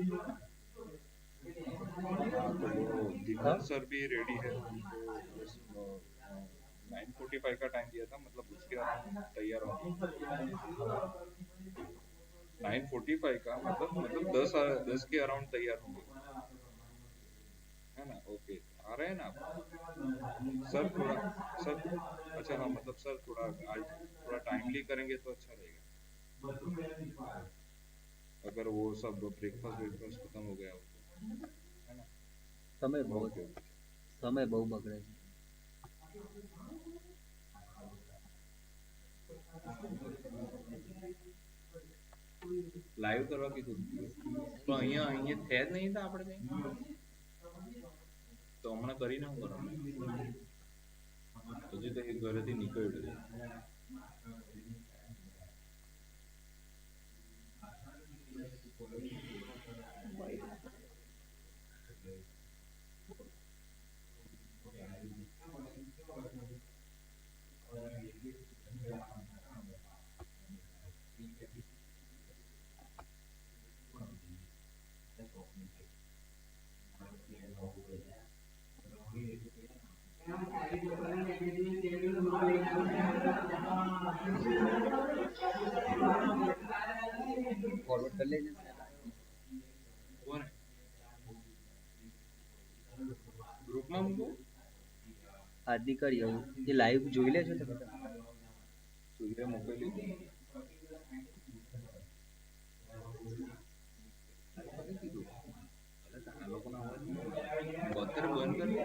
हाँ तो वो हाँ, दिगंत सर भी रेडी है, उनको बस 9:45 का टाइम दिया था, मतलब उसके अराउंड तैयार होंगे। 9:45 का मतलब 10 के अराउंड तैयार होंगे, है ना? ओके, आ रहे हैं ना आप? सर थोड़ा, सर अच्छा हाँ, मतलब सर थोड़ा आज थोड़ा टाइमली करेंगे तो अच्छा रहेगा, अगर वो सब ब्रेकफास्ट ब्रेकफास्ट खत्म हो गया हो तो, है ना? समय बहुत ओके ओके। समय બહુ બગડે છે. લાઈવ કરવા કીધું પણ અહીંયા છે જ નહીં તો આપણે કઈ, તો હમણાં કરીને હું કરવાનું? હજી તો એ ઘરેથી નીકળ્યો છે. ફોરવર્ડ કરી લેજે. કોને ગ્રુપમાં મૂકો? આદિ કરી આવું એ લાઈવ જોઈ લેજો ને બધા. સૂર્ય મોકલી કીધું આ લોકોનો અવાજ અત્યારે બંધ કરી.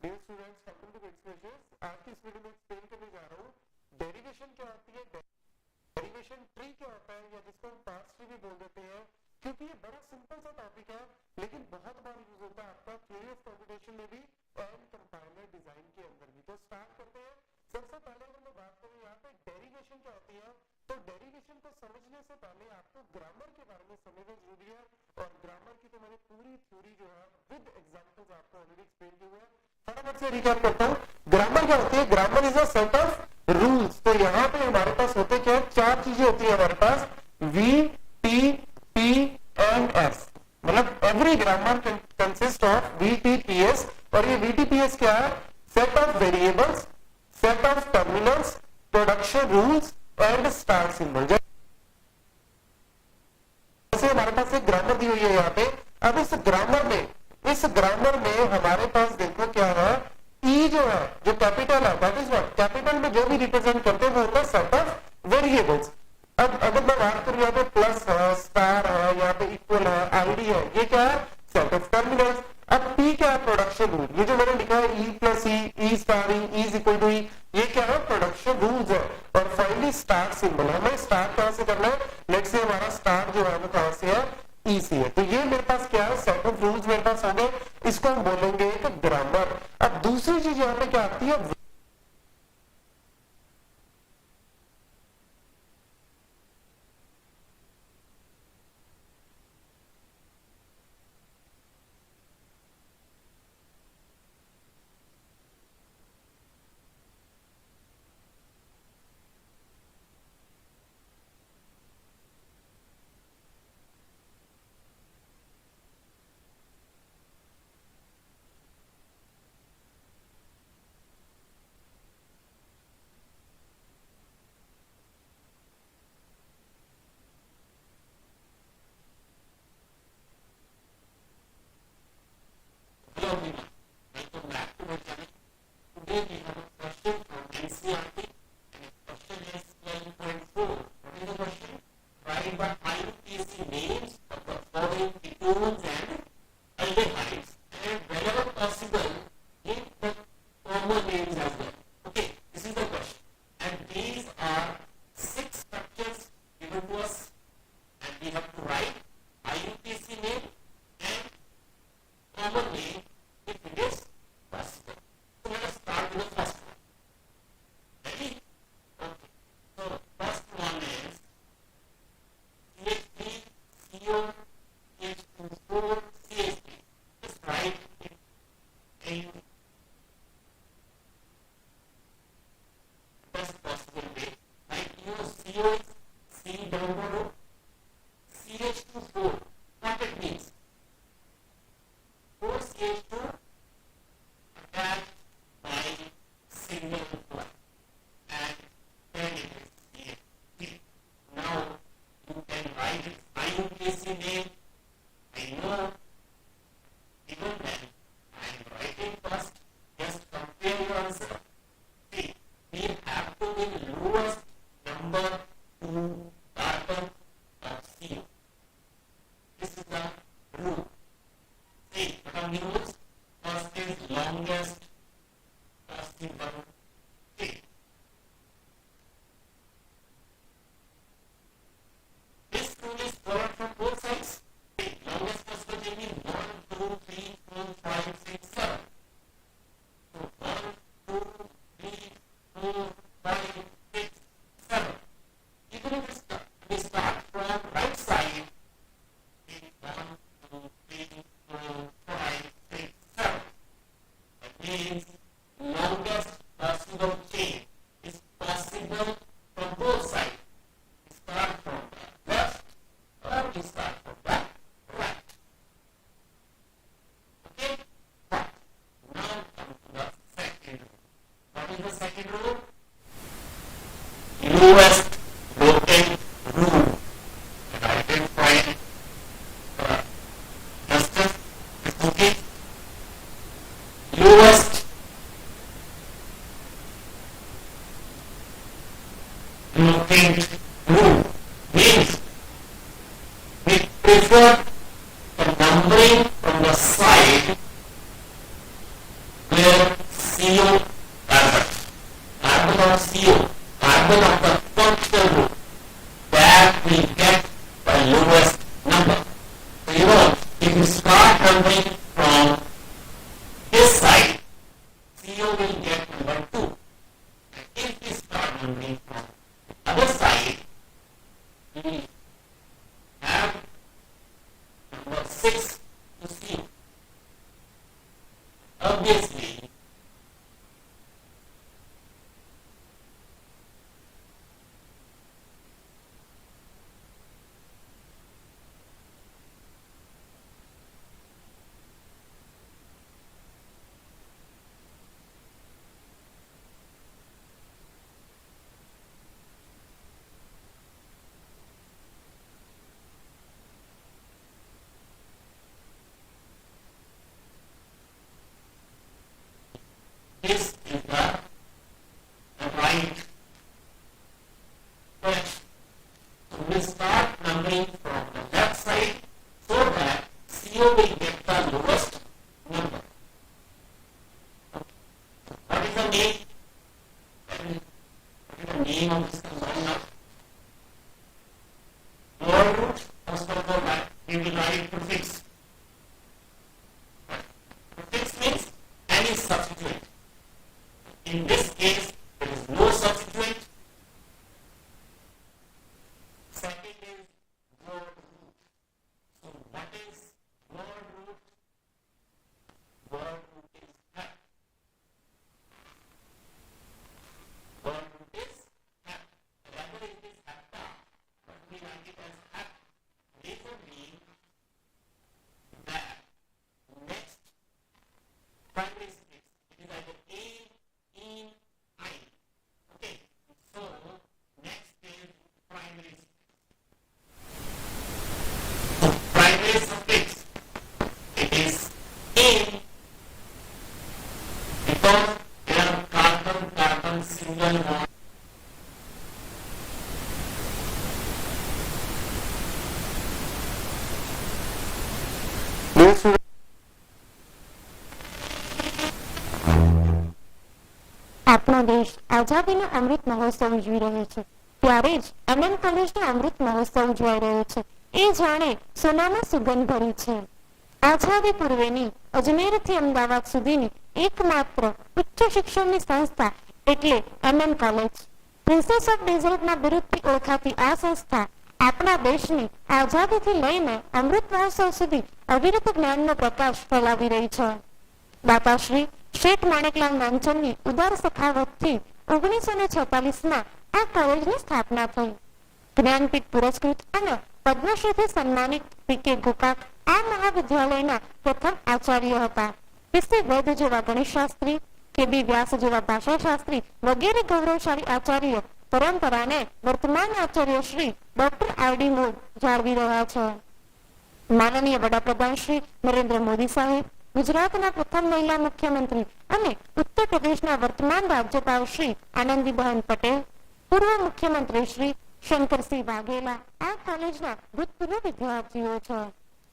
डियर स्टूडेंट्स, वेलकम टू विस्मर्शेस। आज की इस वीडियो में एक्सप्लेन करने जा रहा हूँ डेरिवेशन क्या होती है, डेरिवेशन ट्री क्या होता है, या जिसको हम पार्ट्स ट्री भी बोल देते हैं। क्योंकि ये बड़ा सिंपल सा टॉपिक है, लेकिन बहुत बार यूज होता है आपका थ्योरी ऑफ कंप्यूटेशन में भी एंड कंपाइलर डिजाइन के अंदर भी। तो स्टार्ट करते हैं। सबसे पहले अगर मैं बात करूँ यहाँ पे डेरिवेशन क्या होती है, तो डेरिवेशन को समझने से पहले आपको ग्रामर के बारे में समझना जरूरी है। और ग्रामर की तो मैंने पूरी थ्योरी जो है विद एग्जांपल्स आपको ऑलरेडी एक्सप्लेन किया है। फटाफट से रिकैप करता हूँ। ग्रामर क्या होती है? Grammar is a set of rules. तो यहाँ पे हमारे पास होते क्या है? चार चीजें होती है हमारे पास, V, T, P and S. मतलब every grammar consist of V, T, P, S. और ये वी, टी, पी, एस क्या है? Set of variables, set of terminals, production rules and star symbol. जैसे हमारे पास एक ग्रामर दी हुई है यहाँ पे। अब इस ग्रामर में हमारे पास देखो क्या है, ई जो है, जो कैपिटल है, दैट इज व्हाट, कैपिटल में जो भी रिप्रेजेंट करते हैं वो होता है सेट ऑफ वेरिएबल्स। अब अगर मैं बात करूं यहाँ पे प्लस है, स्टार है, यहाँ पे इक्वल है, आईडी है, ये क्या है? Set of terminals. अब पी क्या है? Production rule. ये जो मैंने लिखा है E plus E star E is equal to E, ये क्या है? प्रोडक्शन रूल्स है। और फाइनली स्टार सिंबल। हमें स्टार कहां से करना है? लेट्स से हमारा स्टार जो है वो कहां से है? ई से है। तो ये मेरे पास क्या है? सेट ऑफ रूल्स मेरे पास हो गए। इसको हम बोलेंगे एक ग्रामर। अब दूसरी चीज यहाँ पे क्या आती है? lowest voting rule. And I can find justice is okay. Lowest voting rule means we prefer the numbering from the side where you start numbering from this side, CO will get number 2. If we start numbering from the other side, we will have number 6 to CO. Obviously, this is the right question. So we start numbering from the left side so that CO will get the lowest number. What is the name? What is the name of this consortium? Lower root, first of all, we will write prefix. Prefix means any substituent. In this case, there is no substituent. Second is word root. So what is word root? Word root is hat. Word root is hat. Rather it is hatta, but we write it as hat. Reason being that next primary suffix, it is either a, in, I. Okay, so next is primary suffix. So primary suffix, it is in because there are carbon single bond. આપણો દેશ આઝાદીનો અમૃત મહોત્સવ ઉજવી રહ્યો છે ત્યારે જ MM કોલેજનો Amrit Mahotsav ઉજવાઈ રહ્યો છે. એ જાણે સોનામાં સુગંધ ભરી છે. આઝાદી પૂર્વેની અજમેરથી અમદાવાદ સુધીની એકમાત્ર ઉચ્ચ શિક્ષણની સંસ્થા એટલે MM કોલેજ. પ્રિન્સેસ ઓફ ડેઝર્ટના બિરુદથી ઓળખાતી આ સંસ્થા આપણા દેશની આઝાદીથી લઈને અમૃત મહોત્સવ સુધી અવિરત જ્ઞાનનો પ્રકાશ ફેલાવી રહી છે. દાતાશ્રી શેઠ માણેકલાલ નાનચંદની ઉદાર સખાવતથી 1946માં આ કોલેજની સ્થાપના થઈ. જ્ઞાનપીઠ પુરસ્કૃત અને પદ્મશ્રીથી સન્માનિત PK ગોકાક આ મહાવિદ્યાલયના પ્રથમ આચાર્ય હતા. PC વૈદ જેવા ગણિતશાસ્ત્રી, KB વ્યાસ જેવા ભાષાશાસ્ત્રી વગેરે ગૌરવશાળી આચાર્ય પરંપરાને વર્તમાન આચાર્ય શ્રી ડોક્ટર RD મૂળ જાળવી રહ્યા છે. માનનીય વડાપ્રધાન શ્રી નરેન્દ્ર મોદી સાહેબ, ગુજરાતના પ્રથમ મહિલા મુખ્યમંત્રી અને ઉત્તર પ્રદેશના વર્તમાન રાજ્યપાલ શ્રી આનંદીબહેન પટેલ, પૂર્વ મુખ્યમંત્રી શ્રી શંકરસિંહ વાઘેલા આ કોલેજના ભૂતપૂર્વ વિદ્યાર્થીઓ છે.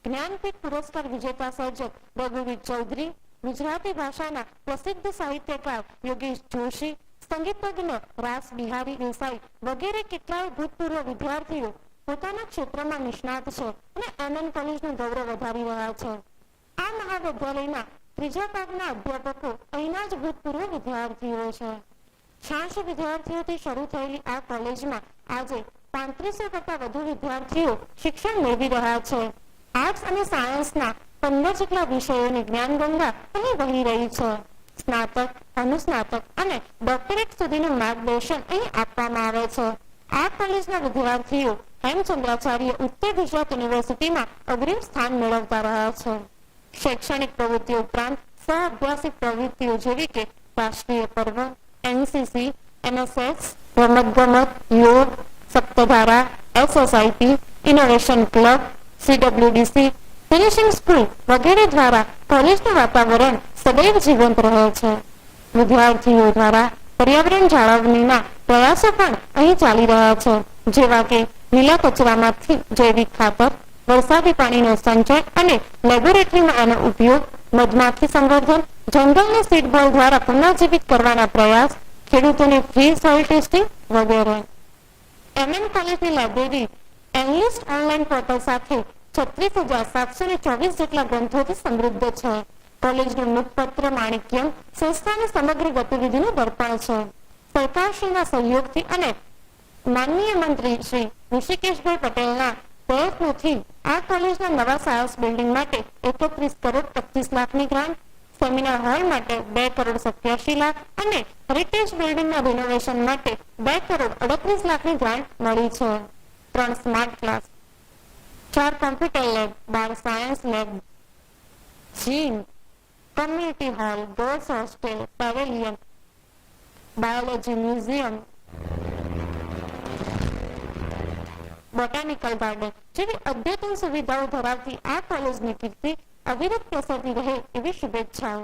જ્ઞાનપીઠ પુરસ્કાર વિજેતા સર્જક રઘુવીર ચૌધરી, ગુજરાતી ભાષાના પ્રસિદ્ધ સાહિત્યકાર યોગેશ જોશી, સંગીતજ્ઞ રાસ બિહારી દેસાઈ વગેરે કેટલાય ભૂતપૂર્વ વિદ્યાર્થીઓ પોતાના ક્ષેત્રમાં નિષ્ણાત છે અને MM કોલેજનું ગૌરવ વધારી રહ્યા છે. આ મહાવિદ્યાલયના ત્રીજા ભાગના અધ્યાપકો અહીંના જ ભૂતપૂર્વ વિદ્યાર્થીઓ છે. 86 વિદ્યાર્થીઓથી શરૂ થયેલી આ કોલેજમાં આજે 3500 કરતા વધુ વિદ્યાર્થીઓ શિક્ષણ મેળવી રહ્યા છે. આર્ટ્સ અને સાયન્સના 15 જેટલા વિષયોની જ્ઞાનગંગા અહીં વહી રહી છે. સ્નાતક, અનુસ્નાતક અને ડોક્ટરેટ સુધીનું માર્ગદર્શન અહીં આપવામાં આવે છે. આ કોલેજના વિદ્યાર્થીઓ હેમચંદ્રાચાર્ય ઉત્તર ગુજરાત યુનિવર્સિટીમાં અગ્રીમ સ્થાન મેળવતા રહ્યા છે. શૈક્ષણિક પ્રવૃત્તિઓ ઉપરાંત સહઅભ્યાસિક પ્રવૃત્તિઓ જેવી કે રાષ્ટ્રીય પર્વ, NCC, NSS, રમતગમત, યોગ, સપ્તધારા, SSIP, innovation club, CWDC, finishing school વગેરે દ્વારા કોલેજનું વાતાવરણ સદૈવ જીવંત રહે છે. વિદ્યાર્થીઓ દ્વારા પર્યાવરણ જાળવણીના પ્રયાસો પણ અહીં ચાલી રહ્યા છે, જેવા કે લીલા કચરામાંથી જૈવિક ખાતર, વરસાદી પાણીનો સંચય અને લેબોરેટરીમાં આનો ઉપયોગ, મધમાખી સંવર્ધન, જંગલને સીડબોલ દ્વારા પુનઃજીવિત કરવાના પ્રયાસ, ખેડૂતોને ફ્રી સોઇલ ટેસ્ટિંગ વગેરે. MM કોલેજની લાઇબ્રેરી એનલિસ્ટ ઓનલાઈન પોર્ટલ સાથે 36,724 જેટલા ગ્રંથોથી સમૃદ્ધ છે. કોલેજનું મુખપત્ર માણિક્યમ સંસ્થાની સમગ્ર ગતિવિધિનું દર્પણ છે. સરકારશ્રીના સહયોગથી અને માનનીય મંત્રી શ્રી ઋષિકેશભાઈ પટેલના પ્રયત્નોથી આ કોલેજના નવા સાયન્સ બિલ્ડિંગ માટે 31 કરોડ 25 લાખની ગ્રાન્ટ, સેમિનાર હોલ માટે 2 કરોડ 87 લાખ અને હેરિટેજ બિલ્ડિંગના રિનોવેશન માટે 2 કરોડ 38 લાખની ગ્રાન્ટ મળી છે. 3 smart class, 4 computer lab, 12 science lab, gym, community hall, girls hostel, pavilion, biology museum, botanical garden જેવી અદ્યતન સુવિધાઓ ધરાવતી આ કોલેજની કીર્તિ અવિરત પ્રસરતી રહે એવી શુભેચ્છાઓ.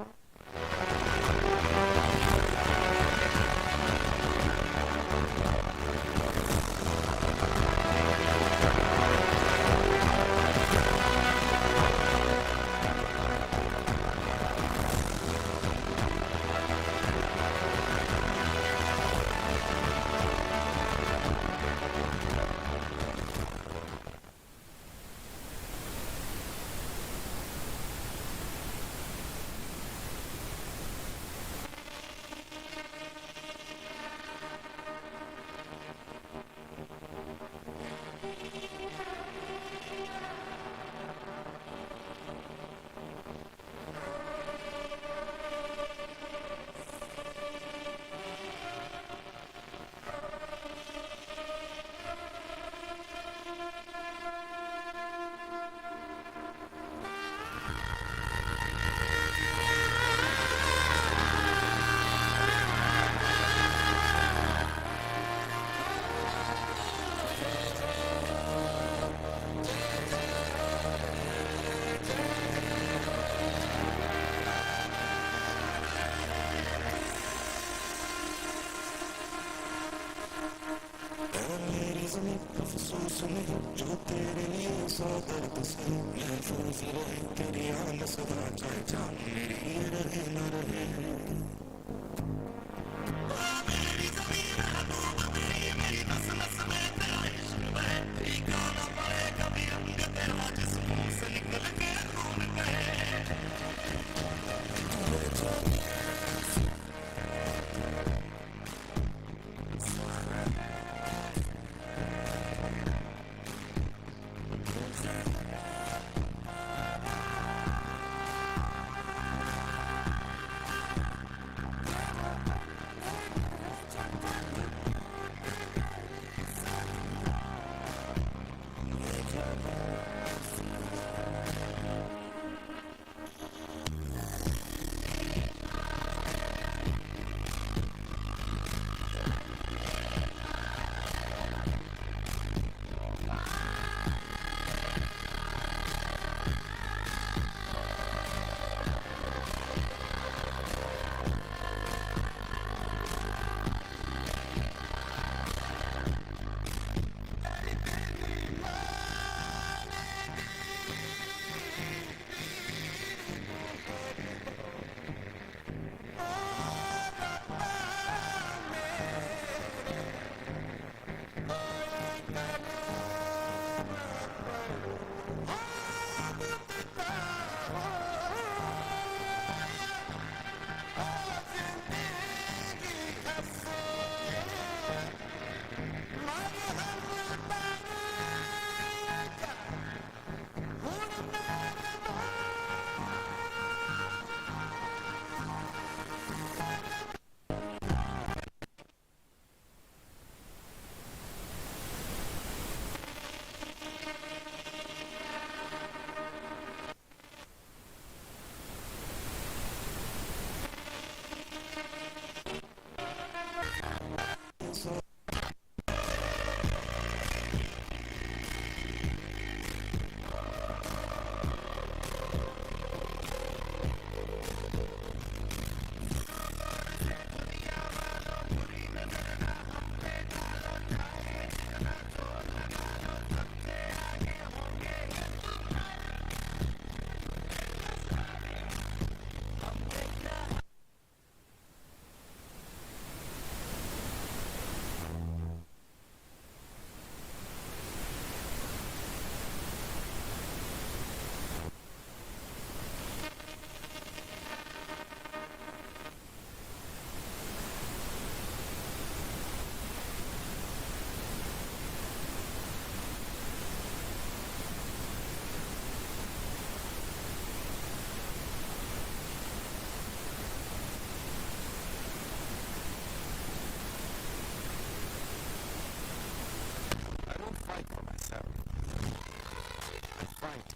fight.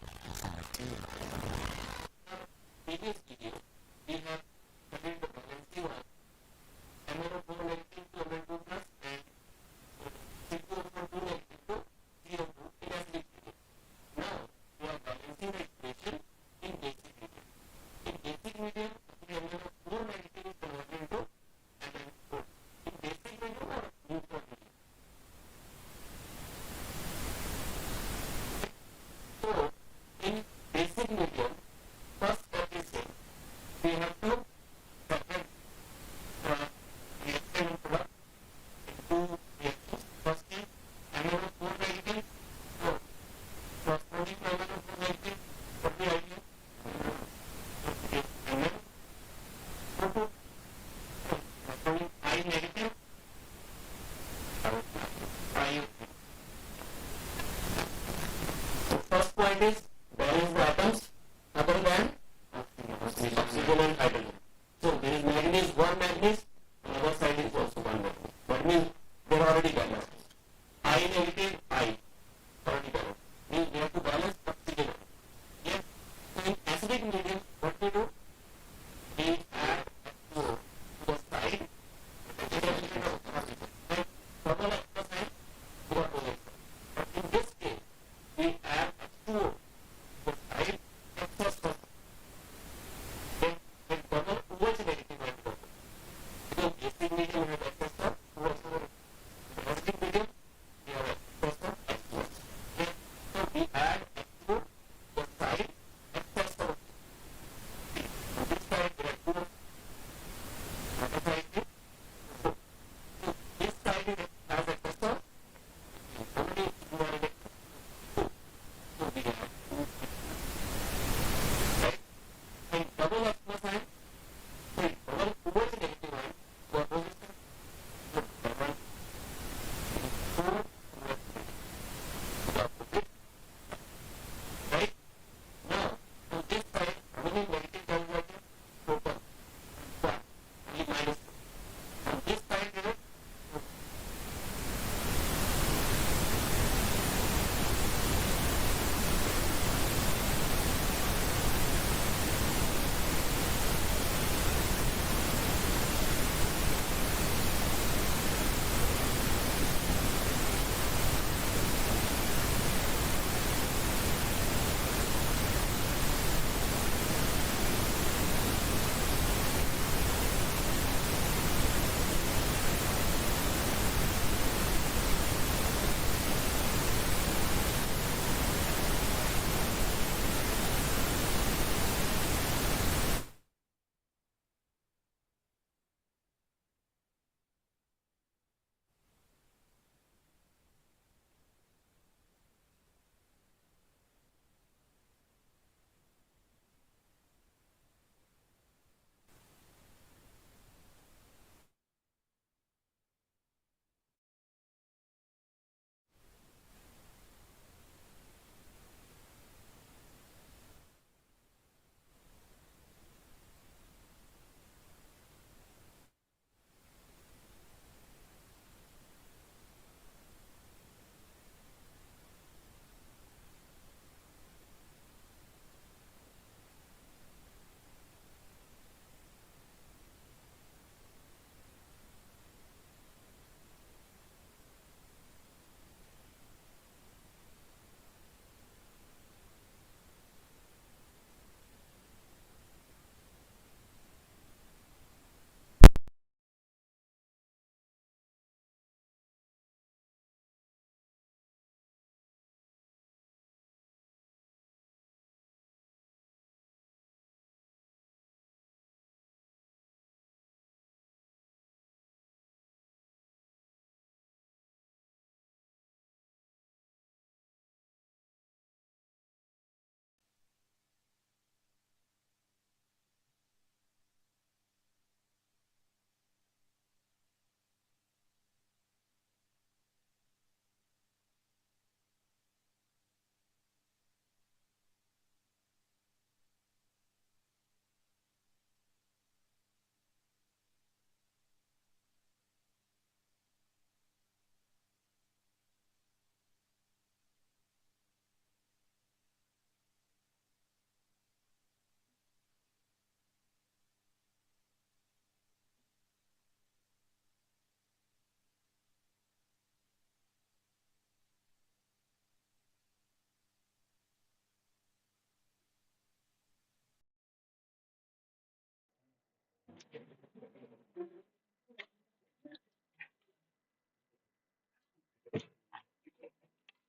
Previous video, we have studied the balancing of MnO4 negative to Mn2 plus and C2O4 2 negative to CO2 in acidic medium. Now, we are balancing the equation in basic medium. In basic medium, the MnO4 negative is converted into Mn4. In basic medium or neutral medium. So, in basic medium, first step is this. We have to separate the reaction product into reactions. First is MnO4 negative. So, corresponding to MnO4 negative, what we write here? MnO2. Corresponding I negative. I. So, first point is balance the atoms other than oxygen and hydrogen. So there is manganese, one manganese, and other side is also one manganese. That means they are already balanced. I negative, I already balanced. Means we have to balance oxygen. Yes. So in acidic medium, what we do? We add H2O to the side. And formula of the side, we are OH. But in this case, we add H2O to the side excess of then double OH negative hydrogen. Because basic medium has excess of OH. In acidic medium, we have excess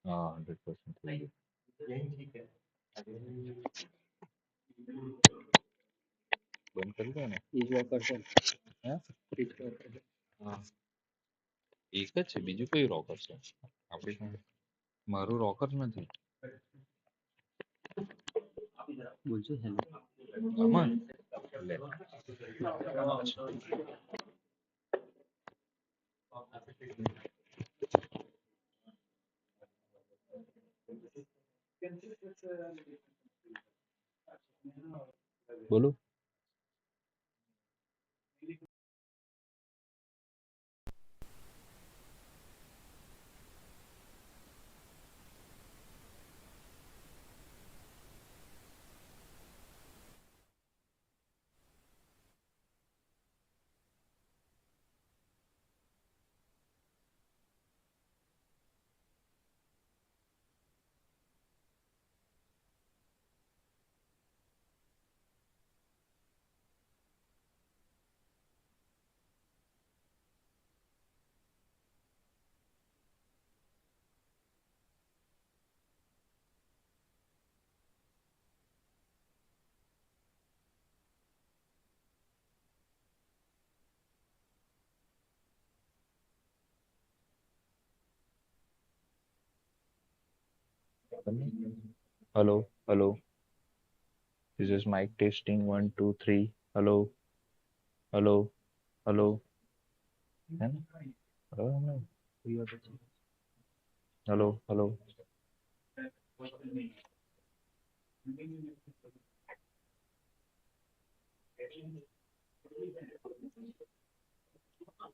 हाँ 100% सही है। બંધ કરી દો ને એ walker છે હે fit walker છે હા એક જ છે બીજું કઈ રોકર છે આપણી પાસે મારું રોકર નથી બોલજો હેલો આમાં લે બોલો hello hello this is mic testing 1 2 3 hello hello hello હે ને? બરાબર હમણાં? hello hello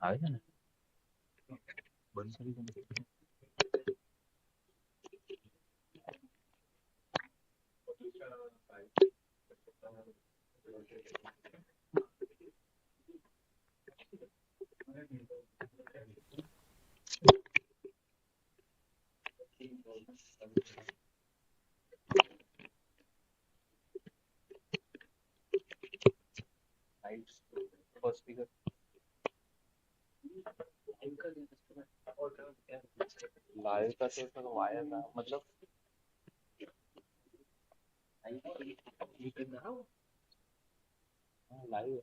આવે છે ને બંધ કરી દો ને. First speaker लाइव का तो फिर वायर ना मतलब live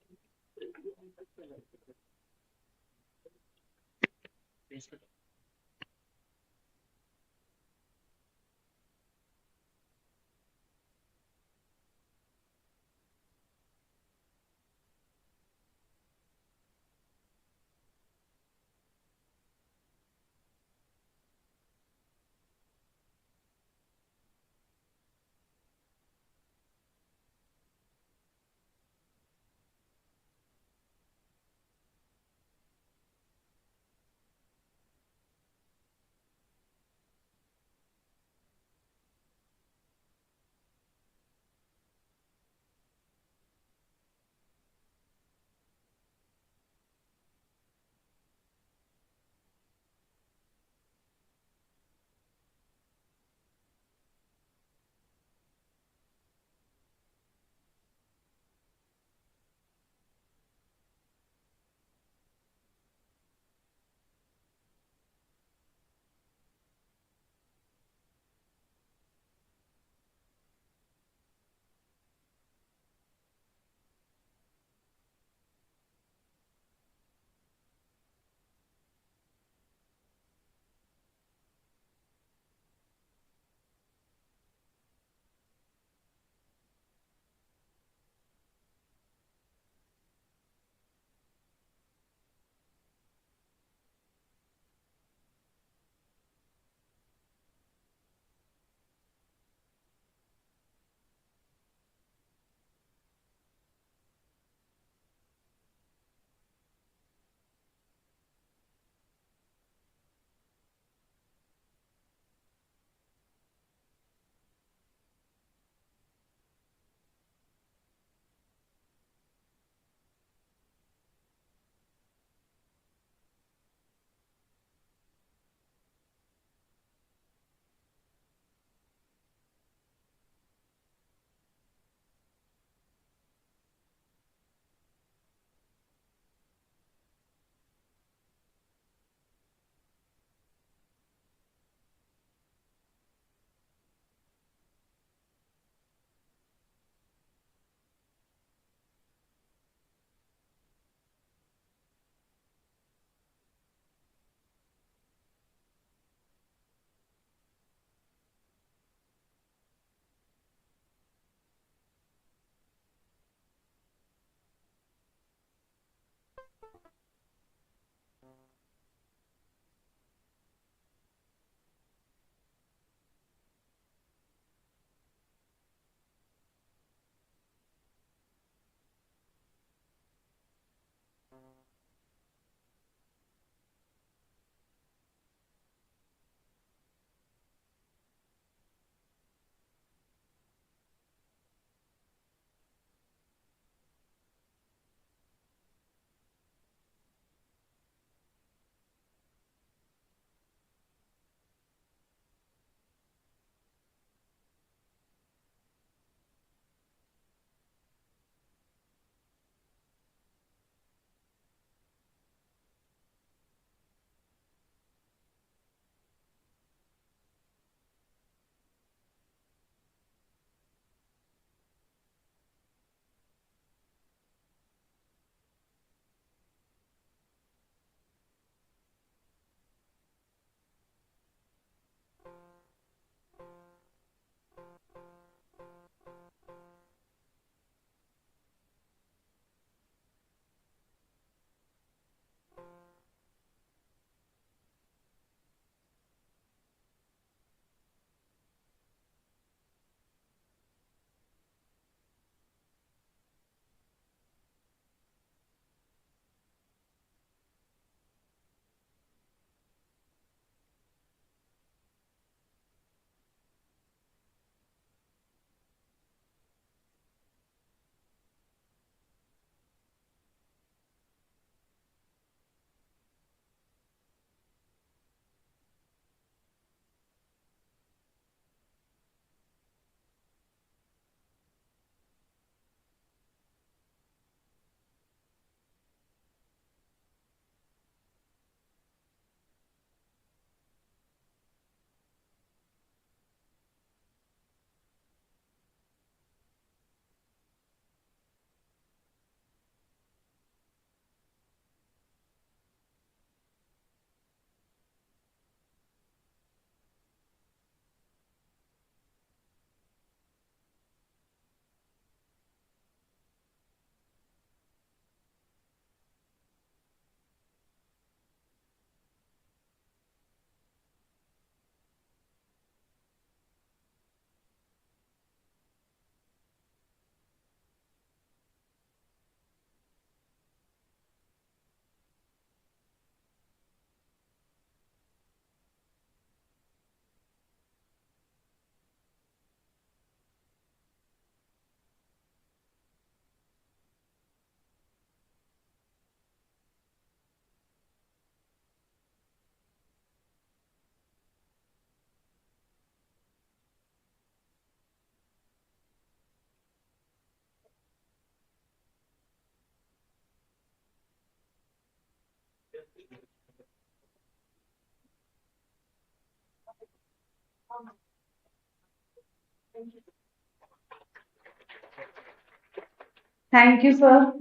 Thank you, sir.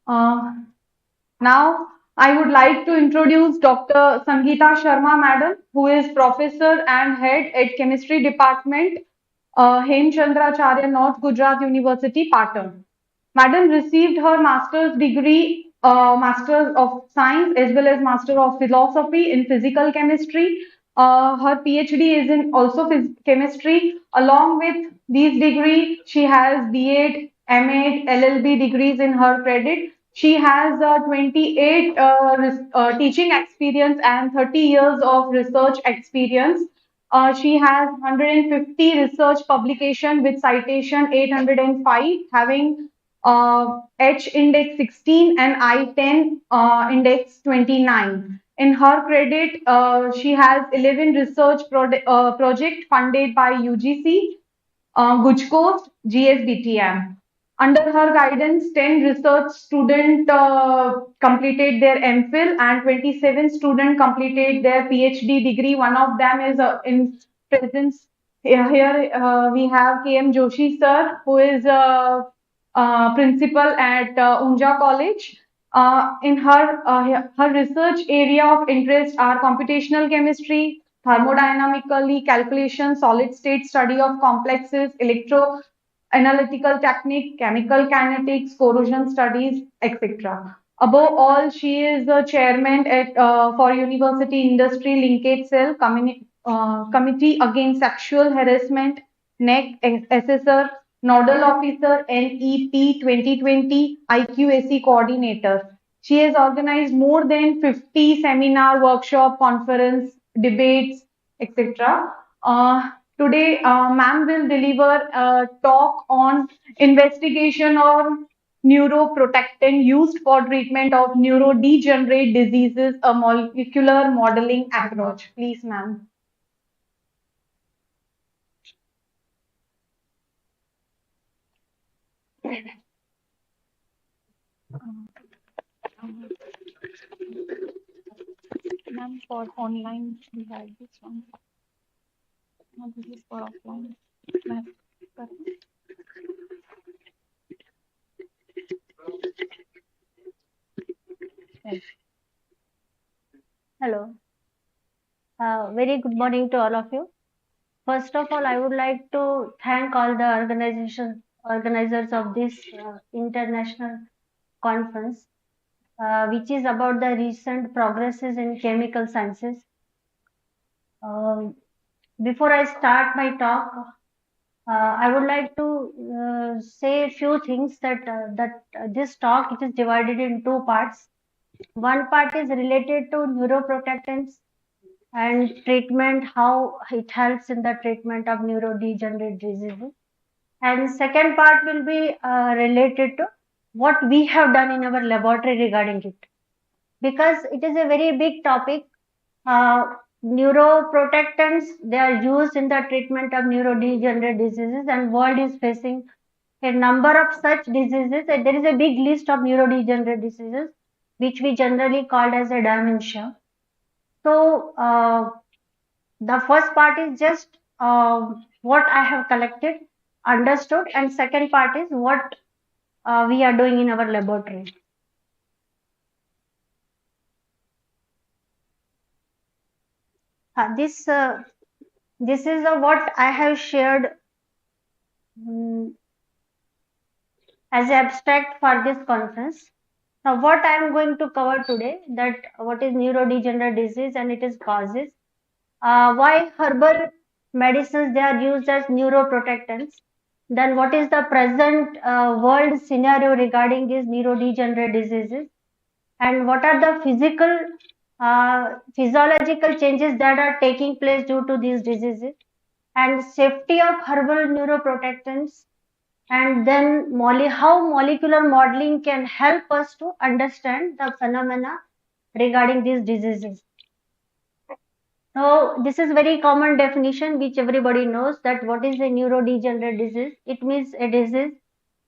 Uh, Now, I would like to introduce Dr. Sangeeta Sharma, madam, who is professor and head at chemistry department, Hemchandracharya, North Gujarat University, Patan. Madam received her master's degree, Master of Science as well as Master of Philosophy in Physical Chemistry. Her PhD is in also chemistry. Along with these degrees, she has B.Ed, M.Ed, LLB degrees in her credit. She has 28 teaching experience and 30 years of research experience. She has 150 research publication with citation 805, having H index 16 and I10 index 29. In her credit, she has 11 research project funded by UGC, Guj Coast, GSBTM. Under her guidance, 10 research students completed their MPhil and 27 students completed their PhD degree. One of them is in presence. Here we have KM Joshi sir, who is principal at Unja College. Her research area of interest are computational chemistry, thermodynamically calculation, solid state study of complexes, electroanalytical technique, chemical kinetics, corrosion studies, etc. Above all, she is the chairman for University Industry Linkage Cell Committee Against Sexual Harassment, NEC Assessor, Nodal Officer, NEP 2020, IQAC Coordinator. She has organized more than 50 seminar, workshop, conference, debates, etc. Today, ma'am will deliver a talk on investigation on neuroprotectant used for treatment of neurodegenerate diseases, a molecular modeling approach. Please, ma'am. Ma'am, for online, we had this one. Now this is for offline. Ma'am, yes. Hello. Very good morning to all of you. First of all, I would like to thank all the organizers of this international conference, which is about the recent progresses in chemical sciences. Before I start my talk, I would like to say a few things that this talk it is divided in two parts. One part is related to neuroprotectants and treatment, how it helps in the treatment of neurodegenerative diseases. And second part will be related to what we have done in our laboratory regarding it. Because it is a very big topic. Neuroprotectants, they are used in the treatment of neurodegenerative diseases, and world is facing a number of such diseases. There is a big list of neurodegenerative diseases, which we generally called as a dementia. So, the first part is just what I have collected, understood, and second part is what we are doing in our laboratory. This is what I have shared as abstract for this conference. Now, what I am going to cover today, that what is neurodegenerative disease and its causes, why herbal medicines they are used as neuroprotectants, then what is the present world scenario regarding these neurodegenerative diseases, and what are the physiological changes that are taking place due to these diseases, and safety of herbal neuroprotectants, and then how molecular modeling can help us to understand the phenomena regarding these diseases. So this is very common definition which everybody knows, that what is a neurodegenerative disease. It means a disease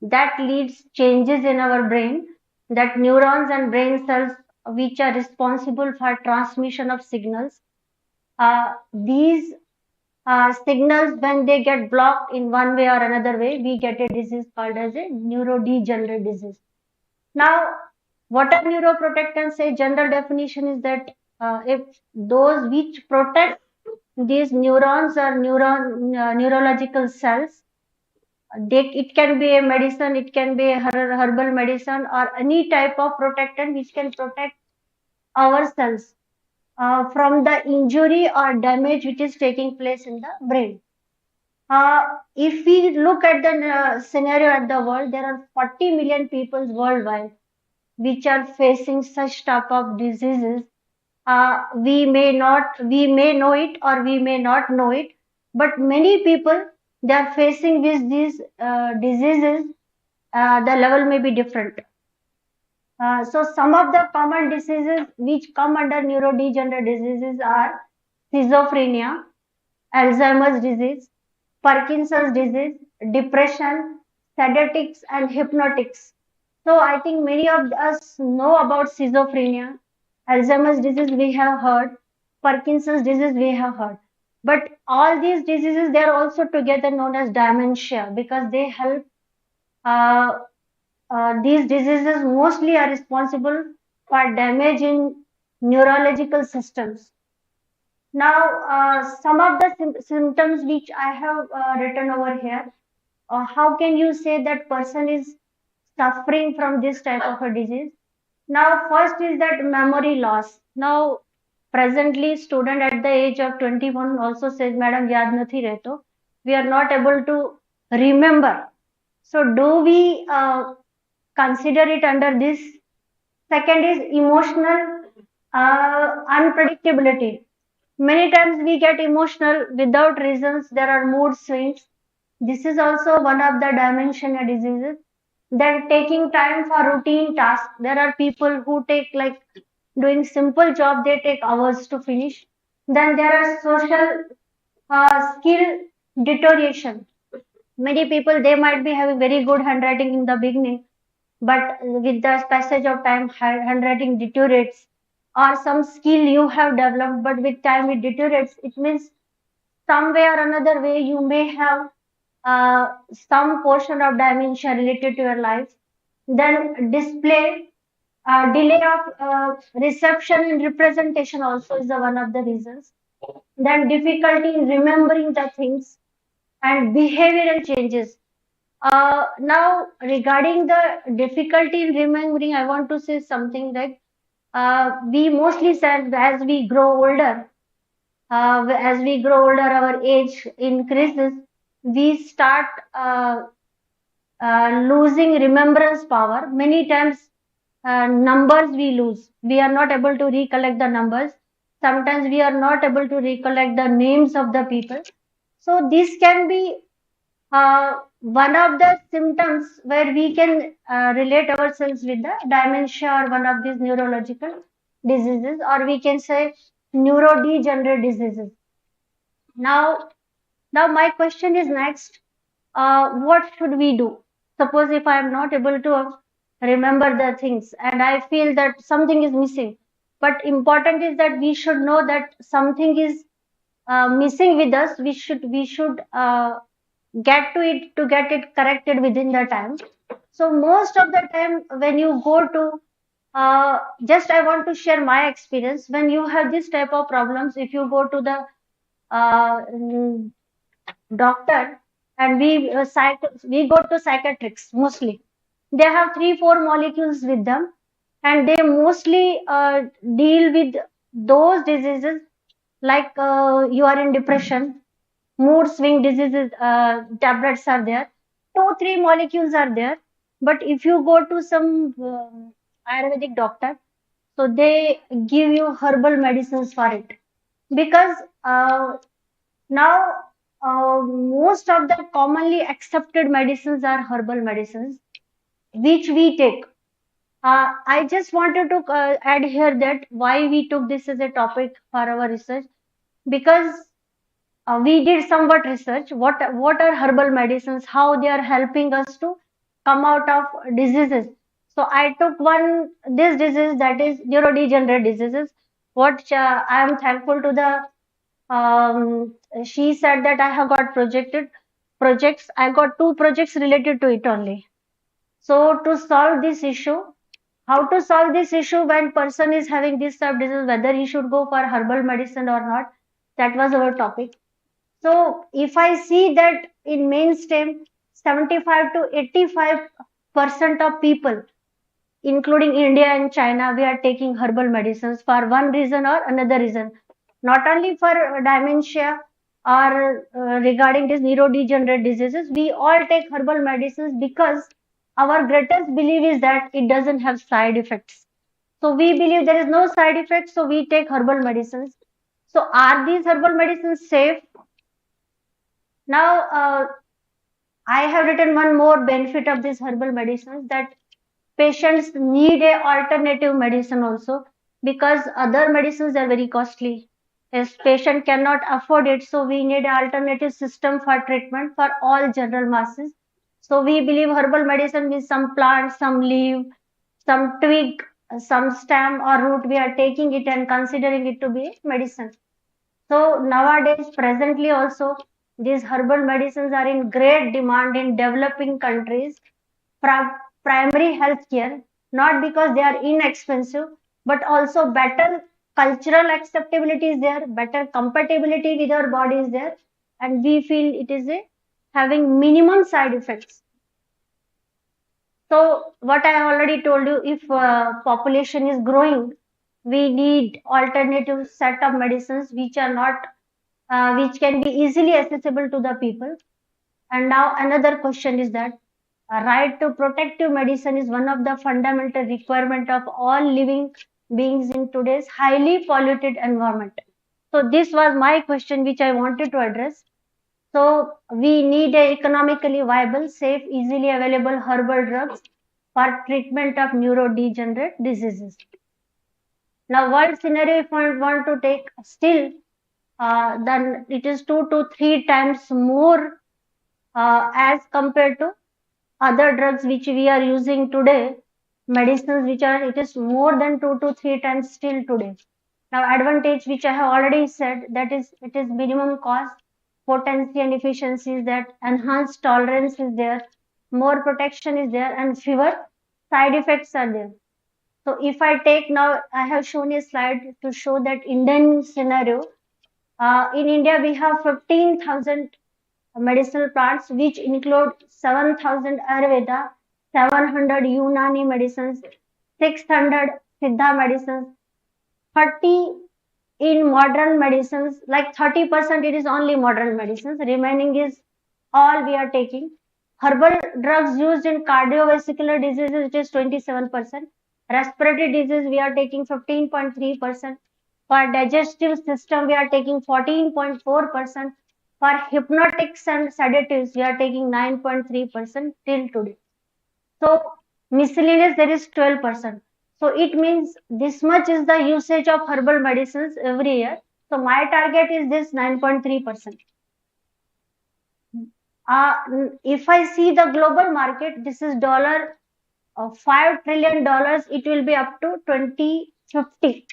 that leads changes in our brain, that neurons and brain cells which are responsible for transmission of signals. These signals, when they get blocked in one way or another way, we get a disease called as a neurodegenerative disease. Now, what are neuroprotectants? A general definition is that if those which protect these neurons or neurological cells, it can be a medicine, it can be a herbal medicine, or any type of protectant which can protect our cells from the injury or damage which is taking place in the brain. If we look at the scenario at the world, there are 40 million people worldwide which are facing such type of diseases. We may know it or we may not know it, but many people, they are facing these diseases. The level may be different. So some of the common diseases which come under neurodegenerative diseases are schizophrenia, Alzheimer's disease, Parkinson's disease, depression, sedatics, and hypnotics. So I think many of us know about schizophrenia, Alzheimer's disease we have heard, Parkinson's disease we have heard. But all these diseases, they are also together known as dementia, because they help. These diseases mostly are responsible for damage in neurological systems. Now, some of the symptoms which I have written over here, how can you say that person is suffering from this type of a disease? Now, first is that memory loss. Now, presently, student at the age of 21 also says, "Madam, yaad nathi rehto." We are not able to remember. So, do we consider it under this? Second is emotional unpredictability. Many times we get emotional without reasons. There are mood swings. This is also one of the dementia diseases. Then taking time for routine tasks. There are people who take like doing simple job, they take hours to finish. Then there are social skill deterioration. Many people, they might be having very good handwriting in the beginning, but with the passage of time, handwriting deteriorates. Or some skill you have developed, but with time it deteriorates. It means some way or another way you may have some portion of dementia related to your life. Then display, delay of reception and representation also is the one of the reasons. Then difficulty in remembering the things and behavioral changes. Now, regarding the difficulty in remembering, I want to say something like we mostly said as we grow older, our age increases, we start losing remembrance power. Many times, numbers we lose. We are not able to recollect the numbers. Sometimes we are not able to recollect the names of the people. So this can be one of the symptoms where we can relate ourselves with the dementia or one of these neurological diseases, or we can say neurodegenerative diseases. Now, now my question is next. What should we do? Suppose if I am not able to remember the things and I feel that something is missing, but important is that we should know that something is missing with us. We should get to it to get it corrected within the time. So most of the time when you go to just I want to share my experience. When you have this type of problems, if you go to the uh, doctor, and we go to psychiatrists mostly. They have 3 4 molecules with them, and they mostly deal with those diseases like you are in depression, mood swing diseases. Tablets are there, 2 3 molecules are there. But if you go to some Ayurvedic doctor, so they give you herbal medicines for it, because now, most of the commonly accepted medicines are herbal medicines, which we take. I just wanted to add here that why we took this as a topic for our research, because we did somewhat research. What are herbal medicines? How they are helping us to come out of diseases. So I took one this disease, that is neurodegenerative diseases. What I am thankful to the she said that I have got projected projects. I got 2 projects related to it only. So to solve this issue, how to solve this issue when person is having this type of disease, whether he should go for herbal medicine or not, that was our topic. So if I see that in mainstream, 75 to 85% of people, including India and China, we are taking herbal medicines for one reason or another reason. Not only for dementia or regarding these neurodegenerative diseases, we all take herbal medicines because our greatest belief is that it doesn't have side effects. So we believe there is no side effects, so we take herbal medicines. So are these herbal medicines safe? Now, I have written one more benefit of these herbal medicines, that patients need a alternative medicine also, because other medicines are very costly. If patient cannot afford it, so we need an alternative system for treatment for all general masses. So we believe herbal medicine means some plant, some leaf, some twig, some stem or root. We are taking it and considering it to be medicine. So nowadays, presently also, these herbal medicines are in great demand in developing countries. Primary health care, not because they are inexpensive, but also better cultural acceptability is there, better compatibility with our body is there, and we feel it is a having minimum side effects. So what I already told you, if population is growing, we need alternative set of medicines which are not, which can be easily accessible to the people. And now another question is that a right to protective medicine is one of the fundamental requirement of all living beings in today's highly polluted environment. So this was my question which I wanted to address. So we need a economically viable, safe, easily available herbal drugs for treatment of neurodegenerate diseases. Now, world scenario, if I want to take still, then it is 2 to 3 times more as compared to other drugs which we are using today. Medicines which are, it is more than 2 to 3 times still today. Now, advantage which I have already said, that is, it is minimum cost, potency and efficiency is that, enhanced tolerance is there, more protection is there, and fewer side effects are there. So if I take now, I have shown a slide to show that Indian scenario. In India, we have 15,000 medicinal plants, which include 7,000 Ayurveda, 700 Unani medicines, 600 Siddha medicines, 30 in modern medicines, like 30% it is only modern medicines, remaining is all we are taking. Herbal drugs used in cardiovascular diseases, it is 27%. Respiratory disease, we are taking 15.3%. For digestive system, we are taking 14.4%. For hypnotics and sedatives, we are taking 9.3% till today. So miscellaneous, there is 12%. So it means this much is the usage of herbal medicines every year. So my target is this 9.3%. If I see the global market, this is $5 trillion. It will be up to 2050.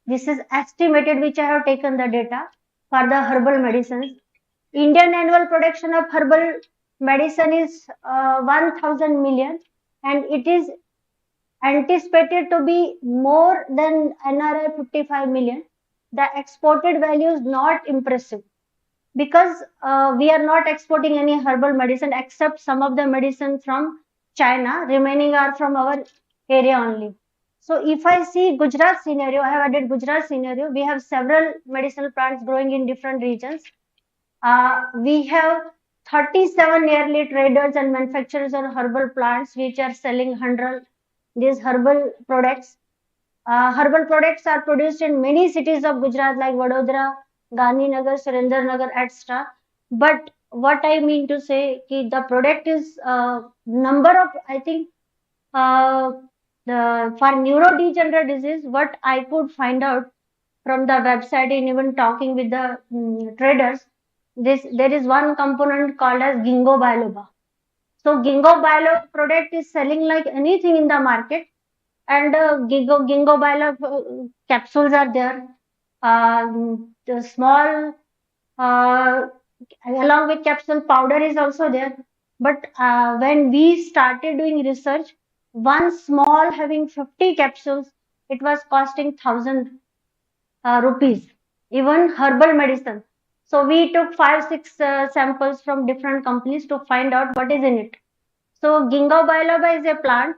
This is estimated, which I have taken the data for the herbal medicines. Indian annual production of herbal medicine is 1,000 million, and it is anticipated to be more than NRI 55 million. The exported value is not impressive because we are not exporting any herbal medicine except some of the medicine from China. Remaining are from our area only. So if I see Gujarat scenario, I have added Gujarat scenario. We have several medicinal plants growing in different regions. We have 37 nearly traders and manufacturers of herbal plants which are selling 100 these herbal products. Herbal products are produced in many cities of Gujarat like Vadodara, Gandhinagar, Surendranagar, etc. But what I mean to say, ki the product is number of, I think, uh, for neurodegenerative disease, what I could find out from the website and even talking with the traders, there is one component called as ginkgo biloba. So ginkgo biloba product is selling like anything in the market, and ginkgo biloba capsules are there. The small, uh, along with capsule powder is also there. But when we started doing research, one small having 50 capsules, it was costing 1,000 rupees, even herbal medicine. So we took 5, 6 samples from different companies to find out what is in it. So ginkgo biloba is a plant.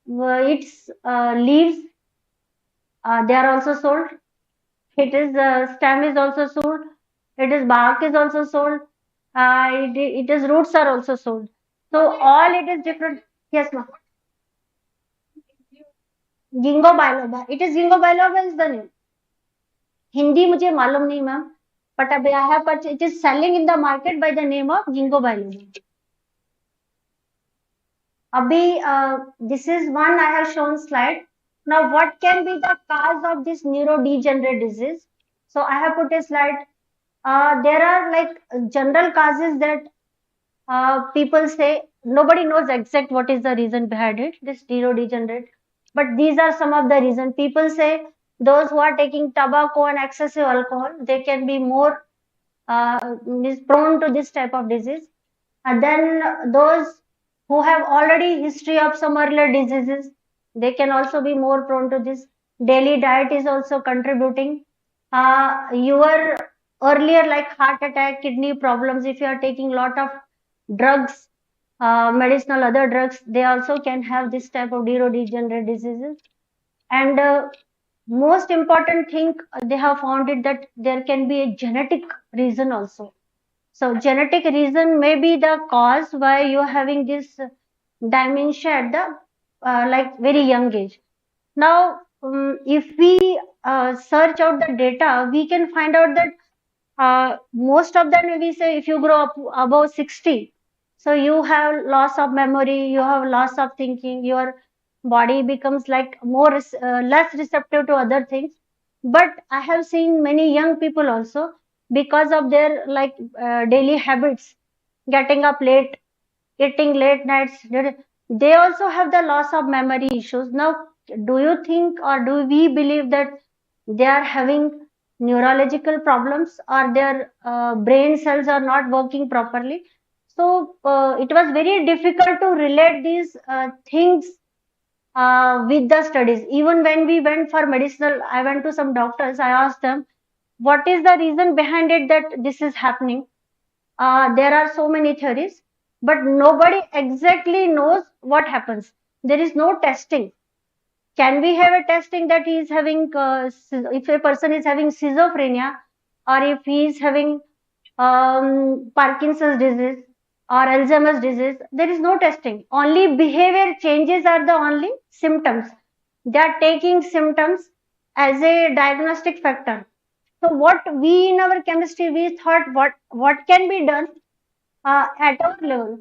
Its leaves, they are also sold. It is stem is also sold. It is bark is also sold. It is roots are also sold. So all it is different. Yes, ma'am. Ginkgo biloba. It is ginkgo biloba is the name. Hindi मुझे मालूम नहीं ma'am, but I have purchased, it is selling in the market by the name of ginkgo biloba. Abhi, this is one I have shown slide. Now, what can be the cause of this neurodegenerative disease? So I have put a slide. There are like general causes that people say nobody knows exact what is the reason behind it, this neurodegenerate. But these are some of the reasons. People say those who are taking tobacco and excessive alcohol, they can be more is prone to this type of disease. And then those who have already history of some earlier diseases, they can also be more prone to this. Daily diet is also contributing. Your earlier like heart attack, kidney problems, if you are taking lot of drugs, medicinal other drugs, they also can have this type of neurodegenerative diseases. And most important thing, they have found it that there can be a genetic reason also. So genetic reason may be the cause why you are having this dementia at the like very young age. Now, if we search out the data, we can find out that most of them, we say if you grow up above 60, so you have loss of memory, you have loss of thinking, your body becomes like more less receptive to other things. But I have seen many young people also, because of their like daily habits, getting up late, eating late nights, they also have the loss of memory issues. Now, do you think or do we believe that they are having neurological problems, or their brain cells are not working properly? So it was very difficult to relate these things with the studies. Even when we went for medicinal, I went to some doctors, I asked them, what is the reason behind it that this is happening? There are so many theories, but nobody exactly knows what happens. There is no testing. Can we have a testing that he is having, if a person is having schizophrenia, or if he is having Parkinson's disease or Alzheimer's disease? There is no testing. Only behavior changes are the only symptoms. They are taking symptoms as a diagnostic factor. So what we in our chemistry, we thought what can be done at our level.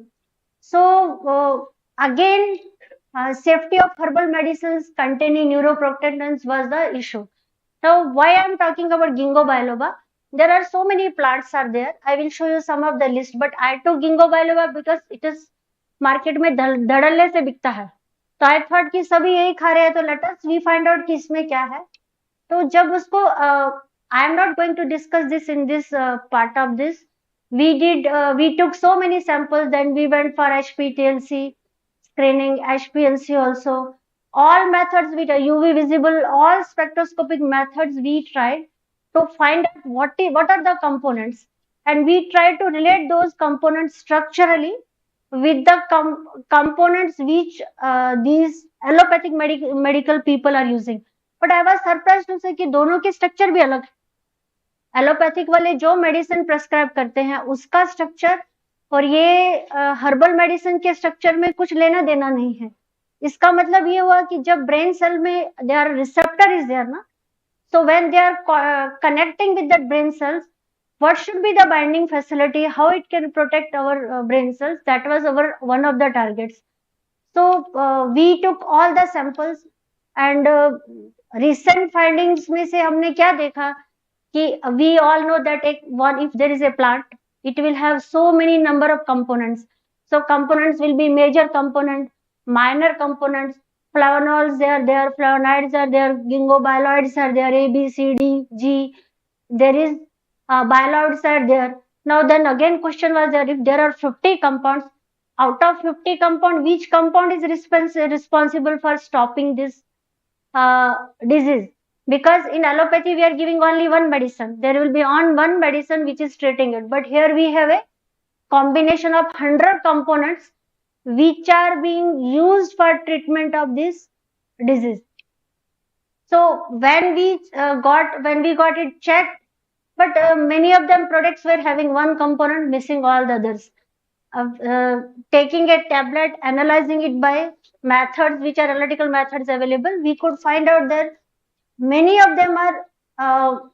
So again, safety of herbal medicines containing neuroprotectants was the issue. Now, why I'm talking about ginkgo biloba? There are so many plants are there. I will show you some of the list, but I took ginkgo biloba because it is market में धड़ल्ले से बिकता है. तो I thought कि सभी यही खा रहे हैं, तो let us we find out कि इसमें क्या है. तो जब उसको I am not going to discuss this in this part of this. We took so many samples, then we went for HPTLC screening, HPLC also. All methods with UV visible, all spectroscopic methods we tried to find out what are the components, and we tried to relate those components structurally with the components which these allopathic medical people are using. But I was surprised to say कि दोनों के structure भी अलग है. Allopathic वाले जो medicine prescribe करते हैं उसका स्ट्रक्चर और ये हर्बल मेडिसिन के स्ट्रक्चर में कुछ लेना देना नहीं है. इसका मतलब ये हुआ कि जब ब्रेन सेल में देयर रिसेप्टर इज देयर ना, so when they are connecting with the brain cells, what should be the binding facility, how it can protect our brain cells, that was our one of the targets. So we took all the samples, and recent findings में से हमने क्या देखा कि we all know that if there is a plant, it will have so many number of components. So components will be major component, minor components, flavonols they are there, flavonoids are there, ginkgobialoids are there, A, B, C, D, G. There is bialoids are there. Now then again question was there, if there are 50 compounds, out of 50 compound, which compound is responsible for stopping this disease? Because in allopathy we are giving only one medicine, there will be on one medicine which is treating it, but here we have a combination of 100 components which are being used for treatment of this disease. So when we got it checked, but many of them products were having one component, missing all the others. Taking a tablet, analyzing it by methods which are analytical methods available, we could find out that many of them are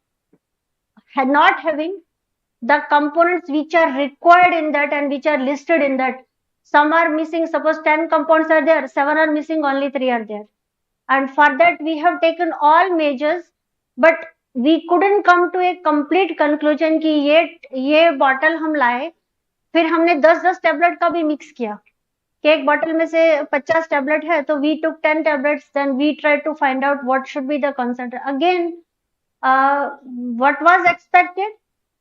not having the components which are required in that and which are listed in that. Some are missing, suppose 10 compounds are there, 7 are missing, only 3 are there. And for that we have taken all measures, but we couldn't come to a complete conclusion कि ये bottle हम लाए, फिर हमने 10-10 tablet का भी mix किया कि एक बॉटल में से 50 टैबलेट है, तो we took 10 tablets, then we tried to find out what should be the concentration. Again, what was expected,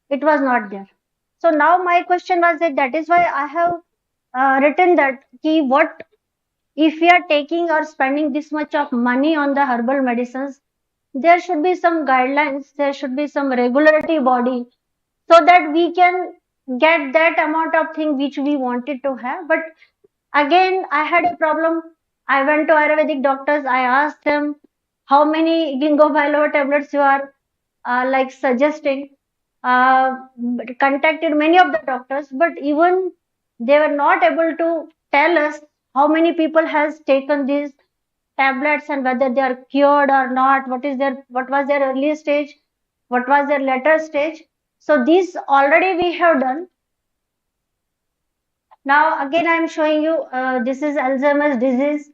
it was not there. So now my question was that is why I have written that ki what if we are taking or spending this much of money on the herbal medicines, there should be some guidelines, there should be some regulatory body, so that we can get that amount of thing which we wanted to have. But Again, I had a problem. I went to Ayurvedic doctors. I asked them how many ginkgo biloba tablets you are like suggesting. Contacted many of the doctors, but even they were not able to tell us how many people has taken these tablets and whether they are cured or not. What was their early stage? What was their later stage? So this already we have done. Now again I am showing you this is Alzheimer's disease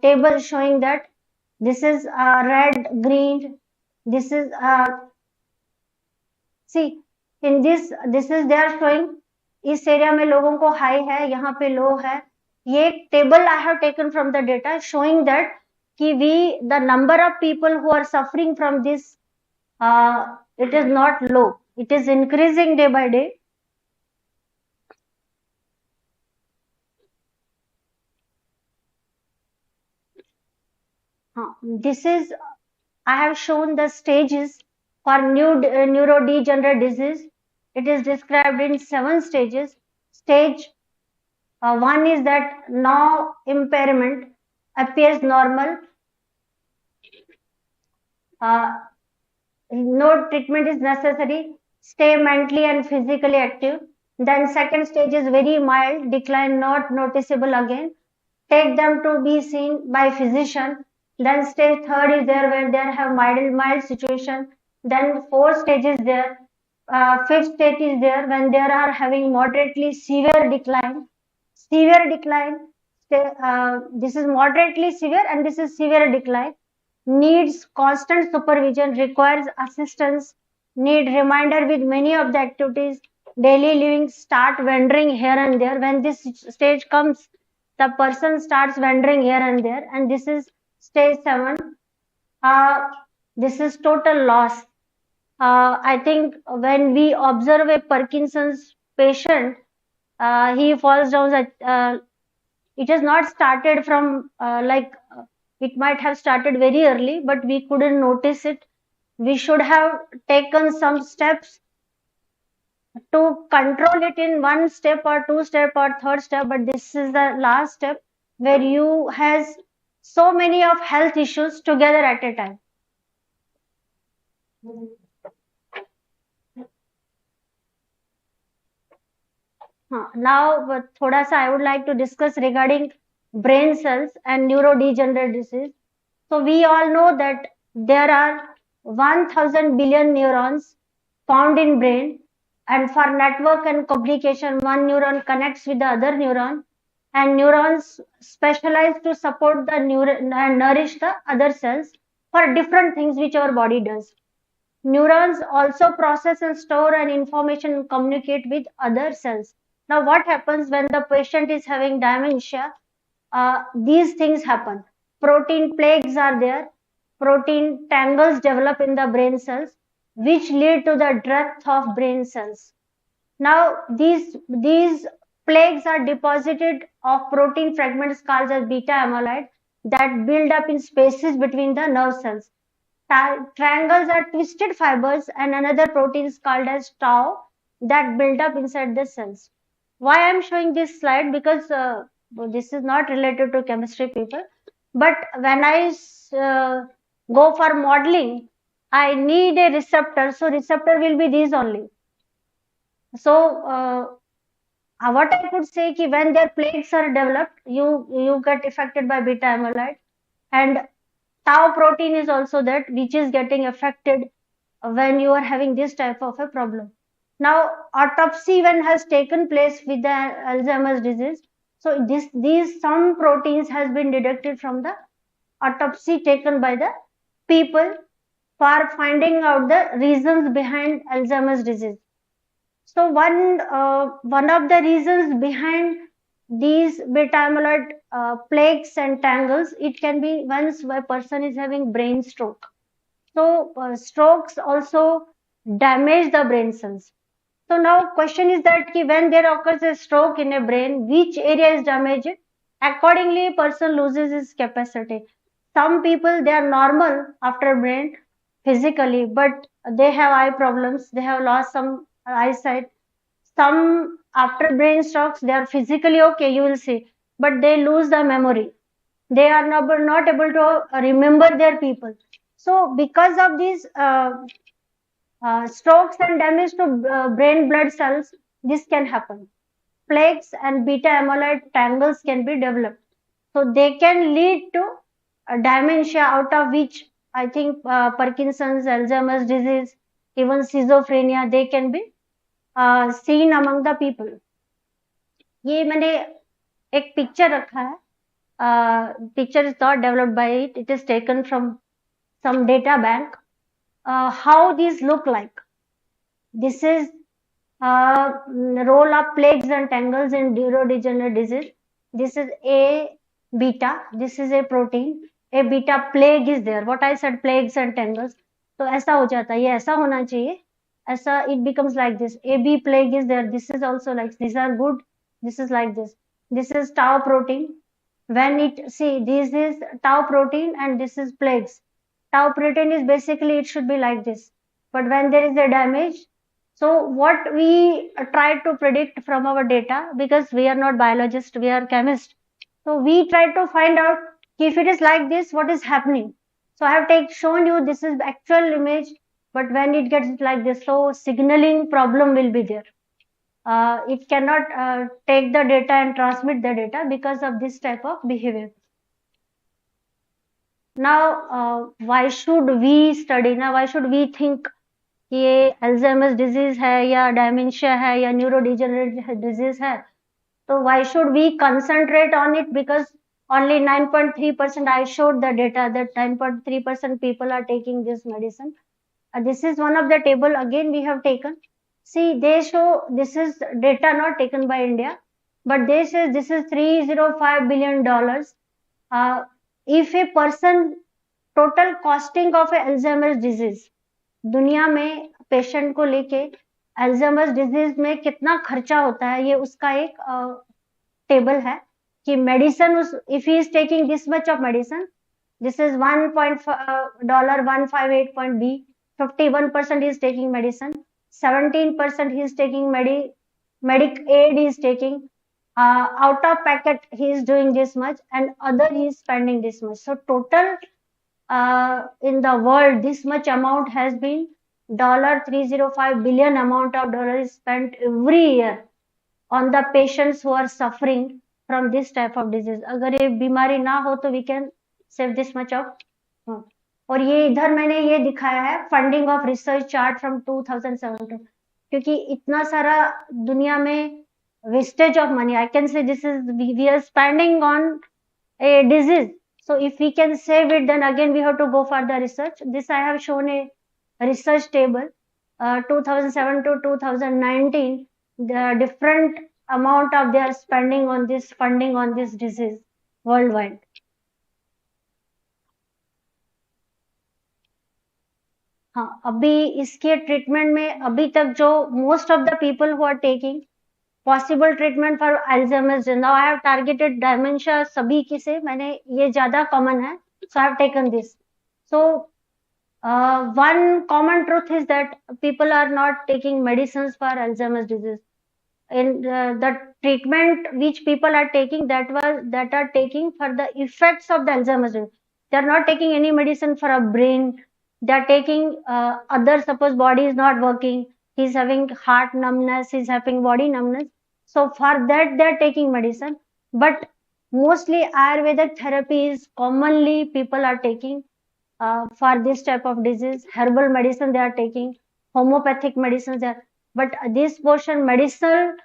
table showing that this is red, green. This is see in this is they are showing इस area में लोगों को high है, यहाँ पे लो है. ये एक table I have taken from the data showing that कि the number of people who are suffering from this it is not low, it is increasing day by day. This is I have shown the stages for neurodegenerative disease. It is described in 7 stages. Stage 1 is that now impairment appears normal. No treatment is necessary. Stay mentally and physically active. Then second stage is very mild, decline not noticeable again. Take them to be seen by physician. Then stage third is there where they have mild situation. Then fourth stage is there. Fifth stage is there when they are having moderately severe decline. Severe decline. This is moderately severe and this is severe decline. Needs constant supervision, requires assistance, need reminder with many of the activities, daily living, start wandering here and there. When this stage comes, the person starts wandering here and there, and this is stage 7. This is total loss. I think when we observe a Parkinson's patient, he falls down. It has not started from it might have started very early, but we couldn't notice it. We should have taken some steps to control it in 1 step or 2 step or 3rd step, but this is the last step where you has so many of health issues together at a time. Now thoda sa I would like to discuss regarding brain cells and neurodegenerative disease. So we all know that there are 1000 billion neurons found in brain, and for network and communication one neuron connects with the other neuron, and neurons specialize to support the neuron and nourish the other cells for different things which our body does. Neurons also process and store an information and communicate with other cells. Now what happens when the patient is having dementia? These things happen. Protein plaques are there. Protein tangles develop in the brain cells, which lead to the death of brain cells. Now these plaques are deposited of protein fragments called as beta amyloid that build up in spaces between the nerve cells. Triangles are twisted fibers and another protein is called as tau that build up inside the cells. Why I am showing this slide? Because this is not related to chemistry people, but when I go for modeling, I need a receptor, so receptor will be these only. So what I could say ki when their plaques are developed, you get affected by beta amyloid, and tau protein is also that which is getting affected when you are having this type of a problem. Now autopsy when has taken place with the Alzheimer's disease, so these some proteins has been detected from the autopsy taken by the people for finding out the reasons behind Alzheimer's disease. So one of the reasons behind these beta amyloid plaques and tangles, it can be once a person is having brain stroke. So strokes also damage the brain cells. So now question is that when there occurs a stroke in a brain, which area is damaged? Accordingly, a person loses his capacity. Some people, they are normal after brain physically, but they have eye problems, they have lost some eyesight. Some after brain strokes, they are physically okay, you will see, but they lose the memory. They are not able to remember their people. So because of these strokes and damage to brain blood cells, this can happen. Plaques and beta amyloid tangles can be developed. So they can lead to dementia, out of which I think Parkinson's, Alzheimer's disease, even schizophrenia, they can be seen among the people. ये मैंने एक picture रखा है. Picture is not developed by it. It is taken from some data bank. How these look like. This is role of plaques and tangles in neurodegenerative disease. This is A beta. This is a protein. A beta plague is there. What I said, plagues and tangles. तो ऐसा हो जाता है. ये ऐसा होना चाहिए. ऐसा it becomes like this. AB plague is there. This is also like, these are good. This is like this. This is tau protein. When it, see, this is tau protein and this is plagues. Tau protein is basically, it should be like this. But when there is a damage, so what we try to predict from our data, because we are not biologists, we are chemists. So we try to find out if it is like this, what is happening. So I have shown you this is the actual image, but when it gets like this, so signaling problem will be there. It cannot take the data and transmit the data because of this type of behavior. Now, why should we study? Now, why should we think ये Alzheimer's disease है या डायमेंशिया है या neurodegenerative disease है? तो why should we concentrate on it? Because only 9.3% I showed the data that 9.3% people are taking this medicine. This is one of the table again we have taken. See, they show this is data not taken by India, but they say this is $305 billion. If a person, total costing of a Alzheimer's disease, दुनिया में patient को लेके Alzheimer's disease में कितना खर्चा होता है, ये उसका एक टेबल है कि medicine, if he is taking this much of medicine, this is $1.158 51% he is taking medicine, 17% he is taking medic aid he is taking, out of packet he is doing this much, and other he is spending this much. So total in the world, this much amount has been $305 billion amount of dollars spent every year on the patients who are suffering from this type of disease. अगर ये बीमारी ना हो तो we can save this much of. और ये इधर मैंने ये दिखाया है funding of research chart from 2017, क्योंकि इतना सारा दुनिया में wastage of money, I can say this is we are spending on a disease. So if we can save it, then again we have to go for the research. This I have shown a research table, 2007 to 2019, the different amount of they are spending on this funding on this disease worldwide. हाँ, अभी इसके treatment में अभी तक जो most of the people who are taking possible treatment for Alzheimer's, now I have targeted dementia सभी की से, मैंने ये ज्यादा कॉमन है, so I have taken this. सो one common truth is that people are not taking medicines for Alzheimer's disease. In the treatment which people are taking, that are taking for the effects of the Alzheimer's disease. They are not taking any medicine for a brain. They are taking other, suppose body is not working, he is having heart numbness, he is having body numbness. So for that they are taking medicine. But mostly Ayurvedic therapy is commonly people are taking for this type of disease. Herbal medicine they are taking, homeopathic medicines they are. But this portion medicine,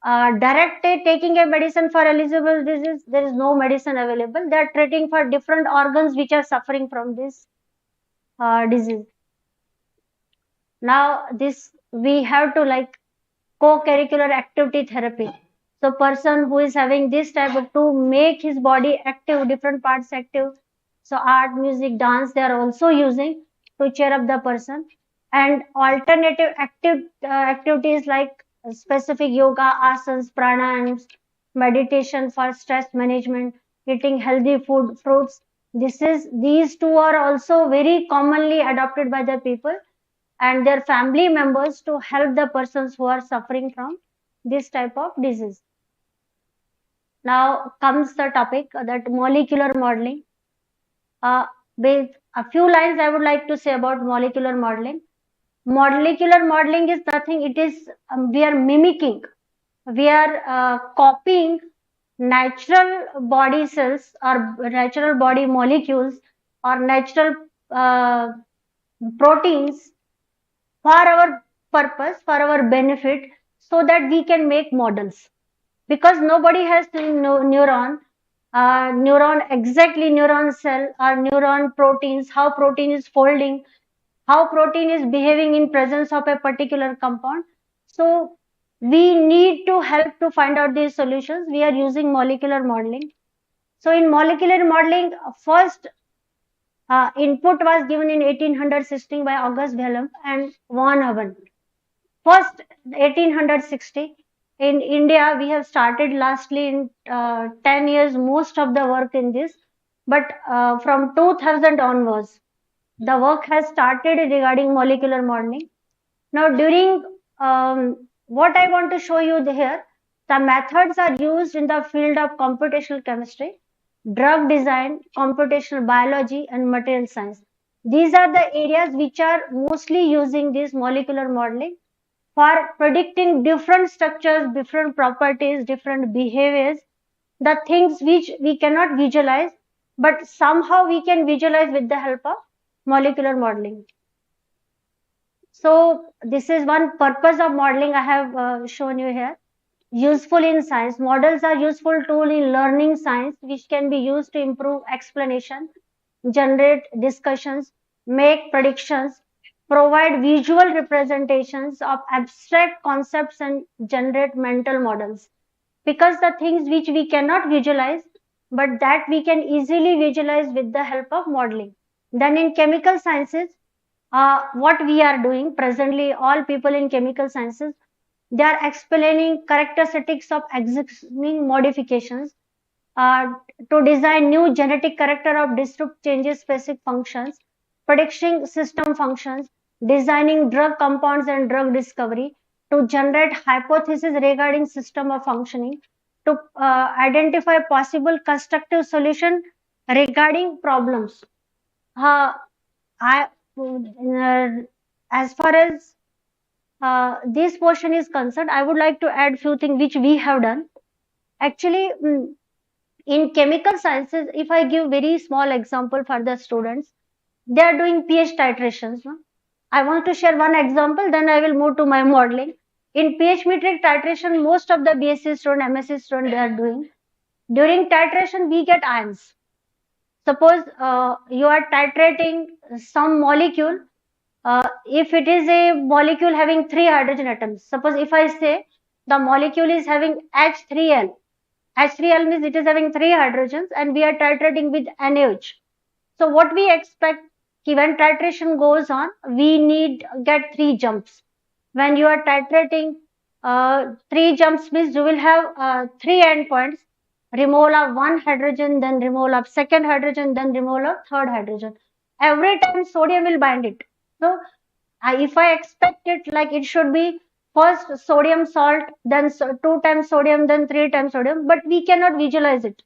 directly taking a medicine for Alzheimer's disease, there is no medicine available. They are treating for different organs which are suffering from this disease. Now this we have to like co-curricular activity therapy. So person who is having this type of, to make his body active, different parts active. So art, music, dance, they are also using to cheer up the person. And alternative activities like specific yoga, asanas, pranayams, meditation for stress management, eating healthy food, fruits. These two are also very commonly adopted by the people and their family members to help the persons who are suffering from this type of disease. Now comes the topic that molecular modeling. With a few lines I would like to say about molecular modeling. Molecular modeling is nothing, it is we are mimicking, we are copying natural body cells or natural body molecules or natural uh, proteins for our purpose, for our benefit, so that we can make models. Because nobody has seen neuron exactly, neuron cell or neuron proteins, how protein is folding, how protein is behaving in presence of a particular compound. So we need to help to find out these solutions. We are using molecular modeling. So in molecular modeling, first input was given in 1816 by August Vellum and von Neumann. First 1860. In India, we have started lastly in 10 years most of the work in this. But from 2000 onwards, the work has started regarding molecular modeling. Now, during what I want to show you here, the methods are used in the field of computational chemistry, drug design, computational biology, and material science. These are the areas which are mostly using this molecular modeling for predicting different structures, different properties, different behaviors, the things which we cannot visualize, but somehow we can visualize with the help of molecular modeling. So this is one purpose of modeling I have shown you here. Useful in science. Models are useful tool in learning science, which can be used to improve explanation, generate discussions, make predictions, provide visual representations of abstract concepts, and generate mental models. Because the things which we cannot visualize, but that we can easily visualize with the help of modeling. Then in chemical sciences, what we are doing presently, all people in chemical sciences, they are explaining characteristics of existing modifications uh, to design new genetic character of disrupt changes specific functions, predicting system functions, designing drug compounds and drug discovery, to generate hypotheses regarding system of functioning, to identify possible constructive solution regarding problems. I, as far as this portion is concerned, I would like to add few things which we have done. Actually, in chemical sciences, if I give very small example for the students, they are doing pH titrations. No? I want to share one example, then I will move to my modeling. In pH metric titration, most of the BSc student, MSc student, they are doing. During titration, we get ions. Suppose you are titrating some molecule. If it is a molecule having 3 hydrogen atoms, suppose if I say the molecule is having H3L, H3L means it is having 3 hydrogens and we are titrating with NaOH. So what we expect, when titration goes on, we need get 3 jumps. When you are titrating 3 jumps means you will have 3 endpoints, removal of 1 hydrogen, then removal of 2nd hydrogen, then removal of 3rd hydrogen. Every time sodium will bind it. So if I expect it like it should be first sodium salt, then 2 times sodium, then 3 times sodium, but we cannot visualize it.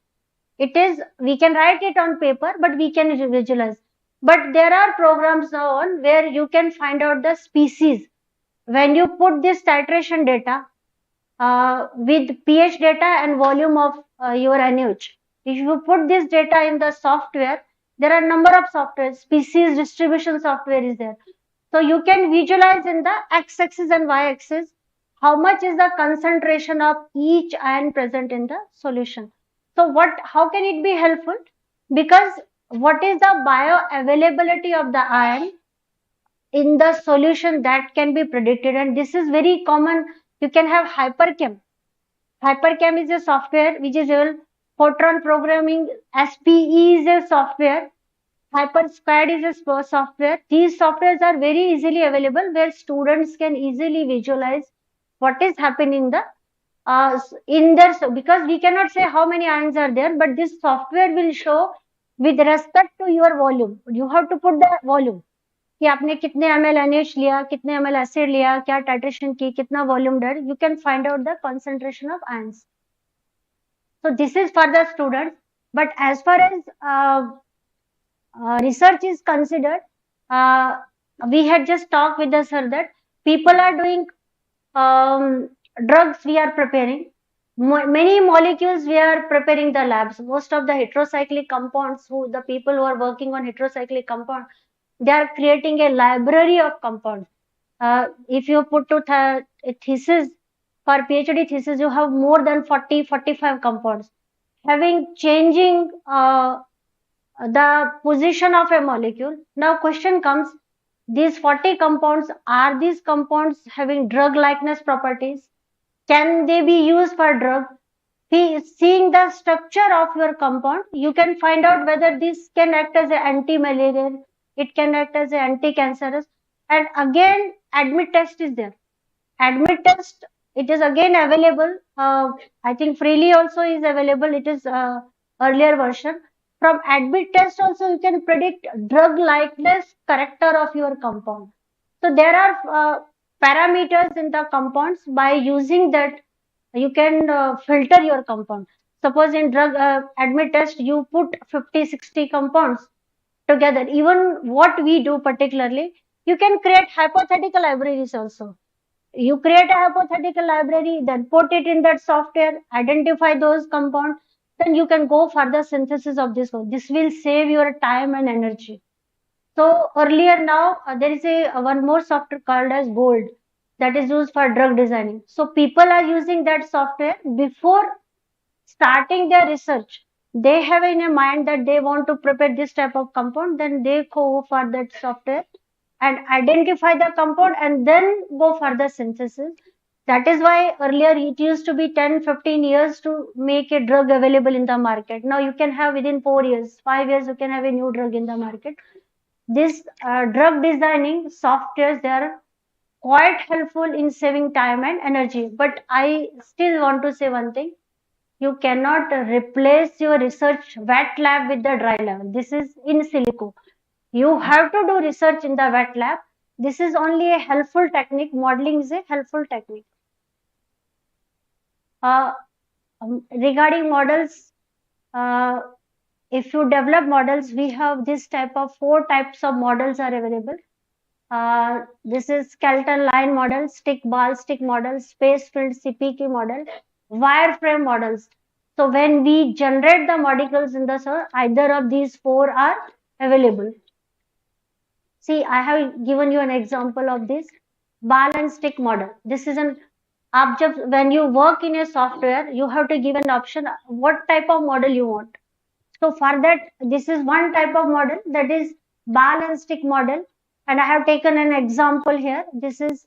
It is, we can write it on paper, but we can visualize. But there are programs now on where you can find out the species. When you put this titration data with pH data and volume of your NaOH, if you put this data in the software, there are number of software, species distribution software is there. So you can visualize in the x-axis and y-axis how much is the concentration of each ion present in the solution. So how can it be helpful? Because what is the bioavailability of the ion in the solution, that can be predicted, and this is very common. You can have hyperchem. Hyperchem is a software which is able, photon programming, SPE is a software, HyperSquad is a software. These softwares are very easily available where students can easily visualize what is happening in their, because we cannot say how many ions are there, but this software will show with respect to your volume. You have to put the volume. कि आपने कितने ml NH लिया, कितने ml acid लिया, क्या titration की, कितना volume dead, you can find out the concentration of ions. So this is for the students, but as far as research is considered, uh, we had just talked with the sir that people are doing drugs we are preparing. Many molecules we are preparing the labs. Most of the heterocyclic compounds, the people who are working on heterocyclic compound, they are creating a library of compounds. If you put to a thesis, for PhD thesis, you have more than 40-45 compounds having changing the position of a molecule. Now question comes, these 40 compounds, are these compounds having drug likeness properties? Can they be used for drug? Seeing the structure of your compound, you can find out whether this can act as an anti-malarial, it can act as an anti-cancerous, and again admit test is there. Admit test, it is again available. I think freely also is available. It is earlier version. From admit test also you can predict drug likeness character of your compound. So there are parameters in the compounds. By using that, you can filter your compound. Suppose in drug admit test you put 50-60 compounds together. Even what we do particularly, you can create hypothetical libraries also. You create a hypothetical library, then put it in that software, identify those compounds, then you can go for the synthesis of this one. This will save your time and energy. So earlier now, there is a one more software called as Gold that is used for drug designing. So people are using that software before starting their research. They have in a mind that they want to prepare this type of compound, then they go for that software and identify the compound and then go for the synthesis. That is why earlier it used to be 10-15 years to make a drug available in the market. Now you can have within 4 years, 5 years, you can have a new drug in the market. This drug designing softwares, they are quite helpful in saving time and energy. But I still want to say one thing. You cannot replace your research wet lab with the dry lab. This is in silico. You have to do research in the wet lab. This is only a helpful technique. Modeling is a helpful technique. Regarding models, if you develop models, we have this type of 4 types of models are available. This is skeleton line model, stick ball stick model, space filled CPK model, wireframe models. So when we generate the molecules in the cell, either of these 4 are available. See, I have given you an example of this ball and stick model. This is an object. When you work in a software, you have to give an option what type of model you want. So for that, this is one type of model, that is ball and stick model. And I have taken an example here. This is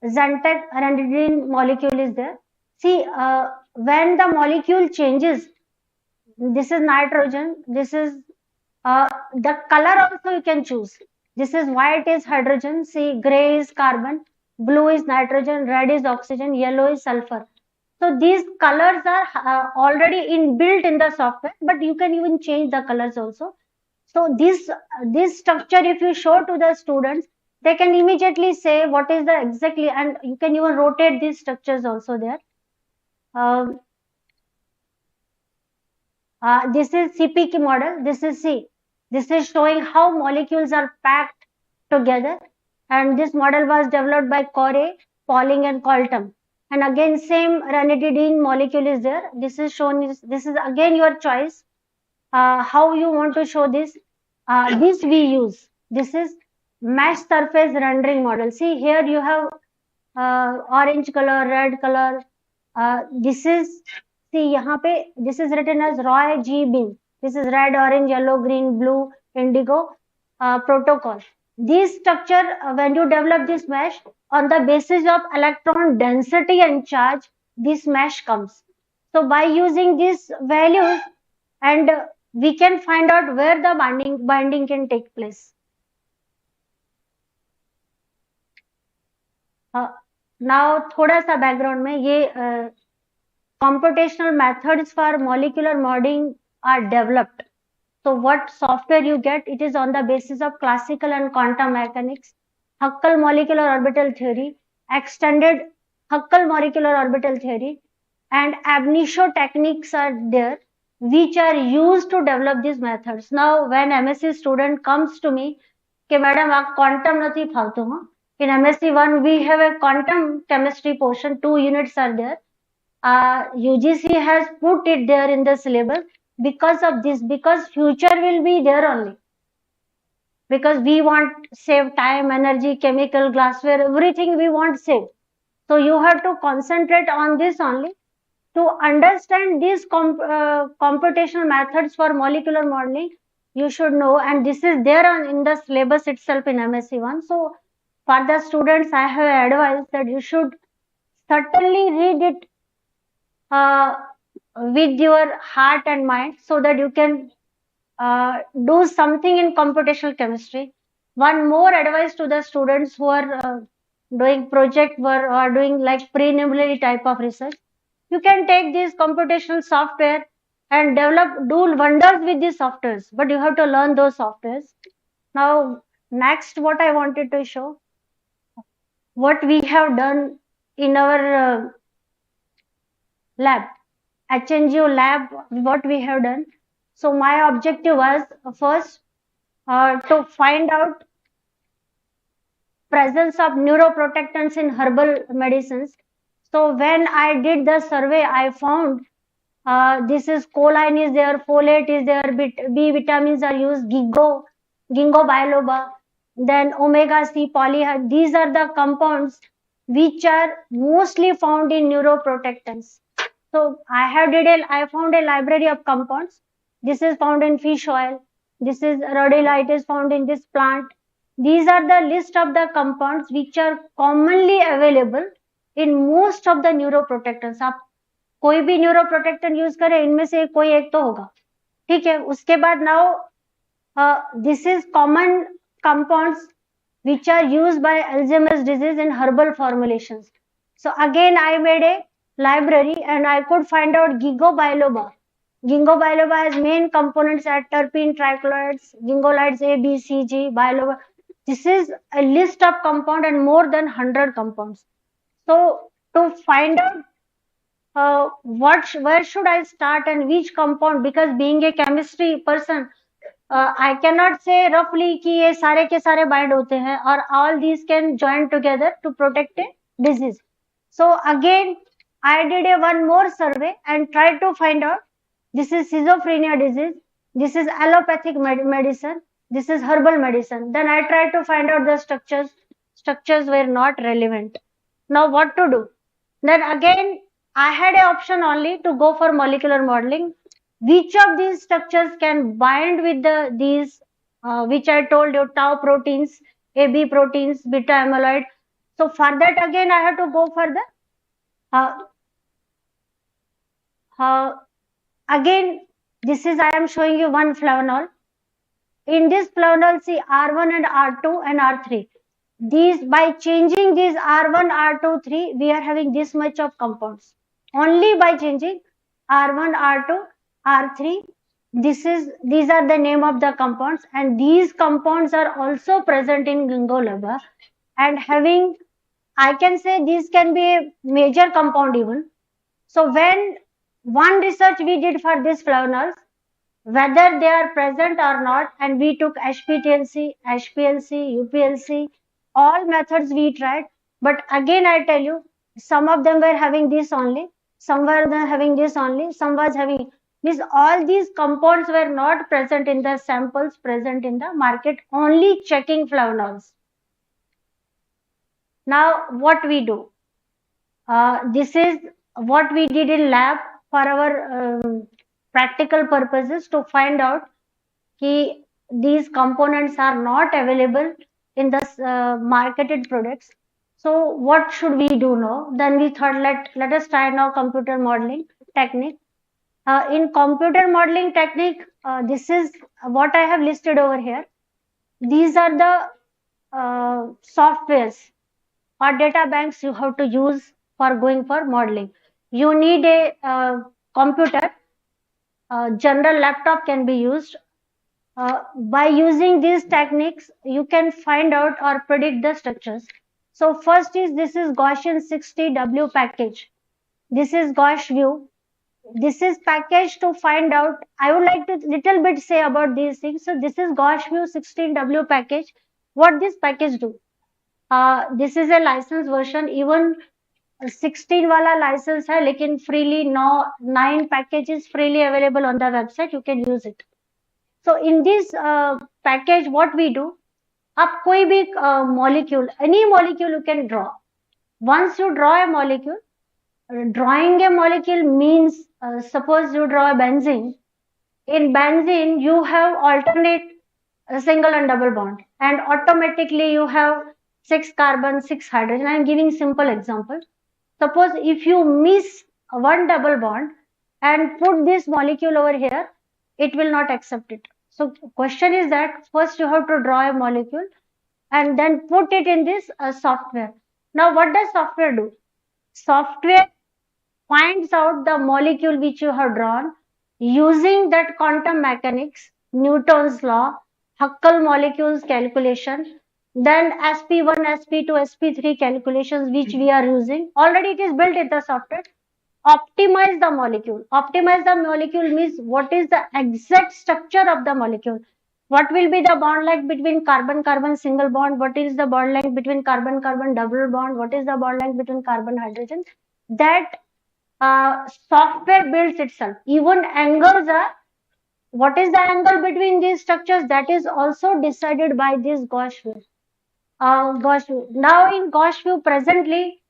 Xantec ranitidine molecule is there. See, when the molecule changes, this is nitrogen, this is the color also you can choose. This is white is hydrogen, see gray is carbon, blue is nitrogen, red is oxygen, yellow is sulfur. So these colors are already inbuilt in the software, but you can even change the colors also. So this structure, if you show to the students, they can immediately say what is the exactly, and you can even rotate these structures also there. This is CPK model. This is C. This is showing how molecules are packed together, and this model was developed by Corey, Pauling, and Colton. And again, same ranitidine molecule is there. This is shown. This is again your choice. How you want to show this? This we use. This is mesh surface rendering model. See here you have orange color, red color. This is, see यहाँ पे this is written as Roy G. Bean. This is red, orange, yellow, green, blue, indigo protocol. This structure, when you develop this mesh on the basis of electron density and charge, this mesh comes. So by using these values, and we can find out where the binding can take place. Now थोड़ा सा background में ये computational methods for molecular are developed. So what software you get, it is on the basis of classical and quantum mechanics, Huckel molecular orbital theory, extended Huckel molecular orbital theory, and ab initio techniques are there, which are used to develop these methods. Now, when MSc student comes to me, कि madam आप quantum नहीं फालतू हो. In MSc 1, we have a quantum chemistry portion, 2 units are there. UGC has put it there in the syllabus because of this, because future will be there only. Because we want save time, energy, chemical, glassware, everything we want save. So you have to concentrate on this only to understand these computational methods for molecular modeling. You should know, and this is there in the syllabus itself in MSc 1. So for the students, I have advised that you should certainly read it with your heart and mind so that you can do something in computational chemistry. One more advice to the students who are doing project work or doing like preliminary type of research. You can take this computational software and do wonders with these softwares, but you have to learn those softwares. Now, next, what I wanted to show, what we have done in our lab, HNGO lab, what we have done. So my objective was first to find out presence of neuroprotectants in herbal medicines. So when I did the survey, I found this is choline is there, folate is there, B vitamins are used, ginkgo biloba, then omega C polyhyd. These are the compounds which are mostly found in neuroprotectants. So I found a library of compounds. This is found in fish oil. This is rhodolite is found in this plant. These are the list of the compounds which are commonly available in most of the neuroprotectants. आप कोई भी न्यूरोप्रोटेक्टेंट use करें, इनमें से कोई एक तो होगा. ठीक है. उसके बाद now this is common compounds which are used by Alzheimer's disease in herbal formulations. So again I made a library and I could find out ginkgo biloba. Ginkgo biloba has main components at terpene, trichlorides, gingolides A, B, C, G, biloba. This is a list of compound and more than 100 compounds. So to find out where should I start and which compound, because being a chemistry person, I cannot say roughly कि ये सारे के सारे bind होते हैं और all these can join together to protect a disease. So again I did one more survey and tried to find out, this is schizophrenia disease, this is allopathic medicine, this is herbal medicine. Then I tried to find out the structures were not relevant. Now what to do? Then again I had an option only to go for molecular modeling. Which of these structures can bind with these which I told you, tau proteins, AB proteins, beta amyloid. So for that again I have to go for the again this is, I am showing you one flavanol. In this flavanol, see R1 and R2 and R3. These, by changing these R1, R2, 3, we are having this much of compounds. Only by changing R1, R2, R3, these are the name of the compounds, and these compounds are also present in ginkgo biloba and having, I can say this can be a major compound even. So when one research we did for these flavanols, whether they are present or not, and we took HPTLC, HPLC, UPLC, all methods we tried, but again I tell you, some of them were having this only, some were having this only, some was having this. All these compounds were not present in the samples present in the market, only checking flavanols. Now what we do? This is what we did in lab for our practical purposes to find out that these components are not available in the marketed products. So what should we do now? Then we thought let us try now computer modeling technique. In computer modeling technique, this is what I have listed over here. These are the softwares or data banks you have to use for going for modeling. You need a computer general laptop can be used. By using these techniques, you can find out or predict the structures. So first is this is Gaussian 60W package. This is Gauss view. This is package to find out. I would like to little bit say about these things. So this is Gauss view 16W package. What this package do? This is a license version. Even 16 वाला license है, लेकिन freely now 9 packages freely available on the website. You can use it. So in this package, what we do? आप कोई भी molecule, any molecule you can draw. Once you draw a molecule, drawing a molecule means suppose you draw a benzene. In benzene, you have alternate single and double bond, and automatically you have 6 carbon, 6 hydrogen. I am giving simple example. Suppose if you miss one double bond and put this molecule over here, it will not accept it. So question is that first you have to draw a molecule and then put it in this software. Now what does software do? Software finds out the molecule which you have drawn using that quantum mechanics, Newton's law, Huckel molecules calculation, then sp1, sp2, sp3 calculations which we are using. Already it is built in the software. Optimize the molecule. Optimize the molecule means what is the exact structure of the molecule. What will be the bond length between carbon-carbon single bond? What is the bond length between carbon-carbon double bond? What is the bond length between carbon-hydrogen? That software builds itself. Even angles are, what is the angle between these structures? That is also decided by this Gauss view. Gauss view. Now in Gauss view presently,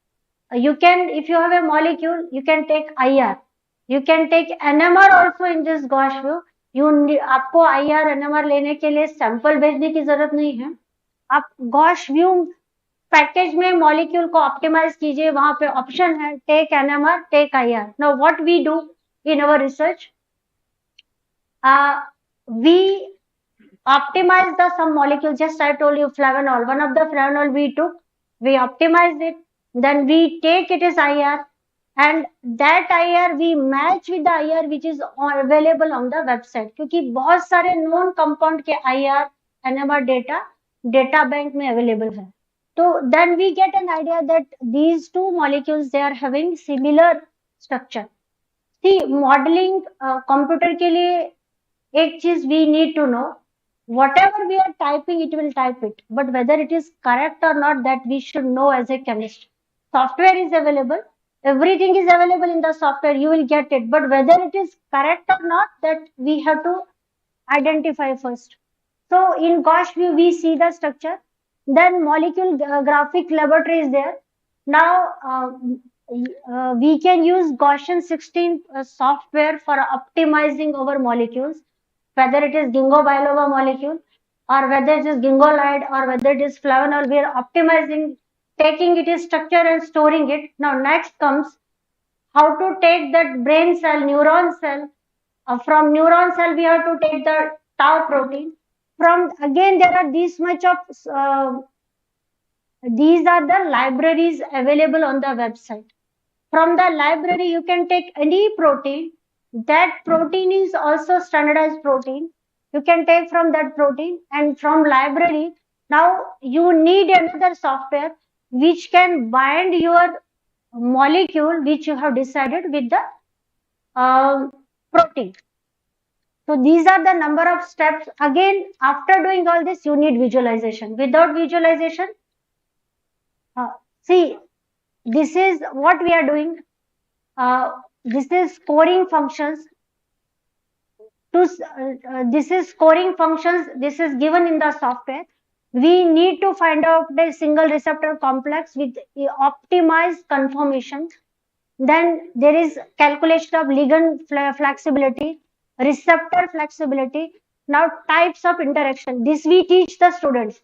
you can, if you have a molecule, you can take IR. You can take NMR also in this Gauss view. आपको IR NMR लेने के लिए sample भेजने की जरूरत नहीं है. आप Gauss view पैकेज में मॉलिक्यूल को ऑप्टिमाइज कीजिए. वहां पे ऑप्शन है take NMR, take IR. Now what we do in our research, we optimize the some molecule. Just I told you flavanol, one of the flavanol we took, we optimized it, then we take it as IR, and that IR we match with the IR which is available on the website. क्योंकि बहुत सारे known compound के IR NMR data bank में available है. So then we get an idea that these two molecules, they are having similar structure. See, modeling computer के लिए एक चीज we need to know, whatever we are typing, it will type it, but whether it is correct or not, that we should know as a chemist. Software is available, everything is available in the software, you will get it, but whether it is correct or not, that we have to identify first. So in Gauss view, we see the structure. Then molecule graphic laboratory is there. Now we can use Gaussian 16 software for optimizing our molecules, whether it is ginkgo biloba molecule or whether it is gingolide or whether it is flavanol. We are optimizing, taking it is structure and storing it. Now next comes how to take that brain cell, neuron cell. From neuron cell we have to take the tau protein. From again there are this much of these are the libraries available on the website. From the library you can take any protein. That protein is also standardized protein. You can take from that protein, and from library now you need another software which can bind your molecule which you have decided with the protein. So these are the number of steps. Again, after doing all this, you need visualization. Without visualization, see, this is what we are doing. This is scoring functions. This is scoring functions. This is given in the software. We need to find out the single receptor complex with optimized conformation. Then there is calculation of ligand flexibility, receptor flexibility. Now types of interaction. This we teach the students.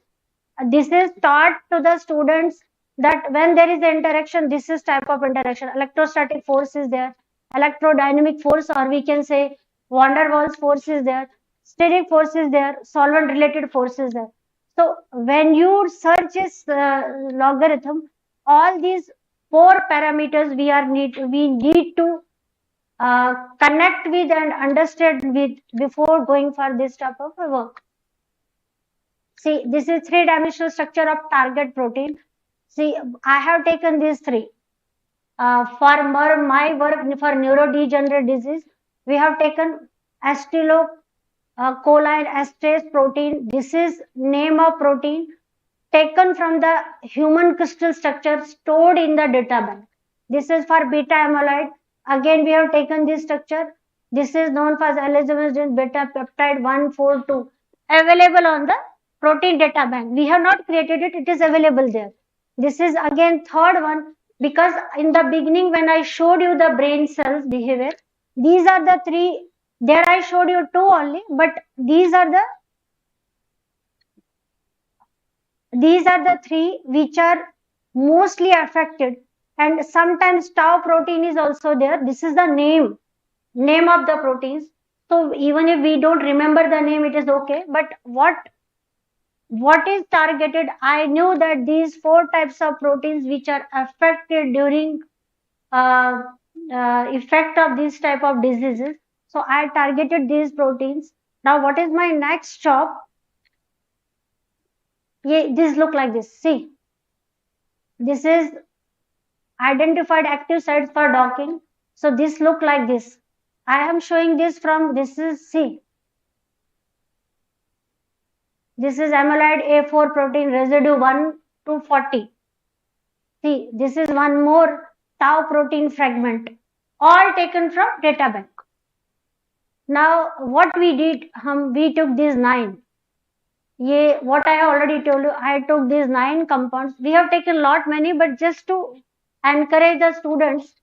This is taught to the students that when there is an interaction, this is type of interaction. Electrostatic force is there, electrodynamic force, or we can say van der Waals force is there, steric force is there, solvent related force is there. So when you search this logarithm, all these 4 parameters we need to connect with and understand with before going for this type of work. See, this is three-dimensional structure of target protein. See, I have taken these three. For my work for neurodegenerative disease, we have taken acetylcholine esterase protein. This is name of protein taken from the human crystal structure stored in the data bank. This is for beta amyloid. Again, we have taken this structure. This is known as Alzheimer's beta peptide 142, available on the protein data bank. We have not created it, it is available there. This is again third one, because in the beginning when I showed you the brain cells behavior, these are the three. There I showed you two only, but these are the three which are mostly affected, and sometimes tau protein is also there. This is the name of the proteins. So even if we don't remember the name, it is okay. But what is targeted? I knew that these four types of proteins which are affected during uh, effect of this type of diseases. So I targeted these proteins. Now what is my next job? This look like this. See, this is identified active sites for docking. So this look like this. I am showing this from, this is C. This is amyloid A4 protein residue 1 to 40. See, this is one more tau protein fragment, all taken from data bank. Now what we did, we took these 9. What I have already told you, I took these 9 compounds. We have taken lot many, but just to encourage the students,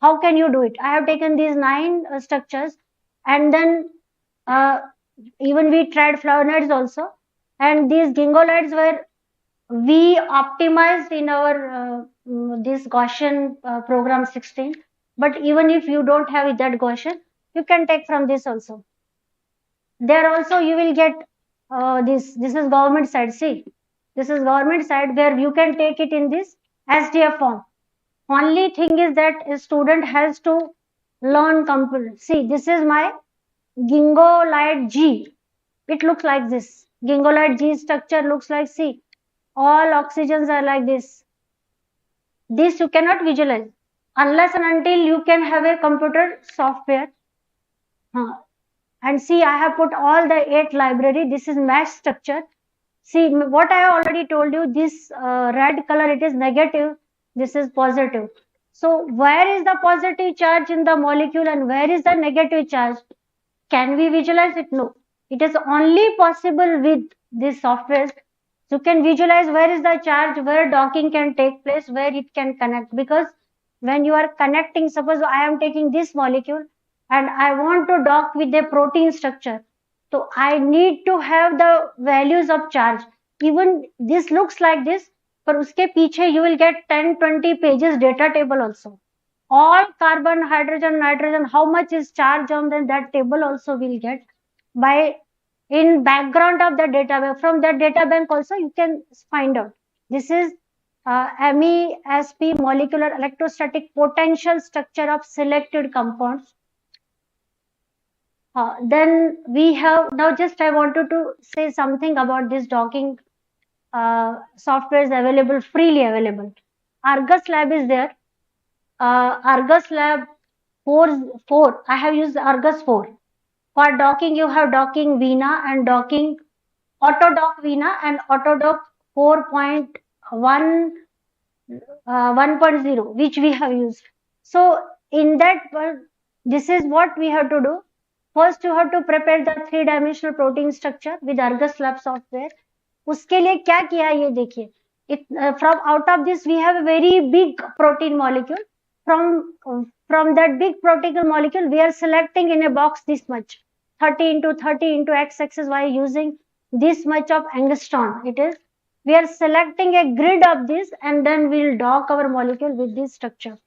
how can you do it? I have taken these 9 structures, and then even we tried flavonoids also, and these gingolides were we optimized in our this Gaussian program 16. But even if you don't have that Gaussian, you can take from this also. There also you will get this is government side. See, this is government side where you can take it in this SDF form. Only thing is that a student has to learn computer. See, this is my gingolide G. It looks like this. Gingolide G structure looks like, see, all oxygens are like this. This you cannot visualize unless and until you can have a computer software. And see, I have put all the 8 library. This is mesh structure. See, what I have already told you, this red color, it is negative. This is positive. So where is the positive charge in the molecule and where is the negative charge? Can we visualize it? No. It is only possible with this software. You can visualize where is the charge, where docking can take place, where it can connect. Because when you are connecting, suppose I am taking this molecule and I want to dock with a protein structure. So I need to have the values of charge. Even this looks like this, but uske piche you will get 10-20 pages data table also. All carbon, hydrogen, nitrogen, how much is charge on them, that table also will get by in background of the data bank. From that data bank also you can find out. This is MESP, molecular electrostatic potential structure of selected compounds. Then we have, now just I wanted to say something about this docking software is available, freely available. Argus Lab is there. Argus Lab 4, I have used Argus 4. For docking, you have docking Vina and docking Autodock Vina and Autodock 4.1 1.0, which we have used. So in that, this is what we have to do. First, you have to prepare the 3-dimensional protein structure with Argus Lab software. उसके लिए क्या किया ये देखिए. From out of this we have a very big protein molecule. From that big protein molecule we are selecting in a box this much, 30 into 30 into x-axis by using this much of angstrom. It is, we are selecting a grid of this and then we will dock our molecule with this structure.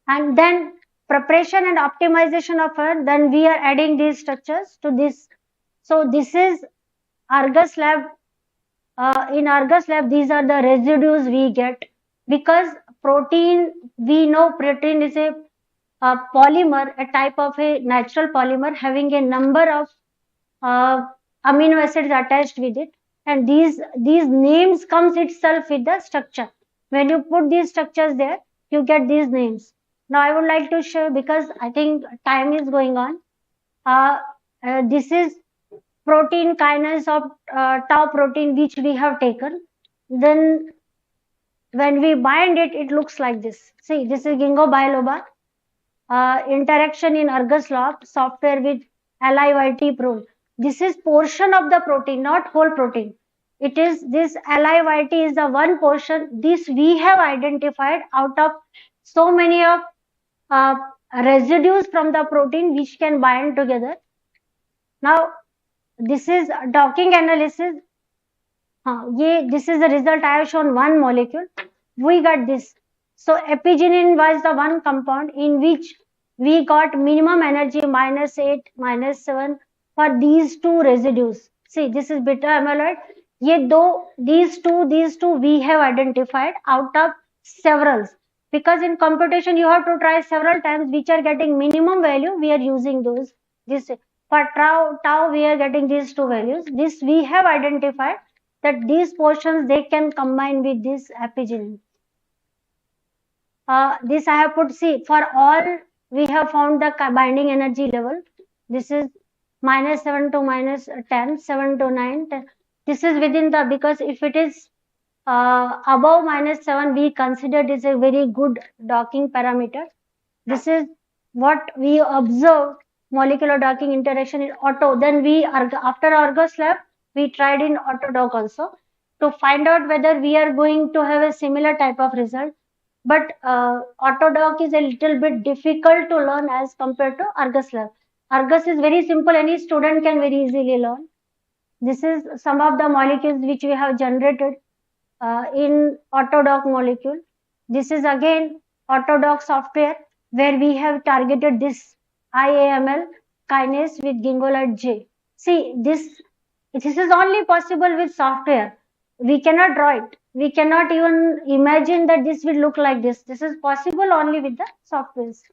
And then preparation and optimization of her, then we are adding these structures to this. So this is Argus Lab. In Argus Lab, these are the residues we get, because protein, we know protein is a polymer, a type of a natural polymer having a number of uh, amino acids attached with it, and these names comes itself with the structure. When you put these structures there, you get these names. Now I would like to show, because I think time is going on. uh, this is protein kinase of tau protein which we have taken. Then when we bind it, it looks like this. See, this is ginkgo biloba. Interaction in Argus log software with LIYT prone. This is portion of the protein, not whole protein. It is this LIYT is the one portion. This we have identified out of so many of uh, residues from the protein which can bind together. Now this is docking analysis. This is the result I have shown one molecule. We got this. So epigenin was the one compound in which we got minimum energy -8, -7 for these two residues. See, this is beta amyloid. These two we have identified out of several. Because in computation you have to try several times which are getting minimum value. We are using those. This for tau we are getting these two values. This we have identified that these portions they can combine with this epigenin. This I have put, see, for all we have found the binding energy level. This is -7 to -10, 7 to 9. This is within the, because if it is above -7, we consider it is a very good docking parameter. This is what we observed molecular docking interaction in auto. Then we, after Argus lab, we tried in Autodoc also to find out whether we are going to have a similar type of result. But Autodoc is a little bit difficult to learn as compared to Argus lab. Argus is very simple, any student can very easily learn. This is some of the molecules which we have generated in Autodoc molecule. This is again Autodoc software where we have targeted this IAML kinase with gingolite J. See, this is only possible with software. We cannot draw it. We cannot even imagine that this will look like this. This is possible only with the softwares.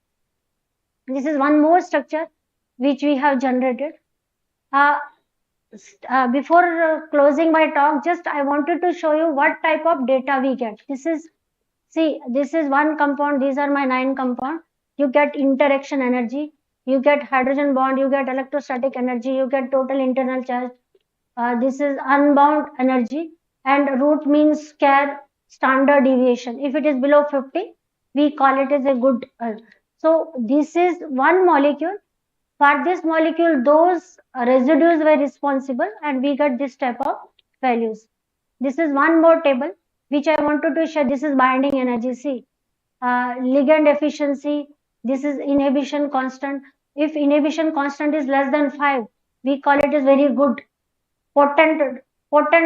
This is one more structure which we have generated. Before closing my talk, just I wanted to show you what type of data we get. This is one compound. These are my 9 compound. You get interaction energy, you get hydrogen bond, you get electrostatic energy, you get total internal charge. This is unbound energy, and root means square standard deviation. If it is below 50, we call it as a good. So this is one molecule. For this molecule, those residues were responsible, and we got this type of values. This is one more table which I wanted to show. This is binding energy. See, ligand efficiency. This is inhibition constant. If inhibition constant is less than 5, we call it as very good potent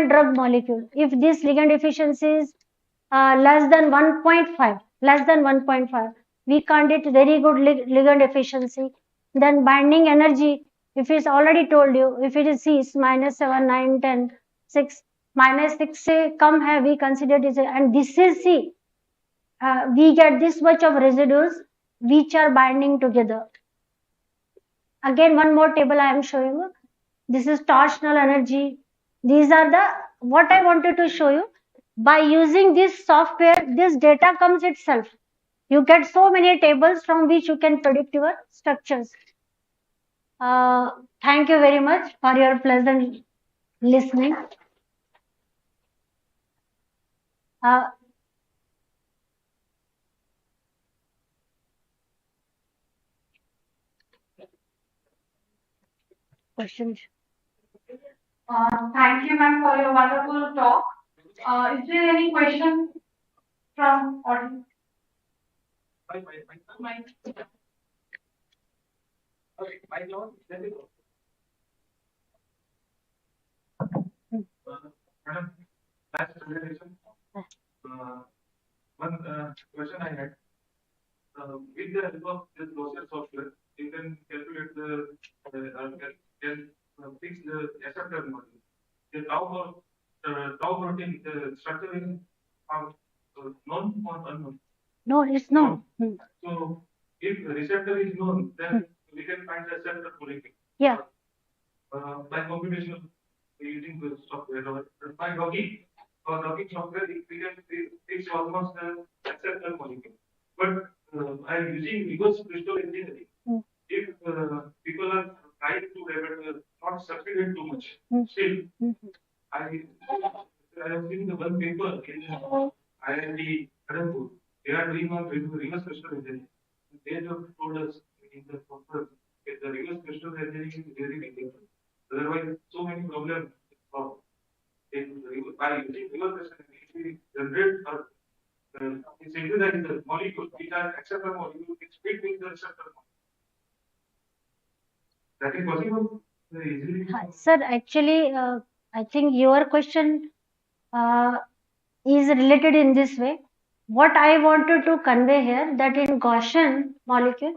drug molecule. If this ligand efficiency is less than 1.5, we call it very good ligand efficiency. Then binding energy, if it's already told you, if it is C, it's -7, 9, 10, 6, -6 से कम है, we consider it, and this is C. We get this much of residues which are binding together. Again, one more table I am showing you. This is torsional energy. These are the, what I wanted to show you. By using this software, this data comes itself. You get so many tables from which you can predict your structures. Thank you very much for your pleasant listening. Questions? Thank you, ma'am, for your wonderful talk. Is there any question from audience? Madam, last presentation. One question I had. With the help of this process software, you can calculate can fix the acceptor model. The tau protein structure is known or unknown. No, it's no. So if the receptor is known, then we can find the receptor molecule. Yeah. By computation, using the software or by logging or logging software, we can it's almost the receptor molecule. But I'm using reverse crystal engineering. If people are trying to not succeed too much, still I I have seen the one paper in IIT Kharagpur. They are doing on reverse crystal engineering. They have told us in the paper that the reverse crystal engineering is very dangerous. Otherwise, so many problems solved. By using reverse crystal engineering, we generate or synthesize the molecules which are acceptor molecules which fit with the receptor molecule. That is possible very easily. Sir, actually, I think your question uh, is related in this way. What I wanted to convey here that in Gaussian molecule,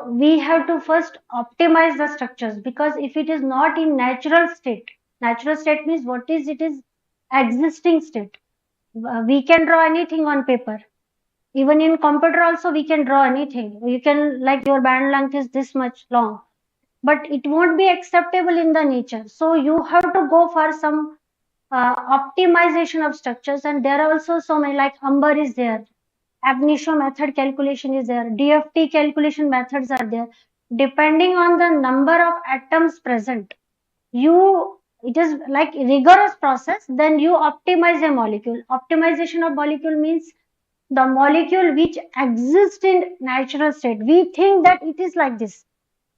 we have to first optimize the structures, because if it is not in natural state means what is it is existing state. We can draw anything on paper. Even in computer also we can draw anything. You can, like your band length is this much long, but it won't be acceptable in the nature. So you have to go for some optimization of structures, and there are also so many, like Humber is there, ab initio method calculation is there, DFT calculation methods are there. Depending on the number of atoms present, it is like rigorous process. Then you optimize a molecule. Optimization of molecule means the molecule which exists in natural state. We think that it is like this.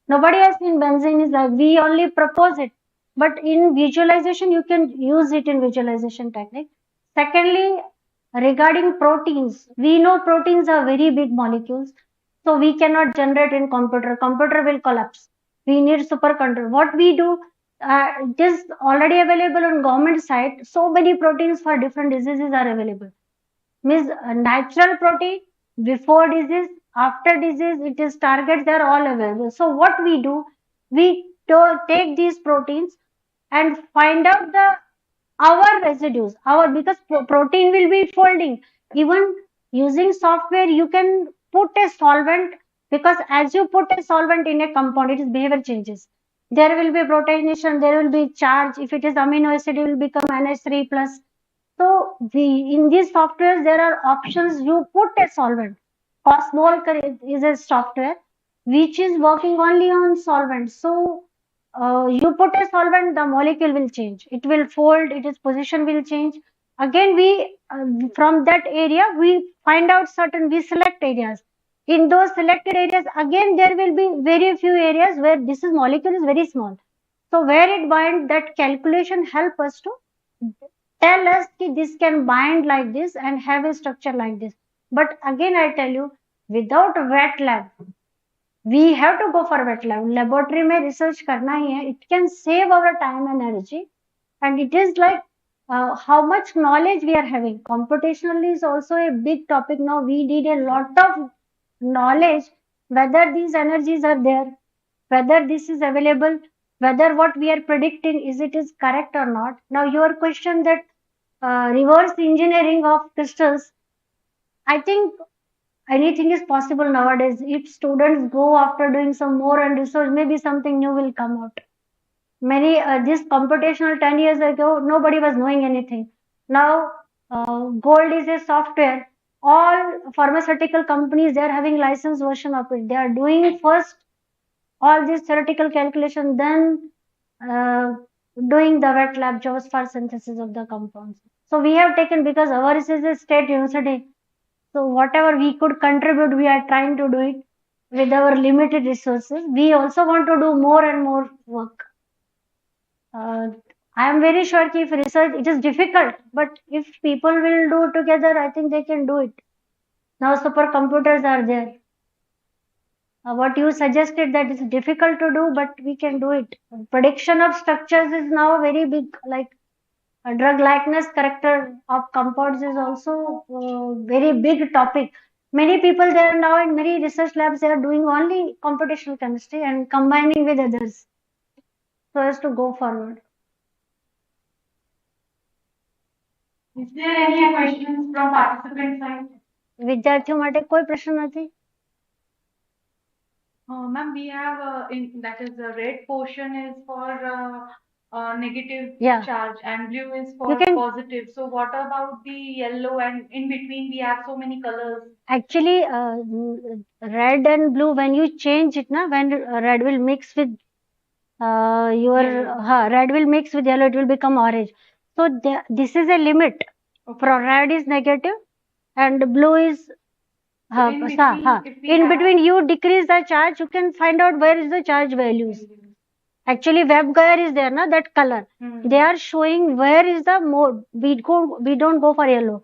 Nobody has seen benzene is like, we only propose it. But in visualization, you can use it in visualization technique. Secondly, regarding proteins, we know proteins are very big molecules. So we cannot generate in computer. Computer will collapse. We need superconductor. What we do, it is already available on government site. So many proteins for different diseases are available. Means natural protein before disease, after disease, it is targets, they're all available. So what we do, we take these proteins and find out the our residues, because protein will be folding. Even using software you can put a solvent, because as you put a solvent in a compound, its behavior changes. There will be proteination, there will be charge. If it is amino acid, it will become NH3 plus. So in these softwares, there are options. You put a solvent. Cosmol is a software which is working only on solvent. So you put a solvent, the molecule will change. It will fold. Its position will change. Again, we from that area we find out certain. We select areas. In those selected areas, again there will be very few areas where this is molecule is very small. So where it binds, that calculation help us to tell us that this can bind like this and have a structure like this. But again, I tell you, without wet lab, we have to go for wet lab. Laboratory में research करना ही है. It can save our time and energy, and it is like how much knowledge we are having. Computationally is also a big topic now. We need a lot of knowledge whether these energies are there, whether this is available, whether what we are predicting is correct or not. Now your question that reverse engineering of crystals, I think anything is possible nowadays. If students go after doing some more and research, maybe something new will come out. Many this computational 10 years ago, nobody was knowing anything. Now gold is a software. All pharmaceutical companies, they are having licensed version of it. They are doing first all this theoretical calculation, then uh, doing the wet lab jobs for synthesis of the compounds. So we have taken, because ours is a state university. So whatever we could contribute, we are trying to do it with our limited resources. We also want to do more and more work. I am very sure that if research, it is difficult, but if people will do together, I think they can do it. Now supercomputers are there. What you suggested, that is difficult to do, but we can do it. Prediction of structures is now very big, like a drug likeness character of compounds is also very big topic. Many people, they are now in many research labs, they are doing only computational chemistry and combining with others so as to go forward. Is there any questions from participant side? વિદ્યાર્થીઓ માટે કોઈ પ્રશ્ન નથી? Ma'am, we have that is the red portion is for negative Yeah. charge and blue is for You can positive. So what about the yellow and in between we have so many colors? actually red and blue, when you change it na, when red will mix with your Yellow. red will mix with yellow, it will become orange. So this is a limit. Okay. For red is negative and blue is in between, if we in have- between you decrease the charge, you can find out where is the charge values. Actually WebGuire is there na, that color. They are showing where is the mode. We don't go for yellow.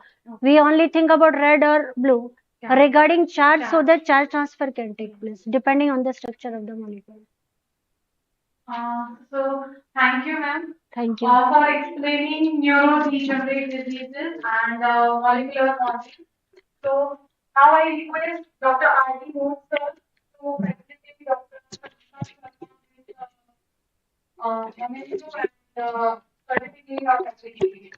We only think about red or blue. Yeah. Regarding charge, so that charge transfer can take place depending on the structure of the molecule. So thank you, ma'am. Thank you. For explaining neurodegenerative diseases and molecular concepts. So now I request Dr. R.D. Moore sir to explain Dr. Momento and certificate of application.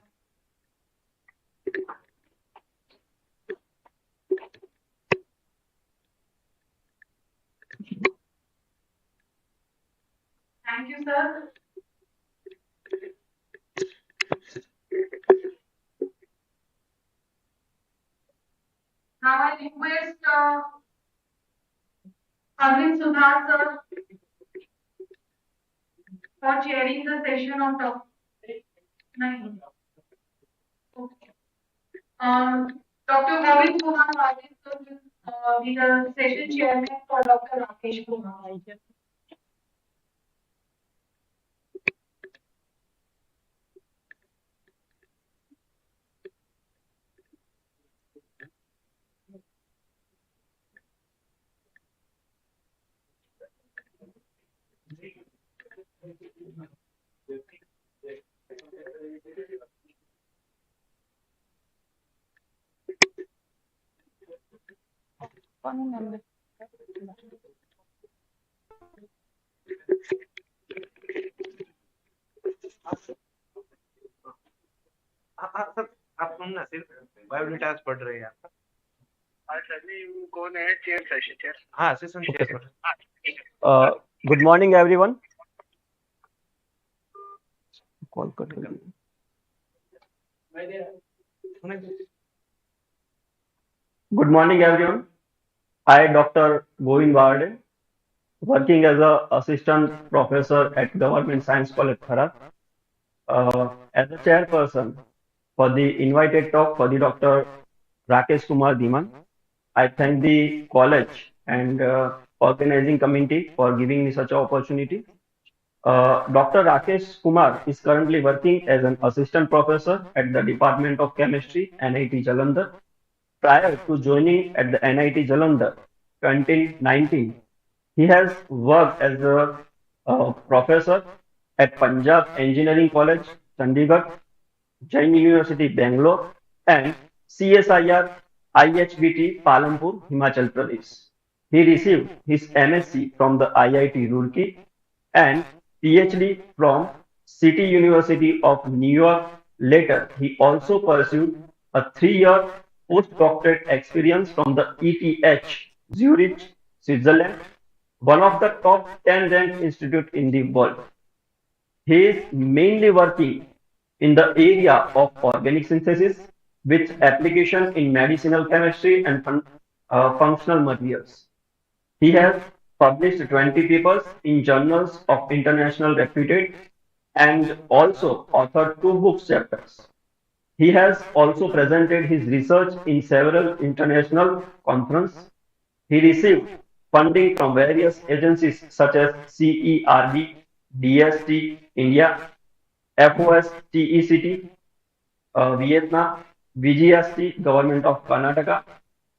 Thank you, sir. Now I request Arvind Sudhar sir for chairing the session on topic 9. Okay. Dr. Govind Kumar Rajesh sir will be the session chairman for Dr. Rakesh Kumar. Sir आप सुनना सिर्फ बायोडेटास पढ़ रहे हैं आप। कौन है chair session? हाँ session chair. Good morning everyone. Call cut कर दिया। Good morning everyone. I Dr. Govind Varde, working as a assistant professor at Government Science College Khara. As a chairperson for the invited talk for the Dr. Rakesh Kumar Dhiman, I thank the college and organizing committee for giving me such an opportunity. Dr. Rakesh Kumar is currently working as an assistant professor at the Department of Chemistry, NIT Jalandhar. Prior to joining at the NIT Jalandhar 2019, he has worked as a professor at Punjab Engineering College, Chandigarh, Jain University, Bangalore, and CSIR IHBT, Palampur, Himachal Pradesh. He received his MSc from the IIT Roorkee and PhD from City University of New York. Later, he also pursued a 3-year postdoctorate experience from the ETH, Zurich, Switzerland, one of the top 10 ranked institutes in the world. He is mainly working in the area of organic synthesis with application in medicinal chemistry and functional materials. He has published 20 papers in journals of international reputed and also authored 2 book chapters. He has also presented his research in several international conferences. He received funding from various agencies such as CERB, DST India, FOS TECT, Vietnam, VGST Government of Karnataka.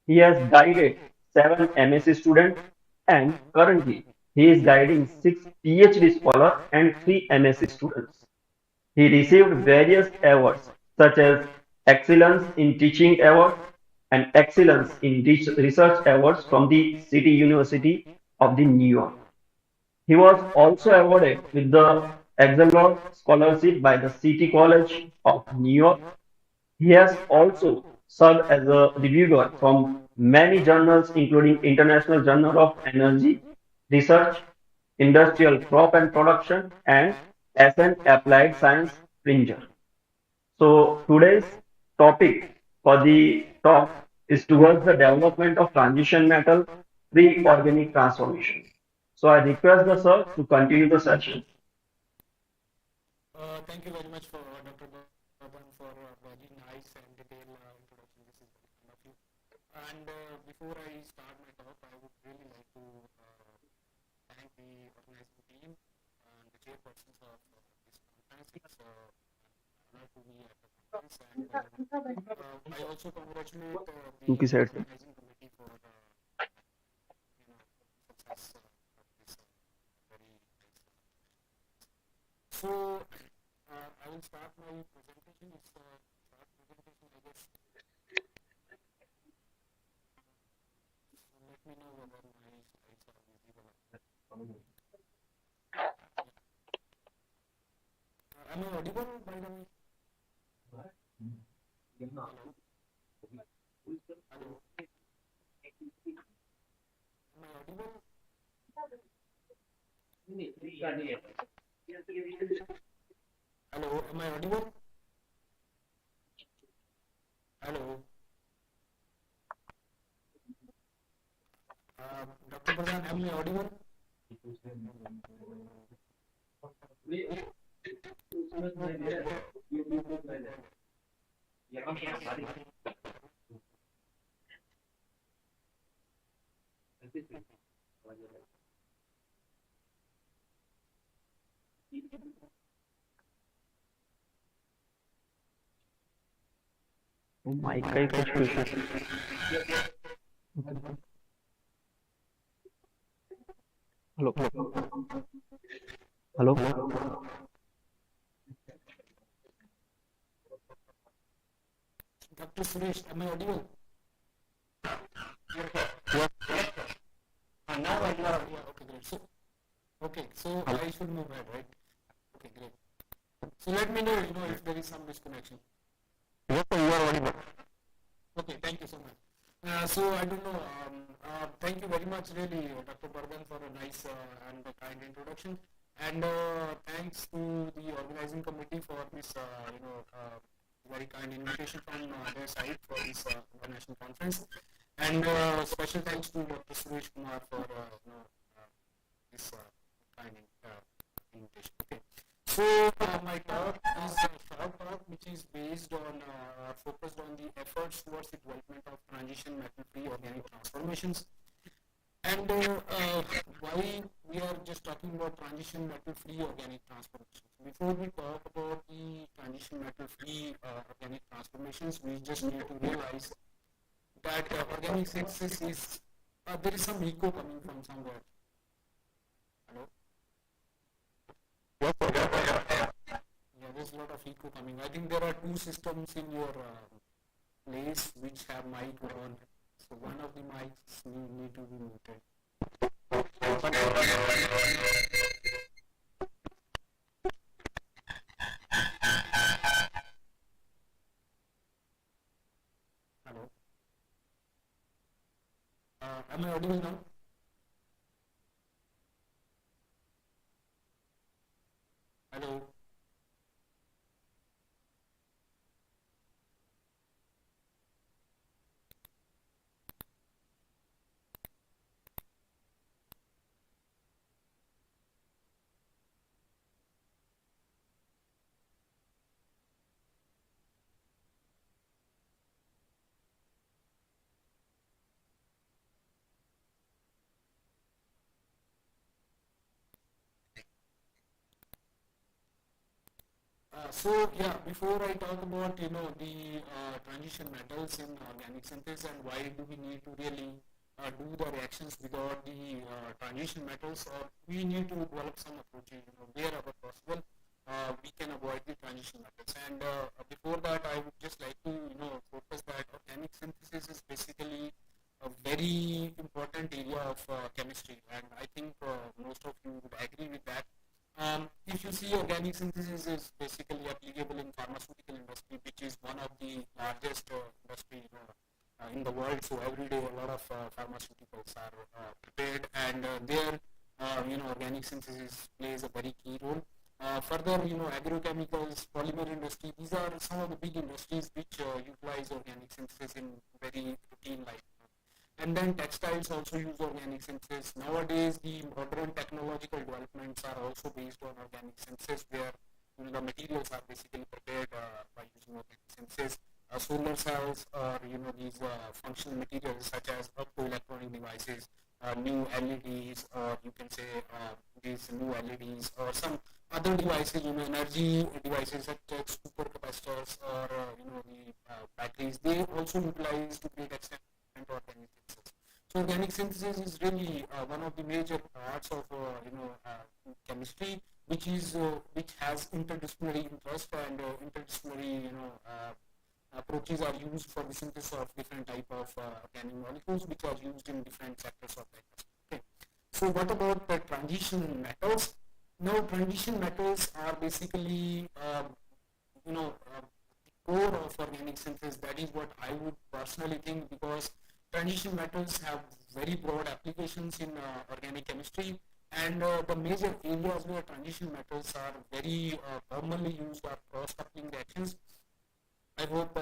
He has guided 7 MSc students and currently he is guiding 6 PhD scholars and 3 MSc students. He received various awards such as Excellence in Teaching Award and Excellence in Research Awards from the City University of the New York. He was also awarded with the Exemplar Scholarship by the City College of New York. He has also served as a reviewer from many journals, including International Journal of Energy Research, Industrial Crop and Production, and SN Applied Science Springer. So today's topic for the talk is towards the development of transition metal free organic transformation. So I request the sir to continue the session. Thank you very much for Dr. Baban for a very nice and detailed introduction. This is very kind of you. And before I start my talk, I would really like to thank the organizing team and the chairpersons of this conference. It's an honor to be at the conference, and I also congratulate the उनकी side से organizing committee for success of this very nice. So I will start my presentation. It's a short presentation, I guess. So let me know whether my slides are visible. Am I audible, by the way? Hello? Hello? Am I audible? Hello? Am I audible? Hello? Dr. Pradhan, am I audible? Mic का ही कुछ hello hello Dr. Suresh, am I audible? Now I are. Yeah, okay, great. So I should move ahead, right? Okay, great. So let me know, if there is some disconnection. Yes, sir, you are audible. Okay, thank you so much. So I don't know. Thank you very much, really, Dr. Bardhan, for a nice and kind introduction, and thanks to the organizing committee for this, very kind invitation from their side for this international conference, and special thanks to Dr. Suresh Kumar for this kind invitation. Okay. So my talk is a short talk which is based on focused on the efforts towards the development of transition metal-free organic transformations, and why we are just talking about transition metal-free organic transformations. Before we talk about the transition metal-free organic transformations, we just need to realize that organic synthesis is there is some echo coming from somewhere. Hello. Yeah, there's a lot of echo coming. I think there are two systems in your place which have mic on. So one of the mics need to be muted. Hello. Am I audible now? Hello. So yeah, before I talk about the transition metals in organic synthesis and why do we need to really do the reactions without the transition metals, or we need to develop some approaches wherever possible we can avoid the transition metals. And before that, I would just like to focus that organic synthesis is basically a very important area of chemistry, and I think most of you would agree with that. If you see, organic synthesis is basically applicable in pharmaceutical industry, which is one of the largest industry in the world. So every day a lot of pharmaceuticals are prepared, and there organic synthesis plays a very key role. Further, agrochemicals, polymer industry, these are some of the big industries which utilize organic synthesis in very routine life. And then textiles also use organic synthesis. Nowadays, the modern technological developments are also based on organic synthesis, where the materials are basically prepared by using organic synthesis. Solar cells or these functional materials such as optoelectronic devices, new LEDs, or you can say these new LEDs or some other devices, energy devices such as supercapacitors or the batteries. They also utilize to great extent organic synthesis. So organic synthesis is really one of the major parts of chemistry, which has interdisciplinary interest, and interdisciplinary approaches are used for the synthesis of different type of organic molecules, which are used in different sectors of life. Okay. So what about the transition metals? Now transition metals are basically core of organic synthesis. That is what I would personally think, because transition metals have very broad applications in organic chemistry, and the major areas where transition metals are very commonly used are cross-coupling reactions. I hope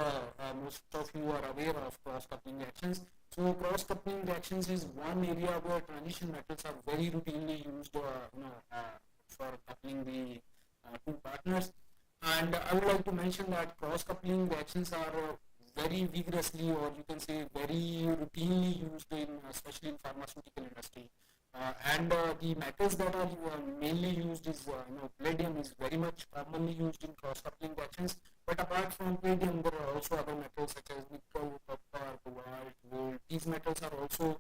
most of you are aware of cross-coupling reactions. So cross-coupling reactions is one area where transition metals are very routinely used for coupling the two partners. And I would like to mention that cross-coupling reactions are very vigorously, or you can say very routinely used in, especially in pharmaceutical industry. And the metals that are mainly used is, palladium is very much commonly used in cross-coupling reactions. But apart from palladium, there are also other metals such as nickel, copper, cobalt, gold. These metals are also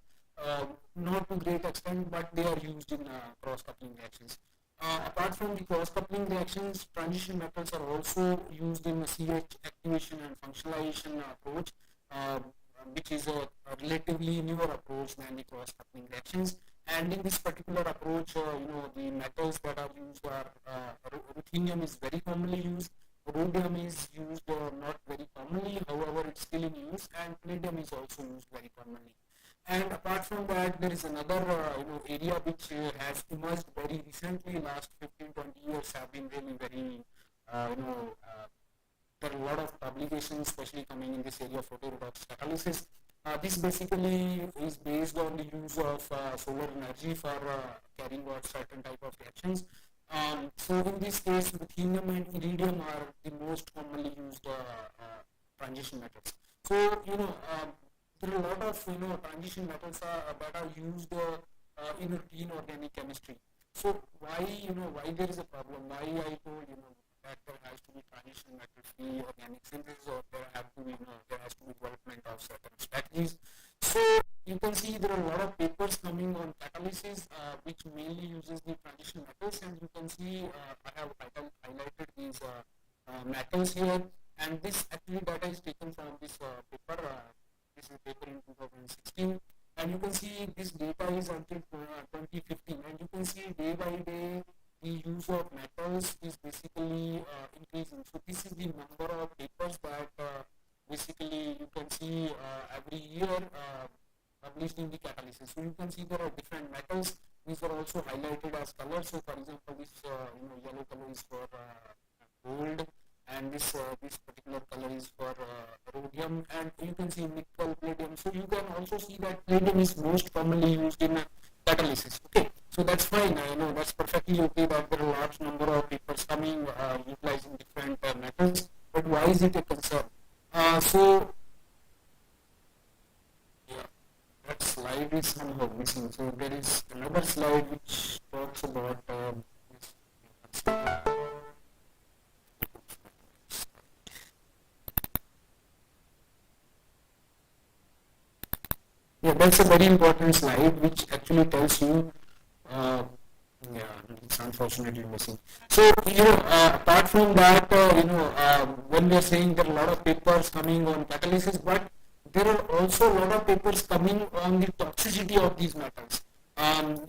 not to great extent, but they are used in cross-coupling reactions. Apart from the cross-coupling reactions, transition metals are also used in the CH activation and functionalization approach, which is a relatively newer approach than the cross-coupling reactions. And in this particular approach, the metals that are used are ruthenium is very commonly used, rhodium is used not very commonly, however it's still in use, and palladium is also used very commonly. And apart from that, there is another area which has emerged very recently. Last 15-20 years have been really very there are a lot of publications, especially coming in this area of photoredox catalysis. This basically is based on the use of solar energy for carrying out certain type of reactions. So in this case, ruthenium and iridium are the most commonly used transition metals. So there are a lot of transition metals that are used in routine organic chemistry. So why there is a problem? Why I told that there has to be transition metal free organic synthesis, or there has to be development of certain strategies. So you can see there are a lot of papers coming on catalysis, which mainly uses the transition metals, and you can see I have highlighted these metals here, and this actually data is taken from this paper. This is a paper in 2016, and you can see this data is until 2015, and you can see day by day the use of metals is basically increasing. So this is the number of papers that basically you can see every year published in the catalysis. So you can see there are different metals. These are also highlighted as colors. So for example, this yellow color is for gold, and this particular color is for rhodium, and you can see nickel, palladium. So you can also see that palladium is most commonly used in catalysis. Okay, so that's fine. I know that's perfectly okay that there are a large number of papers coming utilizing different metals. But why is it a concern? So yeah, that slide is somehow missing. So there is another slide which talks about yeah, that's a very important slide which actually tells you yeah, it's unfortunately missing. So, apart from that, when we are saying there are a lot of papers coming on catalysis, but there are also a lot of papers coming on the toxicity of these metals.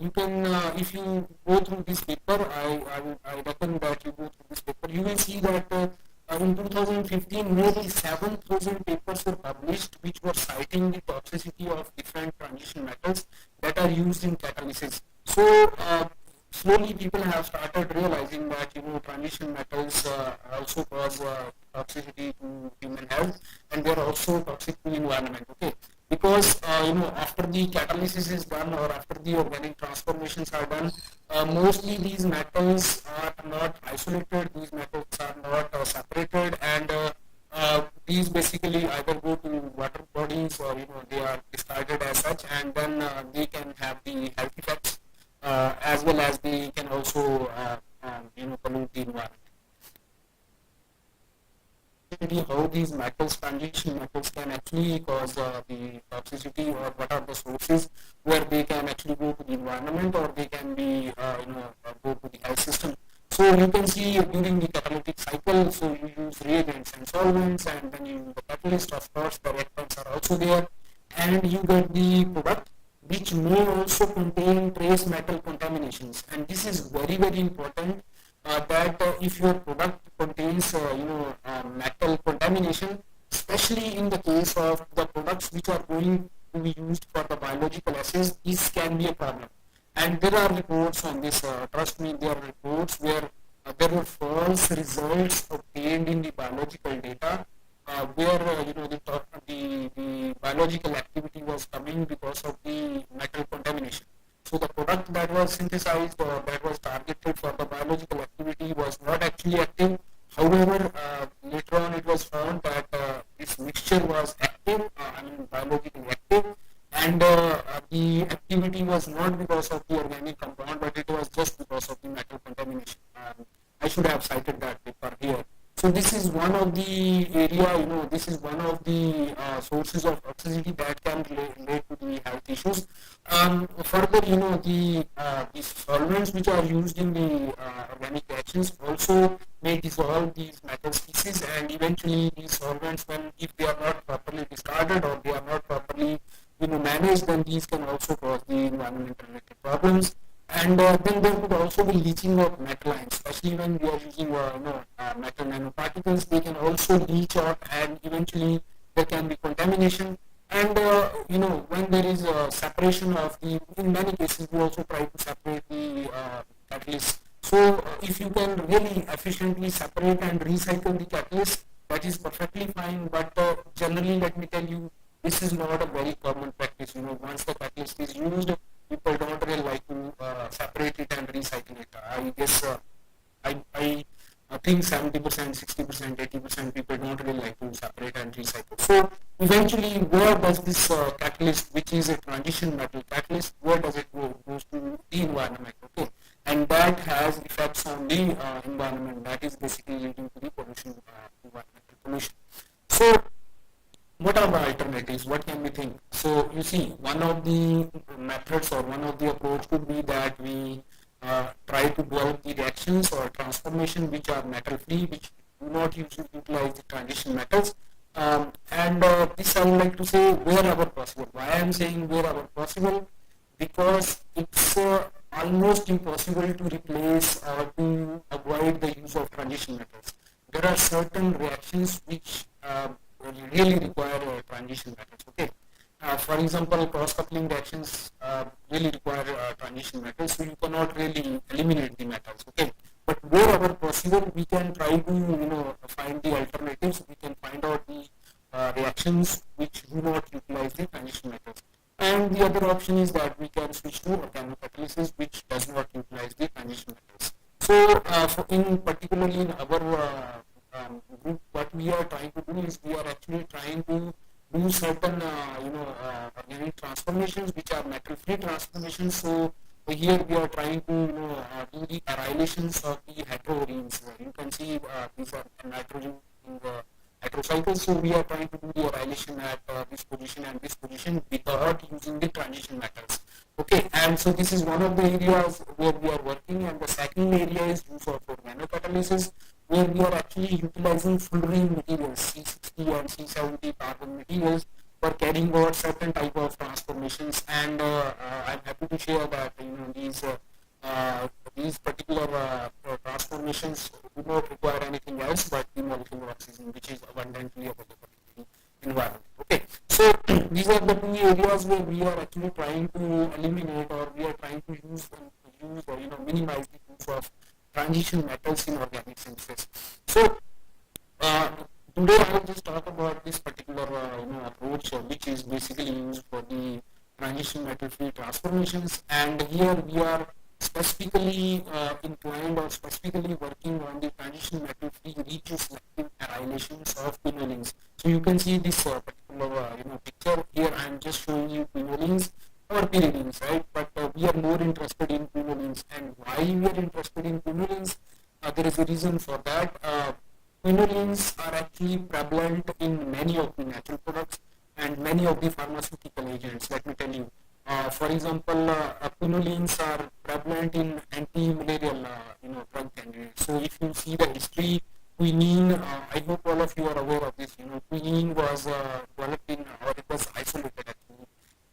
You can, if you go through this paper, I recommend that you go through this paper. You will see that In 2015, nearly 7,000 papers were published which were citing the toxicity of different transition metals that are used in catalysis. So slowly people have started realizing that transition metals also cause toxicity to human health, and they are also toxic to environment. Okay, because after the catalysis is done or after the organic transformations are done, mostly these metals are not isolated, these metals are not separated, and these basically either go to water bodies or they are discarded as such, and then they can have the health effects as well as they can also pollute the environment. How these metals, transition metals, can actually cause the toxicity, or what are the sources where they can actually go to the environment or they can be go to the health system. So you can see during the catalytic cycle, so you use reagents and solvents, and then you use the catalyst. Of course, the reactants are also there, and you get the product which may also contain trace metal contaminations. And this is very, very important, that if your product contains metal contamination, especially in the case of the products which are going to be used for the biological assays, this can be a problem. And there are reports on this. Trust me, there are reports where there were false results obtained in the biological data, where the biological activity was coming because of the metal contamination. So the product that was synthesized or that was targeted for the biological activity was not actually active. However, later on it was found that this mixture was active, biologically active, and the activity was not because of the organic compound, but it was just because of the metal contamination. I should have cited that paper here. So this is one of the area, this is one of the sources of toxicity that can relate to the health issues. Further, the solvents which are used in the organic reactions also may dissolve these metal species, and eventually these solvents, when if they are not properly discarded or they are not properly managed, then these can also cause the environmental related problems. And then there could also be leaching of metal ions, especially when we are using metal nanoparticles. They can also leach out, and eventually there can be contamination. And when there is a separation of the, in many cases we also try to separate the catalyst. So if you can really efficiently separate and recycle the catalyst, that is perfectly fine. But generally, let me tell you, this is not a very common practice. Once the catalyst is used, people don't really like to separate it and recycle it. I guess I think 70%, 60%, 80% people don't really like to separate and recycle. So eventually, where does this catalyst, which is a transition metal catalyst, where does it go? It goes to the environment, okay? And that has effects on the environment. That is basically leading to the pollution, environmental pollution. So what are the alternatives? What can we think? So you see, one of the methods or one of the approach could be that we try to develop the reactions or transformation which are metal free, which do not utilize the transition metals. And this I would like to say wherever possible. Why I am saying wherever possible? Because it's almost impossible to replace or to avoid the use of transition metals. There are certain reactions which really require transition metals. Okay. For example, cross-coupling reactions really require transition metals, so you cannot really eliminate the metals. Okay, but wherever possible, we can try to find the alternatives. We can find out the reactions which do not utilize the transition metals. And the other option is that we can switch to organocatalysis, which does not utilize the transition metals. So, in particularly in our group, what we are trying to do is we are actually trying to do certain organic transformations which are metal free transformations. So here we are trying to do the annihilations of the heteroarenes. You can see these are nitrogen in the heterocycles. So we are trying to do the annihilation at this position and this position without using the transition metals. Okay, and so this is one of the areas where we are working, and the second area is use of organocatalysis, where we are actually utilizing fullerene materials, C60 and C70 carbon materials, for carrying out certain type of transformations. And I'm happy to share that these these particular transformations do not require anything else but the molecular oxygen, which is abundantly available in the environment. Okay, so these are the two areas where we are actually trying to eliminate, or we are trying to use or minimize the use of transition metals in organic synthesis. So uh, today I will just talk about this particular approach, which is basically used for the transition metal free transformations, and here we are specifically inclined or specifically working on the transition metal free retroselective annihilations of quinolines. So you can see this particular picture here. I am just showing you quinolines or pyridines, right? But we are more interested in quinolines, and why we are interested in quinolines? There is a reason for that. Quinolines are actually prevalent in many of the natural products and many of the pharmaceutical agents. Let me tell you. For example, quinolines are prevalent in anti-malarial, drug candidates. So if you see the history, quinine, I hope all of you are aware of this. Quinine was developed in, or it was isolated actually.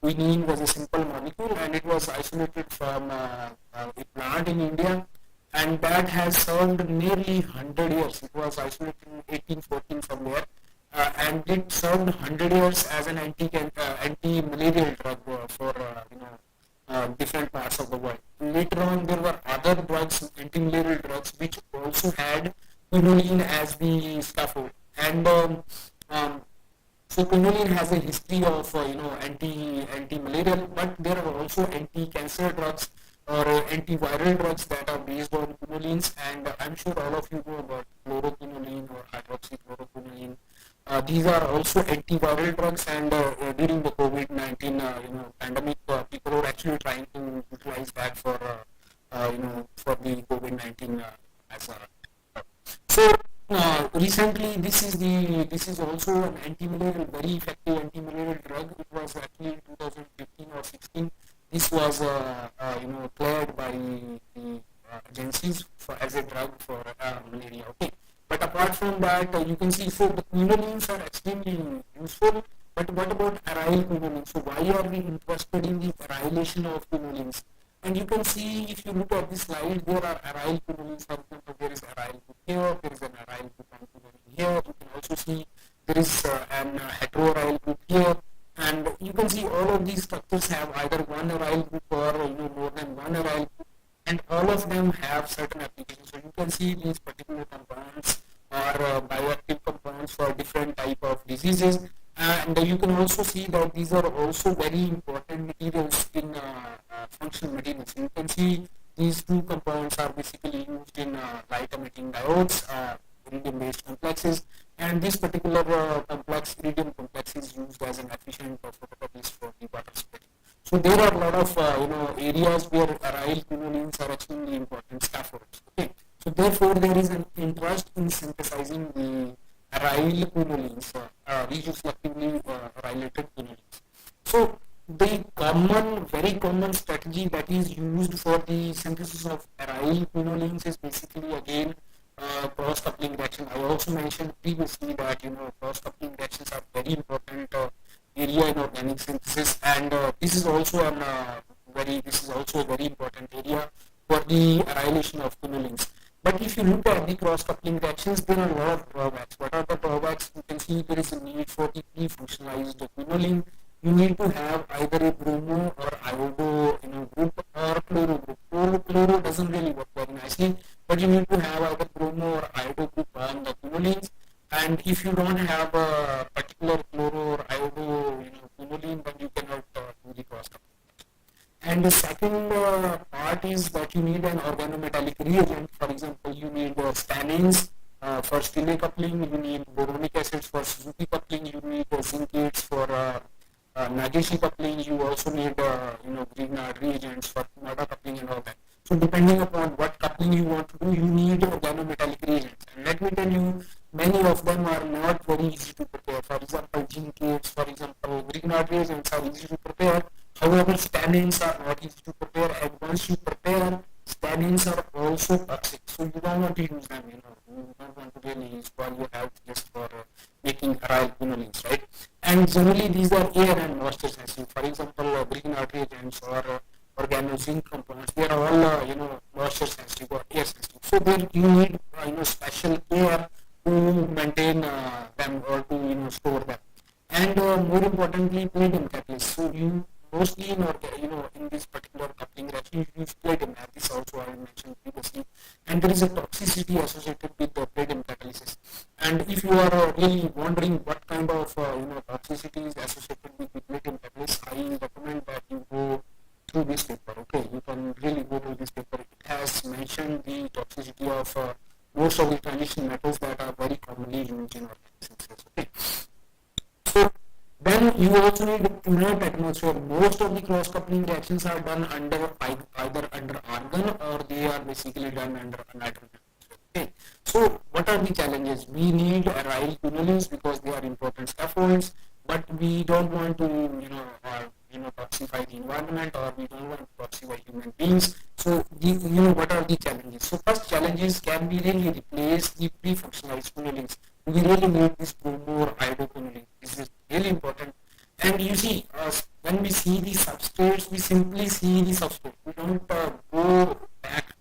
Quinine was a simple molecule and it was isolated from a plant in India, and that has served nearly 100 years. It was isolated in 1814 somewhere, and it served 100 years as an anti-malarial drug for different parts of the world. Later on, there were other drugs, anti-malarial drugs, which also had quinoline as the scaffold. And so quinoline has a history of anti-malarial, but there are also anti-cancer drugs or antiviral drugs that are based on quinolines, and I'm sure all of you know about chloroquinoline or hydroxychloroquine. These are also antiviral drugs, and during the COVID-19 pandemic, people were actually trying to utilize that for for the COVID-19 as a so recently, this is also an anti-malarial, very effective anti-malarial drug. It was actually in 2015 or 16. This was cleared by the agencies as a drug for malaria. Okay, but apart from that, you can see so the quinolines are extremely useful. But what about aryl quinolines? So why are we interested in the annihilation of quinolines? And you can see if you look at this slide, there are aryl quinolines. For example, there is aryl group here, there is an aryl group here. You can also see there is an heteroaryl group here, and you can see all of these structures have either one aryl group or more than one aryl group, and all of them have certain applications. So you can see these particular compounds are bioactive compounds for different type of diseases, and you can also see that these are also very important materials in functional materials. You can see these two compounds are basically used in light emitting diodes, iridium based complexes, and this particular complex, iridium complex, is used as an efficient photocatalyst for the water splitting. So there are a lot of areas where aryl quinolines are extremely important scaffolds. Okay, so therefore there is an interest in synthesizing the aryl quinolines, regioselectively arylated quinolines. So the very common strategy that is used for the synthesis of aryl quinolines is basically again cross-coupling reaction. I also mentioned previously that cross-coupling reactions are very important area in organic synthesis, and this is also a very important area for the annihilation of quinolines. But if you look at the cross-coupling reactions, there are a lot of drawbacks. What are the drawbacks? You can see there is a need for the pre-functionalized quinoline. You need to have either a bromo or iodo group or chloro group. Chloro doesn't really work very nicely, but you need to have either bromo or iodo group on the quinolines. And if you don't have a particular chloro or iodo quinoline, then you cannot do the cross-coupling. And the second part is that you need an organometallic reagent. For example, you need stannins for Stille coupling, you need boronic acids for Suzuki coupling, you need zincates for Nageshi coupling, you also need Grignard reagents for Kumada coupling and all that. So depending upon what coupling you want to do, you need organometallic reagents. And let me tell you, many of them are not very easy to prepare. For example, zincates, for example, Grignard reagents are easy to prepare. However, stannins are not easy to prepare, and once you prepare, stannins are also toxic. So you don't want to use them, you don't want to really spoil your health just for making aryl quinolines, right? And generally, these are air and moisture sensitive. For example, Grignard reagents or organozinc compounds, they are all all moisture sensitive or air sensitive. So there you need special air to maintain them or to store them. And more importantly, palladium catalyst. So you mostly in this particular coupling reaction you use palladium, as this also I mentioned previously, and there is a toxicity associated with the palladium catalysis. And if you are really wondering what kind of toxicity is associated with palladium catalysis, I recommend that you go through this paper. Okay, you can really go through this paper. It has mentioned the toxicity of most of the transition metals that are very commonly used in organic. Okay. So then you also need inert atmosphere. Most of the cross coupling reactions are done under either under argon or they are basically done under nitrogen. Okay. So what are the challenges? We need aryl quinolines because they are important scaffolds, but we don't want to toxify the environment, or we don't want to toxify human beings. So what are the challenges? So first challenges, can we really replace the pre-functionalized quinolines? We really need this more iodoquinoline. This is really important. And you see, when we see the substrates, we simply see the substrate. We don't go back,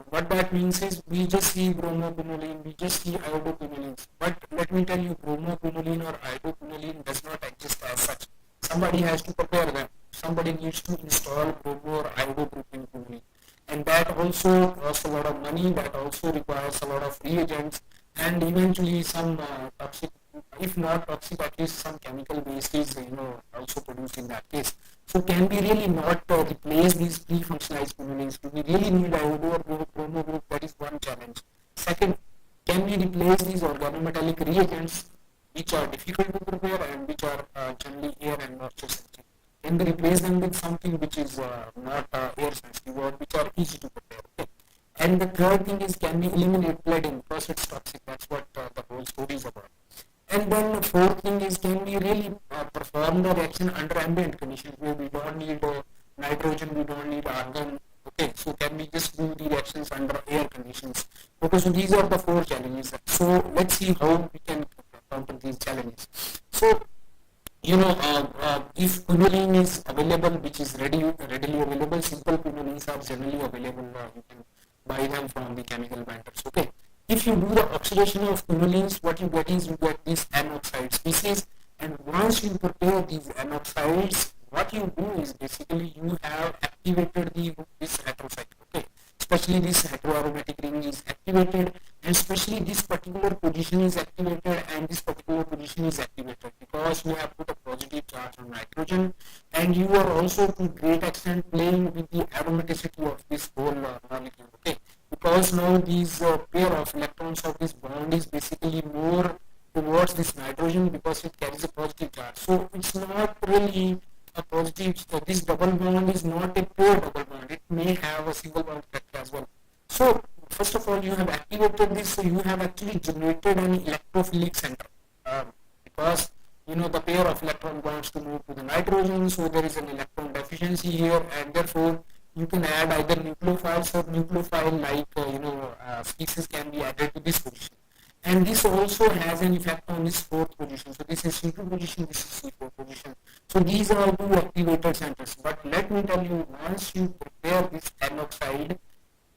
what that means is we just see bromoquinoline, we just see iodoquinolines. But let me tell you, bromoquinoline or iodoquinoline does not exist as such. Somebody has to prepare them. Somebody needs to install bromo or iodopropanquinoline. And that also costs a lot of money, that also requires a lot of reagents, and eventually some toxic, if not toxic, at least some chemical waste is also produced in that case. So can we really not replace these pre-functionalized quinolines? Do we really need iodo or bromo group? That is one challenge. Second, can we replace these organometallic reagents which are difficult to prepare and which are generally air and moisture sensitive? Can we replace them with something which is not air sensitive or which are easy to prepare? Okay. And the third thing is, can we eliminate palladium because it's toxic? That's what the whole story is about. And then the fourth thing is, can we really perform the reaction under ambient conditions where we don't need nitrogen, we don't need argon? Okay, so can we just do the reactions under air conditions? Okay, so these are the four challenges. So let's see how we can counter these challenges. So if quinoline is available, which is readily available, simple quinolines are generally available. You can buy them from the chemical vendors. Okay. If you do the oxidation of quinolines, what you get is you get these N-oxide species, and once you prepare these N-oxides, what you do is basically you have activated this heterocycle. Okay. Especially this heteroaromatic ring is activated, and especially this particular position is activated and this particular position is activated because you have put a positive charge on nitrogen, and you are also to great extent playing with the aromaticity of this whole molecule. Okay, because now these pair of electrons of this bond is basically more towards this nitrogen because it carries a positive charge. So it's not really a positive, this double bond is not a pure double bond. It may have a single bond character as well. So first of all, you have activated this, so you have actually generated an electrophilic center because the pair of electron bonds to move to the nitrogen, so there is an electron deficiency here, and therefore you can add either nucleophiles or nucleophile like species can be added to this position. And this also has an effect on this fourth position. So this is C2 position, this is C4 position. So these are two activated centers. But let me tell you, once you prepare this N-oxide,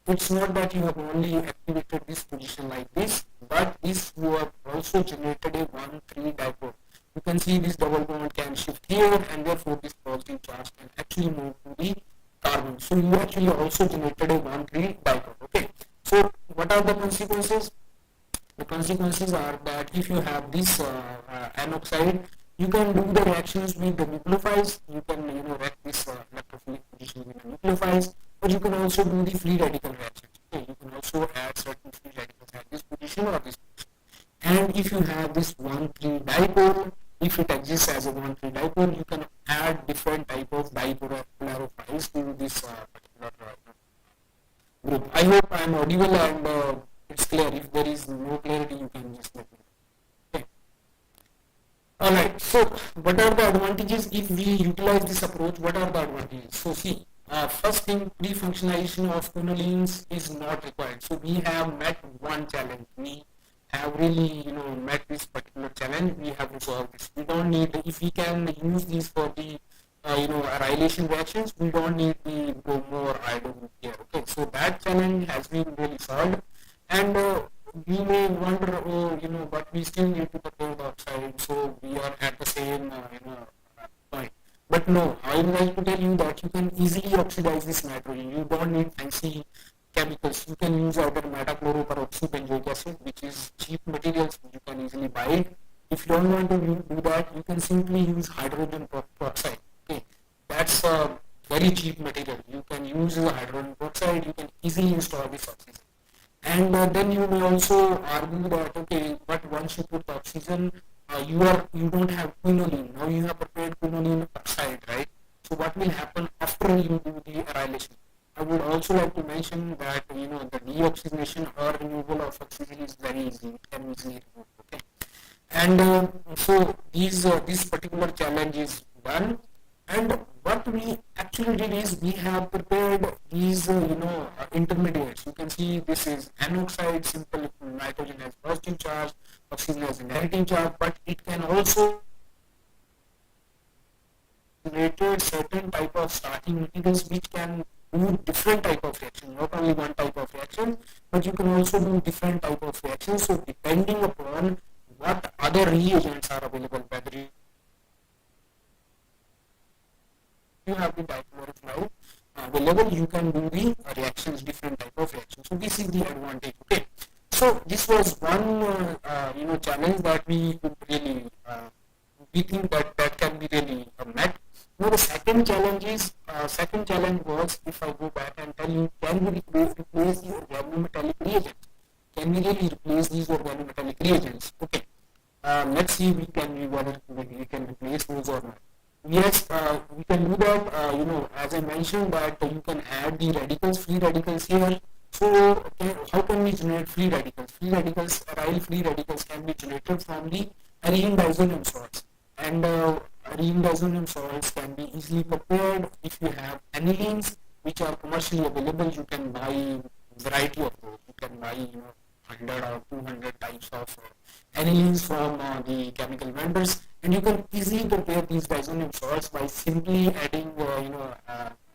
it's not that you have only activated this position like this, but this you have also generated a 1,3 dipole. You can see this double bond can shift here, and therefore this positive charge can actually move to the carbon. So you actually also generated a 1,3 dipole. Okay. So what are the consequences? The consequences are that if you have this N-oxide, you can do the reactions with the nucleophiles. You can wreck this electrophilic position with the nucleophiles, but you can also do the free radical reactions. Okay, you can also add certain free radicals at this position or this position. And if you have this 1,3 dipole, if it exists as a 1,3 dipole, you can add different type of dipolarophiles to this particular group. I hope I am audible and it's clear. If there is no clarity, you can just let me know. Okay. Alright, so what are the advantages if we utilize this approach? What are the advantages? So see, first thing, pre-functionalization of quinolines is not required. So we have met one challenge. We have really met this particular challenge. We have resolved this. We don't need, if we can use these for the arylation reactions, we don't need the bromo or iodine group here. Okay, so that challenge has been really solved, and you may wonder, oh, but we still need to prepare the oxide, so we are at the same, point. But no, I would like to tell you that you can easily oxidize this nitrogen. You don't need fancy chemicals. You can use either metachloroperoxybenzoic acid, which is cheap materials. You can easily buy it. If you don't want to do that, you can simply use hydrogen peroxide. Okay, that's a very cheap material. You can use the hydrogen peroxide. You can easily install this oxygen. And then you may also argue that okay, but once you put the oxygen, you don't have quinoline. Now you have prepared quinoline oxide, right? So what will happen after you do the arylation? I would also like to mention that the deoxygenation or removal of oxygen is very easy. It can easily remove. Okay, and so this particular challenge is done. And what we actually did is we have prepared these intermediates. You can see this is N oxide. Simple nitrogen has positive charge, oxygen has a negative charge, but it can also create certain type of starting materials which can do different type of reaction, not only one type of reaction, but you can also do different type of reactions. So depending upon what other reagents are available, whether you have the dichloric now available, you can do the reactions, different type of reactions. So this is the advantage. Okay, so this was one challenge that we could really we think that can be really met. Now the second challenge was, if I go back and tell you, can we replace the organometallic reagents? Can we really replace these organometallic reagents? Okay, let's see whether we can replace those or not. Yes, we can do that. As I mentioned, that you can add the radicals, free radicals here. So, how can we generate free radicals? Aryl free radicals can be generated from the arene diazonium salts. And arene diazonium salts can be easily prepared if you have anilines which are commercially available. You can buy variety of those. You can buy 100 or 200 types of anilines from the chemical vendors, and you can easily prepare these diazonium salts by simply adding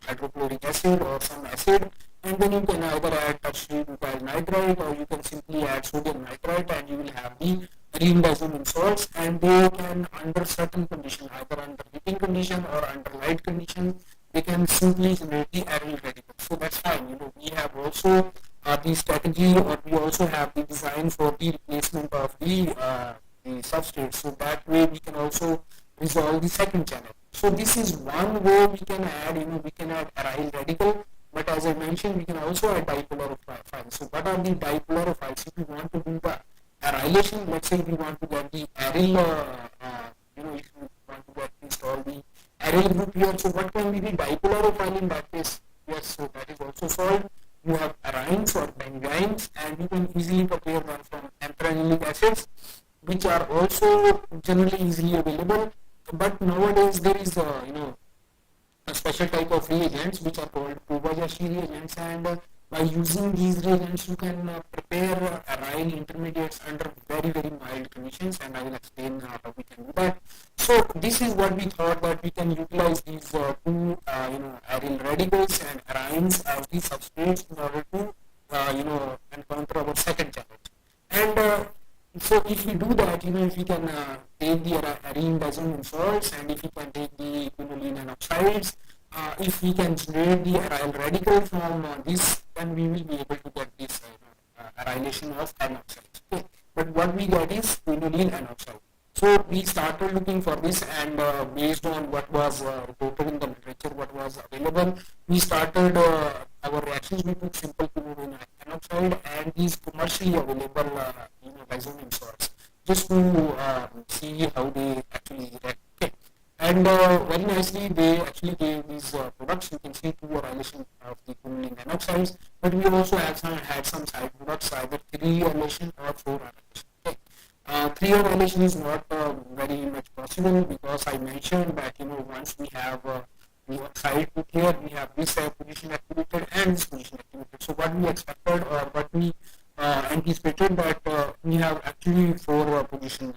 hydrochloric acid or some acid, and then you can either add tertiary butyl nitrite or you can simply add sodium nitrite, and you will have the arene diazonium salts, and they can, under certain condition, either under heating condition or under light condition, they can simply generate the aryl radicals. So that's fine. We have also the strategy, or we also have the design for the replacement of the substrate. So that way we can also resolve the second challenge. So this is one way we can add, we can add aryl radical, but as I mentioned, we can also add dipolarophiles. So what are the dipolarophiles? If we want to do the arylation, let's say we want to get the aryl, if we want to install the aryl group here, so what can be the dipolarophile in that case? Yes, so that is also solved. You have arynes or benzynes, and you can easily prepare them from anthranilic acids, which are also generally easily available. But nowadays there is a special type of reagents which are called Kobayashi reagents, and by using these reagents you can prepare aryl intermediates under very mild conditions, and I will explain how we can do that. So this is what we thought, that we can utilize these two aryl radicals and arynes as the substrates in order to encounter our second challenge. And so if we do that, if we can take the arene diazonium salts, and if we can take the quinoline and oxides, if we can generate the aryl radical from this, then we will be able to get this arylation of N oxides. Okay. But what we get is quinoline and oxide. So we started looking for this, and based on what was reported in the literature, what was available, we started our reactions. We took simple quinoline and oxide and these commercially available diazonium salts, just to see how they actually react. Okay. And very nicely, they actually gave these products. You can see two arylation of the quinoline and oxides, but we also had some side products, either 3 arylation or 4 arylation. Okay. 3 arylation is not very much possible, because I mentioned that once we have the oxide put here, we have this position activated and this position activated. So what we expected, or what we anticipated, that we have actually 4 position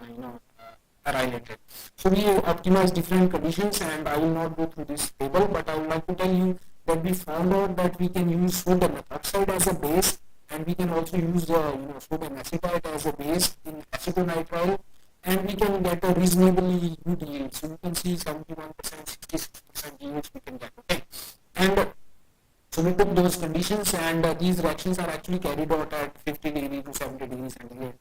related. So we optimize different conditions, and I will not go through this table, but I would like to tell you that we found out that we can use sodium methoxide as a base, and we can also use sodium acetate as a base in acetonitrile, and we can get a reasonably good yield. So you can see 71%, 66% yields we can get. Okay, and so we took those conditions, and these reactions are actually carried out at 50 degrees to 70 degrees centigrade.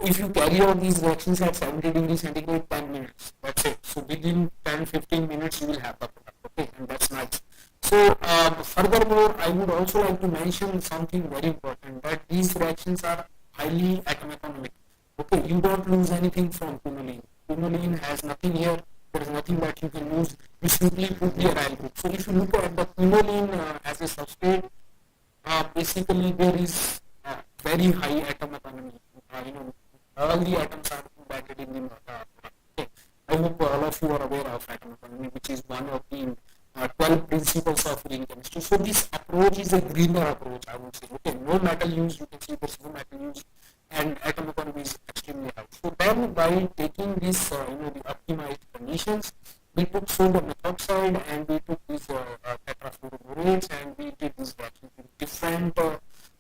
If you carry out these reactions at 70 degrees centigrade, 10 minutes, that's it. So within 10-15 minutes, you will have the product. Okay, and that's nice. So furthermore, I would also like to mention something very important, that these reactions are highly atom economic. Okay, you don't lose anything from quinoline. Quinoline has nothing here. There is nothing that you can use. You simply put the aryl group. So if you look at the quinoline as a substrate, basically there is very high atom economy. All the atoms are embedded in the okay. I hope all of you are aware of atom economy, which is one of the 12 principles of green chemistry. So this approach is a greener approach, I would say. Okay, no metal used. You can see there's no metal used, and atom economy is extremely high. So then, by taking this, the optimized conditions, we took sodium methoxide and we took these tetrafluoroborates, and we did these reactions with different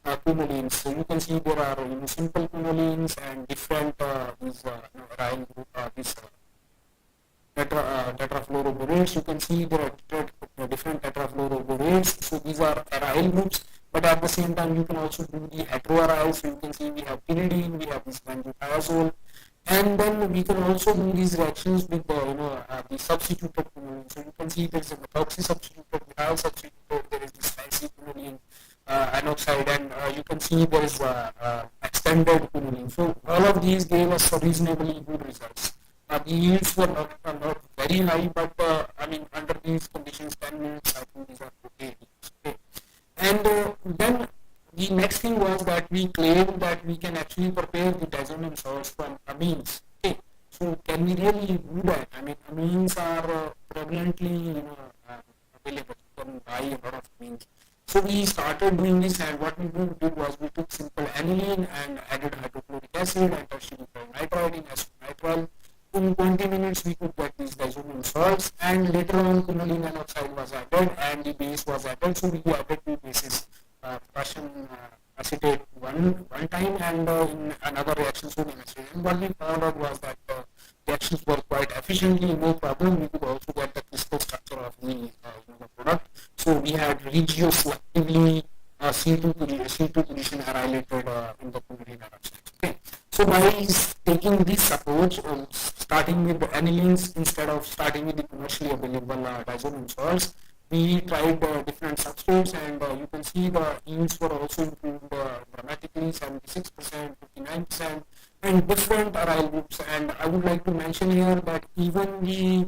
quinolines. So you can see there are simple quinolines and different these tetrafluoroborates. You can see there are different tetrafluoroborates. So these are aryl groups, but at the same time you can also do the heteroaryl. So you can see we have pyridine, we have this benzothiazole, and then we can also do these reactions with the substituted quinoline. So you can see there is a methoxy substituted, methyl substituted, there is this fancy quinoline anoxide, and you can see there is extended quinoline. So all of these gave us reasonably good results. The yields were not very high, but I mean, under these conditions, 10 minutes, I think these are okay. Okay. And then the next thing was that we claimed that we can actually prepare the diazonium salts from amines. Okay. So can we really do that? I mean, amines are prevalently available. You can buy a lot of amines. So we started doing this, and what we did was we took simple aniline and added hydrochloric acid and tertiary nitride in acetonitrile. In 20 minutes, we could get these diazonium salts, and later on, quinoline anoxide was added and the base was added. So we added two bases, potassium acetate one time, and in another reaction, sodium acetate. And what we found out was that reactions were quite efficiently, no problem. We could also get the crystal structure of the product. So we had regioselectively C2 position annihilated in the quinoline anoxide. Okay. So by taking this approach, starting with the anilines instead of starting with the commercially available diazonium salts, we tried different substrates, and you can see the yields were also improved dramatically, 76%, 59%, and different aryl groups. And I would like to mention here that even the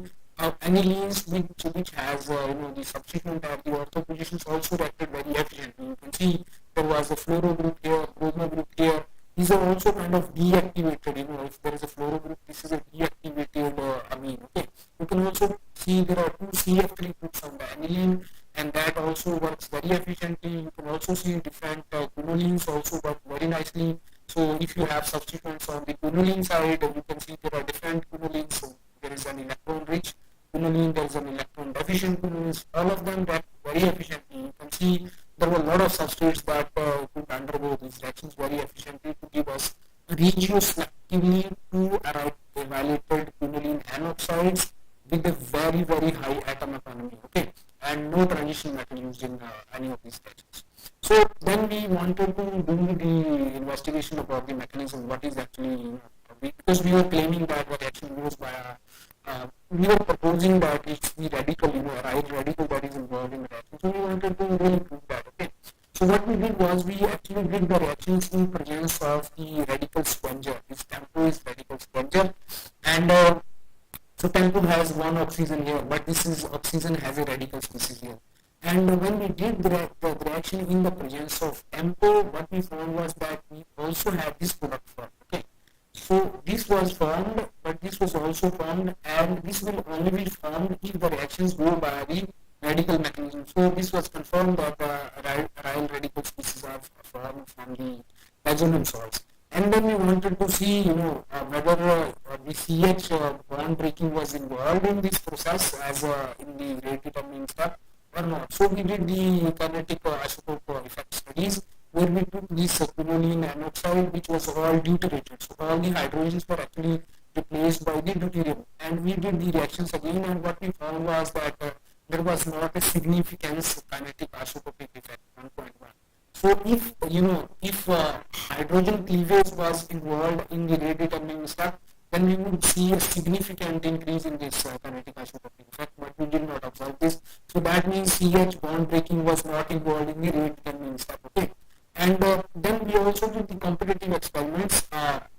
anilines which has the subsequent the ortho positions also reacted very efficiently. You can see there was a fluoro group here, bromo group here. These are also kind of deactivated. If there is a fluoro group, this is a deactivated amine. Okay. You can also see there are two CF3 groups on the aniline, and that also works very efficiently. You can also see different quinolines also work very nicely. So if you have substituents on the quinoline side, you can see there are different quinolines. So there is an electron-rich quinoline, there is an electron-deficient quinoline. All of them react very efficiently. You can see there were a lot of substrates that could undergo these reactions very efficiently to give us regioselectively two evaluated quinoline anoxides with a very, very high atom economy. Okay, and no transition metal used in any of these reactions. So then we wanted to do the investigation about the mechanism. What is actually because we were claiming that the reaction goes by we were proposing that it's the radical, aryl radical that is involved in the reaction. So we wanted to really prove that. Okay. So what we did was we actually did the reactions in presence of the radical squenger. This tempo is radical squenger, and so tempo has one oxygen here, but this is oxygen has a radical species here. And when we did the reaction in the presence of tempo, what we found was that we also have this product formed. Okay. So this was formed, but this was also formed, and this will only be formed if the reactions go by the radical mechanism. So this was confirmed that the aryl radical species are formed from the diazonium salts. And then we wanted to see, whether the CH bond breaking was involved in this process as in the rate determining step or not. So we did the kinetic isotope effect studies where we took this quinoline anoxide which was all deuterated. So all the hydrogens were actually replaced by the deuterium. And we did the reactions again, and what we found was that there was not a significant kinetic isotopic effect, 1.1. So if hydrogen cleavage was involved in the rate determining step, then we would see a significant increase in this kinetic isotopic effect, but we did not observe this. So that means CH bond breaking was not involved in the rate determining step. Okay, and then we also did the competitive experiments,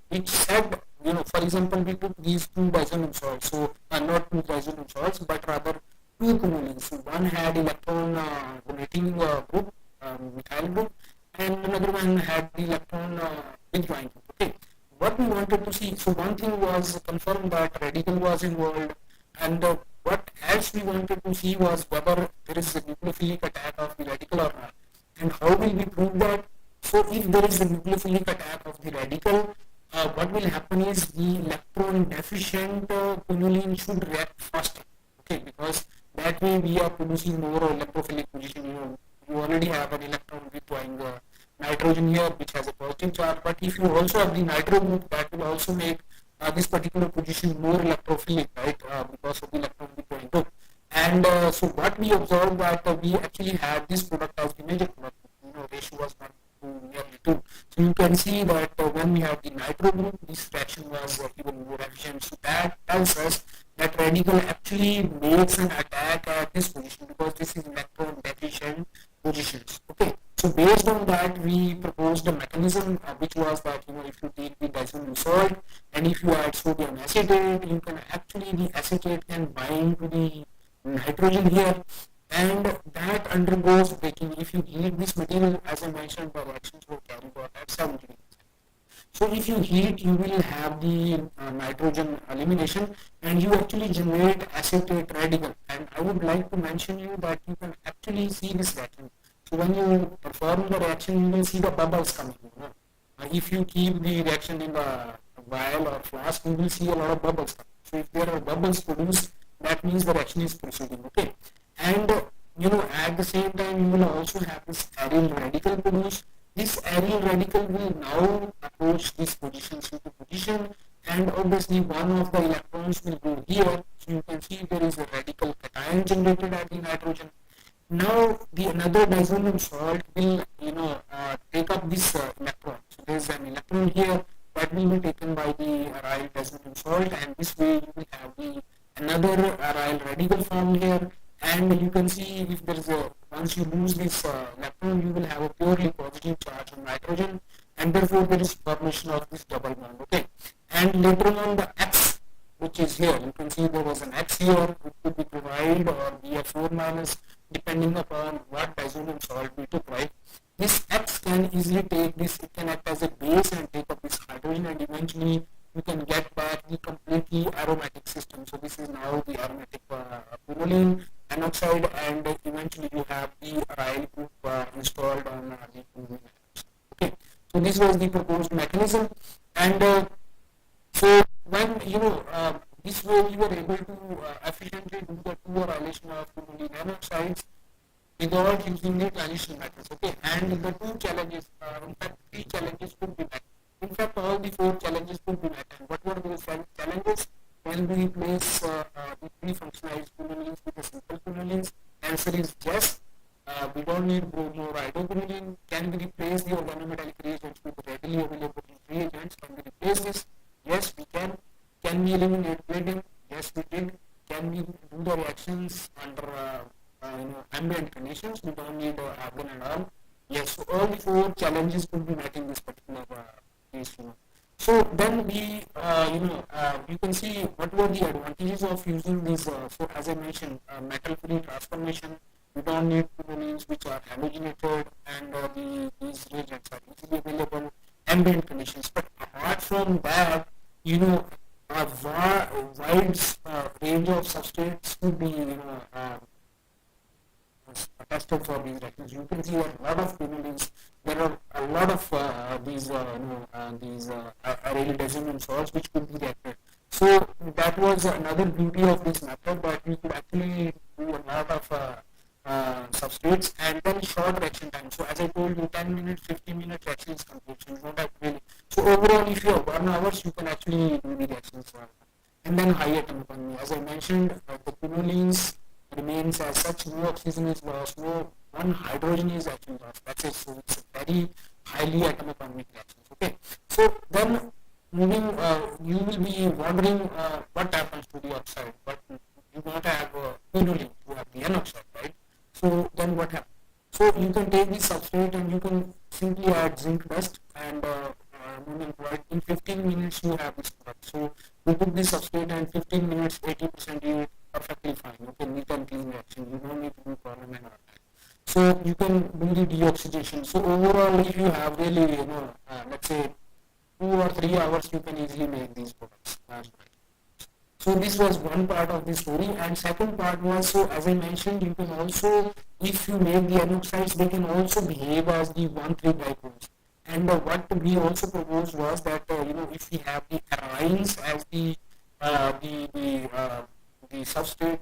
which said, for example, we took these two diazolam salts, so not two diazolam salts, but rather two quinolines. So one had electron donating group, methyl group, and another one had the electron withdrawing group. Okay, what we wanted to see, so one thing was confirmed that radical was involved, and what else we wanted to see was whether there is a nucleophilic attack of the radical or not. And how will we prove that? So if there is a nucleophilic attack of the radical, what will happen is the electron deficient quinoline should react faster. Okay, because that way we are producing more electrophilic position. You already have an electron withdrawing nitrogen here, which has a positive charge. But if you also have the nitro group, that will also make this particular position more electrophilic, right? Because of the electron withdrawing group. And so what we observed that we actually had this product as the major product. Ratio was 1 to nearly 2. So you can see that when we have the nitro group, this fraction was even more efficient. So that tells us that radical actually makes an attack at this position because this is electron deficient positions. Okay. So based on that, we proposed a mechanism which was that if you take the diazolam salt and if you add sodium acetate, you can actually the acetate can bind to the nitrogen here, and that undergoes breaking. If you heat this material, as I mentioned, the reactions will carry out at 70 degrees. So if you heat, you will have the nitrogen elimination and you actually generate acetate radical. And I would like to mention you that you can actually see this reaction. So when you perform the reaction, you will see the bubbles coming. If you keep the reaction in the vial or flask, you will see a lot of bubbles coming. So if there are bubbles produced, that means the reaction is proceeding. Okay, and at the same time, you will also have this aryl radical produced. This aryl radical will now approach this position, C2 position, and obviously one of the electrons will go here. So you can see there is a radical cation generated at the nitrogen. Now the another diazolam salt will take up this electron. So there is an electron here that will be taken by the aryl diazolam salt, and this way you will have the another aryl radical formed here. And you can see if there is once you lose this electron, you will have a purely positive charge on nitrogen, and therefore there is formation of this double bond. Okay, and later on the X, which is here, you can see there was an X here, which could be chloride or BF4 minus, depending upon what diazolam salt we took, right? This X can easily take this, it can act as a base and take up this hydrogen, and eventually you can get back the completely aromatic system. So this is now the aromatic quinoline anoxide, and eventually you have the aryl group installed on the quinoline. Okay, so this was the proposed mechanism, and so when this way we were able to efficiently do the two correlation of quinoline anoxides without using the transition methods. Okay, and the two challenges, in fact, three challenges could be met. In fact, all the four challenges could be met. And what were those challenges? Can we replace the pre-functionalized quinolines with the simple quinolines? Answer is yes. We don't need bromo or idoquinoline. Can we replace the organometallic reagents with readily available reagents? Can we replace this? Yes, we can. Can we eliminate bleeding? Yes, we did. Can we do the reactions under ambient conditions? We don't need argon and all. Yes, so all the four challenges could be met in this particular case. So then we, you can see what were the advantages of using this. So as I mentioned, metal-free transformation. We don't need quinolines which are halogenated, and these reagents are easily available ambient conditions. But apart from that, a wide range of substrates could be tested for these reactions. You can see a lot of quinolines. There are a lot of these aryl descendant salts which could be reacted. So that was another beauty of this method, that we could actually do a lot of substrates and then short reaction time. So as I told you, 10 minutes, 15 minutes reaction is complete. So you don't have really. So overall, if you have 1 hour, you can actually do the reactions. And then high atomic economy. As I mentioned, the quinolines remains as such, no oxygen is lost, no one hydrogen is actually lost. That's it. So it's a very highly atomic economic reactions. Okay. So then moving, you will be wondering what happens to the oxide, but you don't have quinoline, you have the N oxide, right? So then what happens? So you can take this substrate and you can simply add zinc dust and ammonium chloride. In 15 minutes you have this product. So you put this substrate and 15 minutes, 80% yield, perfectly fine. Okay, neat and clean reaction. You don't need to do column and all that. So you can do the deoxidation. So overall, if you have really, let's say 2 or 3 hours, you can easily make these products. So this was one part of the story, and second part was, so as I mentioned, you can also, if you make the N oxides, they can also behave as the 1,3-dipoles. And what we also proposed was that if we have the arynes as the substrate,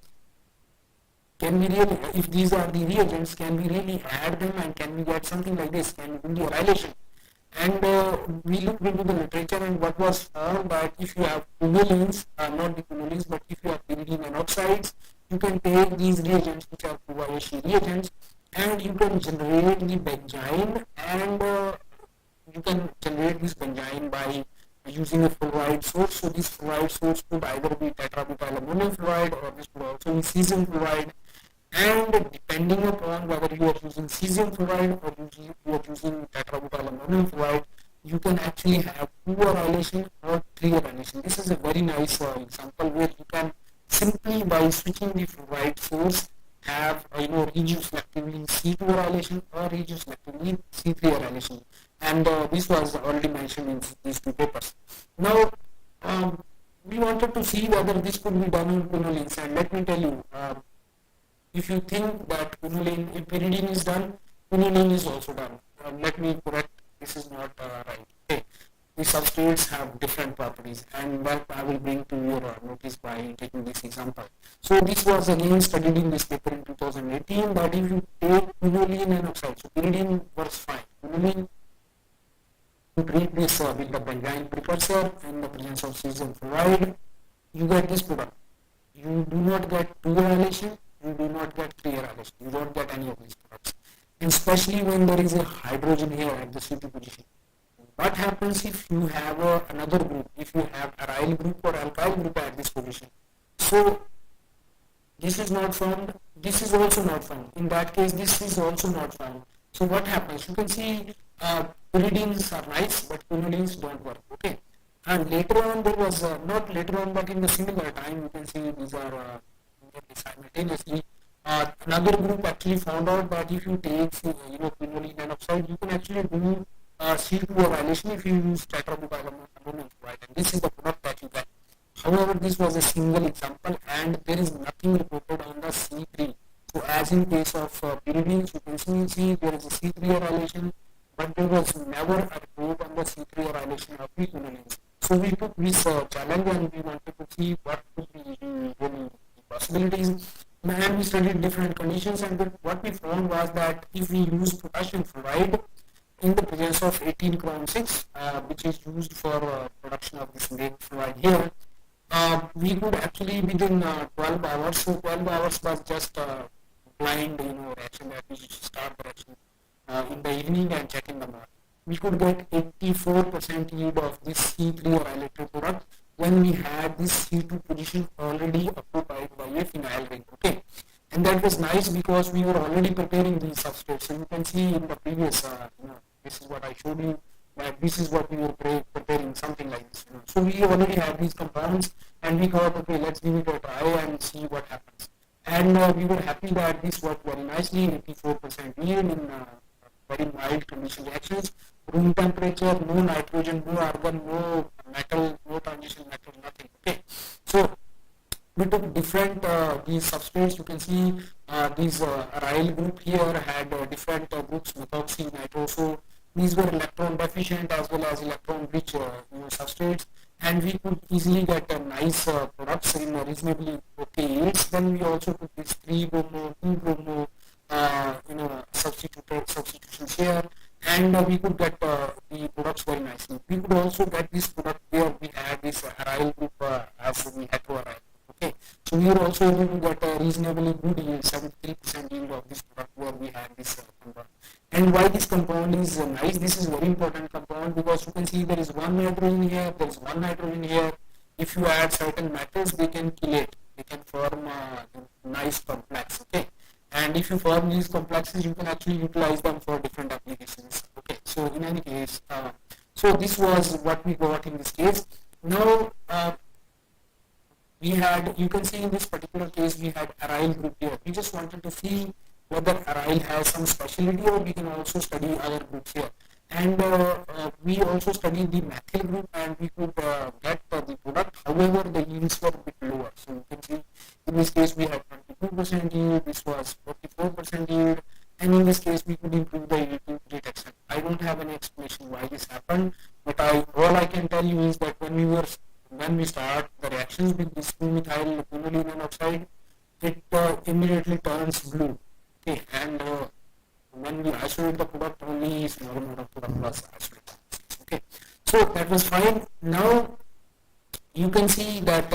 can we really, if these are the reagents, can we really add them and can we get something like this? Can we do the arylation? And we looked into the literature, and what was found that if you have quinolines, not the quinolines, but if you have pyridine and oxides, you can take these reagents, which are Kobayashi reagents, and you can generate the benzene, and you can generate this benzene by using a fluoride source. So this fluoride source could either be tetrabutyl ammonium fluoride, or this could also be cesium fluoride. And depending upon whether you are using cesium fluoride or you are using tetrabutyl ammonium fluoride, you can actually have 2 arylation or 3 arylation. This is a very nice example where you can simply, by switching the fluoride source, have reduce selectively C2 arylation or reduce selectively C3 arylation. And this was already mentioned in these 2 papers. Now, we wanted to see whether this could be done in quinolines, and let me tell you, if you think that quinoline, if pyridine is done, quinoline is also done. Let me correct, this is not right. Okay. The substrates have different properties, and that I will bring to your notice by taking this example. So this was again studied in this paper in 2018, that if you take quinoline and oxide, so pyridine works fine. Quinoline, you treat this with the benzene precursor in the presence of cesium fluoride, you get this product. You do not get 2 arylation, you do not get 3 arylation, you don't get any of these products. And especially when there is a hydrogen here at the C2 position. What happens if you have another group, if you have aryl group or alkyl group at this position? So this is not found, this is also not found. In that case, this is also not found. So what happens? You can see pyridines are nice, but quinolines don't work. Okay. And later on, there was not later on, but in the similar time, you can see these are simultaneously. Another group actually found out that if you take quinoline and oxide, you can actually do C2 arylation if you use tetrabutyl ammonium fluoride, and this is the product that you get. However, this was a single example, and there is nothing reported on the C3. So as in case of pyridines, you can see there is a C3 arylation, but there was never a report on the C3 arylation of the quinolines. So we took this challenge and we wanted to see what could be really possibilities. And we studied different conditions, and what we found was that if we use potassium fluoride in the presence of 18 chrome 6, which is used for production of this zinc fluoride here, we could actually within 12 hours, so 12 hours was just blind reaction, that we should start the reaction in the evening and check in the morning. We could get 84% yield of this C3 arylated product when we had this C2 position already occupied by a phenyl ring. Okay, and that was nice because we were already preparing these substrates. So you can see in the previous, this is what I showed you, that this is what we were preparing, something like this. So we already have these compounds, and we thought, okay, let's give it a try and see what happens. And we were happy that this worked very nicely, 84% yield in very mild condition reactions, room temperature, no nitrogen, no argon, no metal, no transition metal, nothing. Okay, so we took different these substrates. You can see These aryl group here had different groups, methoxy, nitro. So these were electron deficient as well as electron rich substrates, and we could easily get nice products in reasonably okay yields. Then we also took this 3 bromo, 2 bromo, substitutions here, and we could get the products very nicely. We could also get this product where we had this aryl group as the heteroaryl. Okay, so we were also able to get a reasonably good yield, 73% yield of this product where we had this compound. And why this compound is nice? This is very important compound because you can see there is one nitrogen here, there is one nitrogen here. If you add certain metals, they can chelate. They can form a nice complex. Okay, and if you form these complexes, you can actually utilize them for different applications. Okay, so in any case, so this was what we got in this case. Now we had, you can see in this particular case, we had aryl group here. We just wanted to see whether aryl has some specialty, or we can also study other groups here. And we also studied the methyl group, and we could get the product. However, the yields were a bit lower. So you can see in this case we had 22% yield, this was 44% yield, and in this case we could improve the yield to great extent. I don't have any explanation why this happened, but all I can tell you is that when we start the reactions with this 2-methyl quinoline oxide, it immediately turns blue. Okay, and when we isolate the product, only small amount of product was isolated. Okay, so that was fine. Now you can see that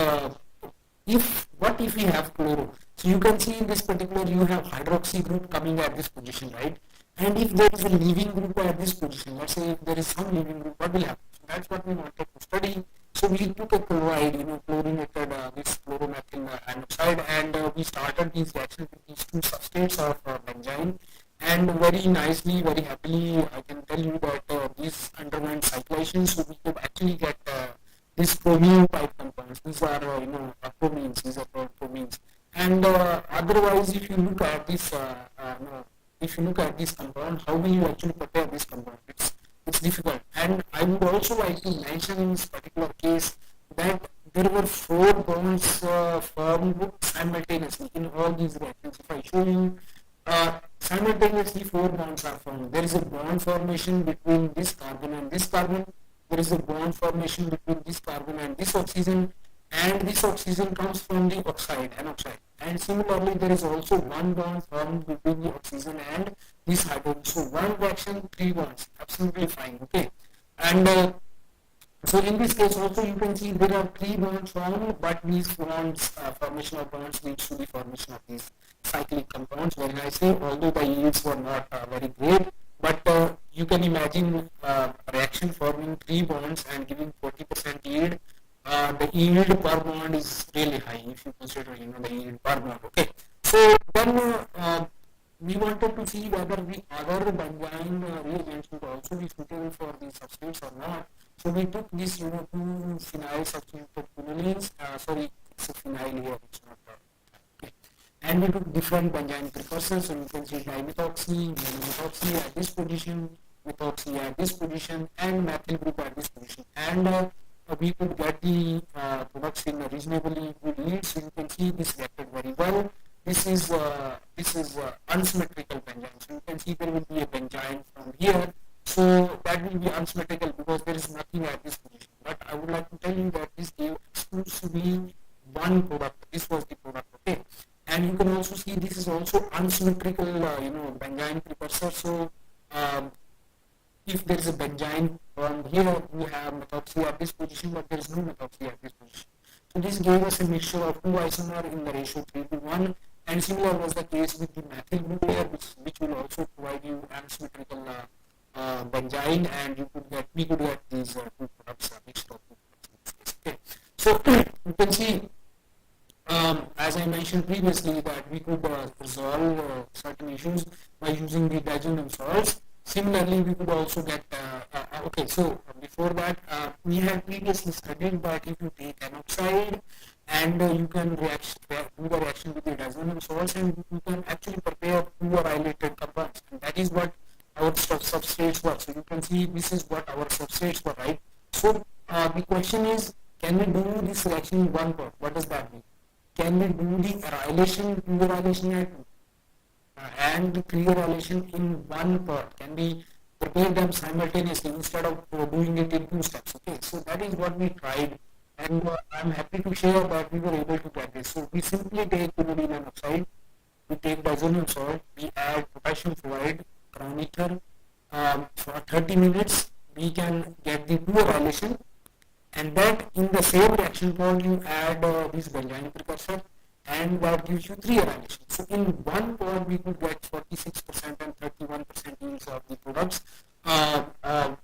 what if we have chloro? So you can see in this particular you have hydroxy group coming at this position, right? And if there is a leaving group at this position, let's say if there is some leaving group, what will happen? So that's what we wanted to study. So we took a chloride, chlorinated this chloromethyl anoxide, and we started these reactions with these two substrates of benzene. And very nicely, very happily, I can tell you that these underwent cyclation, so we could actually get these bromine type compounds. These are, bromines. These are called bromines. And otherwise, if you look at this, if you look at this compound, how will you actually prepare this compound? It's difficult. And I would also like to mention in this particular case that there were 4 bonds formed simultaneously in all these reactions. If I show you, simultaneously 4 bonds are formed. There is a bond formation between this carbon and this carbon. There is a bond formation between this carbon and this oxygen, and this oxygen comes from the oxide, anoxide. And similarly, there is also one bond formed between the oxygen and this hydrogen. So one reaction, 3 bonds, absolutely fine. Okay, and so in this case also you can see there are 3 bonds formed, but these bonds, formation of bonds leads to the formation of these cyclic compounds. Very nicely, although the yields were not very great, but you can imagine reaction forming 3 bonds and giving 40% yield. The yield per bond is really high if you consider the yield per bond. Okay, so then we wanted to see whether the other benzene reagents would also be suitable for these substrates or not. So we took this 2 phenyl substituted quinolines. Sorry, it's a phenyl here, it's not okay. And we took different benzene precursors. So you can see dimethoxy, monomethoxy at this position, methoxy at this position, and methyl group at this position. And we could get the products in a reasonably good yield. So you can see this reacted very well. This is unsymmetrical benzene. So you can see there will be a benzene from here. So that will be unsymmetrical because there is nothing at this position. But I would like to tell you that this gave exclusively one product. This was the product. Okay, and you can also see this is also unsymmetrical, benzene precursor. So if there is a benzene from here, we have methoxy at this position, but there is no methoxy at this position. So this gave us a mixture of 2 isomers in the ratio 3:1, and similar was the case with the methyl group here, which will also provide you unsymmetrical benzene, and we could get these 2 products mixed of 2 products. Okay, so you can see, as I mentioned previously, that we could resolve certain issues by using the diazolam salts. Similarly, we could also get, okay, so before that, we had previously studied that if you take an oxide and you can do the reaction with the diazolam salts, and you can actually prepare 2 arylated compounds. And that is what our substrates were. So you can see this is what our substrates were, right? So the question is, can we do this reaction in one pot? What does that mean? Can we do the arylation, pure arylation at and the three relation in one pot can be prepare them simultaneously instead of doing it in two steps. Okay, so that is what we tried, and I'm happy to share that we were able to get this. So we simply take quinoline oxide, we take diazonium salt, we add potassium fluoride, ground ether, for 30 minutes, we can get the two relation, and that in the same reaction point you add this benzene precursor, and that gives you three annihilation. So in one pod we could get 46% and 31% yields of the products,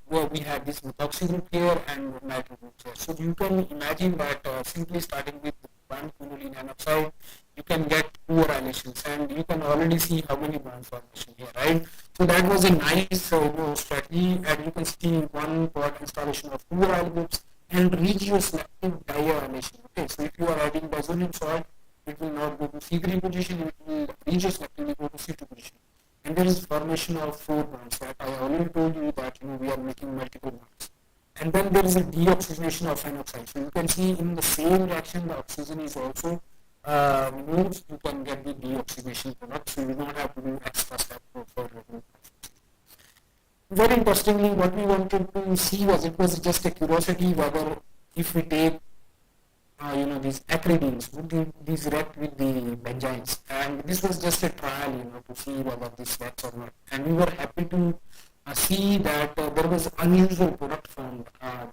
where we had this methoxy group here and nitro group here. So you can imagine that simply starting with one quinoline N-oxide, you can get two relations, and you can already see how many bond formation here, right? So that was a nice strategy, and you can see one pod installation of two aryl groups and regioselective diionization. Okay, so if you are adding diazonium salt, it will not go to C3 position, it will regioselectively go to C2 position. And there is formation of four bonds that I already told you that we are making multiple bonds. And then there is a deoxygenation of N-oxide. So you can see in the same reaction the oxygen is also removed. You can get the deoxygenation product, so you don't have to do extra step for removing. Very interestingly, what we wanted to see was, it was just a curiosity whether if we take these acridines, would these react with the benzynes, and this was just a trial to see whether this works or not, and we were happy to see that there was unusual product formed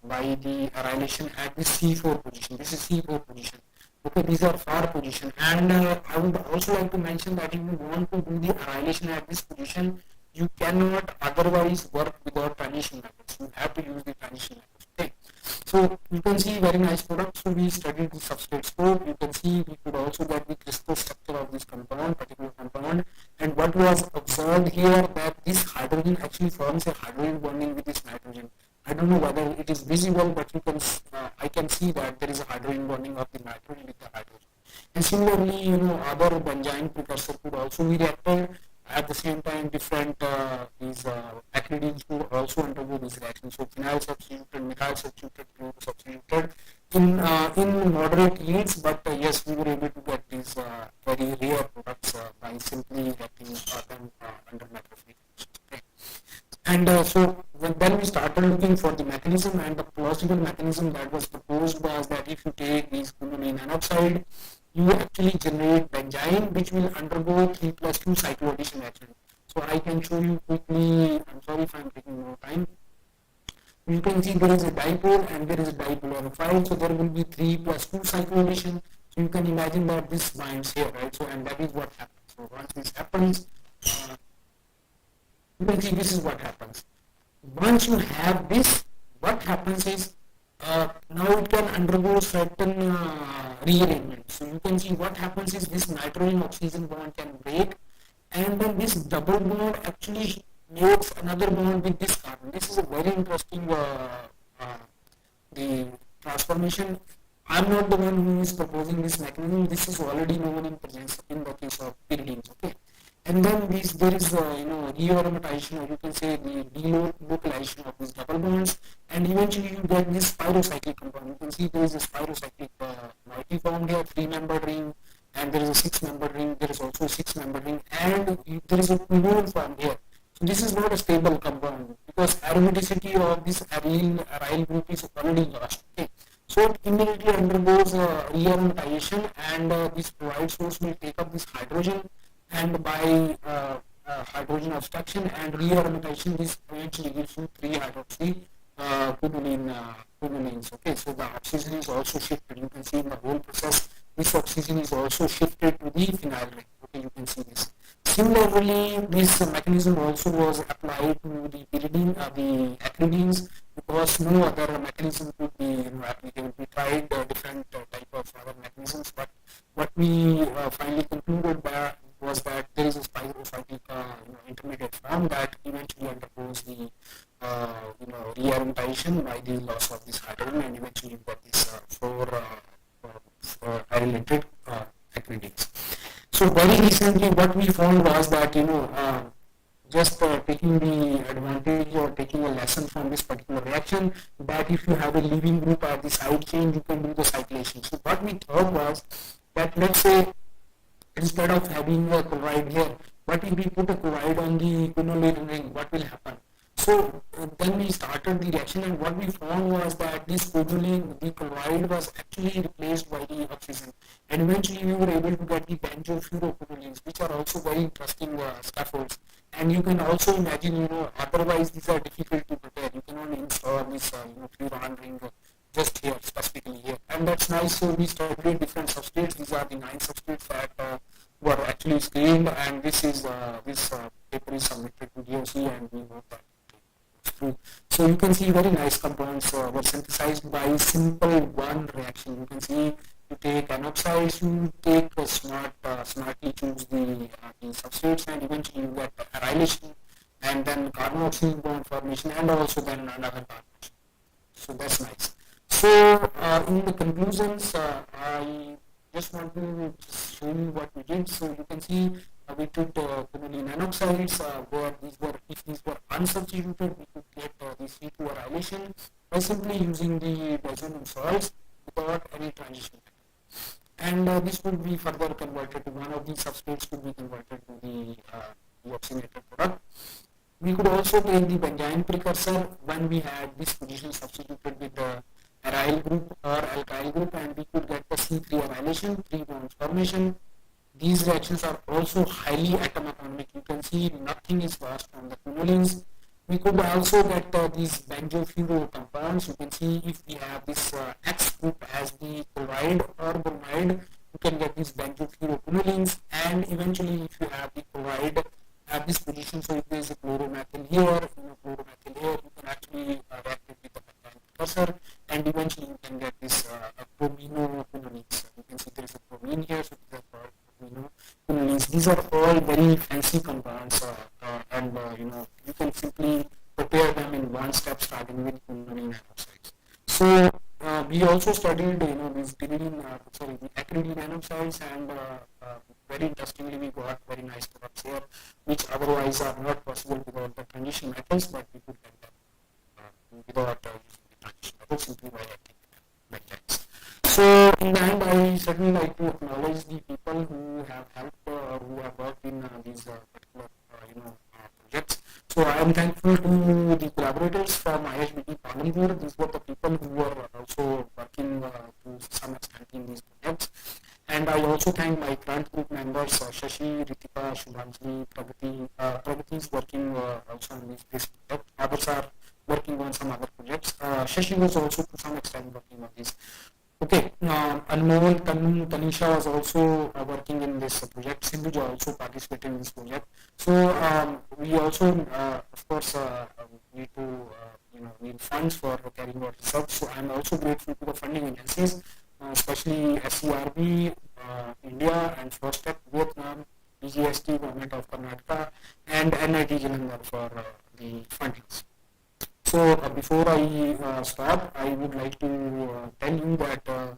by the annihilation at the C4 position. This is C4 position. Okay, these are far position, and I would also like to mention that if you want to do the annihilation at this position, you cannot otherwise work without transition methods. You have to use the transition methods. Okay. So you can see very nice product. So we studied the substrate scope. You can see we could also get the crystal structure of this compound, particular compound. And what was observed here, that this hydrogen actually forms a hydrogen bonding with this nitrogen. I don't know whether it is visible, but you can I can see that there is a hydrogen bonding of the nitrogen with the hydrogen. And similarly, other benzene precursor could also be reacted. At the same time, different these acridines could also undergo this reaction. So phenyl substituted, methyl substituted, chloro substituted in moderate yields, but yes, we were able to get these very rare products by simply getting them under microfiltration. Okay. And so then we started looking for the mechanism, and the plausible mechanism that was proposed was that if you take these quinoline N-oxide, you actually generate benzene which will undergo 3+2 cycloaddition reaction. So I can show you quickly. I'm sorry if I'm taking more time. You can see there is a dipole and there is a dipolarified, so there will be 3+2 cycloaddition. So you can imagine that this binds here, right? So, and that is what happens. So once this happens, you can see this is what happens. Once you have this, what happens is now it can undergo certain rearrangement. So you can see what happens is this nitrogen oxygen bond can break, and then this double bond actually makes another bond with this carbon. This is a very interesting the transformation. I'm not the one who is proposing this mechanism. This is already known in presence in the case of pyridines. Okay. And then there is rearomatization, or you can say the delocalization of these double bonds, and eventually you get this pyrocyclic compound. You can see there is a pyrocyclic moiety formed here, 3-membered ring, and there is a 6-membered ring. There is also a 6-membered ring, and there is a quinone formed here. So this is not a stable compound because aromaticity of this aryl group is already lost. Okay. So it immediately undergoes rearomatization, and this chloride source will take up this hydrogen, and by hydrogen abstraction and rearomatization, this eventually gives you 3-hydroxy quinolines. Okay, so the oxygen is also shifted. You can see in the whole process, this oxygen is also shifted to the phenyl ring. Okay, you can see this. Similarly, this mechanism also was applied to the pyridine, the acridines, because no other mechanism could be applicable. We tried different type of other mechanisms, but what we finally concluded was that there is a spirocyclic intermediate form that eventually undergoes the rearomatization by the loss of this hydrogen, and eventually you get these 4 arylated acridines. So very recently, what we found was that just taking the advantage or taking a lesson from this particular reaction, that if you have a leaving group at the side chain, you can do the cyclation. So what we thought was that, let's say, instead of having a chloride here, But if we put a chloride on the quinoline ring, what will happen? So then we started the reaction, and what we found was that this quinoline, the chloride was actually replaced by the oxygen, and eventually we were able to get the benzofuroquinolines, which are also very interesting scaffolds. And you can also imagine, otherwise these are difficult to prepare. You cannot install this, furan ring just here, specifically here. And that's nice. So we studied different substrates. These are the 9 substrates that were actually screened, and this paper is submitted to DOC, and we know that it's true. So you can see very nice compounds were synthesized by simple one reaction. You can see you take an oxides, you take a smartly choose the substrates, and eventually you get arylation, and then carboxyl bond formation, and also then another carbon. So that's nice. So in the conclusions, I just want to just show you what we did. So you can see we took quinoline nanoxides where if these were unsubstituted, we could get the C2 annihilation by simply using the diazonium salts without any transition. And this would be further converted to one of these substrates could be converted to the oxygenated product. We could also take the benzene precursor when we had this position substituted with the aryl group or alkyl group, and we could get the C3 annihilation, 3 bonds formation. These reactions are also highly atomic. You can see nothing is lost from the quinolines. We could also get these benzofuro compounds. You can see if we have this X group as the chloride or bromide, you can get these benzofuro quinolines, and eventually if you have the chloride at this position, so if there is a chloromethyl here, chloromethyl here, you can actually react it with the benzene precursor, and eventually you can get this brominoquinolines. You can see there is a bromine here, so these are called brominoquinolines. These are all very fancy compounds, and you can simply prepare them in one step, starting with quinoline nanoxides. So we also studied, these the acridine nanoxides, and very interestingly, we got very nice products here, which otherwise are not possible without the transition methods, but we could get them without using the transition methods simply by acting like that. So in the end, I certainly like to acknowledge the people who have helped or who have worked in these particular projects. So I am thankful to the collaborators from IHBT Palanpur. These were the people who were also working to some extent in these projects. And I also thank my current group members, Shashi, Ritika, Shubhanjali, Pragati. Pragati is working also on this project. Others are working on some other projects. Shashi was also to some extent working on this. Okay, Anmol, Tanisha was also working in this project. Sindhuja also participated in this project. So we also, of course, need to need funds for carrying out research. So I'm also grateful to the funding agencies, especially SCRB, India, and FOSTEC, Vietnam, BGST, Government of Karnataka, and NIT Jalandhar for the fundings. So before I start, I would like to tell you that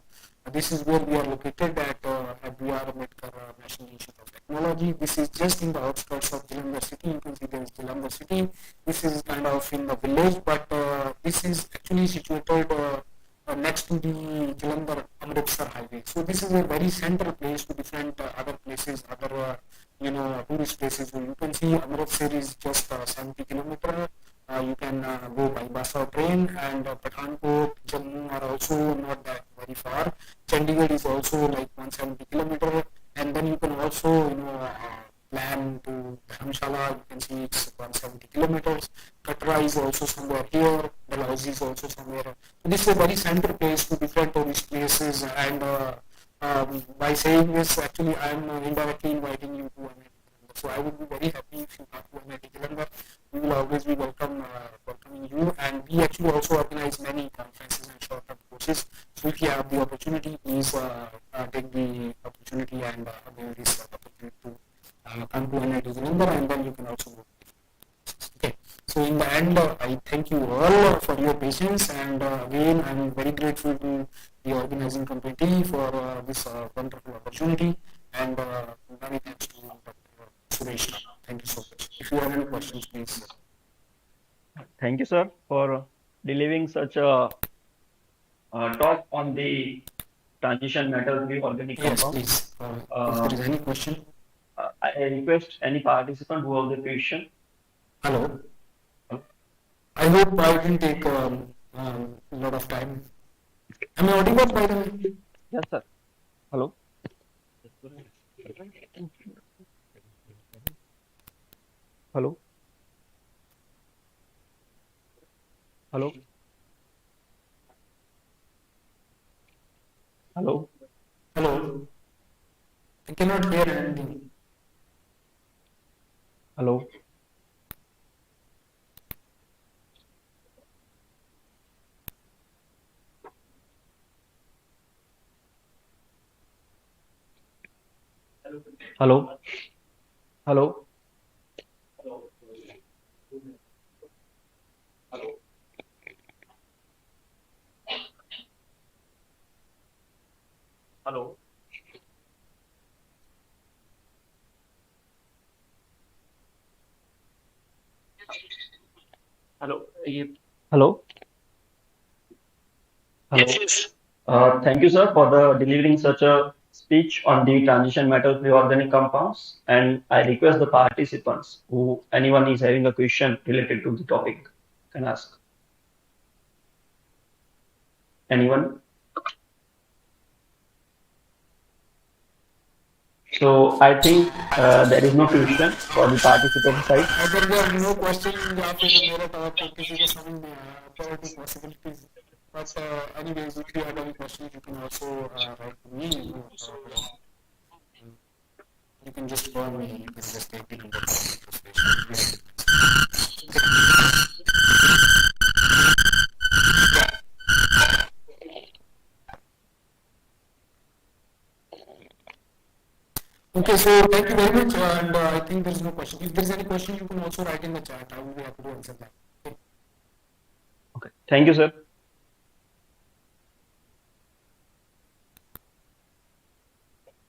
this is where we are located at FBR Ambedkar National Institute of Technology. This is just in the outskirts of Jalandhar city. You can see there is Jalandhar city. This is kind of in the village, but this is actually situated next to the Jalandhar Amritsar highway. So this is a very central place to different other places, other tourist places. So you can see Amritsar is just 70 kilometers. You can go by bus or train, and Pathankot, Jammu are also not that very far. Chandigarh is also like 170 kilometers, and then you can also plan to Dharamshala. You can see it's 170 kilometers. Katra is also somewhere here. Dalhousie is also somewhere. So this is a very central place to different tourist places, and by saying this, actually, I am indirectly inviting you to America. So I would be very happy if you come to America Jalandhar. We will always be welcoming you, and we actually also organize many conferences and short-term courses. So if you have the opportunity, please take the opportunity and avail this opportunity to come to NIT Jalandhar, and then you can also go. Okay. So in the end, I thank you all for your patience, and again, I'm very grateful to the organizing committee for this wonderful opportunity, and many thanks to Dr. Suresh. Thank you so much. If you have any questions, please. Thank you, sir, for delivering such a talk on the transition metals with organic Yes, compounds. please. If there is any question. I request any participant who have the question. Hello. I hope I didn't take a lot of time. Am I audible by the way? Yes, sir. Hello. Hello. Hello. Hello. Hello. I cannot hear anything. Hello. Hello. Hello. Hello. Hello. Hello. Hello. Yes. Thank you, sir, for the delivering such a speech on the transition metals with organic compounds. And I request the participants who anyone is having a question related to the topic can ask. Anyone? So I think there is no question for the participant side. अगर there are no question या फिर मेरे तरफ से किसी को समझ नहीं आया there are two possibilities. But anyways, if you have any questions, you can also write to me. You can just call me. You can just take the number. Okay, so thank you very much, and I think there is no question. If there is any question, you can also write in the chat. I will be happy to answer that. Okay. Okay. Thank you, sir.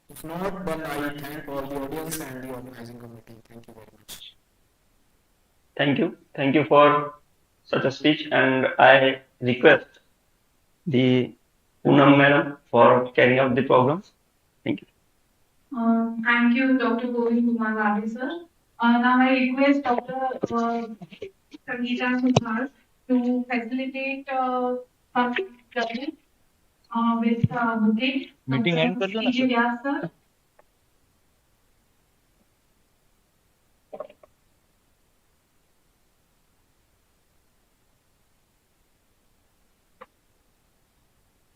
If not, then I thank all the audience and the organizing committee. Thank you very much. Thank you. Thank you for such a speech. And I request the Poonam madam for carrying out the program. Thank you. Thank you, Dr. Govind Kumar Gandhi, sir. Now I request Dr. Sangeeta Sudhar to facilitate some journey with booking. Meeting and कर दो ना PG sir Vyas, sir.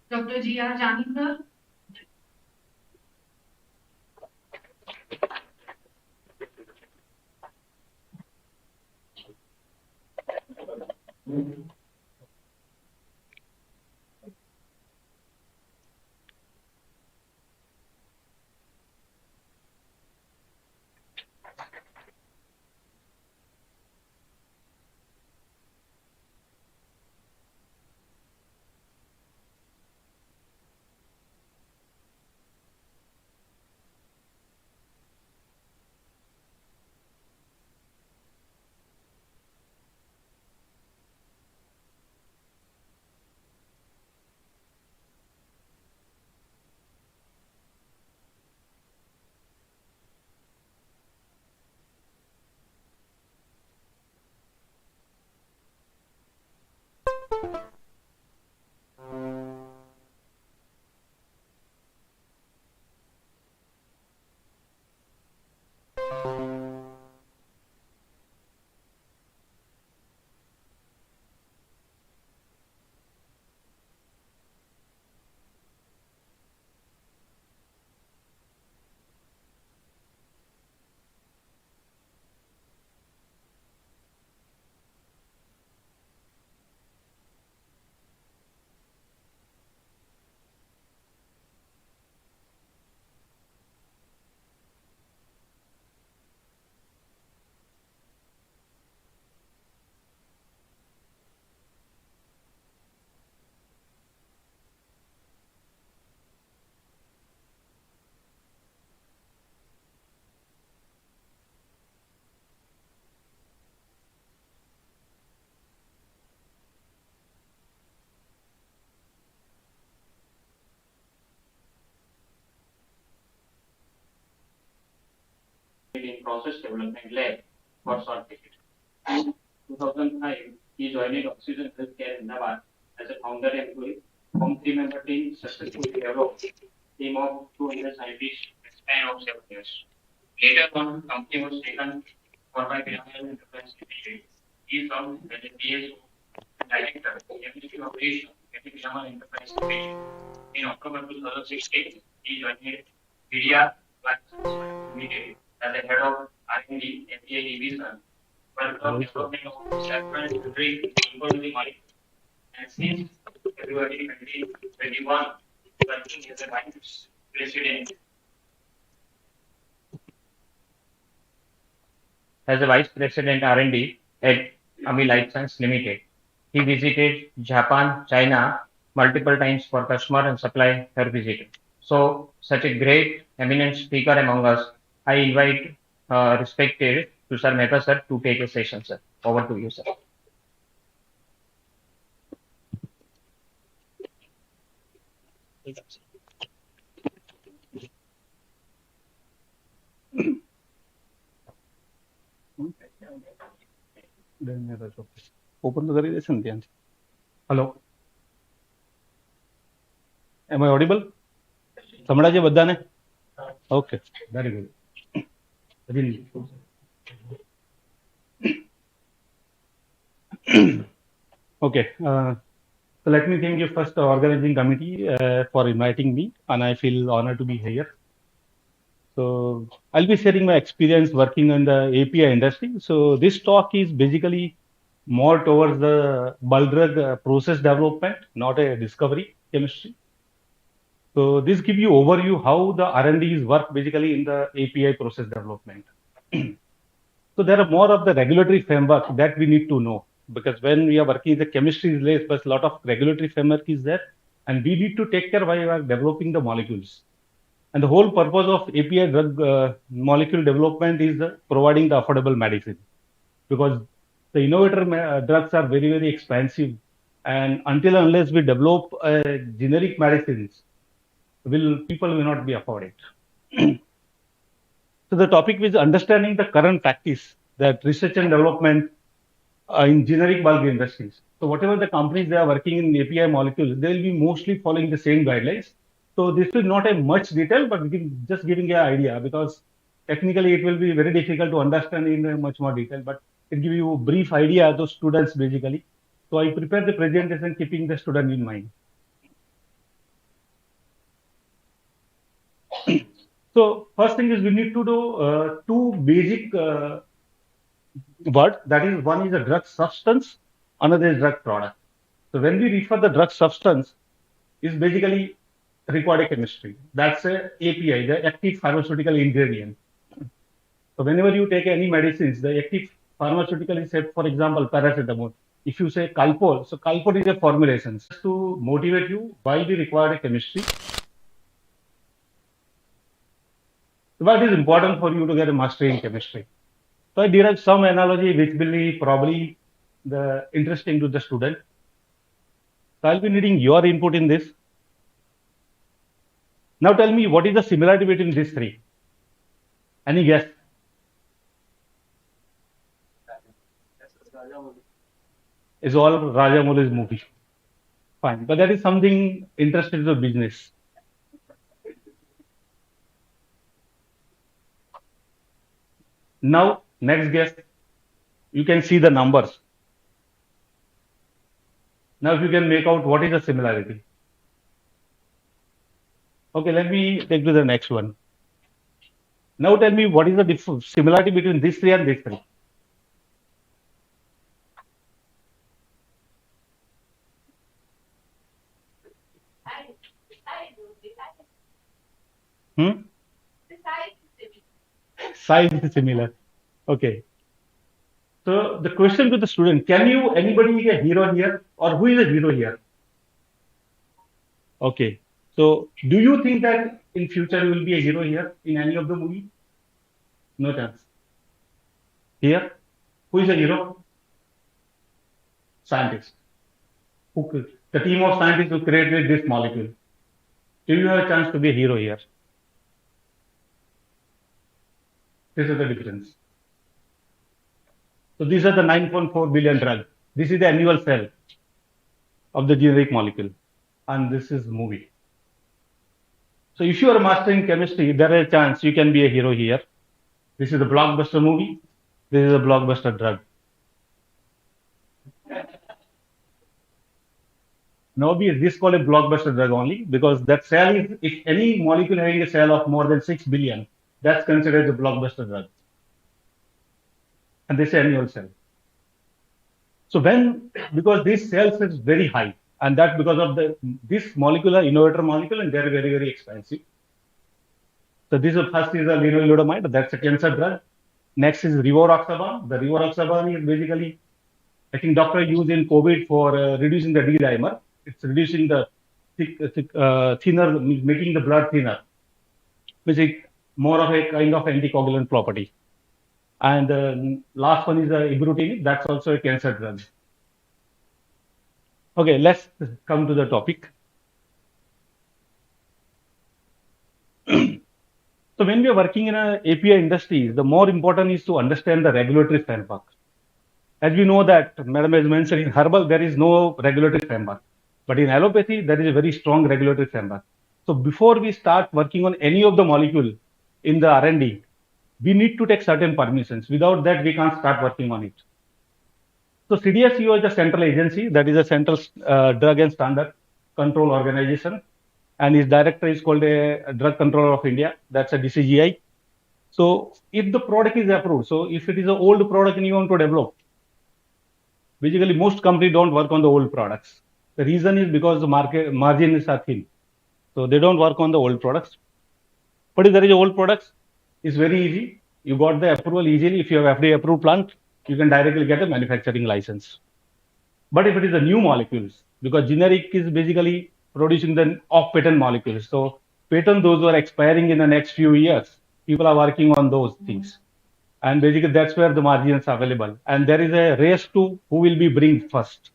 Dr. G.R. Jani, sir. process development lab for short period. In 2005, he joined Oxygen Healthcare Ahmedabad as a founder employee. From three-member team successfully developed a team of 200 scientists in a span of 7 years. Later on, the company was taken over by Piramal Enterprise Limited. He served as a PSO and director of chemistry operation at the Piramal Enterprise Limited. In October 2016, he joined Media Limited as the head of R&D API division for the development of separate drink oncology molecule. And since February 2021, working as a vice president as a vice president R&D at Ami Life Science Limited. He visited Japan, China multiple times for customer and supply her visit. So, such a great eminent speaker among us, I invite respected Tushar Mehta sir to take a session, sir. Over to you, sir. Open the session. Hello. Am I audible? સંભળાય છે બધાને? Okay, very good. Okay, so let me thank you first, the organizing committee, for inviting me, and I feel honored to be here. So I'll be sharing my experience working in the API industry. So this talk is basically more towards the bulk drug process development, not a discovery chemistry. So this gives you overview how the R&Ds work basically in the API process development. So there are more of the regulatory framework that we need to know, because when we are working in the chemistry space, but a lot of regulatory framework is there, and we need to take care while we are developing the molecules. And the whole purpose of API drug molecule development is providing the affordable medicine, because the innovator drugs are very, very expensive, and until unless we develop generic medicines, people will not be afforded. So the topic is understanding the current practice, that research and development in generic bulk industries. So whatever the companies they are working in API molecules, they will be mostly following the same guidelines. So this is not a much detail, but just giving an idea, because technically it will be very difficult to understand in much more detail, but it give you a brief idea to students basically. So I prepare the presentation keeping the student in mind. So first thing is we need to do two basic word, that is, one is a drug substance, another is drug product. So when we refer the drug substance, is basically required chemistry. That's a API, the active pharmaceutical ingredient. So whenever you take any medicines, the active pharmaceutical is, say, for example, paracetamol. If you say Calpol, so Calpol is a formulation. Just to motivate you, why we require a chemistry? What is important for you to get a mastery in chemistry? So I derive some analogy which will be probably the interesting to the student. So I'll be needing your input in this. Now tell me, what is the similarity between these three? Any guess? It's all Rajamouli's movie. Fine, but that is something interesting to business. Now, next guess, you can see the numbers. Now, if you can make out what is the similarity. Okay, let me take to the next one. Now, tell me what is the similarity between these three and these three. Size is similar. Okay. So the question to the student, anybody be a hero here, or who is a hero here? Okay. So do you think that in future you will be a hero here in any of the movie? No chance. Here, who is a hero? Scientist. The team of scientists who created this molecule. Do you have a chance to be a hero here? This is the difference. So these are the 9.4 billion drugs. This is the annual sale of the generic molecule, and this is movie. So if you are mastering chemistry, there is a chance you can be a hero here. This is a blockbuster movie. This is a blockbuster drug. Now, this is called a blockbuster drug only because that sale is, if any molecule having a sale of more than 6 billion, that's considered a blockbuster drug. And this is annual sale. So because this sales is very high, and that because of this molecular innovator molecule, and they're very, very expensive. So this first is a lenalidomide, that's a cancer drug. Next is rivaroxaban. The rivaroxaban is basically, I think doctor used in COVID for reducing the D-dimer. It's reducing the thinner, making the blood thinner, which is more of a kind of anticoagulant property. And last one is ibrutinib. That's also a cancer drug. Okay, let's come to the topic. So when we are working in a API industry, the more important is to understand the regulatory framework. As we know that, Madam has mentioned, in herbal, there is no regulatory framework. But in allopathy, there is a very strong regulatory framework. So before we start working on any of the molecule in the R&D, we need to take certain permissions. Without that, we can't start working on it. So CDSCO is a central agency, that is a central drug and standard control organization. And its director is called a Drug Controller of India. That's a DCGI. So if the product is approved, so if it is an old product and you want to develop, basically most companies don't work on the old products. The reason is because the market margins are thin. So they don't work on the old products. But if there is old products, it's very easy. You got the approval easily. If you have FDA approved plant, you can directly get a manufacturing license. But if it is a new molecules, because generic is basically producing the off-patent molecules. So patent, those who are expiring in the next few years, people are working on those things. And basically that's where the margins are available. And there is a race to who will be bring first.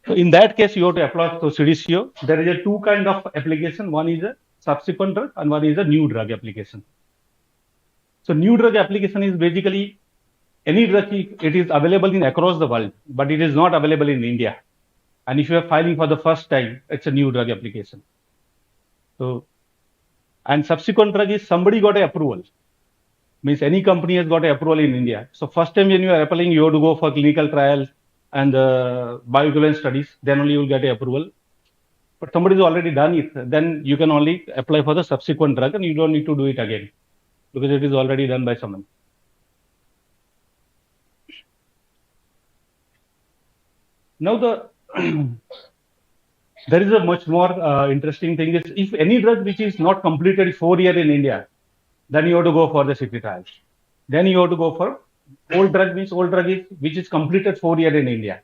So in that case, you have to apply to CDCO. There is a two kind of application. One is a subsequent drug and one is a new drug application. So new drug application is basically any drug, it is available in across the world, but it is not available in India. And if you are filing for the first time, it's a new drug application. So, and subsequent drug is somebody got an approval. Means any company has got an approval in India. So first time when you are applying, you have to go for clinical trials and bioequivalence studies, then only you will get an approval. But somebody has already done it, then you can only apply for the subsequent drug and you don't need to do it again because it is already done by someone. Now there is a much more interesting thing is if any drug which is not completed 4 years in India, then you have to go for the city trials. Then you have to go for old drug means old drug is which is completed 4 years in India.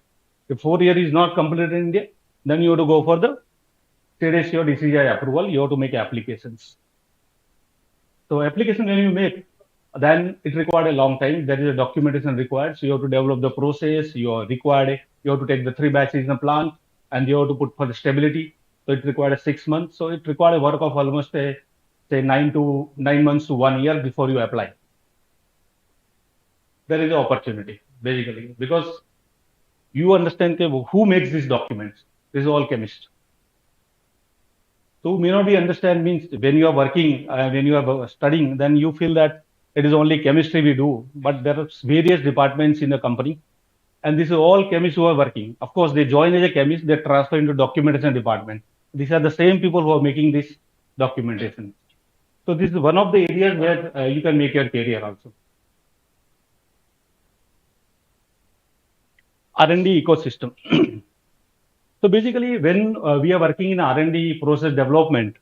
If 4 years is not completed in India, then you have to go for the CDSCO DCGI approval. You have to make applications. So application when you make, then it required a long time. There is a documentation required. So you have to develop the process. You are required. You have to take the 3 batches in the plant, and you have to put for the stability. So it required 6 months. So it required a work of almost say 9 months to 1 year before you apply. There is an opportunity basically because you understand who makes these documents. This is all chemists. So may not be understand means when you are working, when you are studying, then you feel that it is only chemistry we do, but there are various departments in the company. And this is all chemists who are working. Of course, they join as a chemist, they transfer into documentation department. These are the same people who are making this documentation. So this is one of the areas where you can make your career also. R&D ecosystem. So basically, when we are working in R&D process development,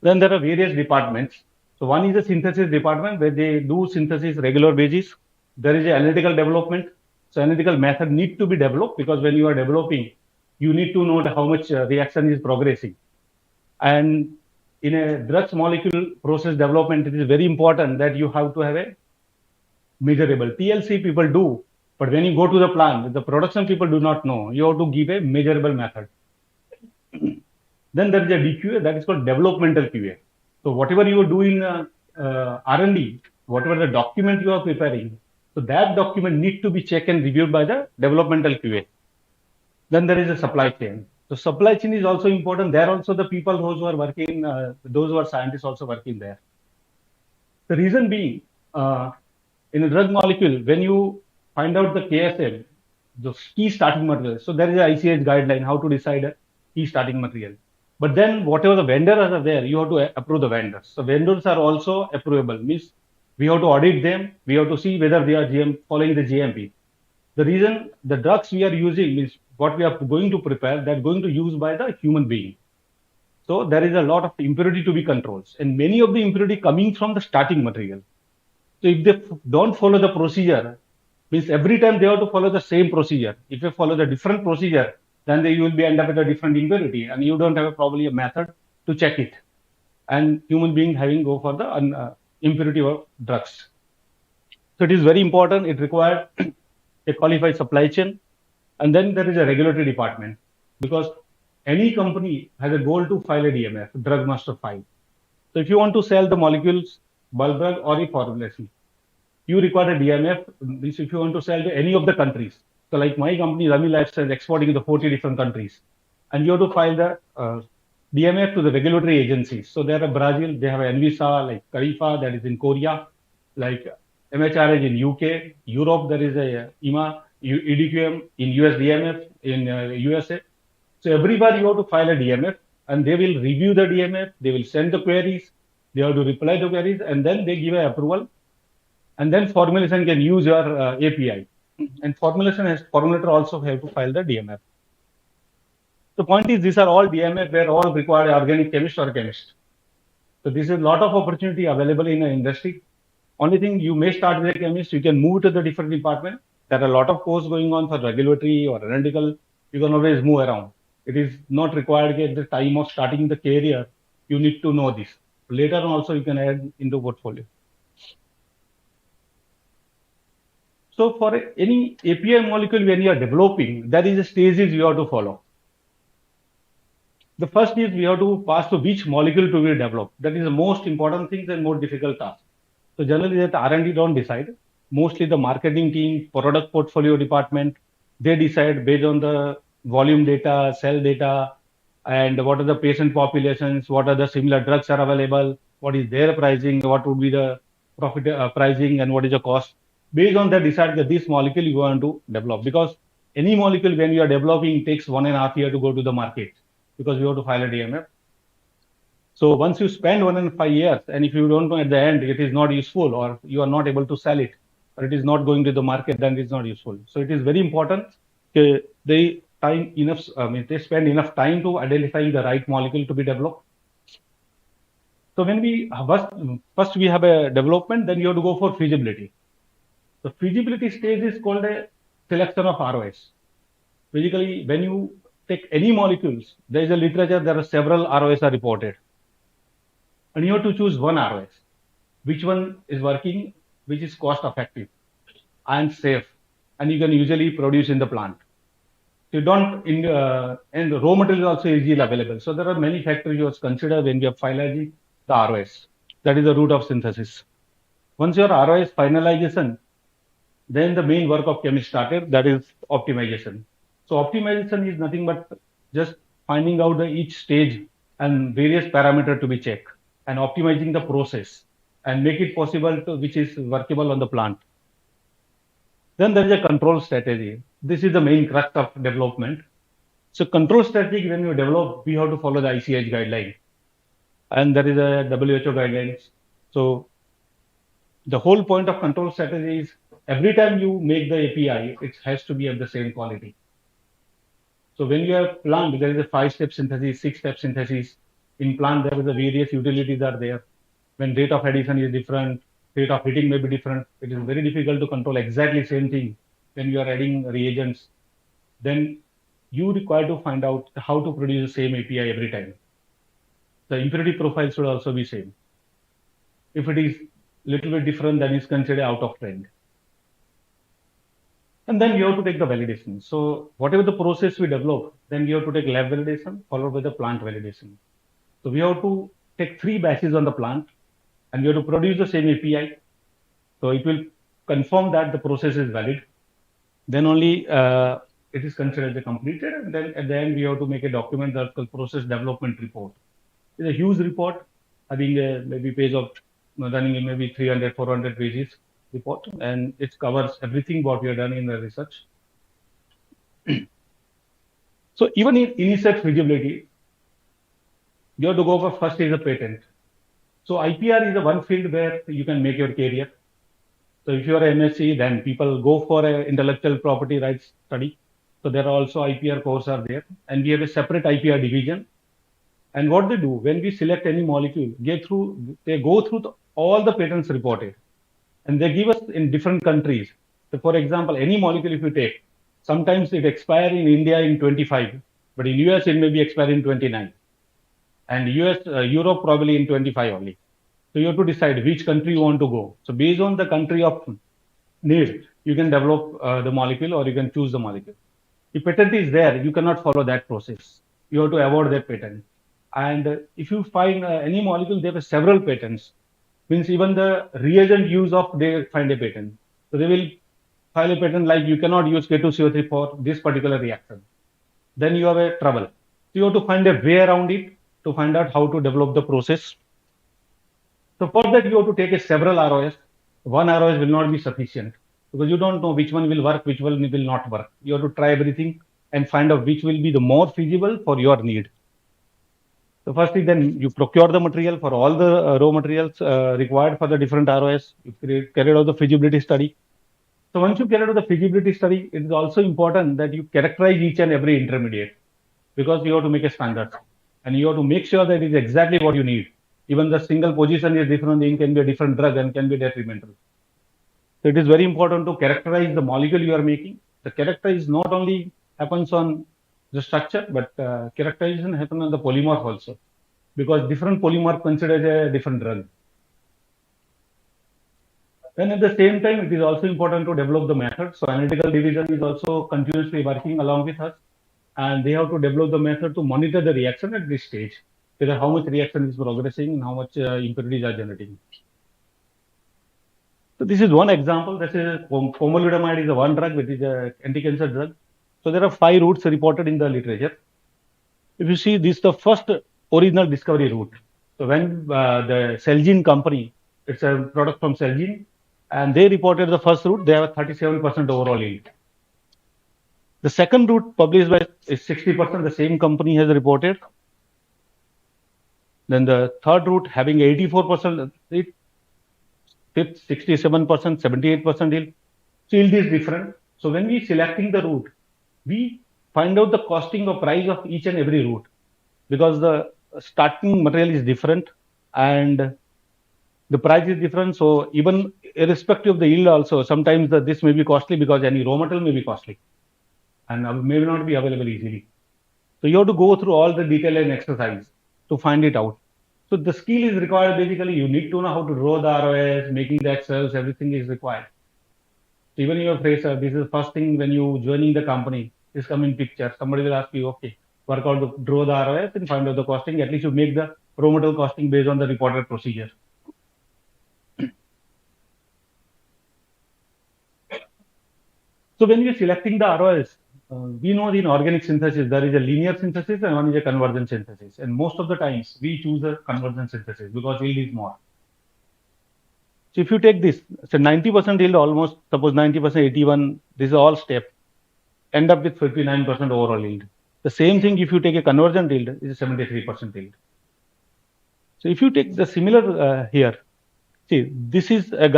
then there are various departments. So one is the synthesis department where they do synthesis regular basis. There is a analytical development. So analytical method need to be developed because when you are developing, you need to know how much reaction is progressing. And in a drugs molecule process development, it is very important that you have to have a measurable. TLC people do, but when you go to the plant, the production people do not know. You have to give a measurable method. Then there is a DQA that is called developmental QA. So whatever you do in R&D, whatever the document you are preparing, so that document need to be checked and reviewed by the developmental QA. Then there is a supply chain. So supply chain is also important. There also the people those who are working, those who are scientists also working there. The reason being, in a drug molecule, when you find out the KSM, the key starting material, so there is a ICH guideline how to decide a key starting material. But then whatever the vendors are there, you have to approve the vendors. So vendors are also approvable. Means we have to audit them. We have to see whether they are following the GMP. The reason the drugs we are using means what we are going to prepare, that going to use by the human being. So there is a lot of impurity to be controlled, and many of the impurity coming from the starting material. So if they don't follow the procedure, means every time they have to follow the same procedure. If you follow the different procedure, then you will be end up with a different impurity, and you don't have probably a method to check it. And human being having go for the impurity of drugs. So it is very important. It required a qualified supply chain, and then there is a regulatory department, because any company has a goal to file a DMF, drug master file. So if you want to sell the molecules, bulk drug or a formulation, you require a DMF. This if you want to sell to any of the countries. So like my company, Rami Lifestyle, is exporting in the 40 different countries, and you have to file the DMF to the regulatory agencies. So there are Brazil, they have Anvisa, like Carifa, that is in Korea, like MHRA in UK, Europe, there is a EMA, EDQM in US DMF in USA. So everywhere you have to file a DMF, and they will review the DMF, they will send the queries, they have to reply to queries, and then they give an approval. And then formulation can use your API. And formulator also have to file the DMF. The point is, these are all DMF where all required organic chemist or chemist. So this is a lot of opportunity available in the industry. Only thing, you may start with a chemist, you can move to the different department. There are a lot of courses going on for regulatory or analytical. You can always move around. It is not required at the time of starting the career. You need to know this. Later on also you can add into portfolio. So for any API molecule when you are developing, there is a stages you have to follow. The first is we have to pass to which molecule to be developed. That is the most important thing and more difficult task. So generally that R&D don't decide. Mostly the marketing team, product portfolio department, they decide based on the volume data, cell data, and what are the patient populations, what are the similar drugs are available, what is their pricing, what would be the profit pricing, and what is the cost. Based on that, decide that this molecule you want to develop, because any molecule when you are developing takes 1.5 years to go to the market, because you have to file a DMF. So once you spend 1.5 years, and if you don't know at the end it is not useful, or you are not able to sell it, or it is not going to the market, then it is not useful. So it is very important they they spend enough time to identifying the right molecule to be developed. So when we first we have a development, then you have to go for feasibility. The feasibility stage is called a selection of ROS. Basically, when you take any molecules, there is a literature, there are several ROS are reported. And you have to choose one ROS. Which one is working, which is cost effective and safe, and you can usually produce in the plant. So you don't, and the raw material also is easily available. So there are many factors you have to consider when you have phylogeny, the ROS. That is the route of synthesis. Once your ROS finalization, then the main work of chemist started, that is optimization. So optimization is nothing but just finding out each stage and various parameters to be checked, and optimizing the process and make it possible to which is workable on the plant. Then there is a control strategy. This is the main crux of development. So control strategy, when you develop, we have to follow the ICH guideline, and there is a WHO guidelines. So the whole point of control strategy is every time you make the API, it has to be of the same quality. So when you have plant, there is a 5-step synthesis, 6-step synthesis. In plant, there is a various utilities are there. When rate of addition is different, rate of heating may be different. It is very difficult to control exactly same thing when you are adding reagents. Then you require to find out how to produce the same API every time. The impurity profile should also be same. If it is little bit different, then it's considered out of trend. And then you have to take the validation. So whatever the process we develop, then you have to take lab validation followed by the plant validation. So we have to take 3 batches on the plant. and you have to produce the same API. So it will confirm that the process is valid. Then only it is considered as completed, and then at the end we have to make a document that's called process development report. It's a huge report, having a maybe page of running in maybe 300, 400 pages report, and it covers everything what we have done in the research. So even in initial feasibility, you have to go for first is a patent. So IPR is the one field where you can make your career. So if you are an MSc, then people go for a intellectual property rights study. So there are also IPR courses are there, and we have a separate IPR division. And what they do when we select any molecule, they go through all the patents reported, and they give us in different countries. So for example, any molecule if you take, sometimes it expires in India in 25, but in US it may be expired in 29, and Europe probably in 25 only. So you have to decide which country you want to go. So based on the country of need, you can develop the molecule or you can choose the molecule. If patent is there, you cannot follow that process. You have to avoid that patent. And if you find any molecule, there are several patents. Means even the reagent use of they find a patent. So they will file a patent like you cannot use K2CO3 for this particular reaction. Then you have a trouble. So you have to find a way around it to find out how to develop the process. So for that, you have to take a several ROS. One ROS will not be sufficient because you don't know which one will work, which one will not work. You have to try everything and find out which will be the more feasible for your need. So firstly, then you procure the material for all the raw materials required for the different ROS. You carry out the feasibility study. So once you carry out the feasibility study, it is also important that you characterize each and every intermediate because you have to make a standard and you have to make sure that it is exactly what you need. Even the single position is different, it can be a different drug and can be detrimental. So it is very important to characterize the molecule you are making. The characterize not only happens on the structure, but characterization happens on the polymorph also, because different polymorph considered a different drug. And at the same time, it is also important to develop the method. So analytical division is also continuously working along with us, and they have to develop the method to monitor the reaction at this stage, whether how much reaction is progressing and how much impurities are generating. So this is one example. This is pomalidomide is a one drug, which is an anti-cancer drug. So there are 5 routes reported in the literature. If you see, this is the first original discovery route. So when the Celgene company, it's a product from Celgene, and they reported the first route, they have a 37% overall yield. The second route published by is 60%, the same company has reported. Then the third route having 84%, fifth 67%, 78% yield. So yield is different. So when we selecting the route, we find out the costing or price of each and every route because the starting material is different and the price is different. So even irrespective of the yield also, sometimes this may be costly because any raw material may be costly and may not be available easily. So you have to go through all the detail and exercise to find it out. So the skill is required. Basically, you need to know how to draw the ROS, making the Excels, everything is required. So even your fresher, this is the first thing when you joining the company, is come in picture. Somebody will ask you, okay, work out draw the ROS and find out the costing. At least you make the raw material costing based on the reported procedure. So when we are selecting the ROS, we know in organic synthesis, there is a linear synthesis and one is a convergent synthesis. And most of the times we choose a convergent synthesis because yield is more. So if you take this, so 90% yield almost, suppose 90%, 81, this is all step, end up with 59% overall yield. The same thing if you take a convergent yield, is 73% yield. So if you take the similar here, see, this is a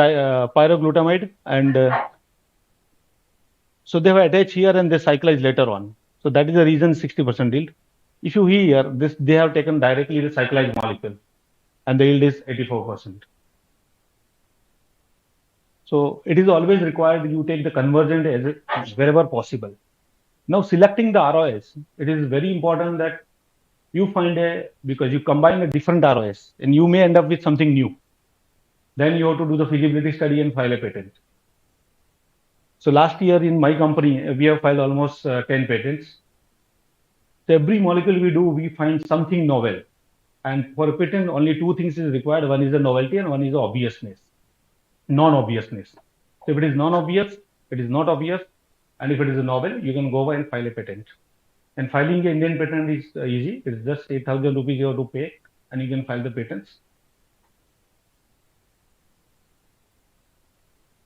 pyroglutamide and so they have attached here and they cyclize later on. So that is the reason 60% yield. If you hear this, they have taken directly the cyclized molecule and the yield is 84%. So it is always required you take the convergent as wherever possible. Now selecting the ROS, it is very important that you find because you combine a different ROS and you may end up with something new. Then you have to do the feasibility study and file a patent. So last year in my company, we have filed almost 10 patents. So every molecule we do, we find something novel. And for a patent, only two things is required. One is the novelty and one is the obviousness, non-obviousness. So if it is non-obvious, it is not obvious. And if it is a novel, you can go and file a patent. And filing the Indian patent is easy. It's just 8,000 rupees you have to pay and you can file the patents.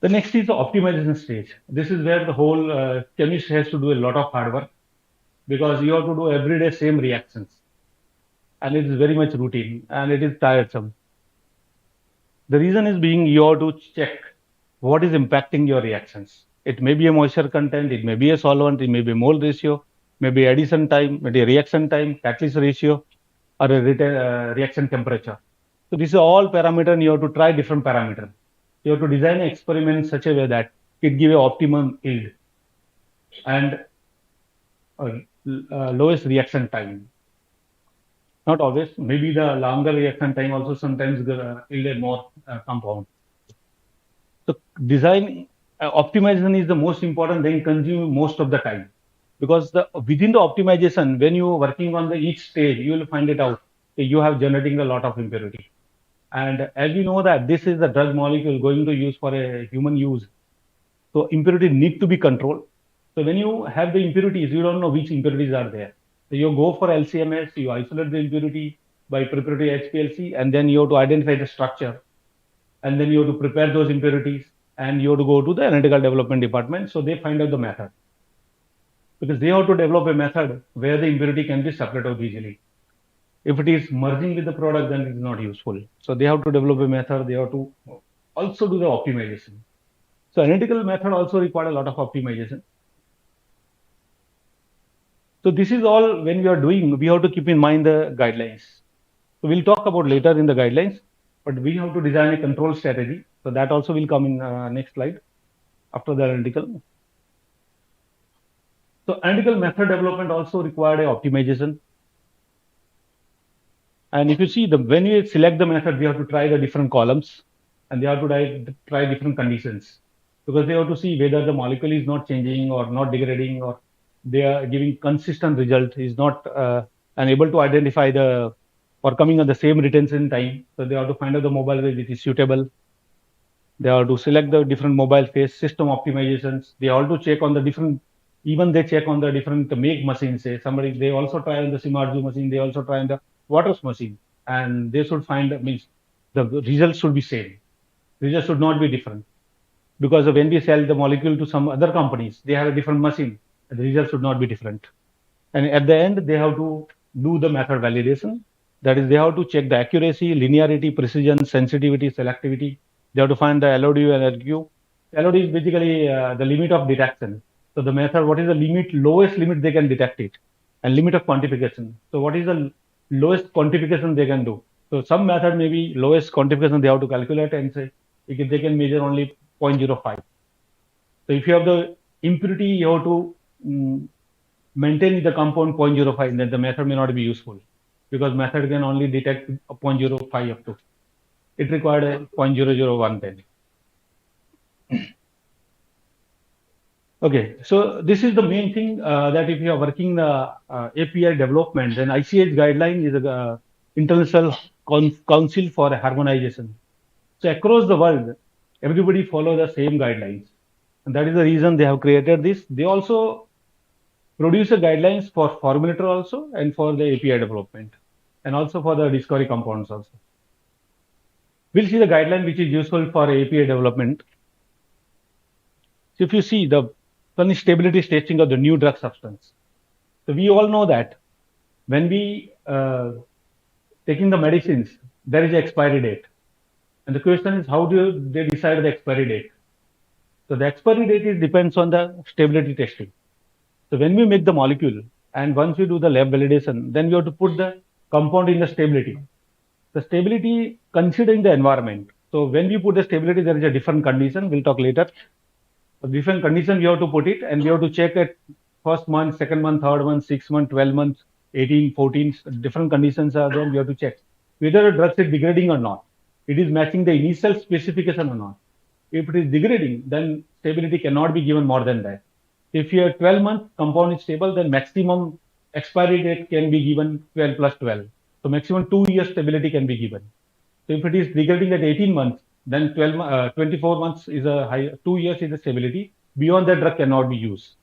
The next is the optimization stage. This is where the whole chemist has to do a lot of hard work because you have to do everyday same reactions. And it is very much routine and it is tiresome. The reason is being you have to check what is impacting your reactions. It may be a moisture content, it may be a solvent, it may be mole ratio, maybe addition time, maybe reaction time, catalyst ratio, or a reaction temperature. So this is all parameter and you have to try different parameter. You have to design an experiment in such a way that it give a optimum yield and lowest reaction time. Not always, maybe the longer reaction time also sometimes yield a more compound. So design optimization is the most important thing, consume most of the time because within the optimization, when you are working on the each stage, you will find it out that you have generating a lot of impurity. And as you know that this is the drug molecule going to use for a human use, so impurity need to be controlled. So when you have the impurities, you don't know which impurities are there. So you go for LCMS, you isolate the impurity by preparatory HPLC, and then you have to identify the structure, and then you have to prepare those impurities, and you have to go to the analytical development department. So they find out the method because they have to develop a method where the impurity can be separated out easily. If it is merging with the product, then it is not useful. So they have to develop a method. They have to also do the optimization. So analytical method also require a lot of optimization. So this is all when we are doing, we have to keep in mind the guidelines. So we'll talk about later in the guidelines, but we have to design a control strategy. So that also will come in next slide after the analytical. So analytical method development also required a optimization. And if you see when we select the method, we have to try the different columns and they have to try different conditions because they have to see whether the molecule is not changing or not degrading or they are giving consistent result, is not unable to identify the or coming on the same retention time. So they have to find out the mobile phase which is suitable. They have to select the different mobile phase system optimizations. They have to check on the different, even they check on the different make machines. Say somebody, they also try on the Simarju machine. They also try on the Waters machine, and they should find means the results should be same. Results should not be different because when we sell the molecule to some other companies, they have a different machine. The results should not be different. And at the end, they have to do the method validation. That is, they have to check the accuracy, linearity, precision, sensitivity, selectivity. They have to find the LOD and LQ. LOD is basically the limit of detection. So the method, what is the limit, lowest limit they can detect it, and limit of quantification. So what is the lowest quantification they can do? So some method may be lowest quantification they have to calculate and say they can measure only 0.05. So if you have the impurity, you have to maintain the compound 0.05, then the method may not be useful because method can only detect 0.05 up to. It required a 0.001 then. Okay, so this is the main thing that if you are working the API development, then ICH guideline is a international council for harmonization. So across the world, everybody follow the same guidelines, and that is the reason they have created this. They also produce guidelines for formulator also and for the API development, and also for the discovery compounds also. We'll see the guideline which is useful for API development. So if you see the one is stability testing of the new drug substance. So we all know that when we taking the medicines, there is an expiry date. And the question is, how do they decide the expiry date? So the expiry date depends on the stability testing. So when we make the molecule and once we do the lab validation, then we have to put the compound in the stability. The stability considering the environment. So when we put the stability, there is a different condition. We'll talk later. So different conditions we have to put it and we have to check it first month, second month, third month, 6 month, 12 months, 18, 14, different conditions are there. We have to check whether the drug is degrading or not. It is matching the initial specification or not. If it is degrading, then stability cannot be given more than that. If your 12-month compound is stable, then maximum expiry date can be given 12 plus 12. So maximum 2 years stability can be given. So if it is degrading at 18 months, then 24 months is a high, 2 years is a stability. Beyond that, drug cannot be used.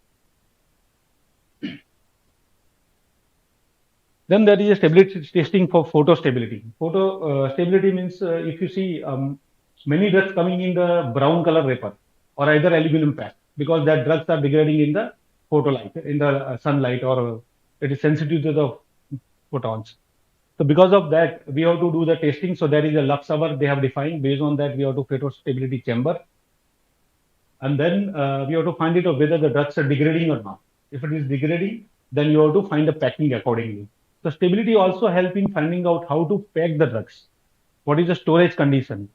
Then there is a stability testing for photo stability. Photo stability means if you see many drugs coming in the brown color wrapper or either aluminum pack, because that drugs are degrading in the photo light, in the sunlight, or it is sensitive to the photons. So because of that, we have to do the testing. So there is a lux hour they have defined. Based on that, we have to photo stability chamber. And then we have to find it out whether the drugs are degrading or not. If it is degrading, then you have to find the packing accordingly. So stability also help in finding out how to pack the drugs. What is the storage condition?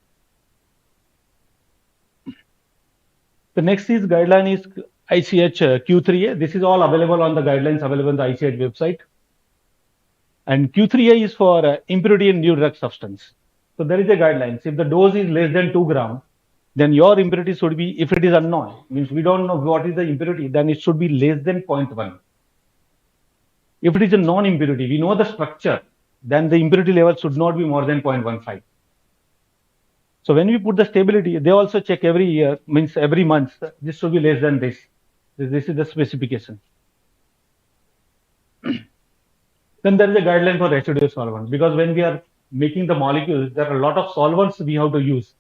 The next is guideline is ICH Q3A. This is all available on the guidelines available on the ICH website. And Q3A is for impurity in new drug substance. So there is a guidelines. If the dose is less than 2 grams, then your impurity should be, if it is unknown, means we don't know what is the impurity, then it should be less than 0.1. If it is a non-impurity, we know the structure, then the impurity level should not be more than 0.15. So when we put the stability, they also check every year, means every month, this should be less than this. This is the specification. Then there is a guideline for residual solvents, because when we are making the molecules, there are a lot of solvents we have to use.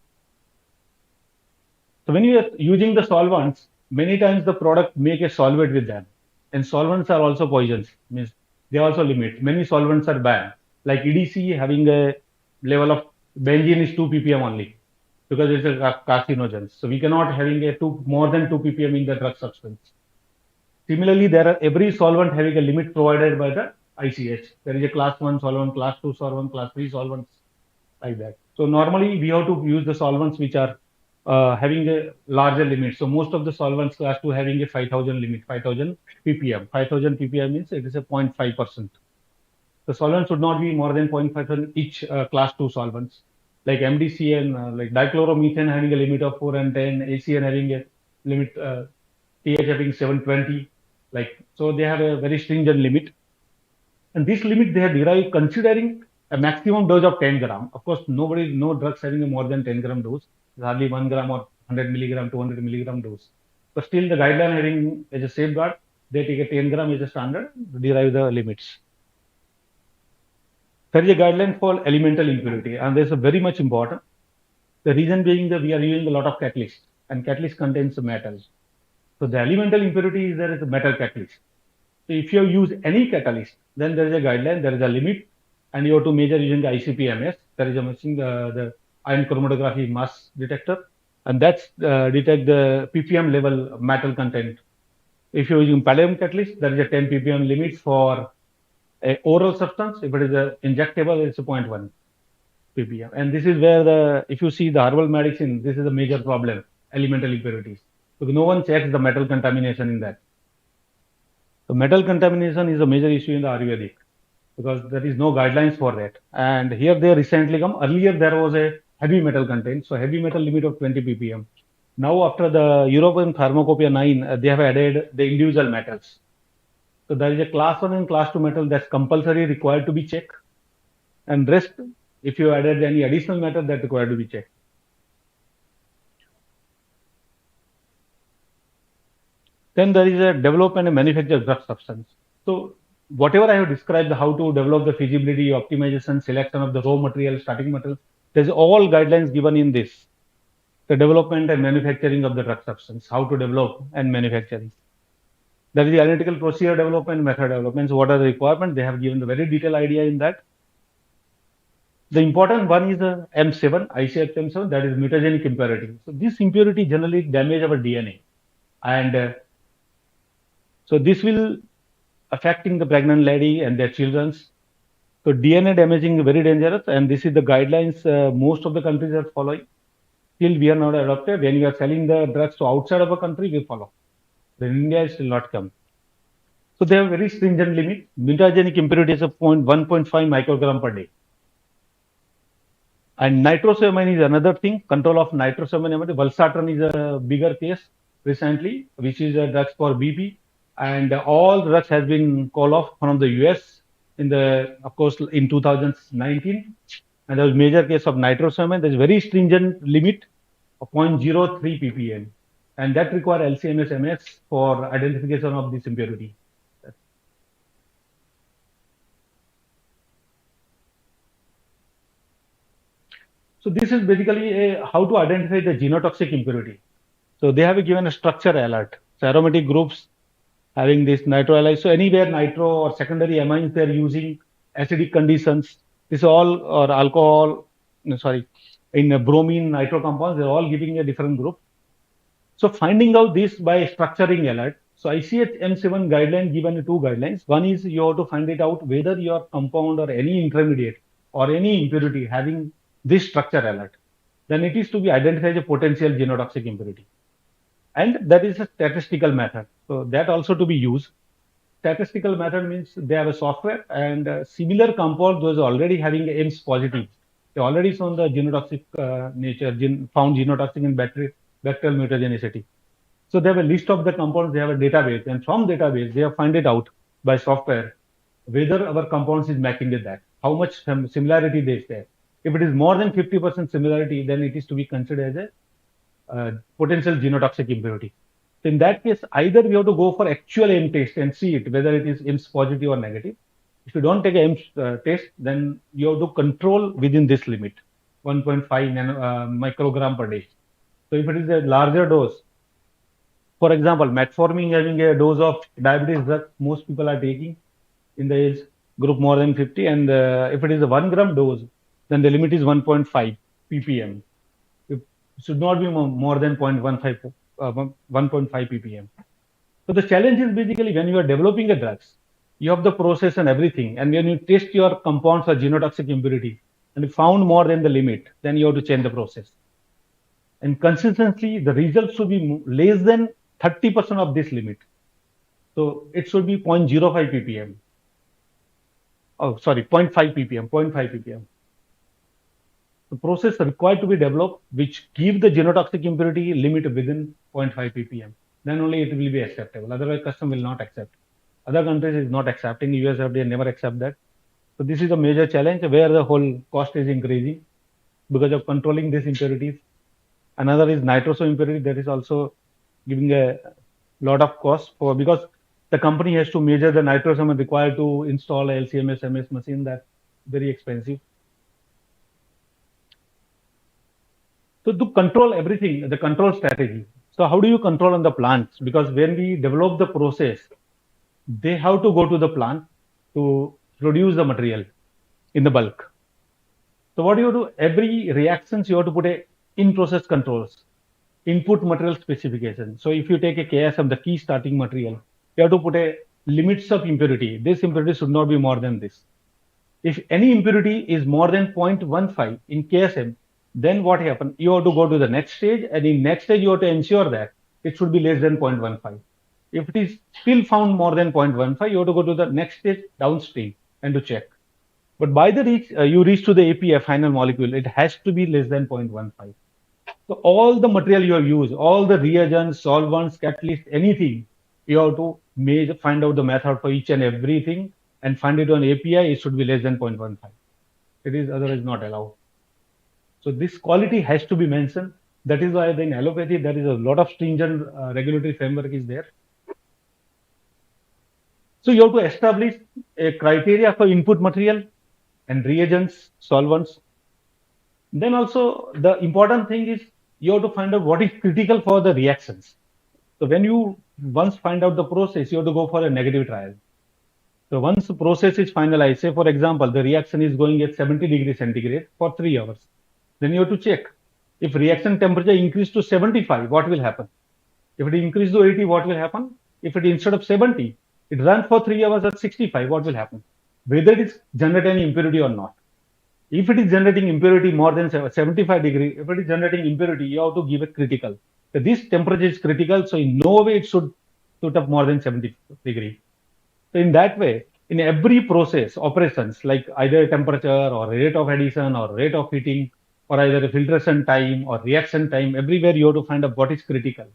So when you are using the solvents, many times the product make a solvent with them, and solvents are also poisons. Means they also limit. Many solvents are banned, like EDC having a level of benzene is 2 ppm only, because it's a carcinogen. So we cannot having a more than 2 ppm in the drug substance. Similarly, there are every solvent having a limit provided by the ICH. There is a class 1 solvent, class 2 solvent, class 3 solvents, like that. So normally we have to use the solvents which are having a larger limit. So most of the solvents class 2 having a 5000 limit, 5000 ppm. 5000 ppm means it is a 0.5%. The solvent should not be more than 0.5% each class 2 solvents. Like MDCN, like dichloromethane having a limit of 4 and 10, ACN having a limit, TH having 720. Like, so they have a very stringent limit. And this limit they have derived considering a maximum dose of 10 gram. Of course, no drugs having a more than 10 gram dose. It's hardly 1 gram or 100 milligram, 200 milligram dose. But still the guideline having as a safeguard, they take a 10 gram as a standard to derive the limits. There is a guideline for elemental impurity, and this is very much important. The reason being that we are using a lot of catalyst, and catalyst contains metals. So the elemental impurity is there is a metal catalyst. So if you use any catalyst, then there is a guideline, there is a limit, and you have to measure using the ICP-MS. There is a machine, the ion chromatography mass detector, and that's detect the ppm level metal content. If you're using palladium catalyst, there is a 10 ppm limit for a oral substance. If it is a injectable, it's a 0.1 ppm. And this is where if you see the herbal medicine, this is a major problem, elemental impurities. Because no one checks the metal contamination in that. So metal contamination is a major issue in the Ayurvedic, because there is no guidelines for that. And here they recently come. Earlier there was a heavy metal content, so heavy metal limit of 20 ppm. Now after the European Pharmacopoeia 9, they have added the individual metals. So there is a class 1 and class 2 metal that's compulsory required to be checked. And rest, if you added any additional metal, that required to be checked. Then there is a development and manufacture drug substance. So whatever I have described, how to develop the feasibility, optimization, selection of the raw material, starting material, there's all guidelines given in this. The development and manufacturing of the drug substance, how to develop and manufacturing. There is the analytical procedure development, method development. So what are the requirements? They have given the very detailed idea in that. The important one is the M7, ICH M7, that is mutagenic impurity. So this impurity generally damage our DNA. And so this will affecting the pregnant lady and their children. So DNA damaging is very dangerous, and this is the guidelines most of the countries are following. Still we are not adopted. When we are selling the drugs to outside of a country, we follow. Then India is still not come. So they have very stringent limit. Mutagenic impurity is of 1.5 microgram per day. And nitrosamine is another thing. Control of nitrosamine. Valsartan is a bigger case recently, which is a drugs for BP. And all drugs has been called off from the US. of course, in 2019, and there was major case of nitrosamine. There's very stringent limit of 0.03 ppm, and that require LCMS MS for identification of this impurity. So this is basically how to identify the genotoxic impurity. So they have given a structure alert. So aromatic groups having this nitrohalide. So anywhere nitro or secondary amines they're using, acidic conditions, this all, or alcohol, no, sorry, in bromine nitro compounds, they're all giving a different group. So finding out this by structuring alert. So ICH M7 guideline given two guidelines. One is you have to find it out whether your compound or any intermediate or any impurity having this structure alert. Then it is to be identified as a potential genotoxic impurity. And that is a statistical method. So that also to be used. Statistical method means they have a software and similar compound those already having AIMS positive. They already shown the genotoxic nature, found genotoxic in bacterial mutagenicity. So they have a list of the compounds, they have a database, and from database they have find it out by software whether our compounds is matching with that, how much similarity they share. If it is more than 50% similarity, then it is to be considered as a potential genotoxic impurity. So in that case, either we have to go for actual AIM test and see it whether it is AIMS positive or negative. If you don't take a AIMS test, then you have to control within this limit, 1.5 microgram per day. So if it is a larger dose, for example, metformin having a dose of diabetes drug most people are taking in the age group more than 50, and if it is a 1 gram dose, then the limit is 1.5 ppm. It should not be more than 0.15 1.5 ppm. So the challenge is basically when you are developing a drugs, you have the process and everything, and when you test your compounds for genotoxic impurity and you found more than the limit, then you have to change the process. And consistently, the results should be less than 30% of this limit. So it should be 0.05 ppm. Oh, sorry, 0.5 ppm, 0.5 ppm. The process required to be developed which give the genotoxic impurity limit within 0.5 ppm. Then only it will be acceptable. Otherwise, custom will not accept. Other countries is not accepting. US FDA never accept that. So this is a major challenge where the whole cost is increasing because of controlling these impurities. Another is nitroso impurity that is also giving a lot of cost for, because the company has to measure the nitrosamine required to install a LCMS MS machine. That's very expensive. So to control everything, the control strategy. So how do you control on the plants? Because when we develop the process, they have to go to the plant to produce the material in the bulk. So what do you do? Every reactions you have to put a in-process controls, input material specification. So if you take a KSM, the key starting material, you have to put a limits of impurity. This impurity should not be more than this. If any impurity is more than 0.15 in KSM, then what happens? You have to go to the next stage, and in next stage you have to ensure that it should be less than 0.15. If it is still found more than 0.15, you have to go to the next stage downstream and to check. But by the you reach to the API final molecule, it has to be less than 0.15. So all the material you have used, all the reagents, solvents, catalyst, anything, you have to find out the method for each and everything and find it on API. It should be less than 0.15. It is otherwise not allowed. So this quality has to be mentioned. That is why in allopathy there is a lot of stringent regulatory framework is there. So you have to establish a criteria for input material and reagents, solvents. Then also the important thing is you have to find out what is critical for the reactions. So when you once find out the process, you have to go for a negative trial. So once the process is finalized, say for example, the reaction is going at 70 degrees centigrade for 3 hours. Then you have to check if reaction temperature increased to 75, what will happen? If it increased to 80, what will happen? If it instead of 70, it runs for 3 hours at 65, what will happen? Whether it is generating any impurity or not. If it is generating impurity more than 75 degree, if it is generating impurity, you have to give a critical. So this temperature is critical, so in no way it should shoot up more than 70 degree. So in that way, in every process, operations like either temperature or rate of addition or rate of heating or either filtration time or reaction time, everywhere you have to find out what is critical.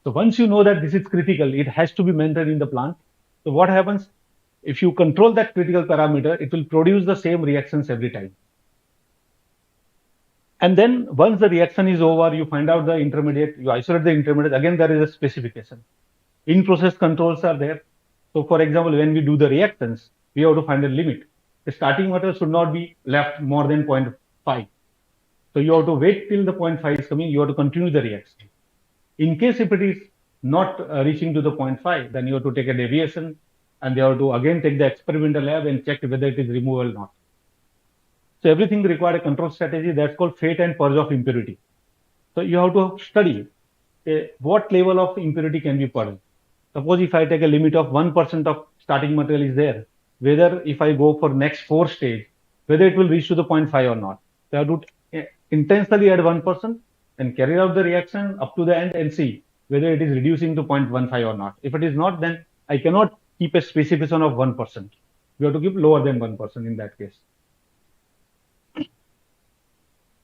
So once you know that this is critical, it has to be maintained in the plant. So what happens? if you control that critical parameter, it will produce the same reactions every time. And then once the reaction is over, you find out the intermediate, you isolate the intermediate. Again, there is a specification. In-process controls are there. So for example, when we do the reactions, we have to find a limit. The starting material should not be left more than 0.5. So you have to wait till the 0.5 is coming. You have to continue the reaction. In case if it is not reaching to the 0.5, then you have to take a deviation and you have to again take the experimental lab and check whether it is removable or not. So everything required a control strategy that's called fate and purge of impurity. So you have to study what level of impurity can be purged. Suppose if I take a limit of 1% of starting material is there, whether if I go for next 4 stage, whether it will reach to the 0.5 or not. So I have to intensely add 1% and carry out the reaction up to the end and see whether it is reducing to 0.15 or not. If it is not, then I cannot keep a specification of 1%. We have to keep lower than 1% in that case.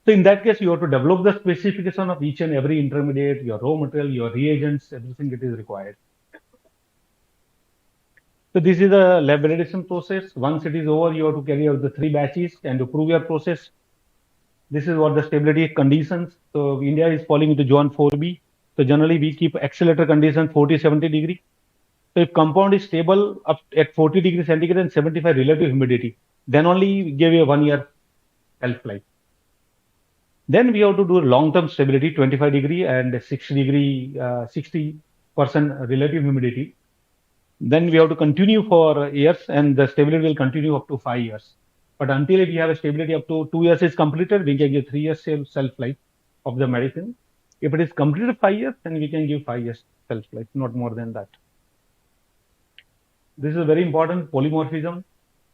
So in that case, you have to develop the specification of each and every intermediate, your raw material, your reagents, everything that is required. So this is the lab validation process. Once it is over, you have to carry out the 3 batches and to prove your process. This is what the stability conditions. So India is falling into zone 4B. So generally we keep accelerator condition 40-70 degree. So if compound is stable up at 40 degrees centigrade and 75 relative humidity, then only we give you a 1 year half life. Then we have to do long-term stability, 25 degree and 60 degree, 60% relative humidity. Then we have to continue for years and the stability will continue up to 5 years. But until we have a stability up to 2 years is completed, we can give 3 years shelf life of the medicine. If it is completed 5 years, then we can give 5 years shelf life, not more than that. This is very important, polymorphism.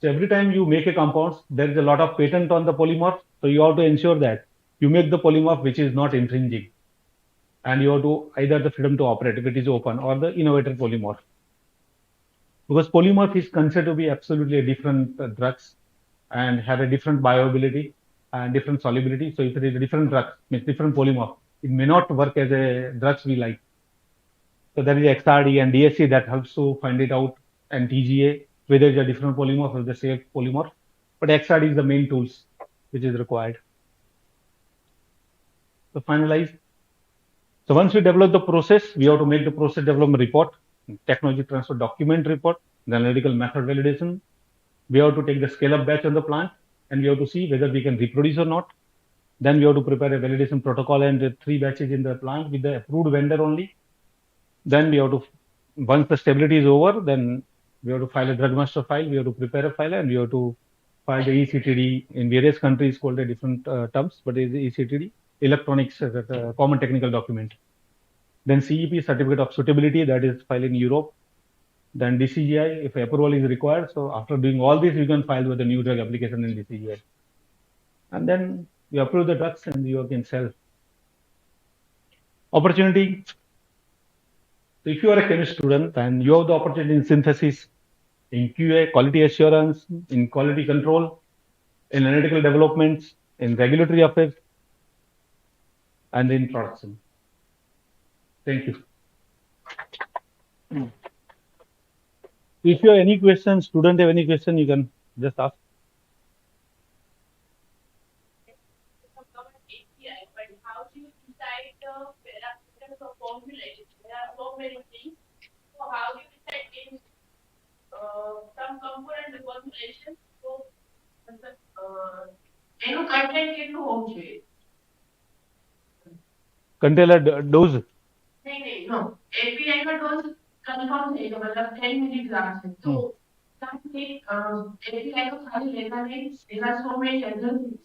So every time you make a compound, there is a lot of patent on the polymorph. So you have to ensure that you make the polymorph which is not infringing. And you have to either the freedom to operate if it is open or the innovator polymorph. Because polymorph is considered to be absolutely different drugs and have a different bioavailability and different solubility. So if it is a different drug, means different polymorph, it may not work as a drugs we like. So there is XRD and DSC that helps to find it out, and TGA, whether it's a different polymorph or the same polymorph. But XRD is the main tools which is required. So finalize. So once we develop the process, we have to make the process development report, technology transfer document report, the analytical method validation. We have to take the scale-up batch on the plant, and we have to see whether we can reproduce or not. Then we have to prepare a validation protocol and 3 batches in the plant with the approved vendor only. Then we have to, once the stability is over, then we have to file a drug master file. We have to prepare a file and we have to file the ECTD. In various countries called a different terms, but it is ECTD, electronics common technical document. Then CEP, certificate of suitability, that is filed in Europe. Then DCGI, if approval is required. So after doing all this, you can file with the new drug application in DCGI. And then you approve the drugs and you can sell. Opportunity. So if you are a chemist student and you have the opportunity in synthesis, in QA, quality assurance, in quality control, in analytical developments, in regulatory affairs, and in production. Thank you. If you have any questions, student have any question, you can just ask. How do you decide the parameters of formulation? There are so many things. So how do you decide in some component formulation? So એનું content કેટલું હોવું જોઈએ? Container dose. નહીં નહીં નો API નો dose confirm થઈ ગયો મતલબ 10 minute લાગશે તો something API તો ખાલી લેતા નહીં there are so many other things.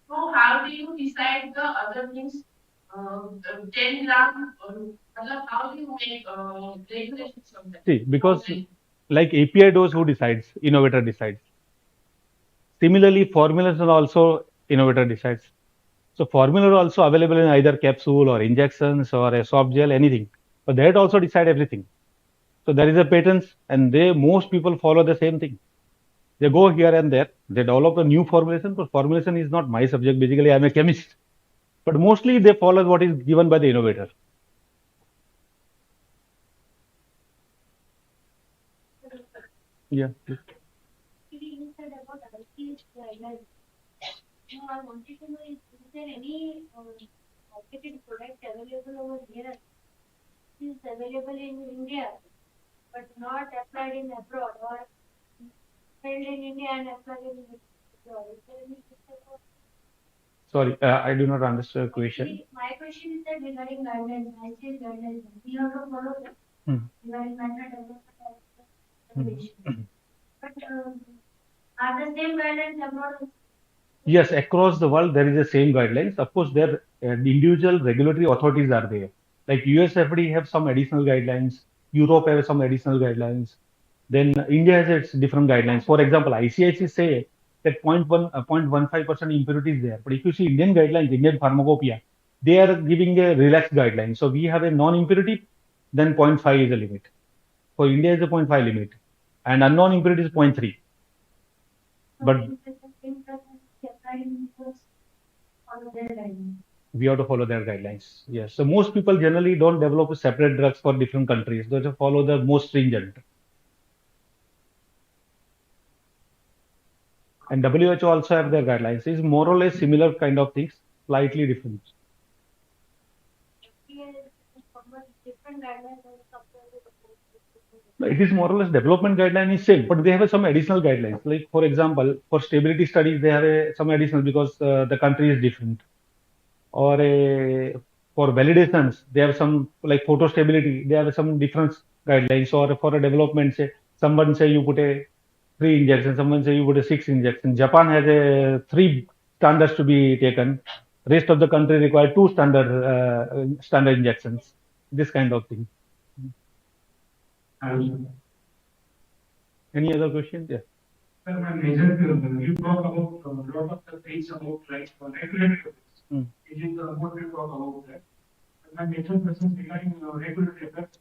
So how do you decide the other things? 10 gram, how do you make regulations of that? See, because like API dose, who decides? Innovator decides. Similarly, formulation also innovator decides. So formula are also available in either capsule or injections or a soft gel, anything. But that also decide everything. So there is a patents, and most people follow the same thing. They go here and there, they develop a new formulation, but formulation is not my subject. Basically, I'm a chemist. But mostly they follow what is given by the innovator. Yeah. You said about RPCS guidelines. Now, I wanted to know is there any marketed product available over here? Is available in India, but not applied in abroad or held in India and applied in abroad. Is there any system? Sorry, I do not understand the question. Actually, my question is that regarding guidelines, ICS guidelines, we have to follow them regarding matter development and regulation. But are the same guidelines abroad? Yes, across the world there is the same guidelines. Of course, there individual regulatory authorities are there. Like US FDA have some additional guidelines. Europe have some additional guidelines. Then India has its different guidelines. For example, ICIC say that 0.15% impurity is there. But if you see Indian guidelines, Indian pharmacopoeia, they are giving a relaxed guideline. So we have a non-impurity, then 0.5 is the limit. For India is a 0.5 limit, and unknown impurity is 0.3. But we have to follow their guidelines. Yes. So most people generally don't develop separate drugs for different countries. They just follow the most stringent. And WHO also have their guidelines. It's more or less similar kind of things, slightly different. It is more or less development guideline is same, but they have some additional guidelines. Like for example, for stability studies, they have some additional because the country is different. Or for validations, they have some like photo stability. They have some different guidelines. Or for a development, say someone say you put a 3 injections, someone say you put a 6 injections. Japan has a 3 standards to be taken. Rest of the country require 2 standard injections. This kind of thing. Any other questions? Yeah. Well, my major, you talk about a lot of the things about like regulatory. It is what you talk about that. But my major question regarding regulatory effects.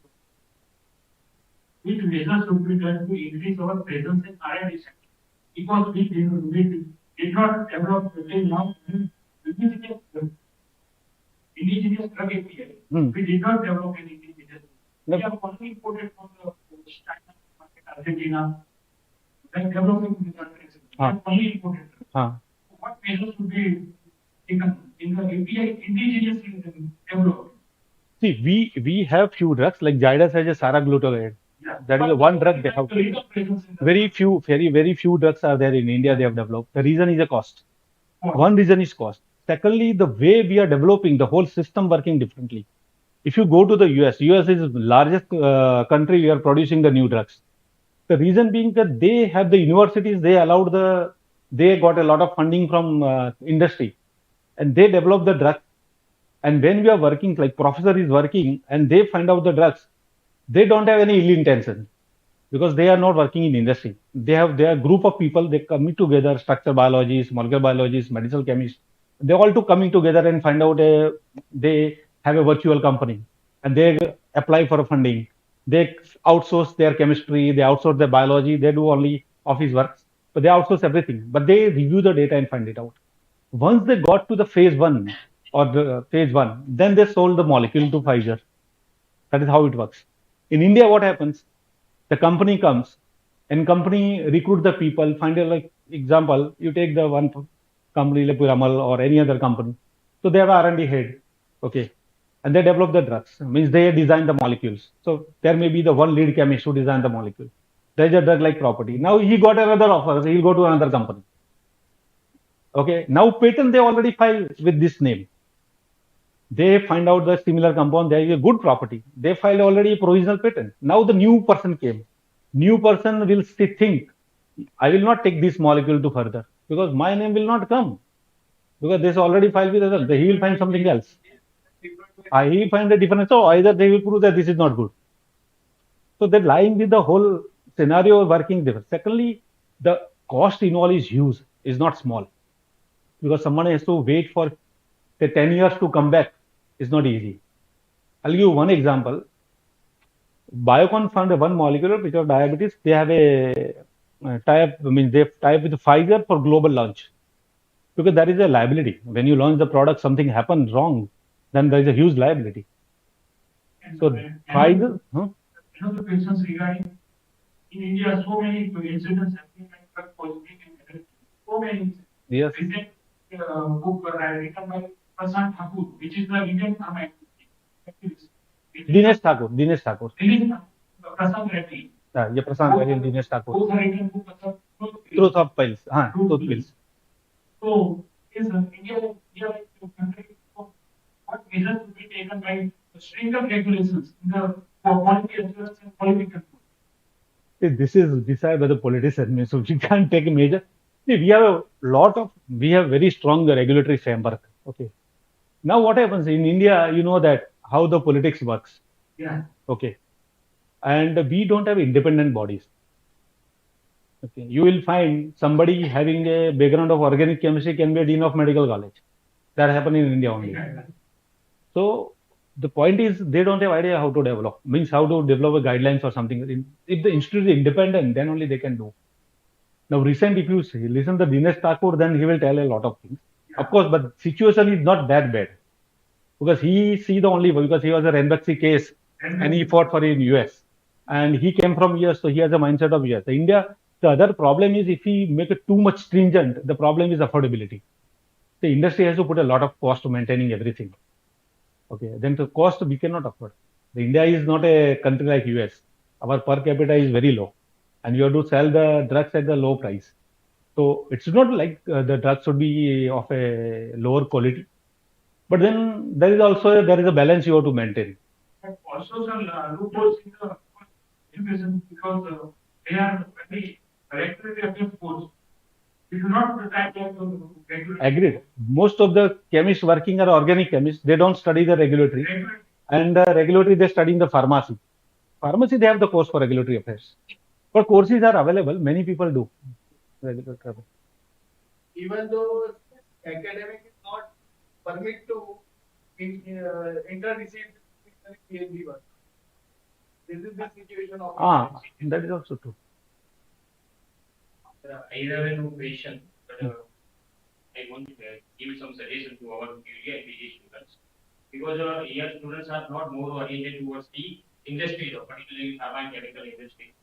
Which measures should be done to increase our presence in higher sector? Because we did not develop till now indigenous drug API. We did not develop any indigenous. We have only imported from the China market, Argentina, like developing countries. We have only imported. What measures should be taken in the API indigenously developed? See, we have few drugs like Zydus has a saraglutide. Yeah. That is one drug they have. Very few drugs are there in India they have developed. The reason is the cost. One reason is cost. Secondly, the way we are developing the whole system working differently. If you go to the US is the largest country we are producing the new drugs. The reason being that they have the universities, they got a lot of funding from industry, and they develop the drug. And when we are working, like professor is working, and they find out the drugs, they don't have any ill intention because they are not working in industry. They are a group of people, they commit together, structure biologists, molecular biologists, medicinal chemists. They all two coming together and find out they have a virtual company and they apply for funding. They outsource their chemistry, they outsource their biology, they do only office works, but they outsource everything. But they review the data and find it out. Once they got to the phase 1 or the phase 1, then they sold the molecule to Pfizer. That is how it works. In India, what happens? The company comes and company recruit the people, find a like example, you take the one company like Piramal or any other company. So they have R&D head, okay, and they develop the drugs, means they design the molecules. So there may be the one lead chemist who design the molecule. There is a drug-like property. Now he got another offer, so he'll go to another company. Okay, now patent they already filed with this name. They find out the similar compound, there is a good property. They filed already a provisional patent. Now the new person came. New person will think, I will not take this molecule to further because my name will not come. Because this already filed with others. He will find something else. He will find a difference. So either they will prove that this is not good. So they're lying with the whole scenario working different. Secondly, the cost involved is huge, is not small. Because someone has to wait for 10 years to come back. It's not easy. I'll give you one example. Biocon found one molecule which of diabetes. They have a tie-up. I mean, they tie-up with Pfizer for global launch because there is a liability. When you launch the product, something happens wrong, then there is a huge liability. So Pfizer. Another questions regarding in India, so many incidents happening like drug poisoning and so many. Yes. Recent book written by Prasad Thakur, which is the Indian pharma activist. Dinesh Thakur. Dinesh Thakur, Prasad Reddy. Yeah, Prasad Reddy and Dinesh Thakur. Both are written book Truth of Pills. Truth Pills. So, is India like the country? What measures to be taken by stringent regulations in the for quality assurance and quality control? See, this is decided by the politician, so we can't take a major. See, we have very strong regulatory framework. Okay. Now what happens in India, you know that how the politics works. Yeah. Okay. And we don't have independent bodies. Okay. You will find somebody having a background of organic chemistry can be a dean of medical college. That happen in India only. So the point is they don't have idea how to develop, means how to develop a guidelines or something. If the institute is independent, then only they can do. Now recent, if you listen to Dinesh Thakur, then he will tell a lot of things. Of course, but situation is not that bad. Because he see the only because he was a Ranbaxy case and he fought for it in US. And he came from US, so he has a mindset of US. India, the other problem is if we make it too much stringent, the problem is affordability. The industry has to put a lot of cost to maintaining everything. Okay, then the cost we cannot afford. The India is not a country like US. Our per capita is very low, and you have to sell the drugs at the low price. So it's not like the drugs should be of a lower quality, but then there is a balance you have to maintain. But also some loopholes in the education because they are very regulatory affairs course. We do not track like regulatory. Agreed. Most of the chemists working are organic chemists. They don't study the regulatory. And regulatory, they study in the pharmacy. Pharmacy, they have the course for regulatory affairs. But courses are available. Many people do. Regulatory. Even though academic is not permit to interdisciplinary PhD work. This is the situation of that is also true. I have a question, but I want to give some suggestion to our PhD and PhD students because your students are not more oriented towards the industry, particularly pharma and chemical industry.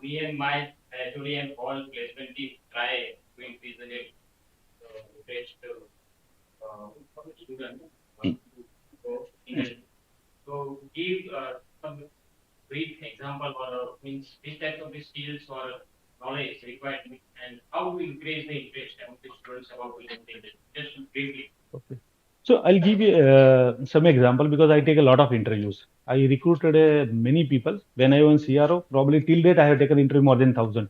Me and my actually and all placement team try to increase the best student to go industry. So give some brief example or means which type of skills or knowledge required and how to increase the interest among the students about the industry. Just briefly. Okay. So I'll give you some example because I take a lot of interviews. I recruited many people when I was in CRO. Probably till date I have taken interview more than 1,000.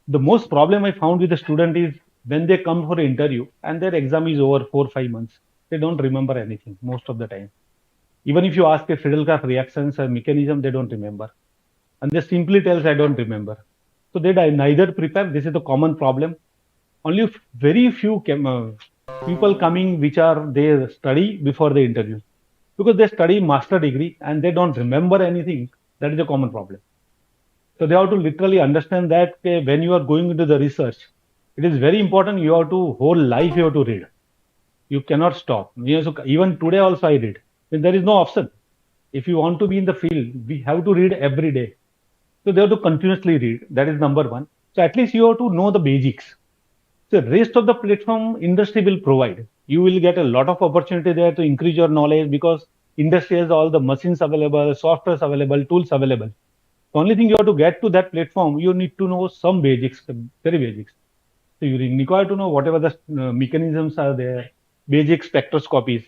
The most problem I found with the student is when they come for an interview and their exam is over 4-5 months, they don't remember anything most of the time. Even if you ask a Friedel-Crafts reactions or mechanism, they don't remember. And they simply tells, I don't remember. So they neither prepare. This is the common problem. Only very few people coming which are they study before the interview. Because they study master degree and they don't remember anything. That is a common problem. So they have to literally understand that when you are going into the research, it is very important. You have to whole life you have to read. You cannot stop. So even today also I read. There is no option. If you want to be in the field, we have to read every day. So they have to continuously read. That is number one. So at least you have to know the basics. So rest of the platform industry will provide. You will get a lot of opportunity there to increase your knowledge because industry has all the machines available, softwares available, tools available. The only thing you have to get to that platform, you need to know some basics, very basics. So you require to know whatever the mechanisms are there, basic spectroscopies,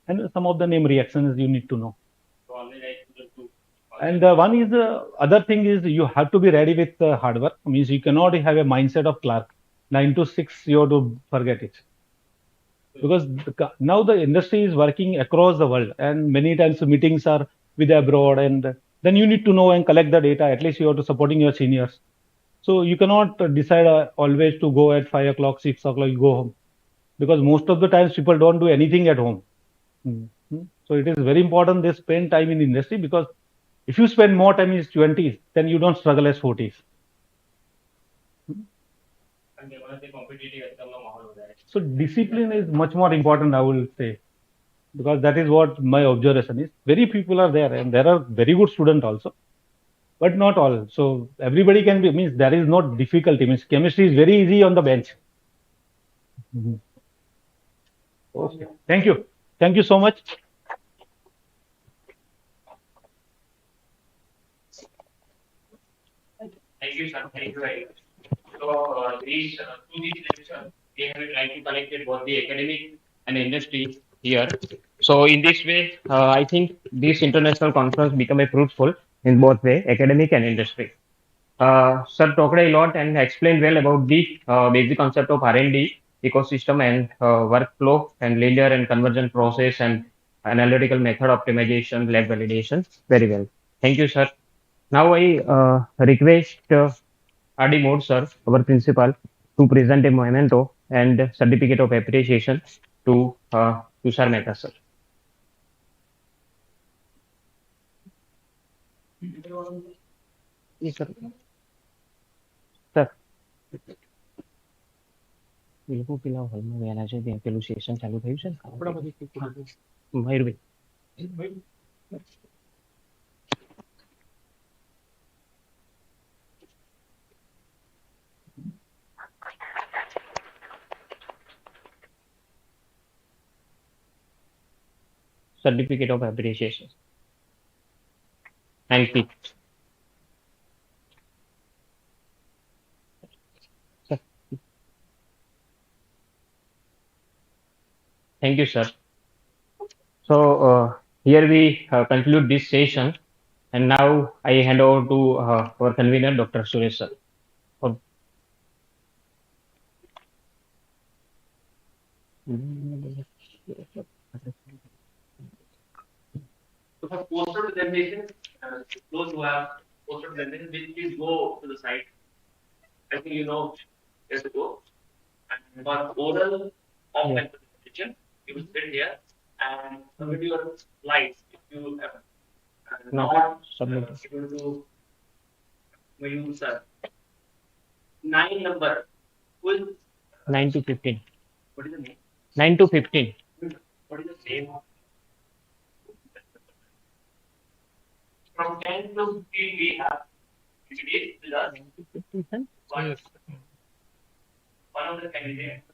and some of the name reactions you need to know. And one is other thing is you have to be ready with hard work. Means you cannot have a mindset of clerk. 9 to 6, you have to forget it. Because now the industry is working across the world and many times meetings are with abroad and then you need to know and collect the data. At least you have to supporting your seniors. So you cannot decide always to go at 5 o'clock, 6 o'clock, you go home. Because most of the times people don't do anything at home. So it is very important they spend time in industry because if you spend more time in 20s, then you don't struggle as 40s. So discipline is much more important, I will say, because that is what my observation is. Very people are there and there are very good students also. but not all. So everybody can be, means there is no difficulty, means chemistry is very easy on the bench. Mhm. Okay, thank you so much. Thank you, sir. Thank you very much. So, through this lecture, we have tried to connect it both the academic and industry here. So, in this way, I think this international conference become a fruitful in both way, academic and industry. Sir talked a lot and explained well about the basic concept of R&D ecosystem and workflow and linear and convergent process and analytical method optimization, lab validation. Very well. Thank you, sir. Now I request RD Mode, sir, our principal, to present a memento and certificate of appreciation to Tushar Mehta, sir. Yes, sir. Sir. એ લોકો પેલા હોલમાં વહેલા છે ત્યાં પેલું session ચાલુ થયું છે ને મયુરભાઈ certificate of appreciation and key. Sir. Thank you, sir. So here we conclude this session, and now I hand over to our convener, Dr. Suresh, sir. So for poster presentation, those who have poster presentation, please go to the site. I think you know where to go. And for oral offline presentation, you will sit here and submit your slides if you have not able to use sir. 9 number. Who is 9 to 15. What is the name? 9 to 15. What is the name of? From 10 to 15 we have PPTs with us. One of the candidates.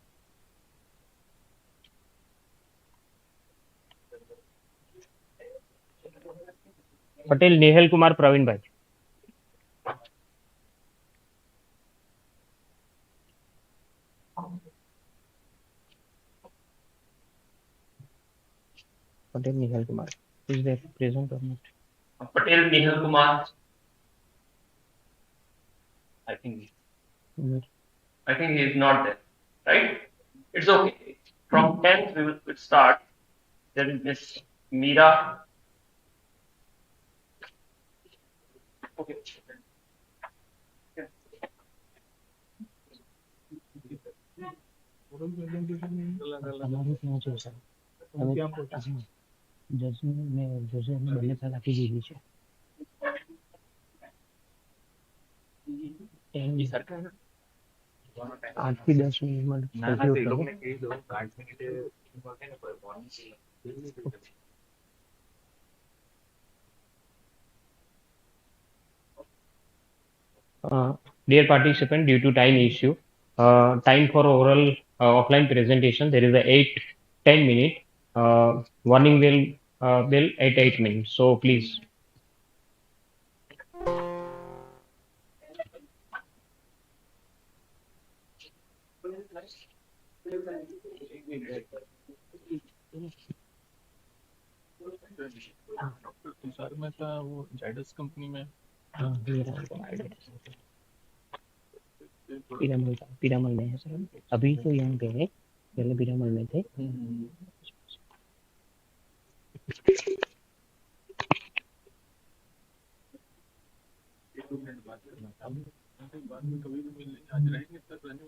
Patel નિહેલ Kumar Pravinbhai. Patel Nihal Kumar. Is there present or not? Patel Nihal Kumar. I think he is not there. Right? It's okay. From 10th we will start. There is Miss Meera. Okay. સરકાર 8 થી 10 મિનિટમાં dear participant, due to time issue, time for oral offline presentation, there is a 8-10 minute. Warning will at 8 minutes. So please. Tushar Mehta वो Zydus company में पिरामल में है sir. अभी तो यहाँ पे है, पहले पिरामल में थे. बाद में कभी भी मिलने आज रहेंगे तक रहने.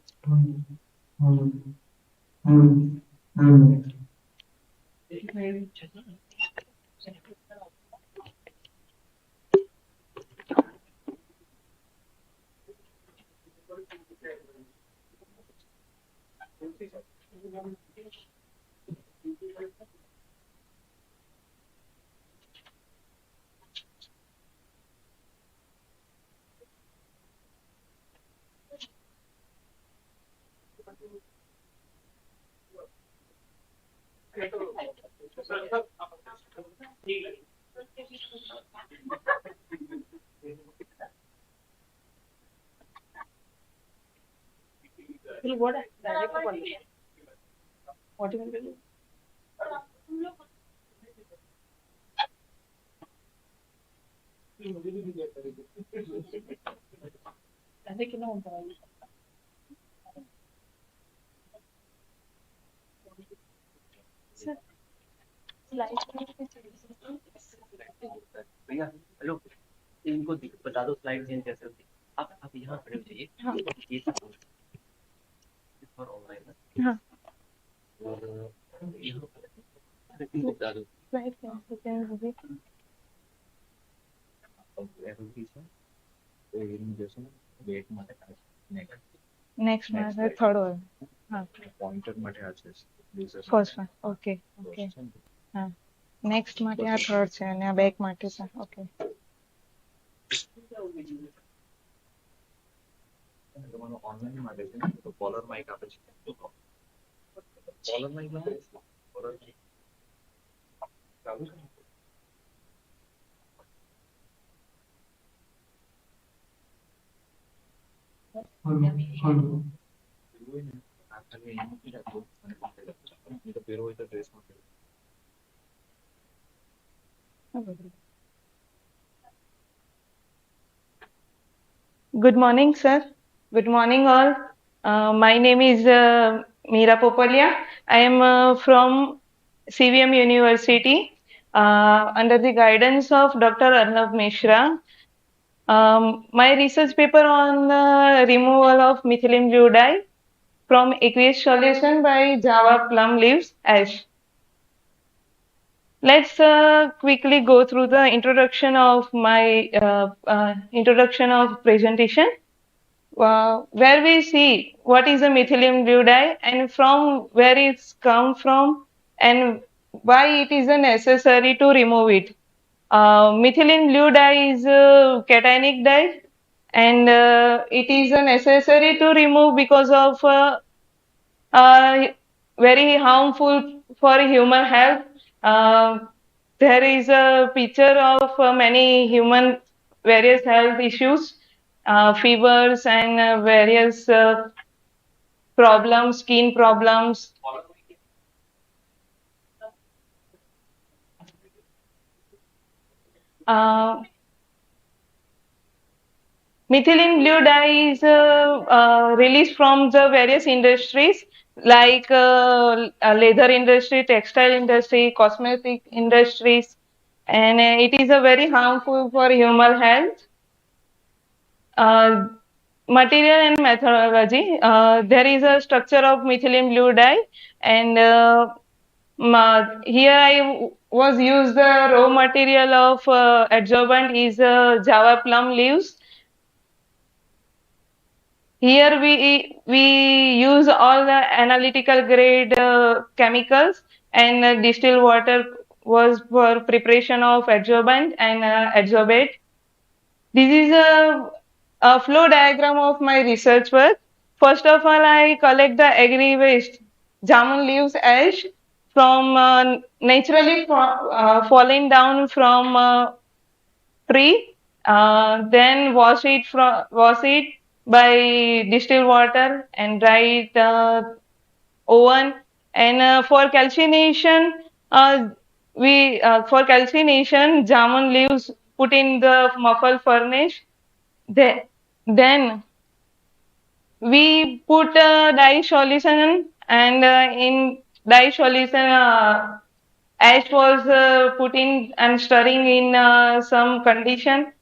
भैया हेलो, इनको बता दो स्लाइड चेंज कैसे होती है। आप यहाँ खड़े हो जाइए। हाँ। ये ऑनलाइन। हाँ। और इनको बता दो स्लाइड कैसे चेंज होगी। नेक्स्ट मारे थर्ड वन। हाँ पॉइंटर માટે આ છે ફર્સ્ટ વન ઓકે ઓકે હા નેક્સ્ટ માટે આ થર્ડ છે અને આ બેક માટે છે ઓકે તમારો ઓનલાઈન માટે છે તો કોલર માઇક આપે છે કોલર માઇક માં કોલર ચાલુ છે Good morning, sir. Good morning, all. My name is Meera Popalia. I am from CVM University under the guidance of Dr. Arnav Mishra. My research paper on removal of methylene blue dye from aqueous solution by Java plum leaves ash. Let's quickly go through the introduction of my introduction of presentation. Where we see what is a methylene blue dye and from where it's come from and why it is necessary to remove it. Methylene blue dye is a cationic dye and it is necessary to remove because of very harmful for human health. There is a picture of many human various health issues, fevers and various problems, skin problems. Methylene blue dye is released from the various industries like leather industry, textile industry, cosmetic industries, and it is a very harmful for human health. Material and methodology. There is a structure of methylene blue dye, and here I was used the raw material of adsorbent is Java plum leaves. Here we use all the analytical grade chemicals and distilled water was for preparation of adsorbent and adsorbate. This is a flow diagram of my research work. First of all, I collect the agri waste, jamun leaves ash from naturally falling down from tree. Then wash it by distilled water and dry it oven. And for calcination, for calcination, jamun leaves put in the muffle furnace. Then we put dye solution and in dye solution ash was put in and stirring in some condition.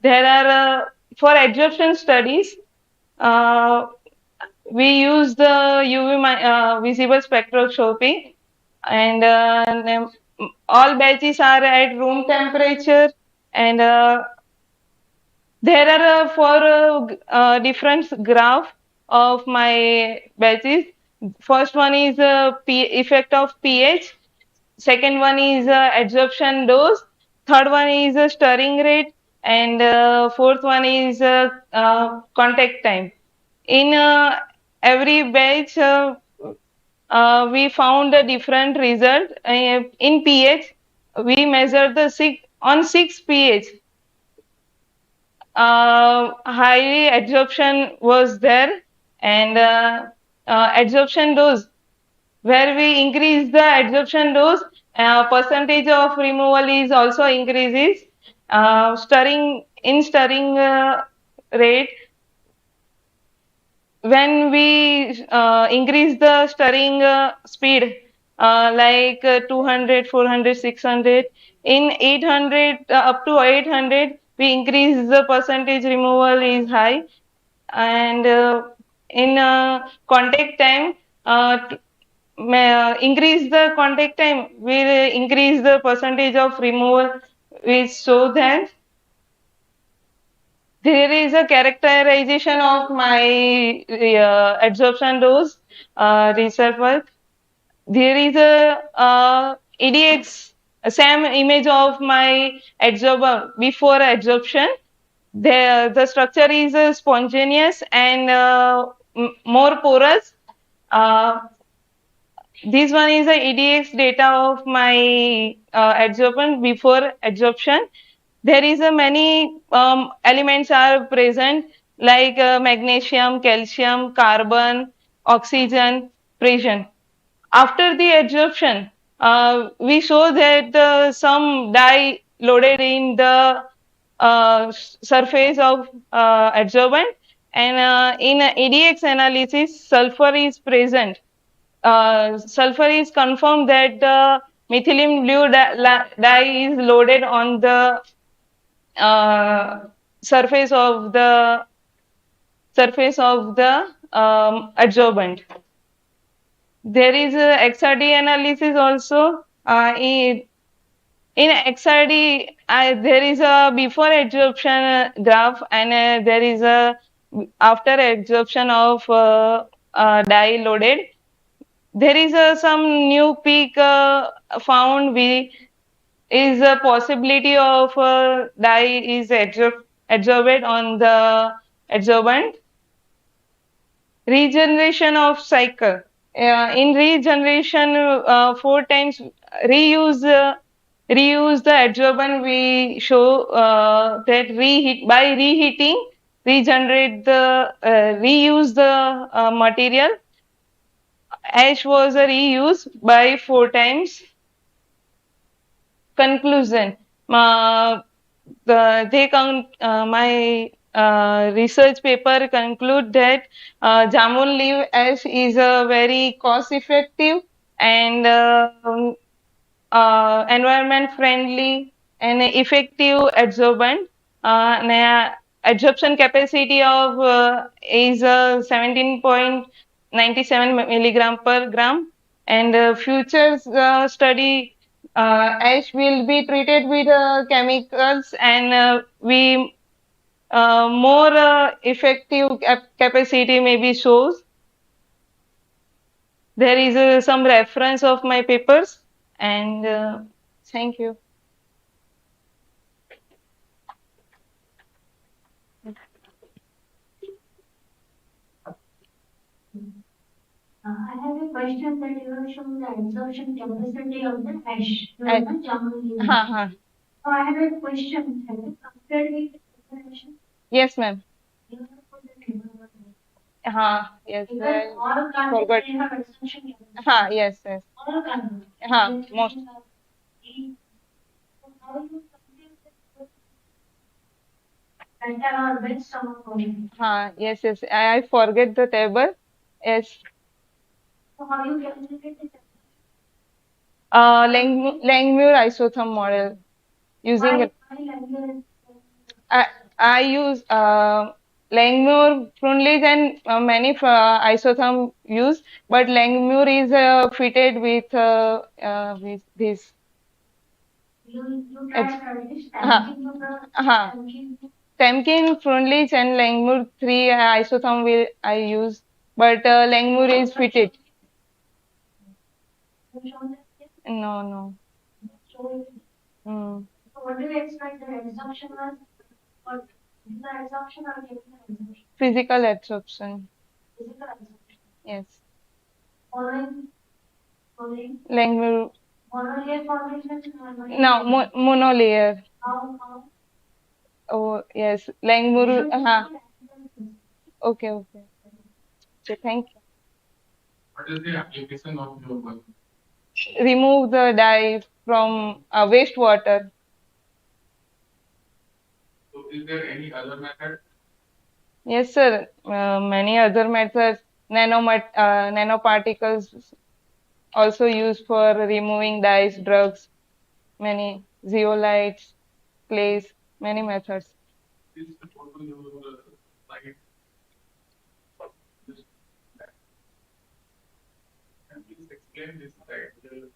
There are for adsorption studies we use the visible spectroscopy and all batches are at room temperature and there are four different graph of my batches. First one is effect of pH. Second one is adsorption dose. Third one is stirring rate, and fourth one is contact time. In every batch, we found a different result. In pH, we measured the 6 pH. High absorption was there, and absorption dose, where we increase the absorption dose, percentage of removal is also increases. Stirring rate, when we increase the stirring speed, like 200, 400, 600, in 800 up to 800, we increase the percentage removal is high, and in contact time, increase the contact time will increase the percentage of removal, which so that there is a characterization of my absorption dose research work. There is a EDX, same image of my adsorber before absorption. The structure is spontaneous and more porous. This one is the EDX data of my adsorbent before absorption. There is a many elements are present, like magnesium, calcium, carbon, oxygen present. After the absorption, we show that some dye loaded in the surface of adsorbent, and in EDX analysis, sulfur is present. Sulfur is confirmed that methylene blue dye is loaded on the surface of the adsorbent. There is a XRD analysis also. In XRD, there is a before absorption graph, and there is a after absorption of dye loaded. There is some new peak found. Is a possibility of dye is adsorbed on the adsorbent. Regeneration of cycle. In regeneration, 4 times reuse the adsorbent. We show that by reheating, regenerate the reuse the material. Ash was a reuse by 4 times. Conclusion. My research paper conclude that jamun leaf ash is a very cost effective and environment friendly and effective adsorbent. Absorption capacity of is 17.97 milligram per gram, and future study ash will be treated with chemicals, and we more effective capacity maybe shows. There is some reference of my papers, and thank you. I have a question that you have shown the absorption capacity of the ash. So I have a question. Have you compared with preparation? Yes, ma'am. You have put the table over there. Yes. Because all carbon Forgot. they have absorption capacity. Yes, yes. All carbon. Most. So how you compare that are based on volume? Yes, yes. I forget the table. Yes. So how you calculate the Langmuir isotherm model using I use Langmuir, Frunlich, and many isotherm use, but Langmuir is fitted with this. You try Temkin, Frunlich, and Langmuir 3 isotherm will I use, but Langmuir is fitted. No, no. So what do you expect the absorption was? Or is the absorption or chemical absorption? Physical absorption. Physical absorption. Yes. Following Langmuir. No, monolayer. Oh, yes. Langmuir. Okay, okay. So thank you. What is the application of your work? Remove the dye from wastewater. So is there any other method? Yes, sir. Many other methods, nanoparticles also used for removing dyes, drugs, many zeolites, clays, many methods. Please go to your slide. Can you please explain this slide? The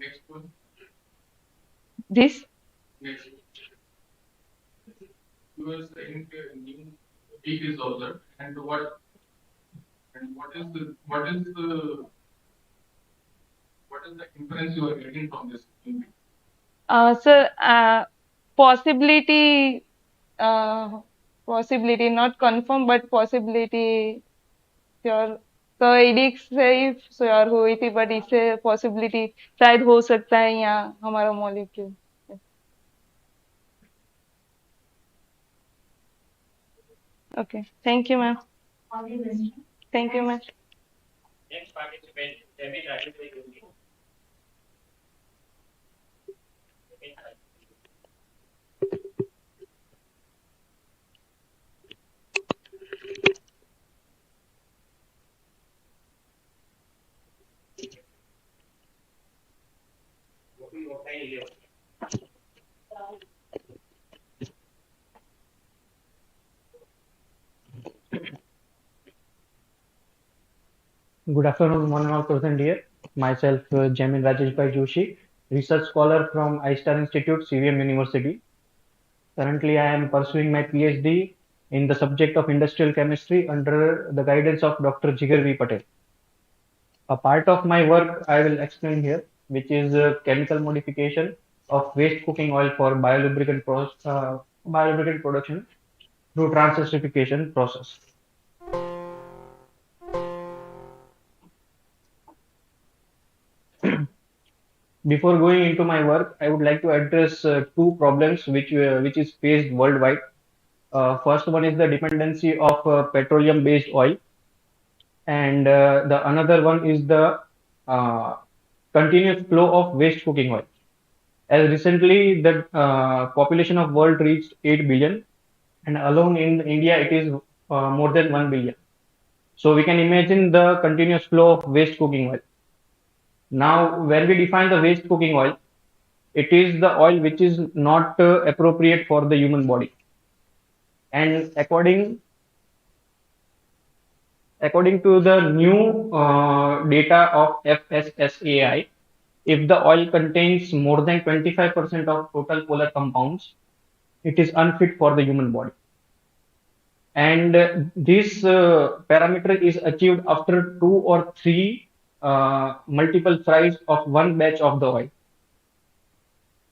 next one. This? Next. You were saying new peak is observed, and what is the inference you are getting from this? Sir, possibility, possibility, not confirm, but possibility, sure. तो edict से sure हुई थी but इससे possibility शायद हो सकता है यहाँ हमारा molecule okay thank you ma'am thank you ma'am Next participant, David Rajesh. Good afternoon, one and all present here. Myself, Jamin Rajesh Bhai Joshi, research scholar from iStar Institute, CVM University. Currently, I am pursuing my PhD in the subject of industrial chemistry under the guidance of Dr. Jigar V. Patel. A part of my work I will explain here, which is chemical modification of waste cooking oil for biolubricant production through transesterification process. Before going into my work, I would like to address two problems which is faced worldwide. First one is the dependency of petroleum-based oil, and the another one is the uh, continuous flow of waste cooking oil. As recently, the population of world reached 8 billion, and alone in India, it is more than 1 billion. So we can imagine the continuous flow of waste cooking oil. Now, when we define the waste cooking oil, it is the oil which is not appropriate for the human body. And according to the new data of FSSAI, if the oil contains more than 25% of total polar compounds, it is unfit for the human body. And this parameter is achieved after 2 or 3 multiple fries of one batch of the oil.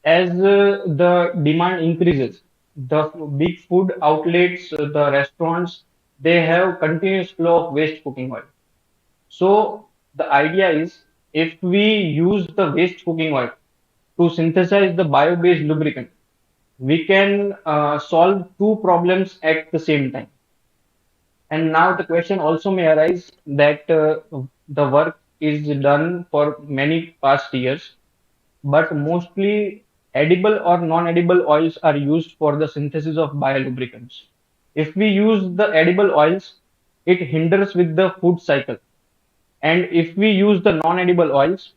As the demand increases, the big food outlets, the restaurants, they have continuous flow of waste cooking oil. So the idea is if we use the waste cooking oil to synthesize the bio-based lubricant, we can solve two problems at the same time. And now the question also may arise that the work is done for many past years, but mostly edible or non-edible oils are used for the synthesis of biolubricants. If we use the edible oils, it hinders with the food cycle. And if we use the non-edible oils,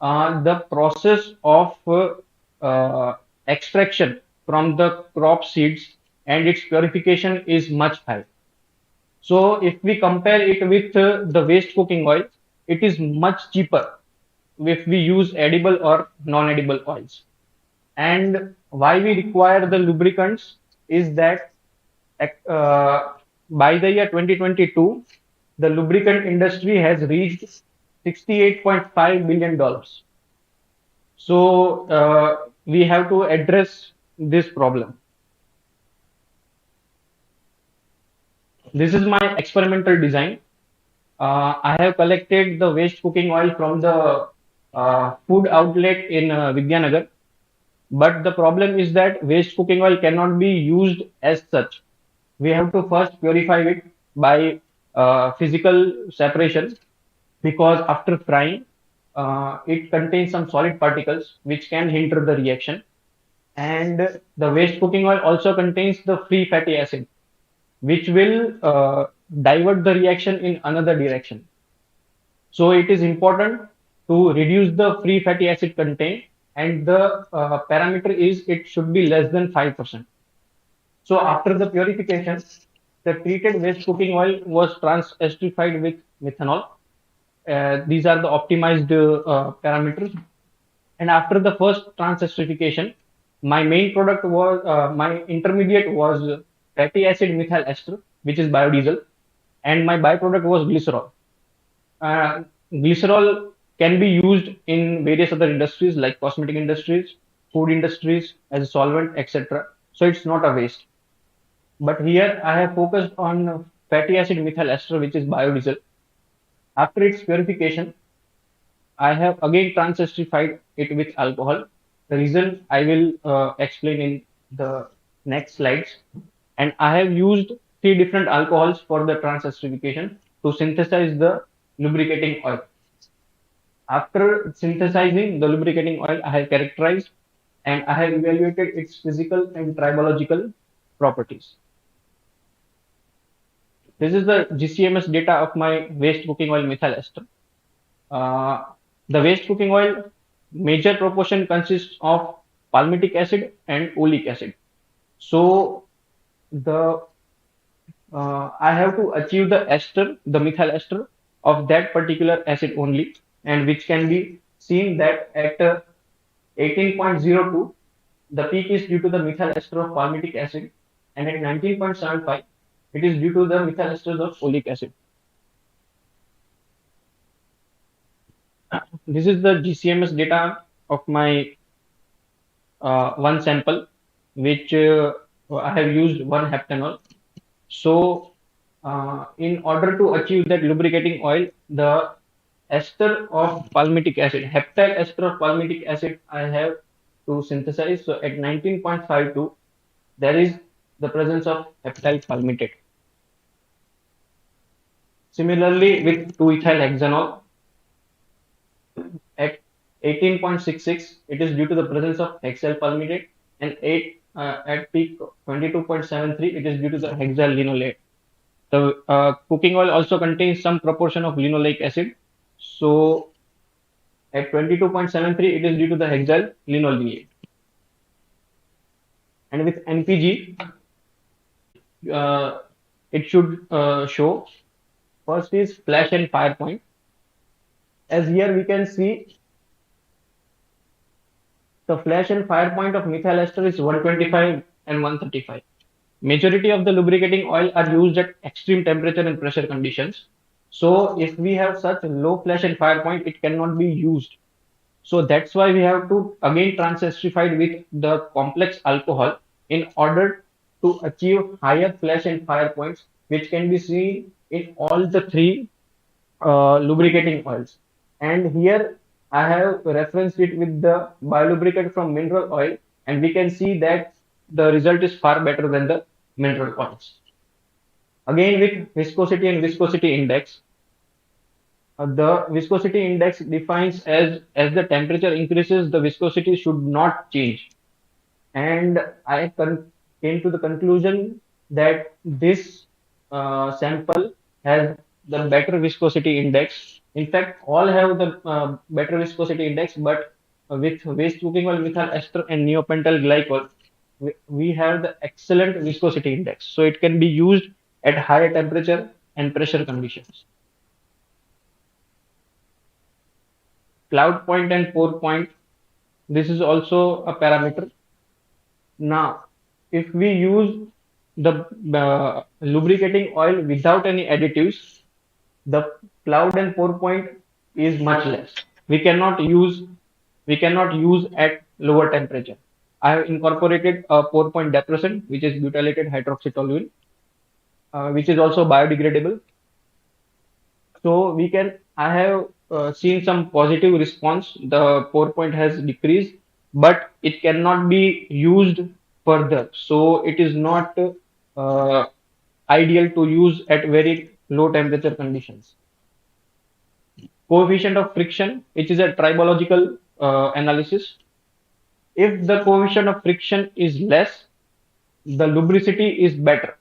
the process of extraction from the crop seeds and its purification is much high. So if we compare it with the waste cooking oil, it is much cheaper if we use edible or non-edible oils. And why we require the lubricants is that by the year 2022, the lubricant industry has reached $68.5 billion. So we have to address this problem. This is my experimental design. I have collected the waste cooking oil from the food outlet in Vidyanagar. But the problem is that waste cooking oil cannot be used as such. We have to first purify it by physical separation, because after frying, it contains some solid particles which can hinder the reaction. And the waste cooking oil also contains the free fatty acid, which will divert the reaction in another direction. So it is important to reduce the free fatty acid content, and the parameter is it should be less than 5%. So after the purification, the treated waste cooking oil was trans-esterified with methanol. These are the optimized parameters. And after the first trans-esterification, my main product was my intermediate was fatty acid methyl ester, which is biodiesel, and my byproduct was glycerol. Glycerol can be used in various other industries like cosmetic industries, food industries as a solvent, etc. So it's not a waste. But here I have focused on fatty acid methyl ester, which is biodiesel. After its purification, I have again trans-esterified it with alcohol. The reason I will explain in the next slides. And I have used three different alcohols for the trans-esterification to synthesize the lubricating oil. After synthesizing the lubricating oil, I have characterized and I have evaluated its physical and tribological properties. This is the GCMS data of my waste cooking oil methyl ester. The waste cooking oil major proportion consists of palmitic acid and oleic acid. So the I have to achieve the ester, the methyl ester of that particular acid only, and which can be seen that at 18.02, the peak is due to the methyl ester of palmitic acid, and at 19.75, it is due to the methyl esters of oleic acid. This is the GCMS data of my one sample, which I have used one heptanol. So, in order to achieve that lubricating oil, the ester of palmitic acid, heptyl ester of palmitic acid, I have to synthesize. So, at 19.52, there is the presence of heptyl palmitate. Similarly, with 2-ethyl hexanol, at 18.66, it is due to the presence of hexyl palmitate, and at peak 22.73, it is due to the hexyl linolate. The cooking oil also contains some proportion of linoleic acid. So at 22.73, it is due to the hexyl linoleate. And with NPG, it should show first is flash and fire point. As here we can see, the flash and fire point of methyl ester is 125 and 135. Majority of the lubricating oil are used at extreme temperature and pressure conditions. So if we have such low flash and fire point, it cannot be used. So that's why we have to again trans-esterified with the complex alcohol in order to achieve higher flash and fire points, which can be seen in all the three lubricating oils. And here I have referenced it with the biolubricant from mineral oil, and we can see that the result is far better than the mineral oils. Again, with viscosity and viscosity index, the viscosity index defines as the temperature increases, the viscosity should not change. And I came to the conclusion that this sample has the better viscosity index. In fact, all have the better viscosity index, but with waste cooking oil, methyl ester, and neopentyl glycol, we have the excellent viscosity index. So it can be used at higher temperature and pressure conditions. Cloud point and pour point, this is also a parameter. Now, if we use the lubricating oil without any additives, the cloud and pour point is much less. We cannot use at lower temperature. I have incorporated a pour point depressant, which is butylated hydroxytoluene, which is also biodegradable. So I have seen some positive response. The pour point has decreased, but it cannot be used further. So it is not ideal to use at very low temperature conditions. Coefficient of friction, which is a tribological analysis. If the coefficient of friction is less, the lubricity is better.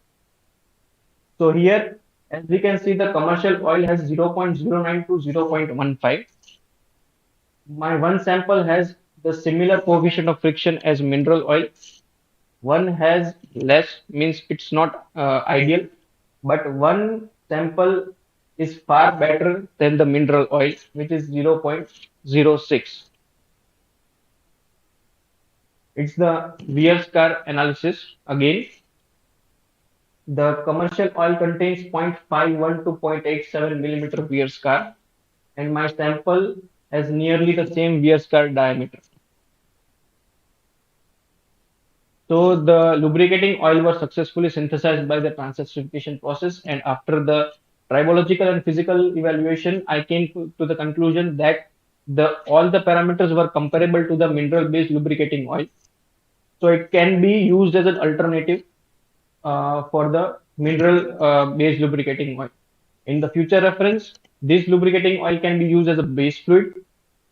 So here, as we can see, the commercial oil has 0.09 to 0.15. My one sample has the similar coefficient of friction as mineral oil. One has less, means it's not ideal, but one sample is far better than the mineral oil, which is 0.06. It's the wear scar analysis again. The commercial oil contains 0.51 to 0.87 millimeter wear scar, and my sample has nearly the same wear scar diameter. So the lubricating oil was successfully synthesized by the transesterification process, and after the tribological and physical evaluation, I came to the conclusion that all the parameters were comparable to the mineral-based lubricating oil. So it can be used as an alternative for the mineral-based lubricating oil. In the future reference, this lubricating oil can be used as a base fluid,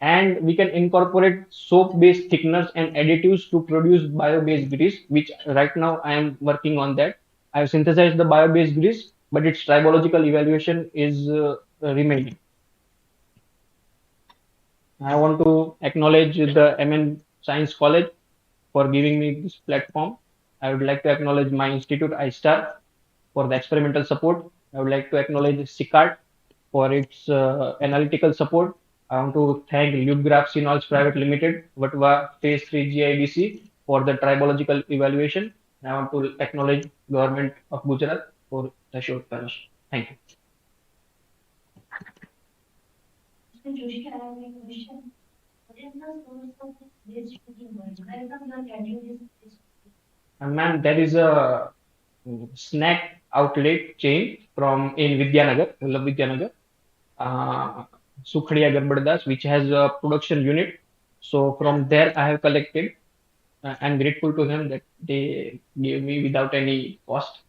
and we can incorporate soap-based thickeners and additives to produce bio-based grease, which right now I am working on that. I have synthesized the bio-based grease, but its tribological evaluation is remaining. I want to acknowledge the MN Science College for giving me this platform. I would like to acknowledge my institute, iStar, for the experimental support. I would like to acknowledge SICART for its analytical support. I want to thank LubeGraph Sinols Private Limited, Vatva Phase 3 GIBC for the tribological evaluation. I want to acknowledge Government of Gujarat for the short permission. Thank you. Mr. Joshi, I have a question. What is the source of this waste cooking oil? Where from you are getting this? Ma'am, there is a snack outlet chain from in Vidyanagar, Vidyanagar, Sukhadiya Garbadas, which has a production unit. So from there, I have collected. I'm grateful to them that they gave me without any cost.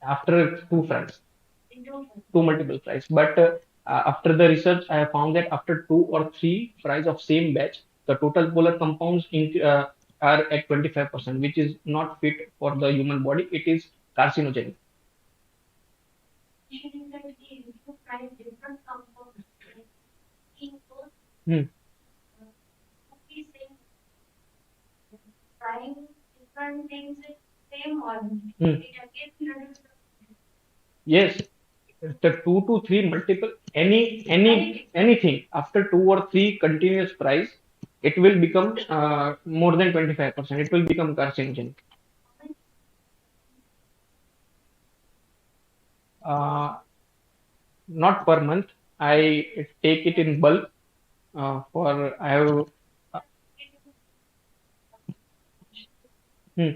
After two fries, two multiple fries. But after the research, I have found that after two or three fries of same batch, the total polar compounds are at 25%, which is not fit for the human body. It is carcinogenic. Hmm. Hmm. Yes, the two to three multiple anything after two or three continuous fries, it will become more than 25%. It will become carcinogenic. Uh, Not per month. I take it in bulk. For I have. Hmm.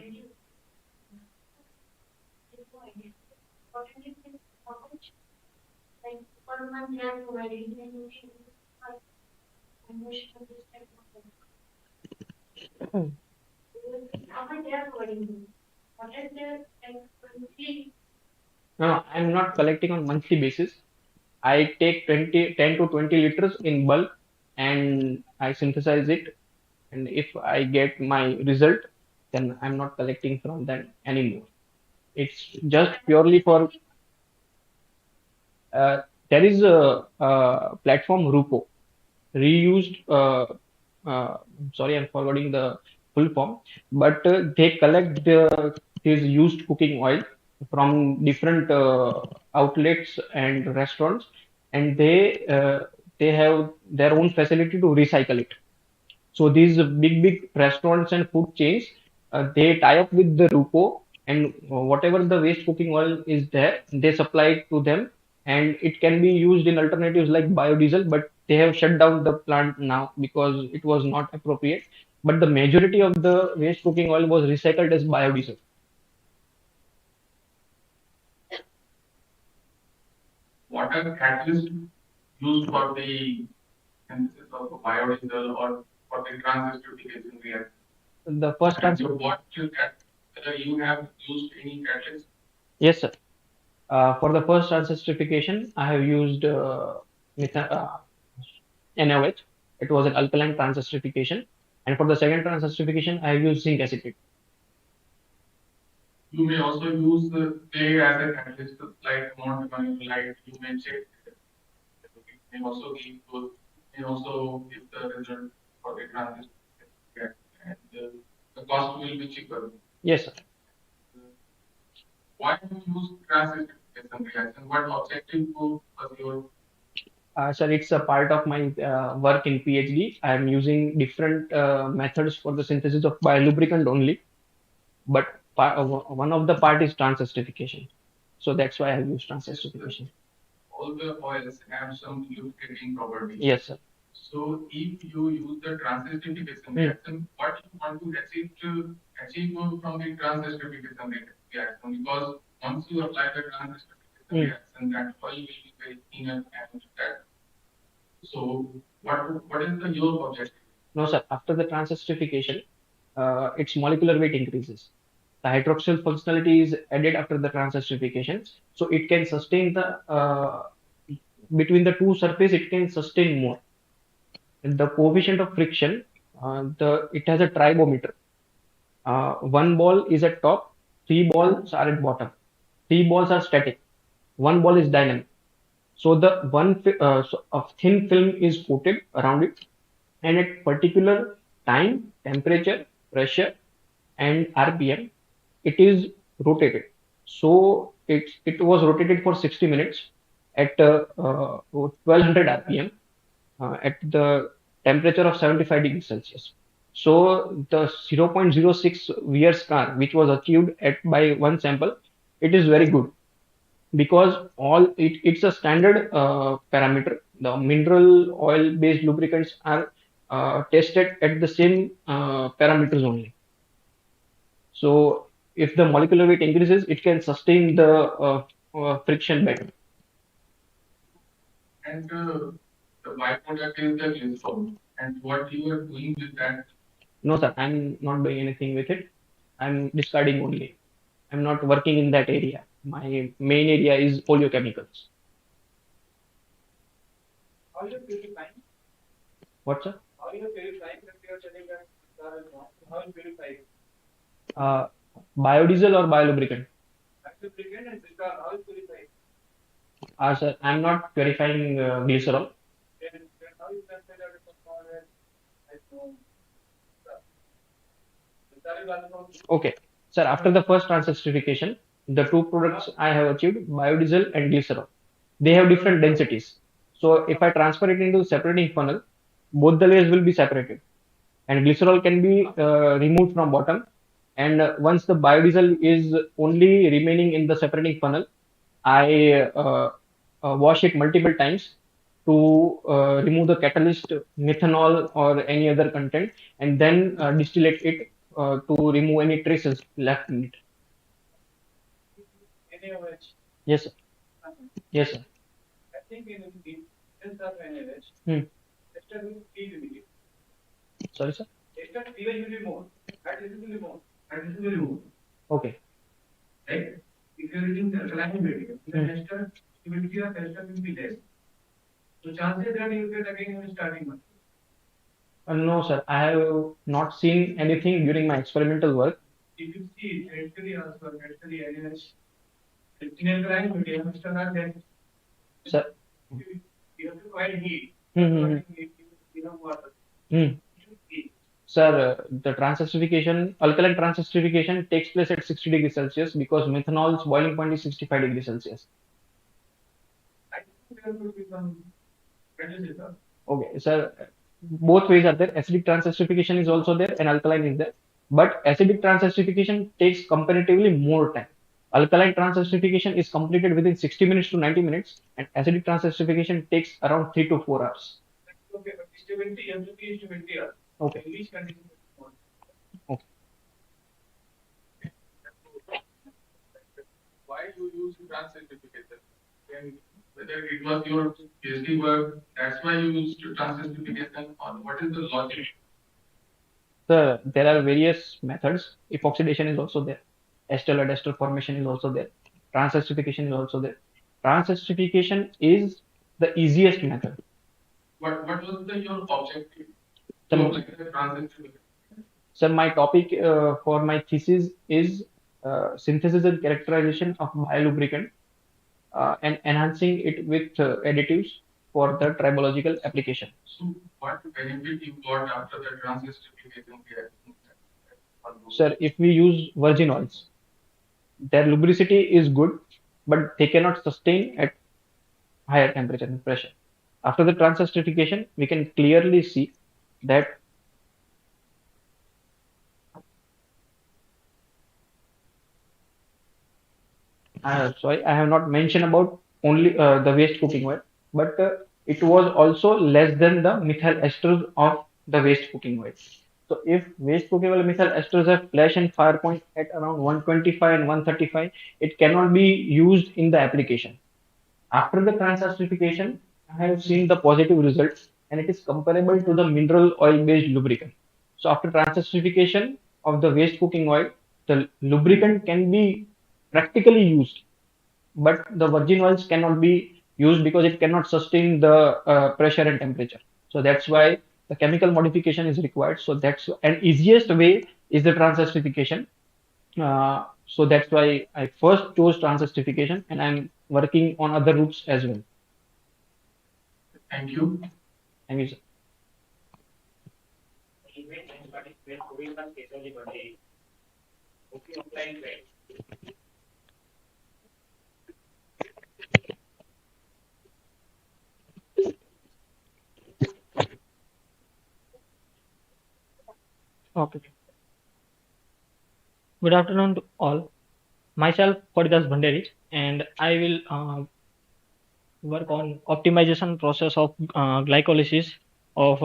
No, I'm not collecting on monthly basis. I take 10 to 20 liters in bulk and I synthesize it. And if I get my result, then I'm not collecting from them anymore. It's just purely for. Uh, there is a platform Rupo, reused. Sorry, I'm forgetting the full form, but they collect this used cooking oil from different outlets and restaurants, and they have their own facility to recycle it. So these big restaurants and food chains, they tie up with the Rupo, and whatever the waste cooking oil is there, they supply it to them, and it can be used in alternatives like biodiesel. But they have shut down the plant now because it was not appropriate. But the majority of the waste cooking oil was recycled as biodiesel. what are catalysts used for the synthesis of a biodiesel or for the transesterification reaction? The first And answer. whether you have used any catalyst? Yes, sir. For the first transesterification, I have used NaOH. It was an alkaline transesterification. And for the second transesterification, I have used zinc acetate. You may also use clay as a catalyst, like amount like you may check. It may also give those, may also give the result for the transistor, and the cost will be cheaper. Yes, sir. Why do you use transistor reaction? What objective was your? Sir, it's a part of my work in PhD. I am using different methods for the synthesis of biolubricant only, but one of the part is transesterification. So that's why I have used transesterification. All the oils have some lubricating properties. Yes, sir. So if you use the transesterification reaction, what you want to achieve from the transesterification reaction? Because once you apply the transesterification reaction, that oil will be very thin and that. So what is your objective? No, sir. After the transesterification, its molecular weight increases. The hydroxyl functionality is added after the transesterification, so it can sustain the between the two surface. It can sustain more. And the coefficient of friction, it has a tribometer. One ball is at top, three balls are at bottom. Three balls are static. One ball is dynamic. So the a thin film is coated around it, and at particular time, temperature, pressure, and RPM, it is rotated. So it was rotated for 60 minutes at 1200 RPM at the temperature of 75 degrees Celsius. So the 0.06 Weir scar, which was achieved at by one sample, it is very good because it's a standard parameter. The mineral oil based lubricants are tested at the same parameters only. So if the molecular weight increases, it can sustain the friction better. And the byproduct is the glycerol. And what you are doing with that? No, sir, I'm not doing anything with it. I'm discarding only. I'm not working in that area. My main area is oleochemicals. How you purifying? What, sir? How you purifying that you are telling that how you purify? Biodiesel or biolubricant? Lubricant and how you purify? Sir, I'm not purifying glycerol. Then how you can say that Okay, sir, after the first transesterification, the two products I have achieved, biodiesel and glycerol, they have different densities. So if I transfer it into separating funnel, both the layers will be separated, and glycerol can be removed from bottom. And once the biodiesel is only remaining in the separating funnel, I wash it multiple times to remove the catalyst, methanol, or any other content, and then distillate it to remove any traces left in it. NaOH. Yes, sir. Yes, sir. I think in the sense of NaOH, ester will be limited. Sorry, sir. Ester even will be more. That is will be more. That is will be more. Okay. Right? If you are using the alkaline medium, then ester stability of ester will be less. So chances that you get again in starting month. No, sir. I have not seen anything during my experimental work. If you see hereditary also, hereditary NaOH, in alkaline medium, ester are less. Sir. You have to provide heat. Water. Sir, the transesterification, alkaline transesterification takes place at 60 degrees Celsius because methanol's boiling point is 65 degrees Celsius. I think there will be some reduces. Okay, sir, both ways are there. Acidic transesterification is also there and alkaline is there. But acidic transesterification takes comparatively more time. Alkaline transesterification is completed within 60 minutes to 90 minutes, and acidic transesterification takes around 3 to 4 hours. Okay, but stability, MCP is 20 hours. Okay. Which condition? Okay. Why you use transesterification? whether it was your PhD work, that's why you used transesterification, or what is the logic? There are various methods. Epoxidation is also there. Ester formation is also there. Transesterification is also there. Transesterification is the easiest method. What was your objective So, to apply the transesterification? so my topic for my thesis is synthesis and characterization of biolubricant and enhancing it with additives for the tribological application. So, what benefit you got after the transesterification reaction? Sir, if we use virgin oils, their lubricity is good, but they cannot sustain at higher temperature and pressure. After the transesterification, we can clearly see that sorry, I have not mentioned about only the waste cooking oil, but it was also less than the methyl esters of the waste cooking oil. So if waste cooking oil methyl esters have flash and fire point at around 125 and 135, it cannot be used in the application. After the transesterification, I have seen the positive results and it is comparable to the mineral oil based lubricant. So after transesterification of the waste cooking oil, the lubricant can be practically used, but the virgin oils cannot be used because it cannot sustain the pressure and temperature. So that's why the chemical modification is required. So that's an easiest way is the transesterification. So that's why I first chose transesterification and I'm working on other routes as well. Thank you. Thank you, sir. Okay. Good afternoon to all. Myself, Kodidas Bhandari, and I will work on optimization process of glycolysis of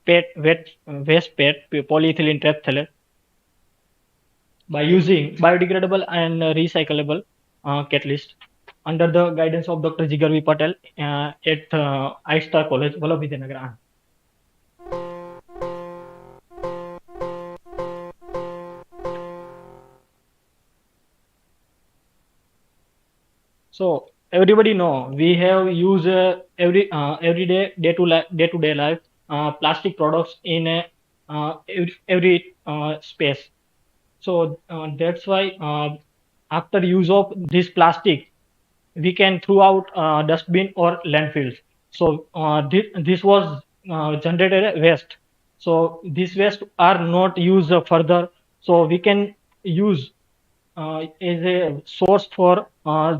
waste PET polyethylene terephthalate by using biodegradable and recyclable catalyst under the guidance of Dr. Jigar V. Patel at I-Star College, Vallabhidhyanagar. So everybody know we have used every day to day life plastic products in every space. So that's why after use of this plastic, we can throw out dustbin or landfills. So this was generated waste. So these waste are not used further. So we can use is a source for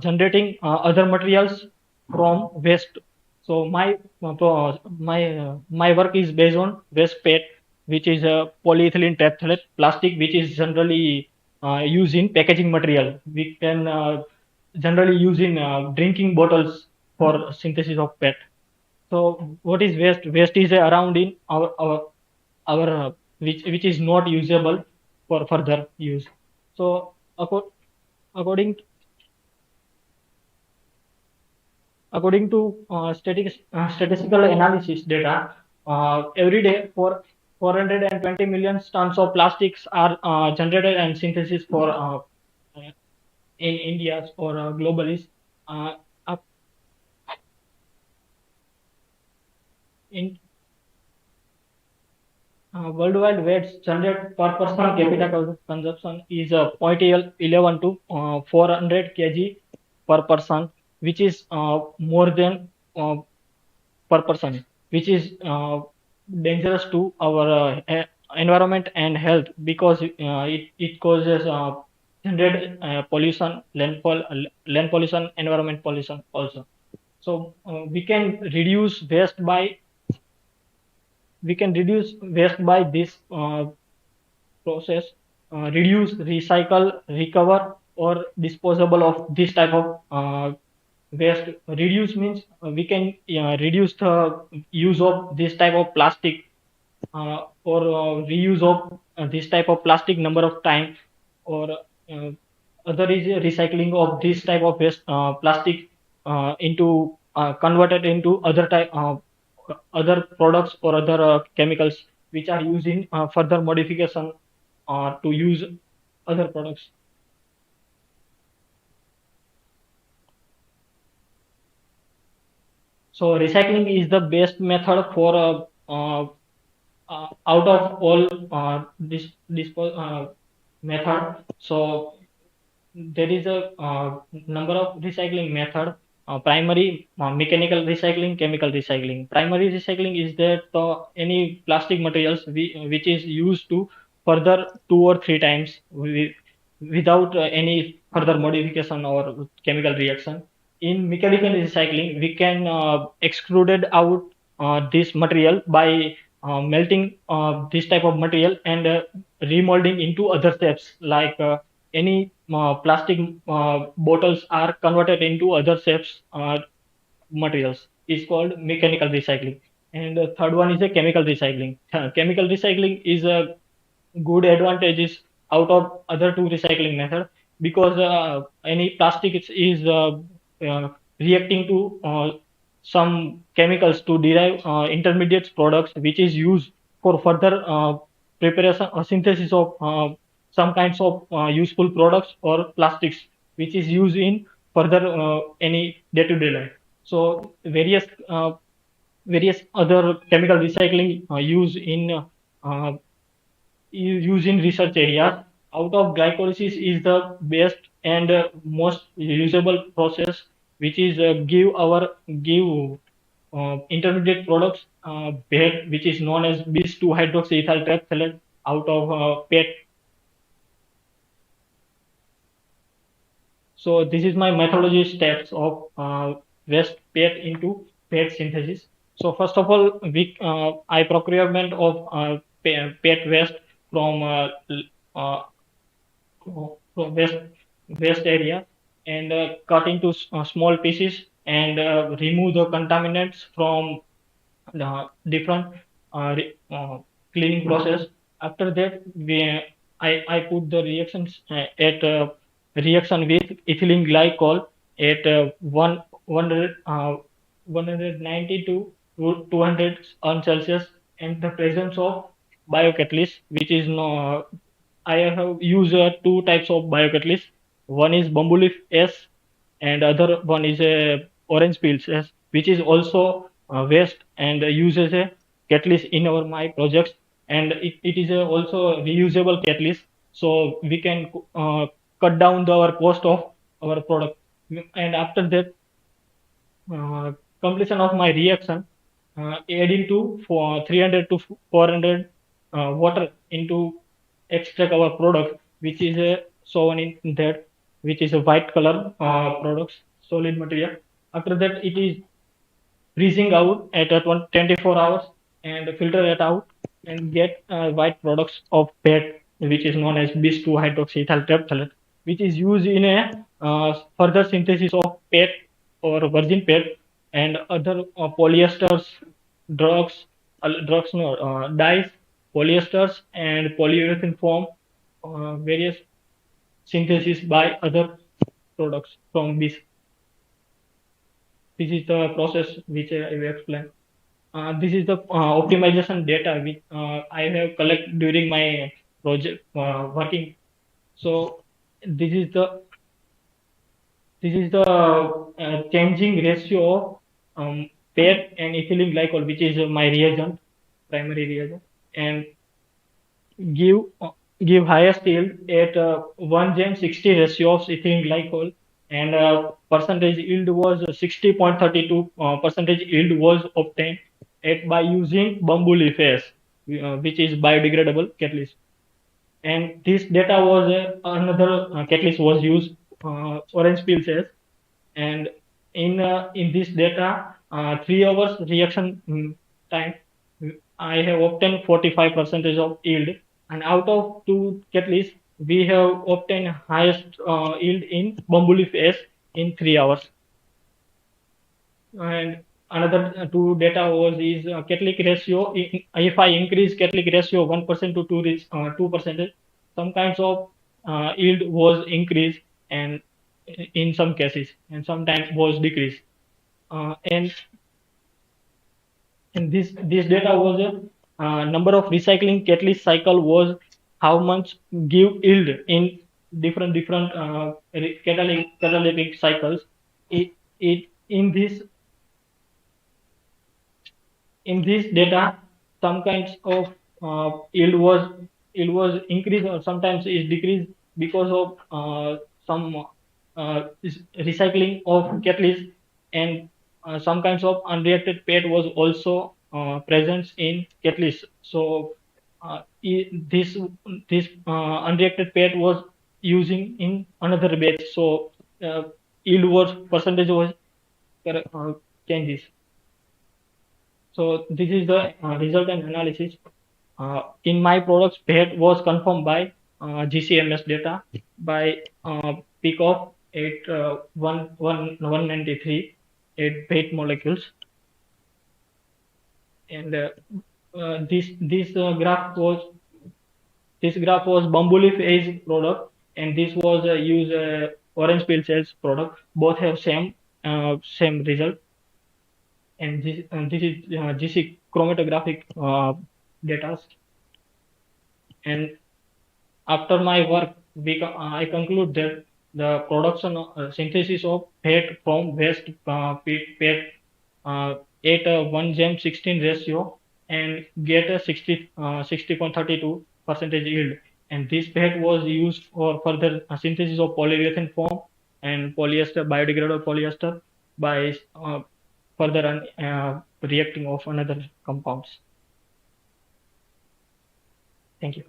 generating other materials from waste. So my work is based on waste PET, which is a polyethylene terephthalate plastic, which is generally used in packaging material. We can generally use in drinking bottles for synthesis of PET. So what is waste? Waste is around in our which is not usable for further use. So according according to statistical analysis data, every day for 420 million tons of plastics are generated and synthesis for in India or globally. Up in worldwide waste generated per person capita consumption is 0.11 to 400 kg per person, which is more than per person, which is dangerous to our environment and health because it causes generate pollution, land pollution, environment pollution also. So we can reduce waste by this process, reduce, recycle, recover, or disposable of this type of waste. Reduce means we can reduce the use of this type of plastic or reuse of this type of plastic number of time, or other is recycling of this type of waste plastic into converted into other products or other chemicals which are used in further modification to use other products. So recycling is the best method for out of all method. So there is a number of recycling method. Primary mechanical recycling, chemical recycling. Primary recycling is that any plastic materials which is used to further 2 or 3 times without any further modification or chemical reaction. In mechanical recycling, we can extruded out this material by melting this type of material and remolding into other shapes like any plastic bottles are converted into other shapes materials is called mechanical recycling. And the third one is a chemical recycling. Chemical recycling is a good advantages out of other two recycling method because any plastic is reacting to some chemicals to derive intermediate products which is used for further preparation or synthesis of some kinds of useful products or plastics which is used in further any day-to-day life. So various other chemical recycling used in uh, used in research areas. Out of glycolysis is the best and most usable process, which is give intermediate products bed, which is known as bis 2 hydroxyethyl terephthalate out of PET. So this is my methodology steps of waste PET into PET synthesis. So first of all, I procurement of PET waste from uh, from waste area and cut into small pieces and remove the contaminants from the different cleaning process. After that, I put the reactions at reaction with ethylene glycol at 190 to 200 on Celsius and the presence of biocatalyst, which is no. I have used two types of biocatalyst. One is bamboo leaf S, and other one is a orange peels S, which is also waste and used as a catalyst in our my projects. And it is also reusable catalyst, so we can cut down our cost of our product. And after that, completion of my reaction, adding to for 300 to 400 water into extract our product, which is shown in that, which is a white color products, solid material. After that, it is freezing out at 24 hours and filter it out and get white products of PET, which is known as bis 2 hydroxyethyl terephthalate, which is used in a further synthesis of PET or virgin PET and other polyesters, drugs, no, dyes, polyesters, and polyurethane form various synthesis by other products from this. This is the process which I will explain. This is the optimization data which I have collected during my project working. So this is the changing ratio of PET and ethylene glycol, which is my reagent, primary reagent, and give uh, give highest yield at 1 gem 60 ratio of ethylene glycol, and percentage yield was 60.32 percentage yield was obtained at by using bamboo leaf S, which is biodegradable catalyst. And this data was another catalyst was used, orange peel says, and in this data 3 hours reaction time, I have obtained 45 percentage of yield, and out of two catalysts we have obtained highest yield in bamboo leaf S in 3 hours. And another two data was is catalytic ratio. If I increase catalytic ratio 1% to 2 percentage, some kinds of yield was increased, and in some cases, and sometimes was decreased. And this data was a number of recycling catalyst cycle was how much give yield in different catalytic cycles. It in this data, some kinds of yield was increased or sometimes is decreased because of some recycling of catalyst, and some kinds of unreacted PET was also present in catalyst. So this unreacted PET was using in another batch. So yield was percentage was changes. So this is the result and analysis. In my products, PET was confirmed by GCMS data by peak of 193 8 PET molecules, and this graph was bamboo leaf age product, and this was use orange peel cells product. Both have same result, and this is GC chromatographic data. And after my work, I conclude that the production synthesis of PET from waste PET at a 1 gem 16 ratio and get a 60.32 percentage yield. And this PET was used for further synthesis of polyurethane foam and polyester, biodegradable polyester, by further reacting of another compounds. Thank you.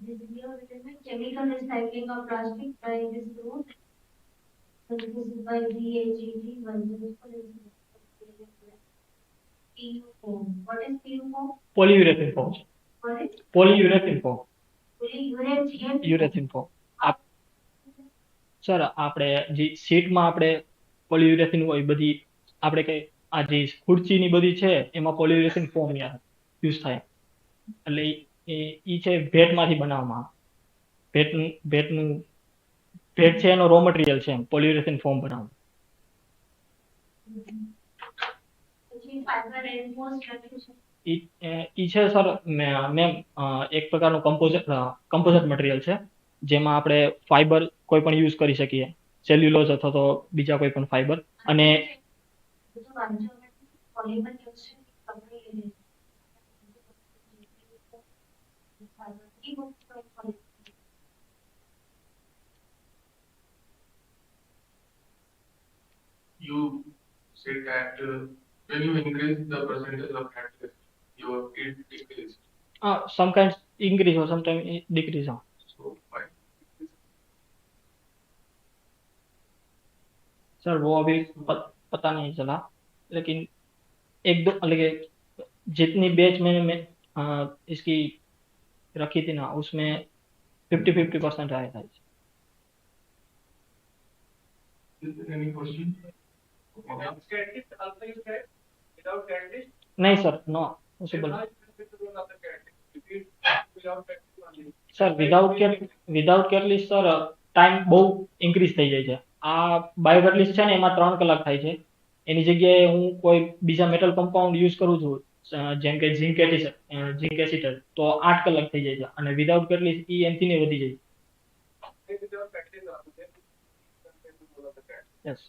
This chemical recycling of plastic by this group. So this is by VAGT, by this PU foam. What is PU foam? Polyurethane foam. What is? Polyurethane foam. Polyurethane foam. Sir આપણે જે સીટમાં આપણે પોલિયુરેથિન હોય બધી આપણે કઈ આ જે ખુરચીની બધી છે એમાં પોલિયુરેથિન ફોમ યુઝ થાય એટલે ઈ છે ભેટમાંથી બનાવવામાં ભેટનું ભેટ છે એનો રો મટીરિયલ છે પોલિયુરેથિન ફોમ બનાવવા. ઈ છે સર મેમ એક પ્રકારનું કમ્પોઝિટ મટીરિયલ છે જેમાં આપણે ફાઈબર કોઈ પણ યુઝ કરી શકીએ, સેલ્યુલોઝ અથવા તો બીજા કોઈ પણ ફાઈબર. અને you said that when you increase the percentage of catalyst, your yield decrease. Sometimes increase or sometimes decrease. So why? Sir वो अभी पता नहीं चला, लेकिन एक दो लगे जितनी बैच मैंने इसकी रखी थी ना उसमें 50% आया था. Any question? नहीं sir, no possible. Sir without catalyst sir time બહુ ઇન્ક્રીઝ થઈ જાય છે. આ બાયોકેટલિસ્ટ છે ને એમાં 3 કલાક થાય છે, એની જગ્યાએ હું કોઈ બીજા મેટલ કમ્પાઉન્ડ યુઝ કરું છું જેમ કે ઝિંક એસિટર તો 8 કલાક થઈ જાય છે, અને વિધાઉટ કેટલિસ્ટ ઈ એનથી ને વધી જાય. Yes.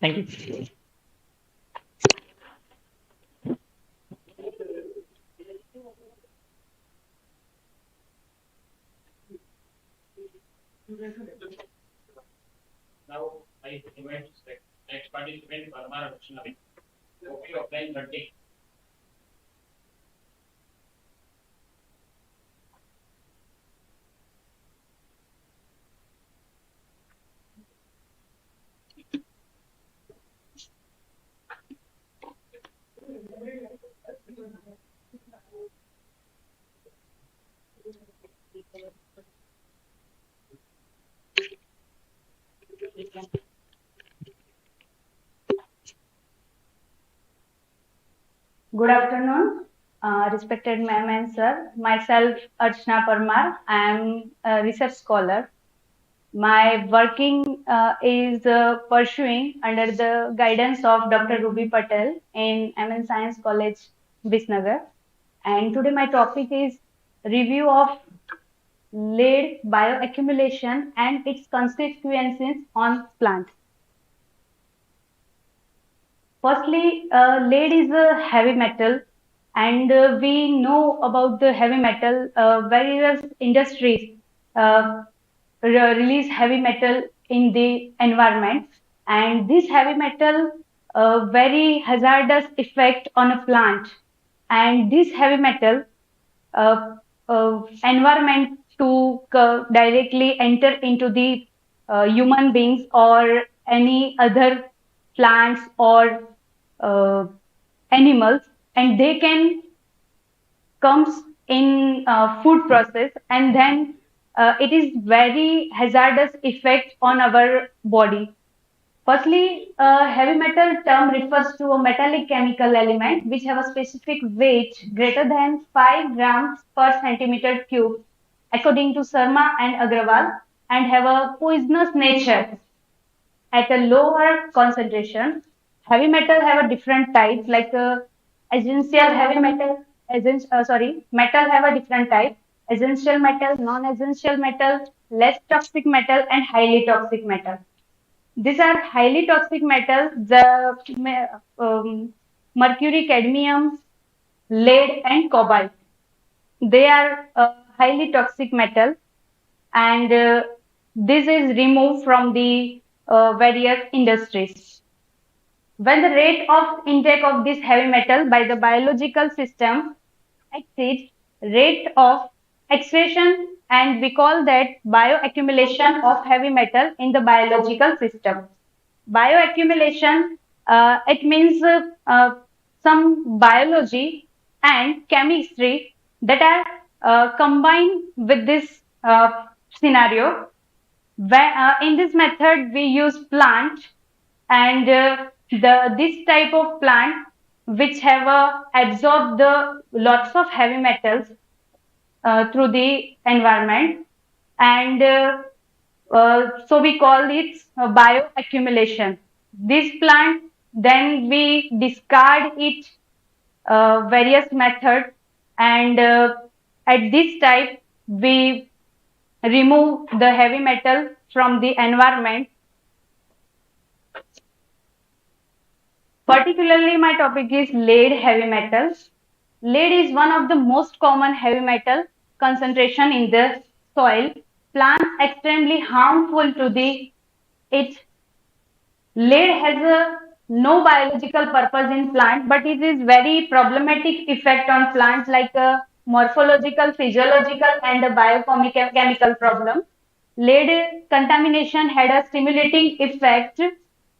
Thank you. Now I invite next participant Parmar Vaishnavi. Copy of line 30. Good afternoon, respected ma'am and sir. Myself, Archana Parmar. I am a research scholar. My working is pursuing under the guidance of Dr. Ruby Patel in MN Science College, Visngr. And today my topic is review of lead bioaccumulation and its consequences on plants. Firstly, lead is a heavy metal, and we know about the heavy metal. Various industries release heavy metal in the environment, and this heavy metal very hazardous effect on a plant, and this heavy metal uh, environment to directly enter into the human beings or any other plants or uh, animals, and they can comes in food process, and then it is very hazardous effect on our body. Firstly, heavy metal term refers to a metallic chemical element which have a specific weight greater than 5 grams per centimeter cube, according to Sharma and Agrawal, and have a poisonous nature at a lower concentration. Heavy metal have a different types like essential heavy metal, metal have a different type: essential metal, non-essential metal, less toxic metal, and highly toxic metal. These are highly toxic metals, the mercury, cadmium, lead, and cobalt. They are highly toxic metal, and this is removed from the various industries. When the rate of intake of this heavy metal by the biological system exceeds rate of excretion, and we call that bioaccumulation of heavy metal in the biological system. Bioaccumulation, it means some biology and chemistry that are combined with this scenario. In this method, we use plant, and this type of plant which have absorbed the lots of heavy metals through the environment, and so we call it bioaccumulation. This plant, then we discard it various methods, and at this type we remove the heavy metal from the environment. Particularly, my topic is lead heavy metals. Lead is one of the most common heavy metal concentration in the soil. Plants extremely harmful to the it. Lead has no biological purpose in plant, but it is very problematic effect on plants like a morphological, physiological, and a biochemical problem. Lead contamination had a stimulating effect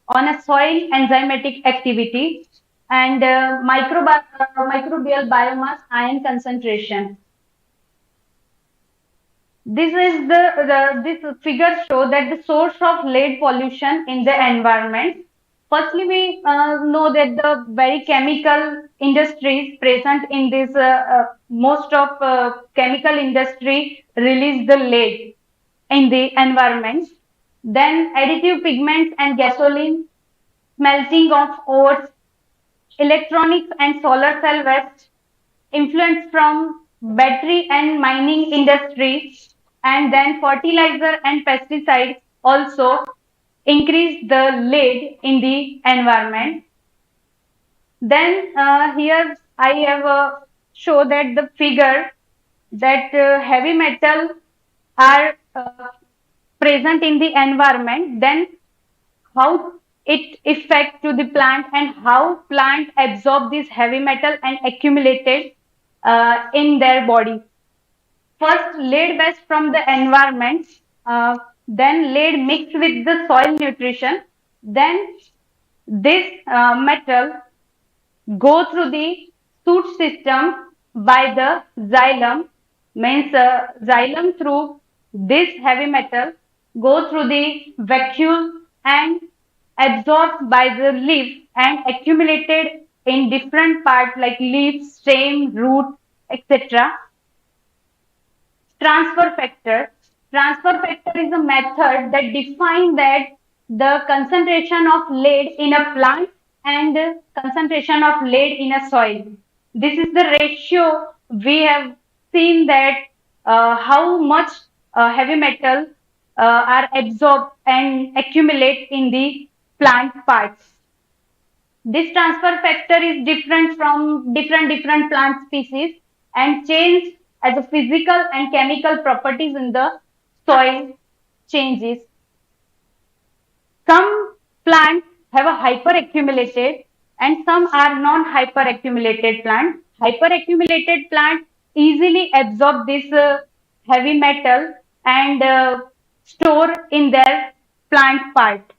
on a soil enzymatic activity and microbial biomass ion concentration. This figure show that the source of lead pollution in the environment. Firstly, we know that the very chemical industries present in this most of chemical industry release the lead in the environment. Then additive pigments and gasoline, smelting of ores, electronics and solar cell waste, influence from battery and mining industries, and then fertilizer and pesticides also increase the lead in the environment. Then here I have show that the figure that heavy metal are present in the environment, then how it affect to the plant and how plant absorb this heavy metal and accumulated in their body. First, lead waste from the environment, then lead mixed with the soil nutrition, then this metal go through the shoot system by the xylem, means xylem through this heavy metal go through the vacuole and absorbed by the leaf and accumulated in different parts like leaves, stem, root, etc. Transfer factor. Transfer factor is a method that defines that the concentration of lead in a plant and concentration of lead in a soil. This is the ratio we have seen that how much heavy metal are absorbed and accumulate in the plant parts. This transfer factor is different from different plant species and change as a physical and chemical properties in the soil changes. Some plants have a hyperaccumulated and some are non-hyperaccumulated plants. Hyperaccumulated plants easily absorb this heavy metal and store in their plant part.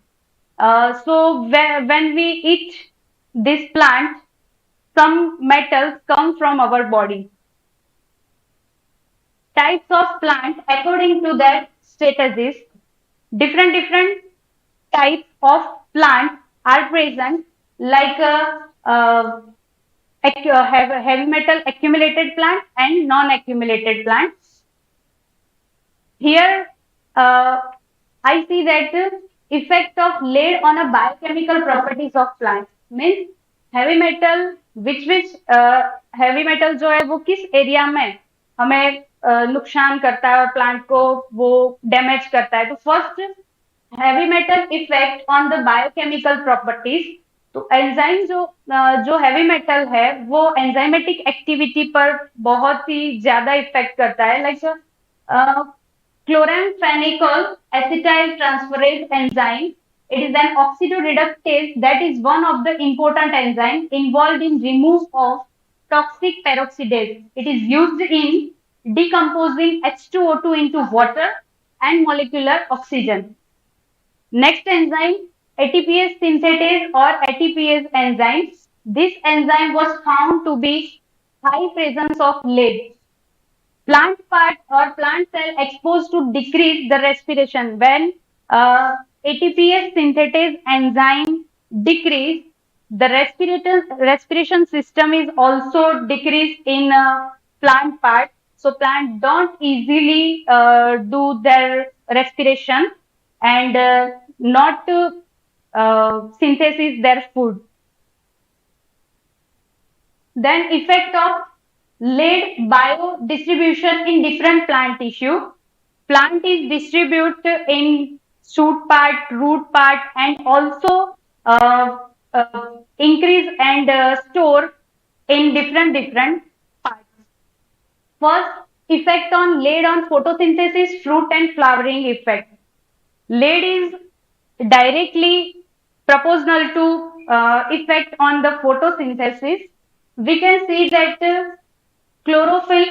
So when we eat this plant, some metals come from our body. Types of plant according to their status is different types of plant are present like have a heavy metal accumulated plant and non-accumulated plants. Here I see that effect of lead on a biochemical properties of plants means heavy metal which heavy metal जो है वो किस area में हमें नुकसान करता है और प्लांट को वो डैमेज करता है तो first heavy metal effect on the biochemical properties तो एंजाइम जो हैवी मेटल है वो एंजाइमेटिक एक्टिविटी पर बहुत ही ज्यादा इफेक्ट करता है like chloramphenicol acetyl transferase enzyme. It is an oxidoreductase that is one of the important enzymes involved in remove of toxic peroxidase. It is used in decomposing H2O2 into water and molecular oxygen. Next enzyme, ATPase synthetase or ATPase enzyme. This enzyme was found to be high presence of lead. Plant part or plant cell exposed to decrease the respiration when ATPase synthetase enzyme decrease the respiration system is also decreased in plant part so plant don't easily do their respiration and not synthesis their food. Then effect of lead biodistribution in different plant tissue. Plant is distributed in shoot part, root part, and also increase and store in different parts. First, effect on lead on photosynthesis, fruit and flowering effect. Lead is directly proportional to effect on the photosynthesis. We can see that chlorophyll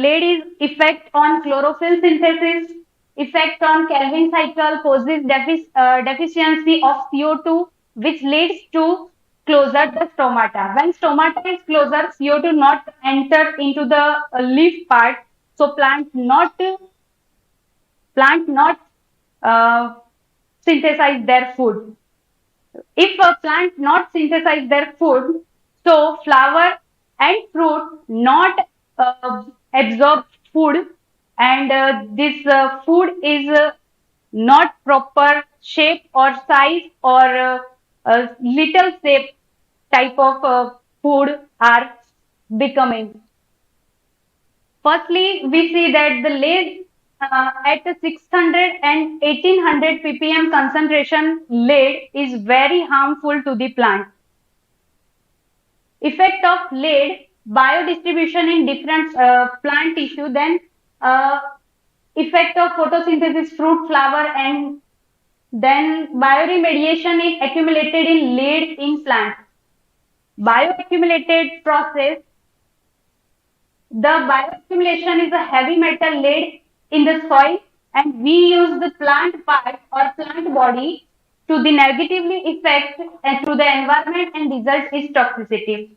lead is effect on chlorophyll synthesis, effect on Calvin cycle causes deficiency of CO2 which leads to closer the stomata. When stomata is closer, CO2 not enter into the leaf part, so plant not synthesize their food. If a plant not synthesize their food, so flower and fruit not absorb food and this food is not proper shape or size or little shape type of food are becoming. Firstly, we see that the lead at 600 and 1800 ppm concentration lead is very harmful to the plant. Effect of lead biodistribution in different plant tissue, then effect of photosynthesis, fruit, flower, and then bioremediation is accumulated in lead in plant. Bioaccumulated process. The bioaccumulation is a heavy metal lead in the soil and we use the plant part or plant body to the negatively affect to the environment and result is toxicity.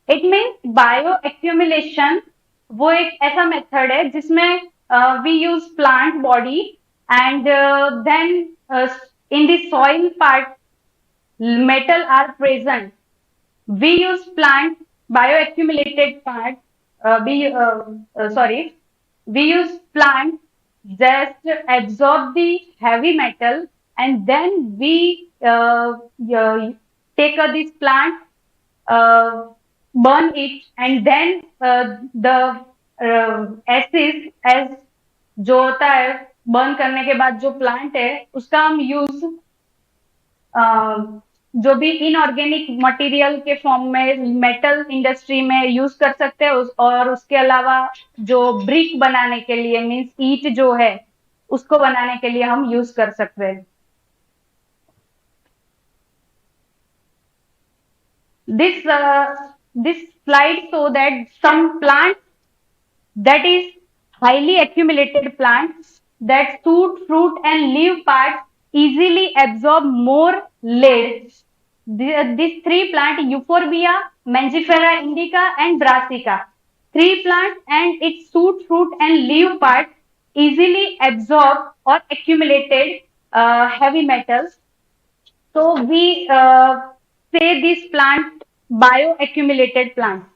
It means bioaccumulation वो एक ऐसा method है जिसमें we use plant body and then in the soil part metal are present. We use plant bioaccumulated part. Sorry, we use plant just absorb the heavy metal, and then we take this plant, uh, burn it, and then the acid as जो होता है burn करने के बाद जो plant है उसका हम यूज जो भी इनऑर्गेनिक मटेरियल के फॉर्म में मेटल इंडस्ट्री में यूज कर सकते हैं और उसके अलावा जो ब्रिक बनाने के लिए मींस ईट जो है उसको बनाने के लिए हम यूज कर सकते हैं. This slide show that some plants that is highly accumulated plants that shoot, fruit and leaf parts easily absorb more lead. These three plants, Euphorbia, Mangifera indica and Brassica. Three plants and its shoot, fruit and leaf parts easily absorb or accumulated heavy metals. So we say this plant bioaccumulated plants.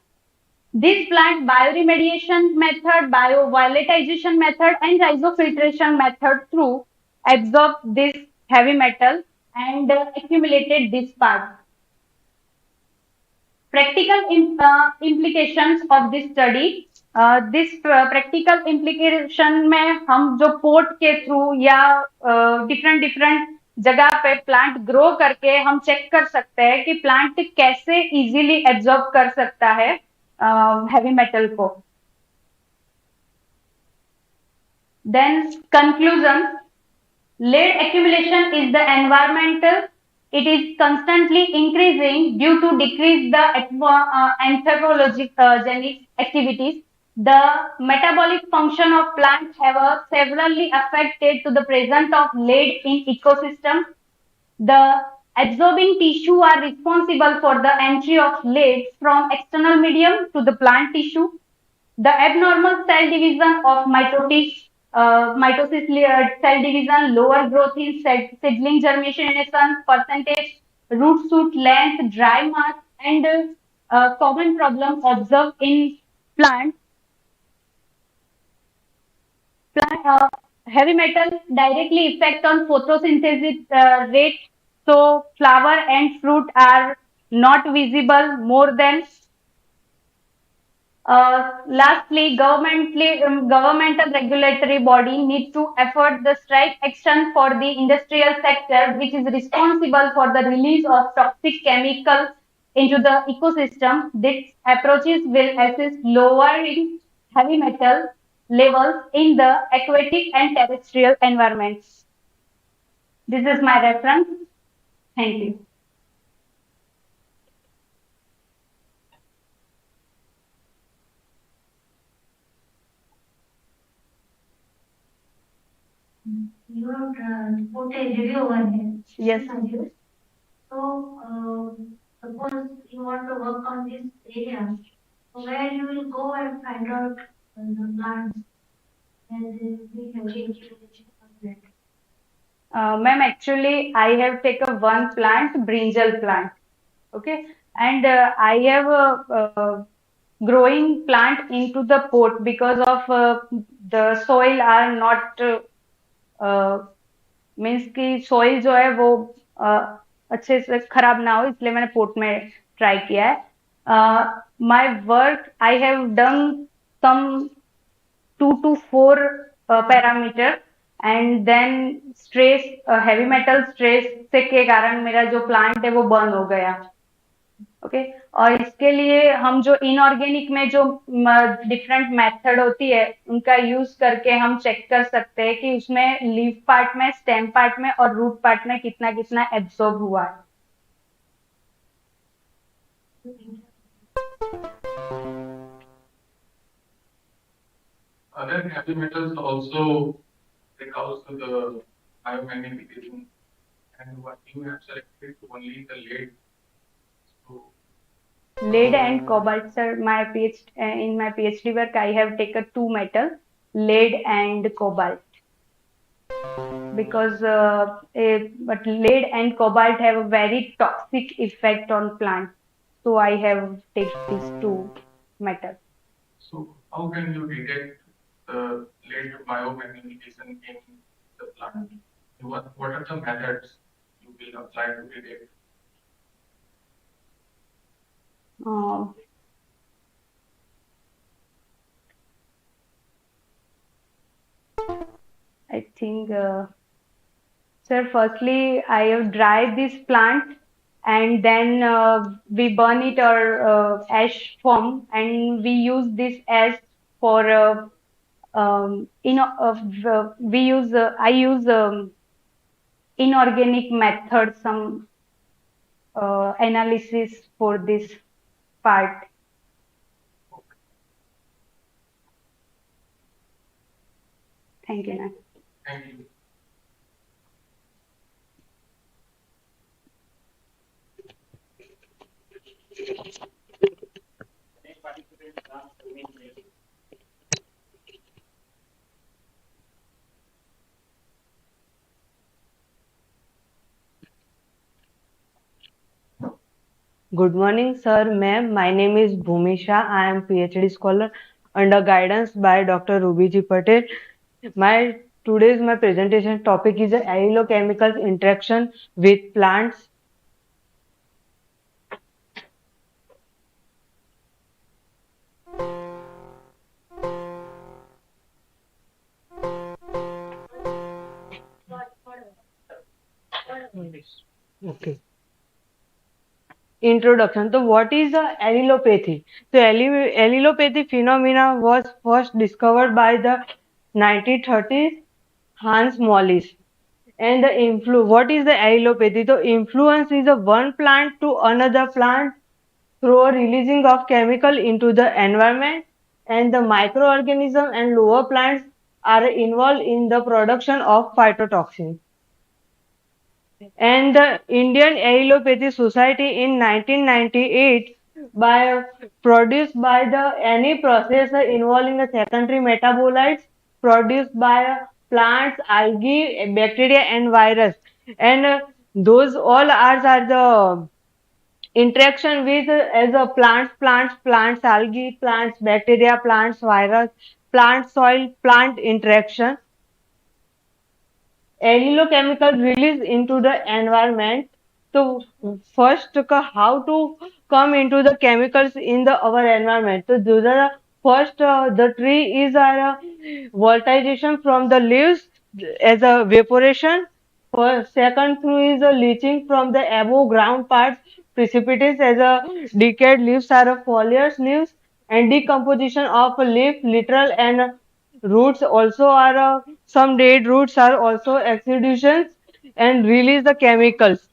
This plant bioremediation method, biovolatilization method, and isofiltration method through absorb this heavy metal and accumulated this part. Practical implications of this study. This practical implication में हम जो port के through या different different जगह पे plant grow करके हम check कर सकते हैं कि प्लांट कैसे इजीली एब्जॉर्ब कर सकता है heavy metal को. Then conclusion, lead accumulation is the environmental. It is constantly increasing due to decrease the anthropogenic activities. The metabolic function of plants have severely affected to the presence of lead in ecosystem. The absorbing tissue are responsible for the entry of lead from external medium to the plant tissue. The abnormal cell division of mitosis cell division, lower growth in seedling germination, percentage, root shoot length, dry mass, and common problem observed in plants. Heavy metal directly affect on photosynthesis rate, so flower and fruit are not visible more than. Lastly, governmental regulatory body need to effort the strike action for the industrial sector, which is responsible for the release of toxic chemicals into the ecosystem. These approaches will assist lowering heavy metal levels in the aquatic and terrestrial environments. This is my reference. Thank you. You have put a review over here. Yes. So, suppose you want to work on this area, so where you will go and find out the plants and we have changed it. Ma'am, actually, I have taken one plant, brinjal plant. Okay, and I have a growing plant into the pot because of the soil are not means कि soil जो है वो अच्छे से खराब ना हो, इसलिए मैंने पोट में ट्राई किया है. My work I have done some 2 to 4 parameter and then stress heavy metal stress से के कारण मेरा जो प्लांट है वो बर्न हो गया. ओके और इसके लिए हम जो इनऑर्गेनिक में जो डिफरेंट मेथड होती है उनका यूज करके हम चेक कर सकते हैं कि उसमें लीफ पार्ट में, स्टेम पार्ट में और रूट पार्ट में कितना कितना एब्सॉर्ब हुआ है. Other heavy metals also they cause the biomagnification, and what you have selected only the lead. Lead and cobalt, sir. In my PhD work, I have taken 2 metals, lead and cobalt. because but lead and cobalt have a very toxic effect on plants. So I have take these two metals. So how can you detect the late biomagnification in the plant? What are the methods you will apply to detect? Uh, I think, sir, firstly, I have dried this plant and then we burn it or ash form and we use this ash for we use I use inorganic method, some analysis for this part. Thank you, ma'am. Thank you. Good morning, sir, ma'am. My name is Bhumisha. I am PhD scholar under guidance by Dr. Rubiji Patel. My presentation topic is allochemical interaction with plants. Okay. Introduction. So, what is the allelopathy? So, allelopathy phenomena was first discovered by the 1930s Hans Mollis. And what is the allelopathy? So, influence is a one plant to another plant through a releasing of chemical into the environment, and the microorganism and lower plants are involved in the production of phytotoxins. And the Indian Allopathy Society in 1998 by produced by the any process involving the secondary metabolites produced by plants, algae, bacteria and virus, and those all are the interaction with as a plants, algae, plants, bacteria, plants, virus, plant soil, plant interaction. Allochemical release into the environment. So first, how to come into the chemicals in the our environment. So those are first the tree is voltization from the leaves as a evaporation. First, second through is a leaching from the above ground parts precipitates as a decayed leaves are a foliage leaves, and decomposition of a leaf, literal and roots also are some dead roots are also exudations and release the chemicals,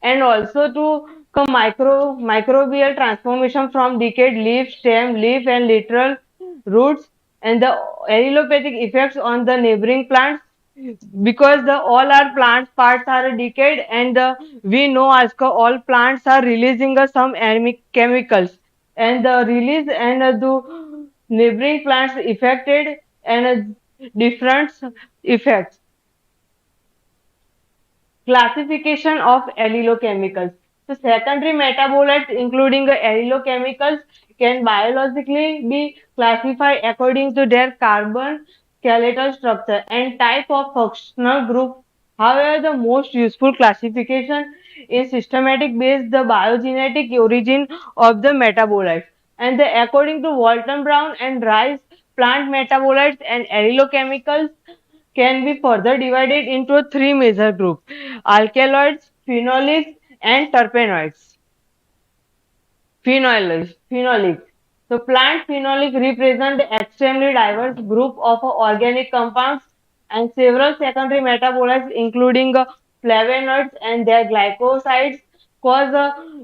and also to come microbial transformation from decayed leaf, stem, leaf and literal roots, and the allelopathic effects on the neighboring plants because the all our plants parts are decayed, and we know as all plants are releasing some chemicals, and the release and the neighboring plants affected and different effects. Classification of allelochemicals. So secondary metabolites including the allelochemicals can biologically be classified according to their carbon skeletal structure and type of functional group. However, the most useful classification is systematic based the biogenetic origin of the metabolites. And according to Walton Brown and Rice, plant metabolites and allelochemicals can be further divided into three major groups: alkaloids, phenolics, and terpenoids. Phenolics. So plant phenolics represent the extremely diverse group of organic compounds and several secondary metabolites including flavonoids and their glycosides cause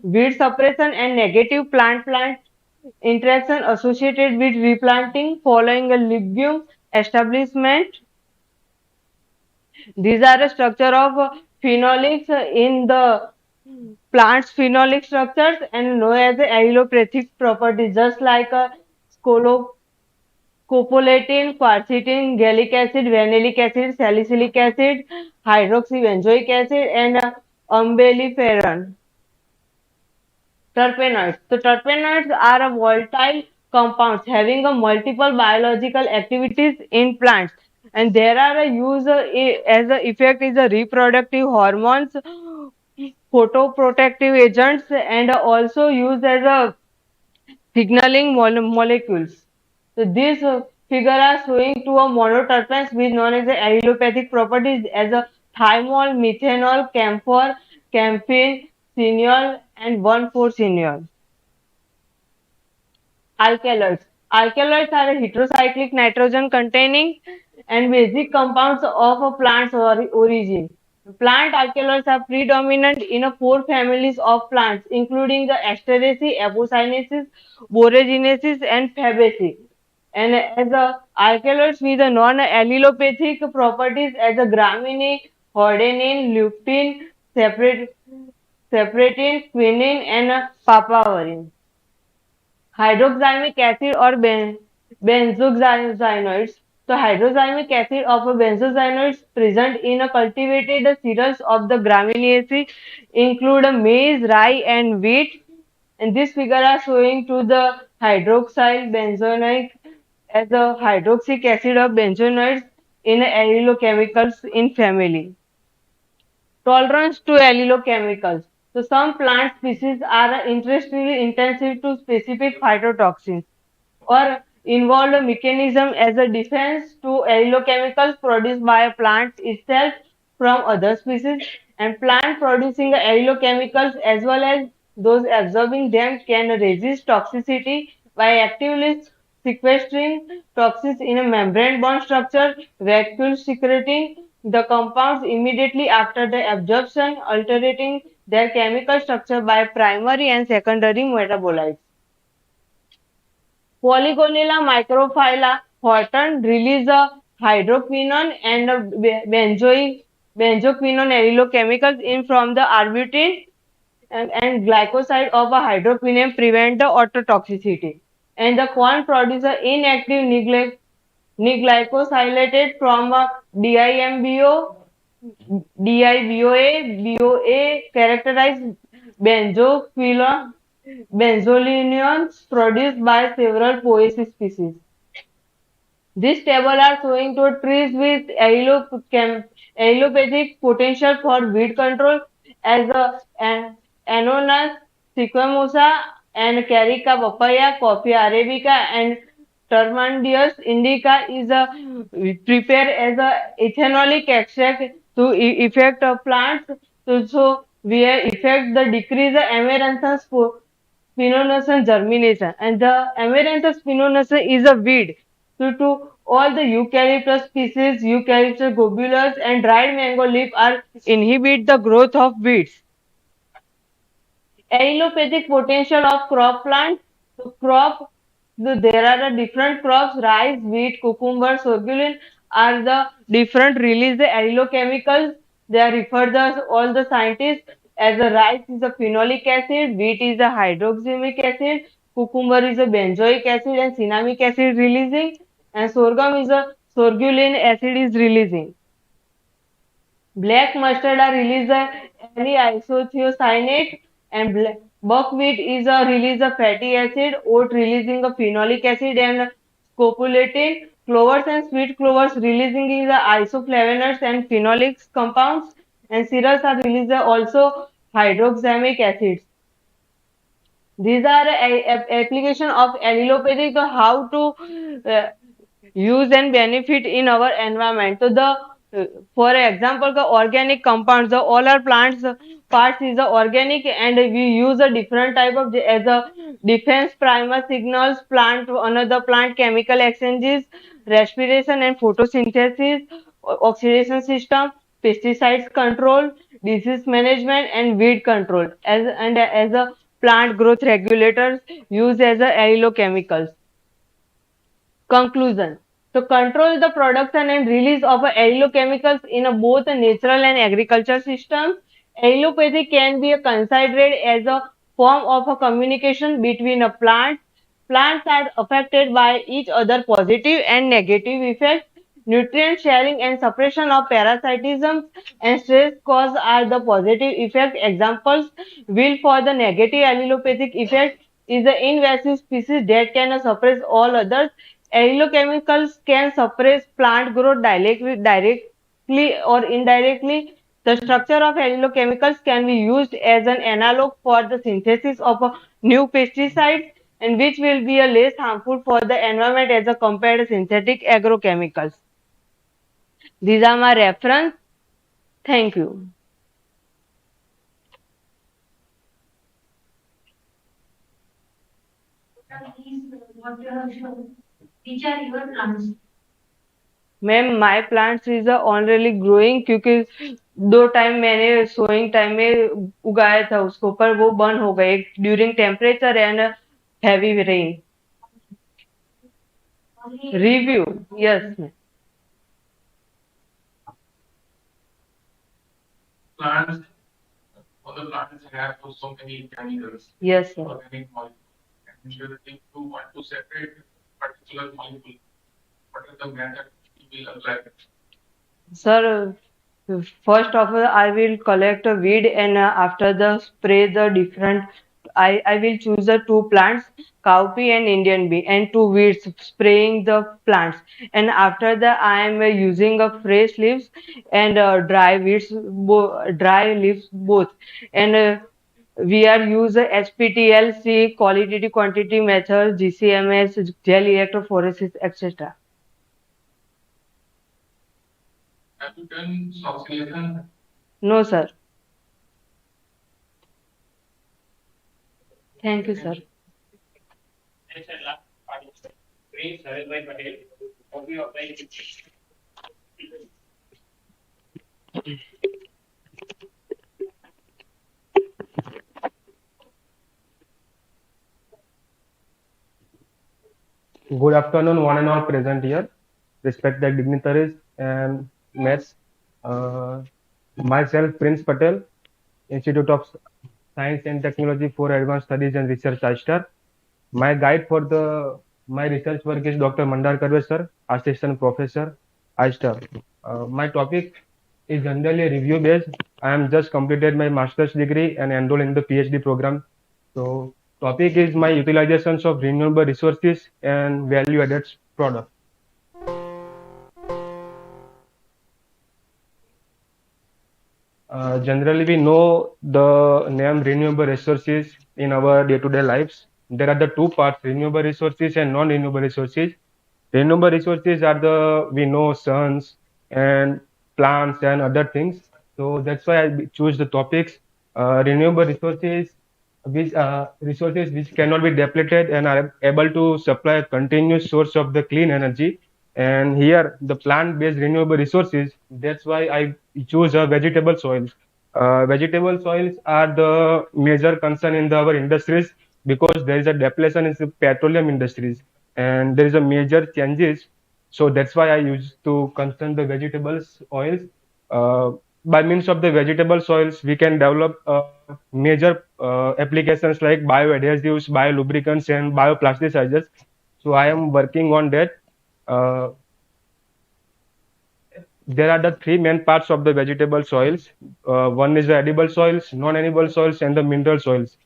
weed suppression and negative plant-plant interaction associated with replanting following a legume establishment. These are a structure of phenolics in the plant's phenolic structures and known as allelopathic properties, just like a scolo Copoletin, quercetin, gallic acid, vanillic acid, salicylic acid, hydroxybenzoic acid, and umbelliferin. Terpenoids. So terpenoids are a volatile compounds having a multiple biological activities in plants, and there are a use as a effect is a reproductive hormones, photoprotective agents, and also used as a signaling molecules. So this figure are showing two monoterpenes which known as the allelopathic properties as a thymol, methanol, camphor, camphin, cineol, and 1,4-cineol. Alkaloids. Alkaloids are a heterocyclic nitrogen containing and basic compounds of a plant's origin. Plant alkaloids are predominant in four families of plants, including the Asteraceae, Apocynaceae, Boraginaceae, and Fabaceae. And as a alkaloids with a non-allelopathic properties as a gramine, hordenine, lutein, separatin, quinine, and papaverine. Hydroxymic acid or benzoxyenoids. So hydroxymic acid of a benzoxyenoids present in a cultivated cereals of the gramineaceae include maize, rye, and wheat. And this figure are showing to the hydroxyl benzoic as a hydroxyic acid of benzoinoids in allelochemicals in family. Tolerance to allelochemicals. So some plant species are interestingly intensive to specific phytotoxins or involve a mechanism as a defense to allelochemicals produced by a plant itself from other species, and plant producing allelochemicals as well as those absorbing them can resist toxicity by actively sequestering toxins in a membrane-bound structure, vacuole secreting the compounds immediately after the absorption, altering their chemical structure by primary and secondary metabolites. Polygonilla microphylla Horton release a hydroquinone and a benzoquinone allelochemicals in from the arbutin and glycoside of a hydroquinone prevent the autotoxicity. And the corn produces inactive niglycosylated from a DIMBO, DIBOA, BOA characterized benzolinones produced by several Poaceae species. This table are showing to trees with allelopathic potential for weed control as Ananas sequomosa and Carica papaya, Coffea arabica, and Termandius indica is prepared as a ethanolic extract to effect of plants. So we effect the decrease the amaranthus spinonosa germination, and the amaranthus spinonosa is a weed. So to all the eucalyptus species, eucalyptus globulus and dried mango leaf are inhibit the growth of weeds. Allelopathic potential of crop plant. So there are the different crops, rice, wheat, cucumber, sorghum are the different release the allelochemicals. They are referred to all the scientists as the rice is a phenolic acid, wheat is a hydroxymic acid, cucumber is a benzoic acid and cinnamic acid releasing, and sorghum is a sorguline acid is releasing. Black mustard are release a isothiocyanate, and buckwheat is a release of fatty acid, oat releasing a phenolic acid and scopoletin, clovers and sweet clovers releasing is the isoflavonoids and phenolic compounds, and cereals are released also hydroxamic acids. These are application of allelopathy to how to use and benefit in our environment. So for example, the organic compounds, the all our plants parts is the organic, and we use a different type of as a defense primer signals, plant another plant chemical exchanges, respiration and photosynthesis, oxidation system, pesticides control, disease management, and weed control as a plant growth regulators used as a allelochemicals. Conclusion. To control the production and release of allelochemicals in both natural and agriculture systems, allelopathy can be considered as a form of a communication between a plant Plants are affected by each other positive and negative effects. Nutrient sharing and suppression of parasitism and stress cause are the positive effect. Examples will for the negative allelopathic effect is the invasive species that can suppress all others. Allelochemicals can suppress plant growth directly or indirectly. The structure of allelochemicals can be used as an analog for the synthesis of a new pesticide and which will be a less harmful for the environment as a compared to synthetic agrochemicals. These are my reference. Thank you. Which are your plants? Ma'am my plants is already growing क्योंकि 2 time मैंने sowing time में उगाया था उसको पर वो burn हो गए during temperature and heavy rain review yes Plants, other plants have so many chemicals. Yes, sir. Organic molecules. And if you want to separate particular molecule, what is the method you will apply? Sir, first of all, I will collect a weed and after the spray the different, I will choose the 2 plants, cowpea and Indian bee and 2 weeds spraying the plants. And after that, I am using a fresh leaves and dry weeds, dry leaves both. And we are use SPTLC, qualitative quantity method, GCMS, gel electrophoresis, etc. Have you done oxidation? No, sir. Thank you, sir. Good afternoon, one and all present here, respected dignitaries and mates. Myself, Prince Patel, Institute of Science and Technology for Advanced Studies and Research, ISTAR. My guide for my research work is Dr. Mandar Karve sir, Assistant Professor, ISTAR. My topic is generally review based. I am just completed my master's degree and enrolled in the PhD program. So topic is my utilizations of renewable resources and value added product. Generally, we know the name renewable resources in our day-to-day lives. There are the 2 parts, renewable resources and non-renewable resources. Renewable resources are we know suns and plants and other things. So that's why I choose the topics. Renewable resources which cannot be depleted and are able to supply a continuous source of the clean energy. And here the plant-based renewable resources, that's why I choose vegetable soils. Vegetable soils are the major concern in our industries because there is a depletion in the petroleum industries and there is a major changes. So that's why I used to concern the vegetables oils. By means of the vegetable soils, we can develop major applications like bioadhesives, biolubricants, and bioplasticizers. So I am working on that. There are the 3 main parts of the vegetable soils. One is the edible soils, non-edible soils, and the mineral soils.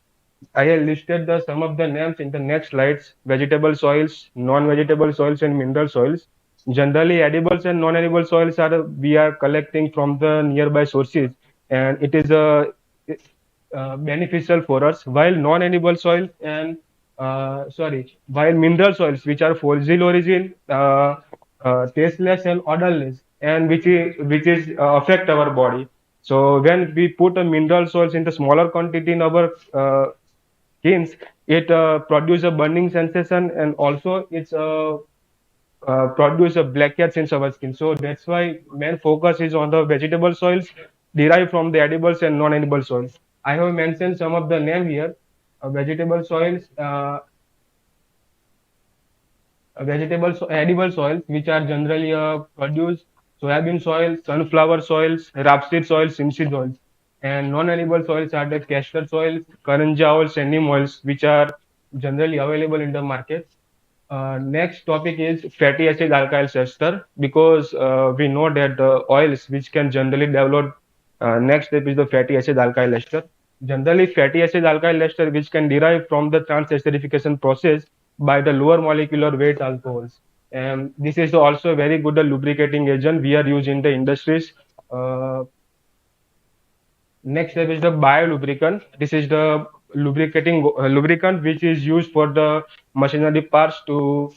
I have listed some of the names in the next slides: vegetable soils, non-vegetable soils, and mineral soils. Generally, edibles and non-edible soils we are collecting from the nearby sources, and it is beneficial for us. While non-edible soils and while mineral soils, which are fossil origin, tasteless and odorless, and which is affect our body. So when we put a mineral soils in the smaller quantity in our skins, it produce a burning sensation and also it's produce a blackheads in our skin. So that's why main focus is on the vegetable soils derived from the edibles and non-edible soils. I have mentioned some of the name here. Vegetable soils, edible soils, which are generally produced soybean soils, sunflower soils, rapeseed soils, linseed oils. And non-edible soils are the castor soils, karanja oils, and neem oils, which are generally available in the market. Next topic is fatty acid alkyl ester, because we know that the oils which can generally develop. Next step is the fatty acid alkyl ester. Generally, fatty acid alkyl ester which can derive from the trans-esterification process by the lower molecular weight alcohols. And this is also a very good lubricating agent we are using in the industries. Next step is the biolubricant. This is the lubricant which is used for the machinery parts to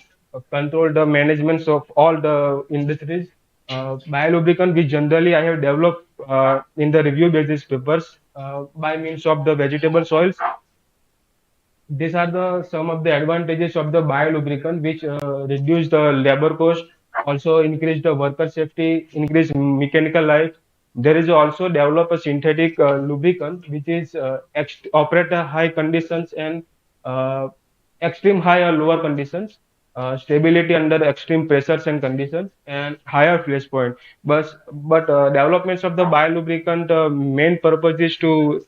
control the managements of all the industries. Biolubricant which generally I have developed in the review basis papers by means of the vegetable soils. These are the some of the advantages of the biolubricant, which reduce the labor cost, also increase the worker safety, increase mechanical life. There is also develop a synthetic lubricant which is operate at high conditions and uh, extreme high or lower conditions, stability under extreme pressures and conditions, and higher flash point. But developments of the biolubricant main purpose is to,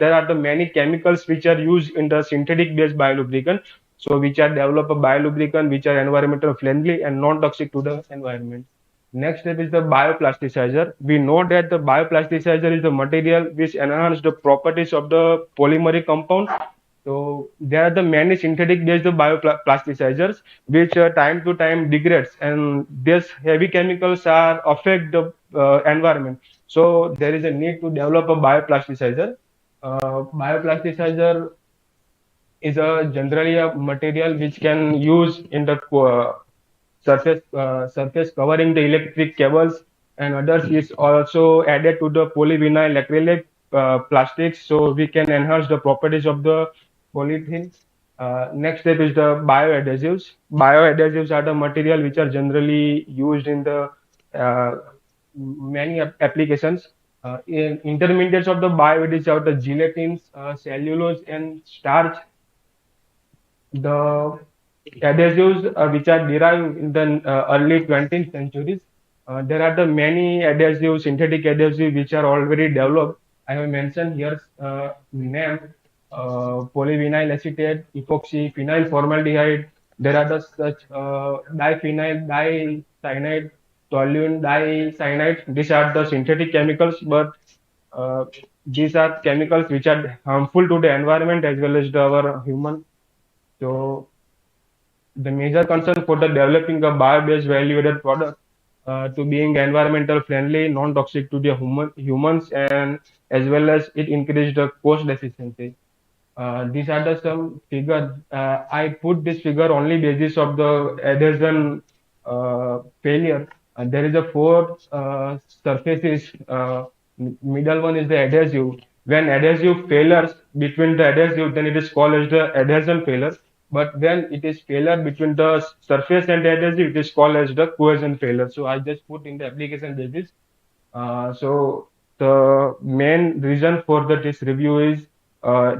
there are the many chemicals which are used in the synthetic based biolubricant, so which are develop a biolubricant which are environmental friendly and non toxic to the environment. Next step is the bioplasticizer. We know that the bioplasticizer is the material which enhance the properties of the polymeric compound. So there are the many synthetic based bioplasticisers which time to time degrades, and these heavy chemicals are affect the environment. So there is a need to develop a bioplasticizer. Bioplasticizer is a generally a material which can use in the surface covering the electric cables, and others is also added to the polyvinyl acrylic plastics, so we can enhance the properties of the polythene. Next step is the bioadhesives. Bioadhesives are the material which are generally used in the uh, many applications. In intermediates of the bioadhesives are the gelatins, cellulose, and starch. The adhesives which are derived in the early 20th centuries. There are the many adhesives, synthetic adhesives which are already developed. I have mentioned here name, polyvinyl acetate, epoxy, phenyl formaldehyde. There are the such diphenyl dicyanide, toluene dicyanide. These are the synthetic chemicals, but uh, these are chemicals which are harmful to the environment as well as our human. So the major concern for the developing a bio-based value-added product to being environmental friendly, non-toxic to the humans, and as well as it increased the cost efficiency. These are the some figure. I put this figure only basis of the adhesion failure. There is a four surfaces. Middle one is the adhesive. When adhesive failures between the adhesive, then it is called as the adhesion failure. But when it is failure between the surface and the adhesive, it is called as the cohesion failure. So I just put in the application basis. So the main reason for this review is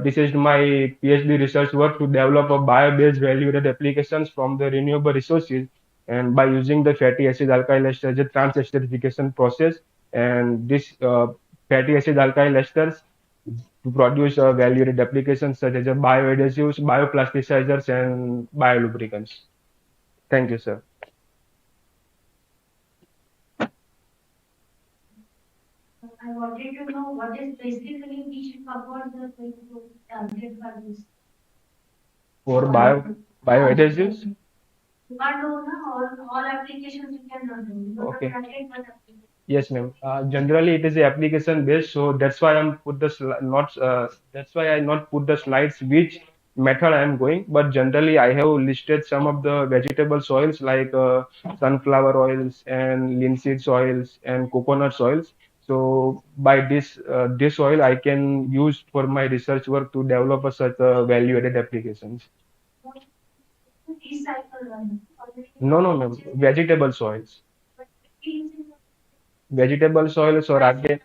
this is my PhD research work to develop a bio-based value-added applications from the renewable resources, and by using the fatty acid alkyl ester as a trans-esterification process, and this fatty acid alkyl esters to produce value-added applications such as bioadhesives, bioplasticizers, and biolubricants. Thank you, sir. I wanted to know what is basically we should avoid the thing to get values. For bioadhesives. You can't do na all applications you cannot do. You have Okay. to track it, but application. Yes, ma'am. Generally, it is a application based, so that's why I'm put the not. That's why I not put the slides which method I am going. But generally, I have listed some of the vegetable oils like sunflower oils and linseed oils and coconut oils. So by this oil, I can use for my research work to develop such value-added applications. Recycle them. No, no, ma'am. Vegetable oils. Vegetable oils or again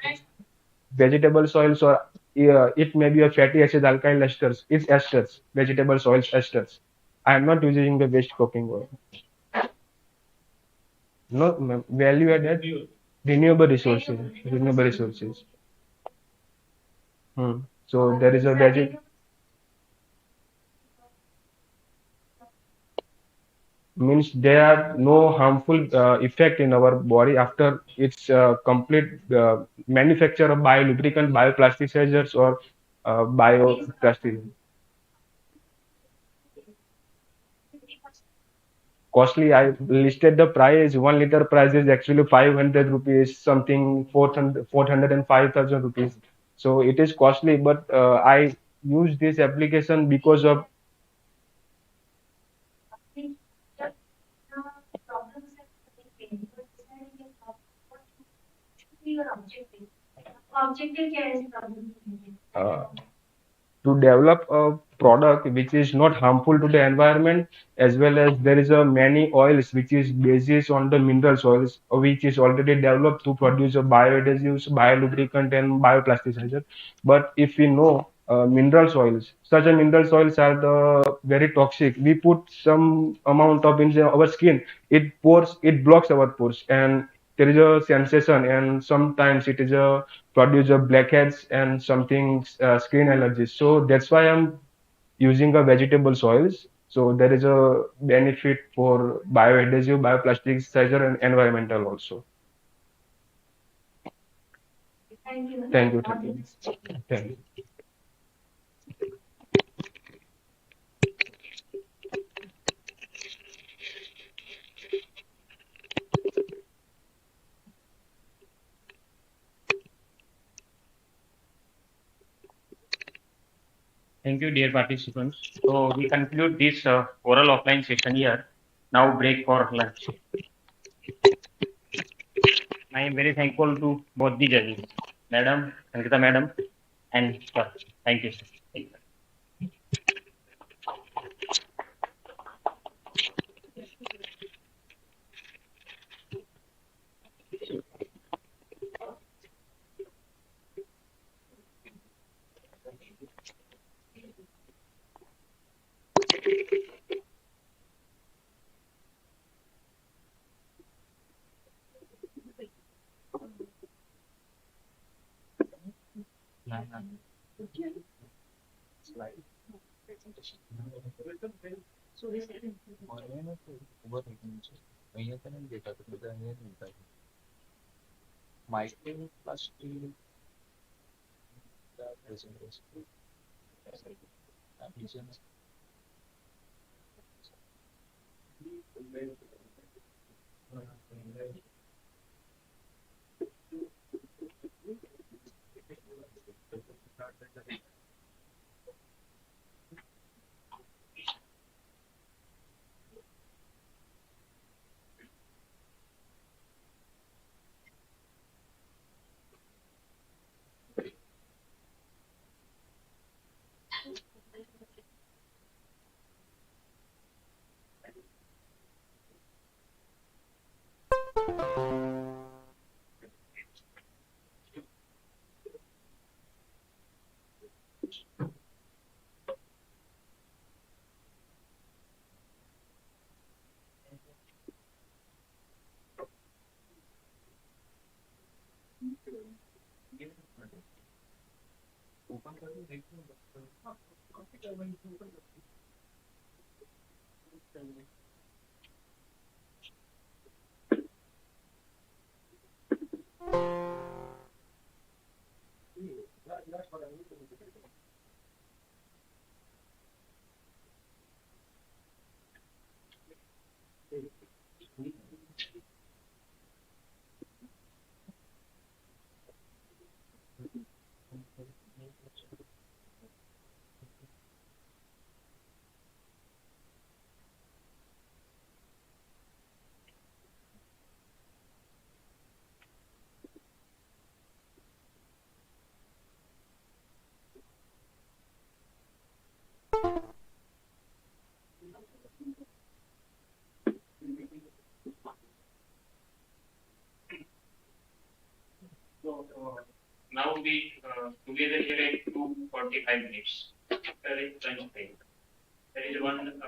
vegetable oils, or it may be a fatty acid alkyl esters. It's esters, vegetable oils esters. I am not using the waste cooking oil. No, ma'am. Value added renewable resources. Renewable resources. So there is a veget. means there are no harmful effect in our body after its complete manufacture by lubricant, bioplasticisers or bioplastic. Costly, I listed the price. 1 liter price is actually 500 rupees, something 405,000 rupees. So it is costly, but I use this application because of uh, to develop a product which is not harmful to the environment, as well as there is a many oils which is basis on the mineral oils which is already developed to produce a bioadhesives, biolubricant and bioplasticizer. But if we know mineral oils, such a mineral oils are the very toxic. We put some amount of in our skin, it blocks our pores, and there is a sensation, and sometimes it is a produce of blackheads and something skin allergies. So that's why I'm using a vegetable soils. So there is a benefit for bioadhesive, bioplasticizer, and environmental also. Thank you. Thank you. Thank you. Thank you, dear participants. So we conclude this oral offline session here. Now break for lunch. I am very thankful to both the judges, Madam, Sankita Madam, and sir. Thank you, sir. Thank you. So now we together here at 2:45 minutes. There is lunch break. There is one.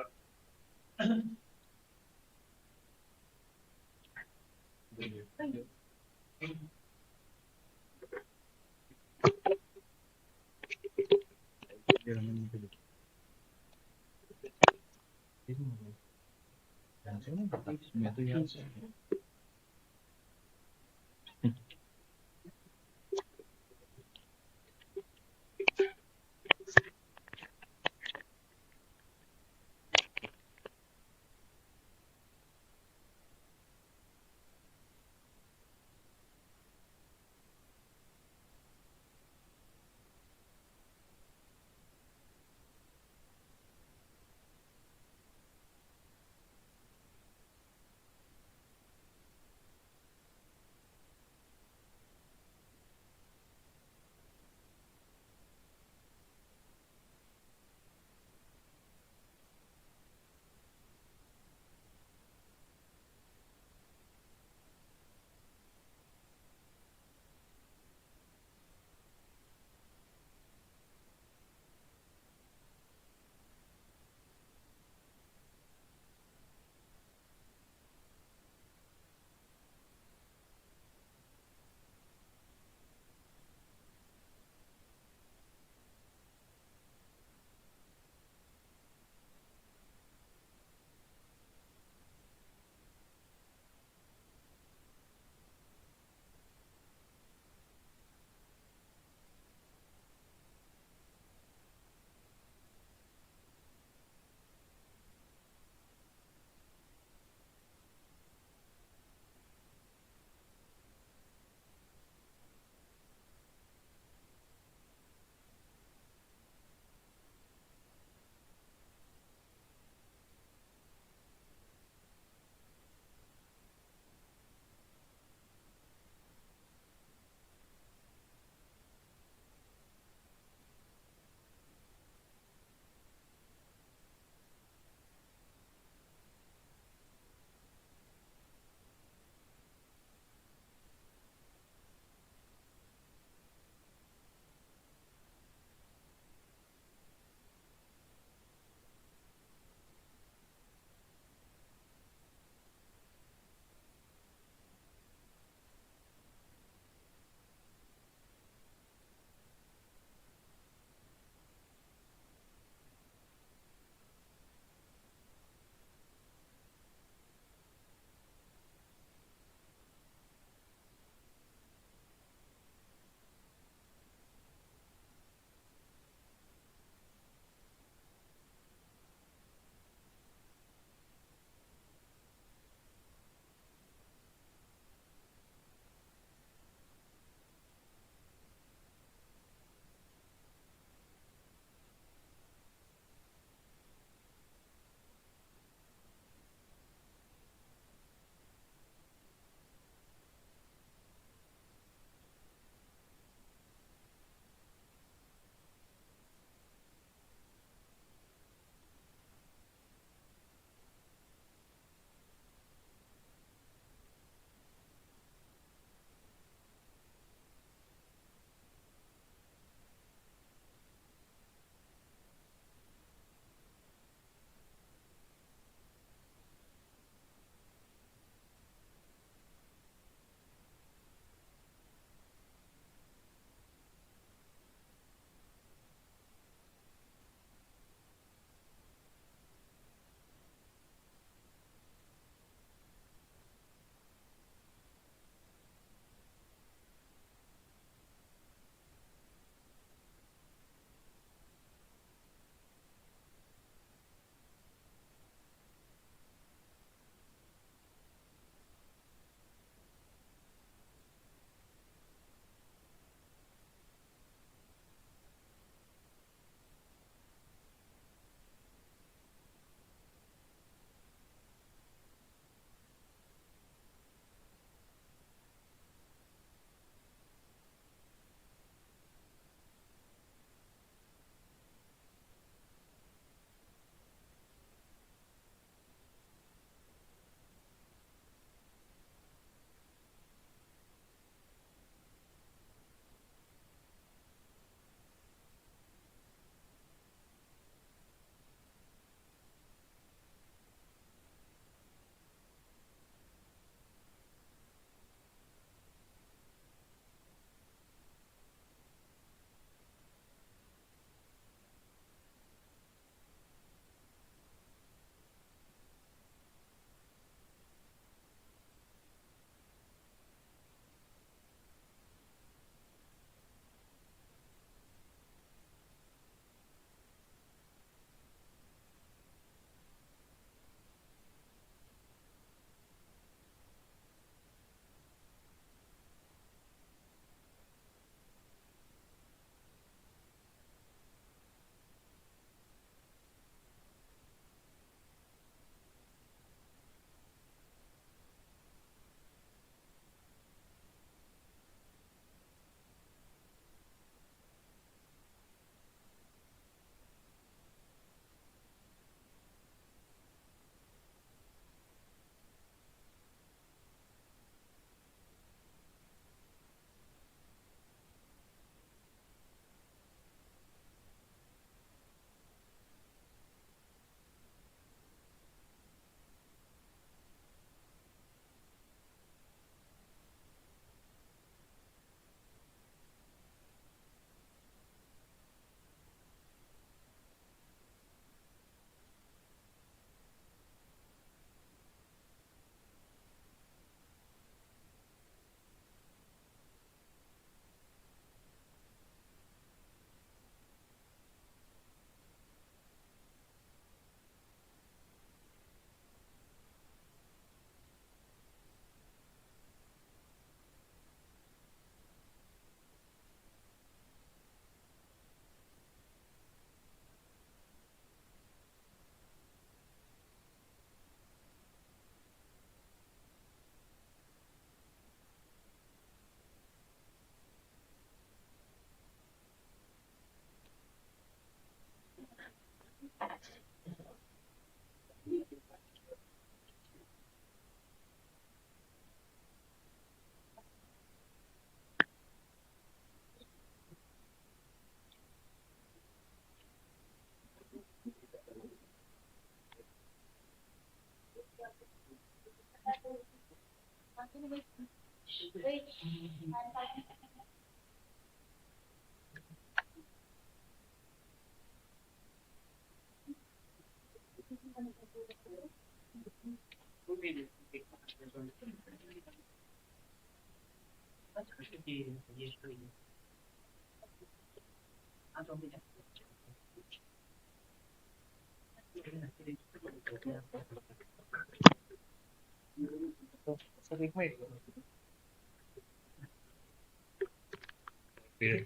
Sir एक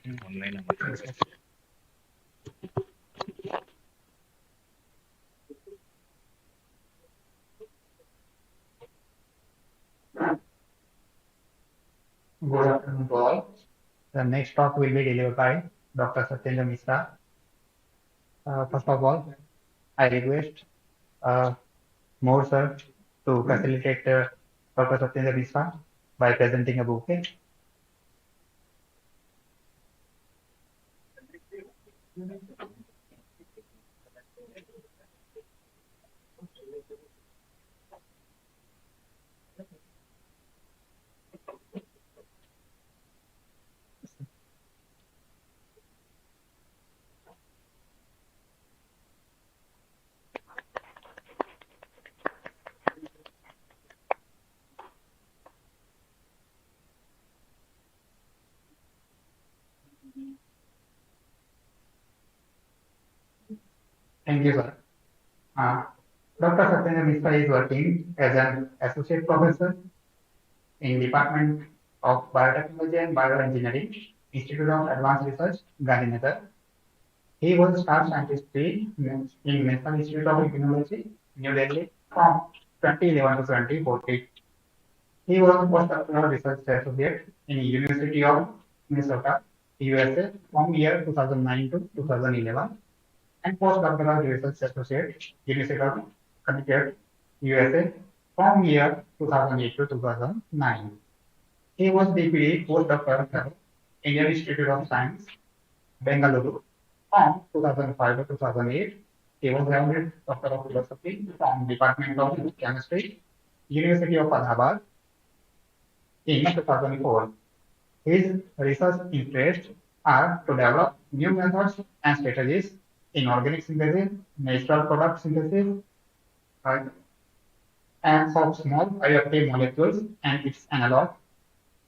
minute online Good afternoon to all. The next talk will be delivered by Dr. Satyendra Mishra. First of all, I request more sir to facilitate Dr. Satyendra Mishra by presenting a bouquet. Thank you, sir. Dr. Satyendra Mishra is working as an associate professor in Department of Biotechnology and Bioengineering, Institute of Advanced Research, Gandhinagar. He was staff scientist in National Institute of Immunology, New Delhi from 2011 to 2014. He was postdoctoral research associate in University of Minnesota, USA from year 2009 to 2011 and postdoctoral research associate University of Connecticut, USA from year 2008 to 2009. He was DPD postdoctoral fellow, Indian Institute of Science, Bengaluru from 2005 to 2008. He was awarded Doctor of Philosophy from Department of Chemistry, University of Allahabad in 2004. His research interests are to develop new methods and strategies in organic synthesis, natural product synthesis, uh, and of small bioactive molecules and its analog,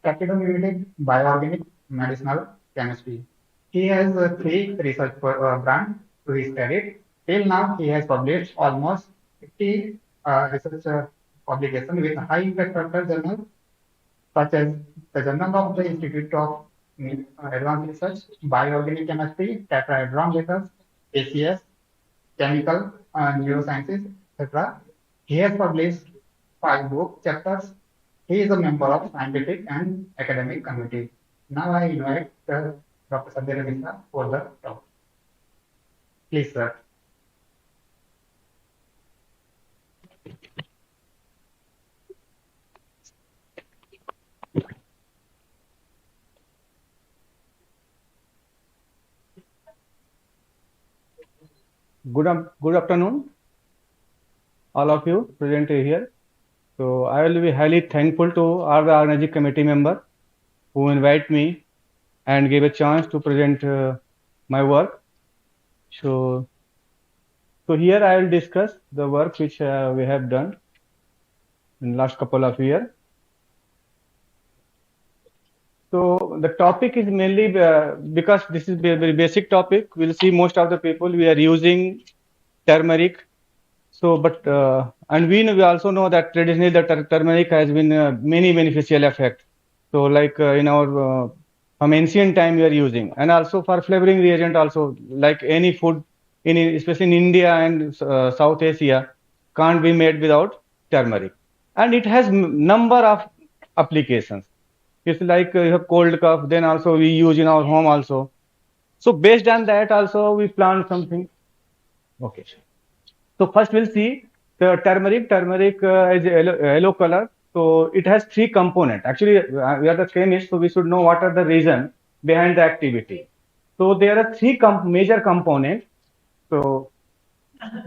captidomimetic bioorganic medicinal chemistry. He has three research grants to his credit. Till now, he has published almost 50 research publications with high impact factor journals such as the Journal of the Institute of Advanced Research, Bioorganic Chemistry, Tetrahedron Letters, ACS, Chemical Neurosciences, etc. He has published 5 book chapters. He is a member of scientific and academic committee. Now I invite Dr. Sanjay Mishra for the talk. Please, sir. Good afternoon, all of you present here. So I will be highly thankful to all the organizing committee member who invite me and gave a chance to present my work. So here I will discuss the work which we have done in last couple of years. So the topic is mainly because this is a very basic topic. We'll see most of the people we are using turmeric. So, but and we also know that traditionally the turmeric has been many beneficial effects. So, like in our from ancient time we are using, and also for flavoring reagent also, like any food in especially in India and South Asia can't be made without turmeric, and it has number of applications. It's like you have cold cough, then also we use in our home also. So based on that also we plan something. Okay. So first we'll see the turmeric. Turmeric is yellow color. So it has three components. Actually, we are the chemists, so we should know what are the reason behind the activity. So there are three major components. So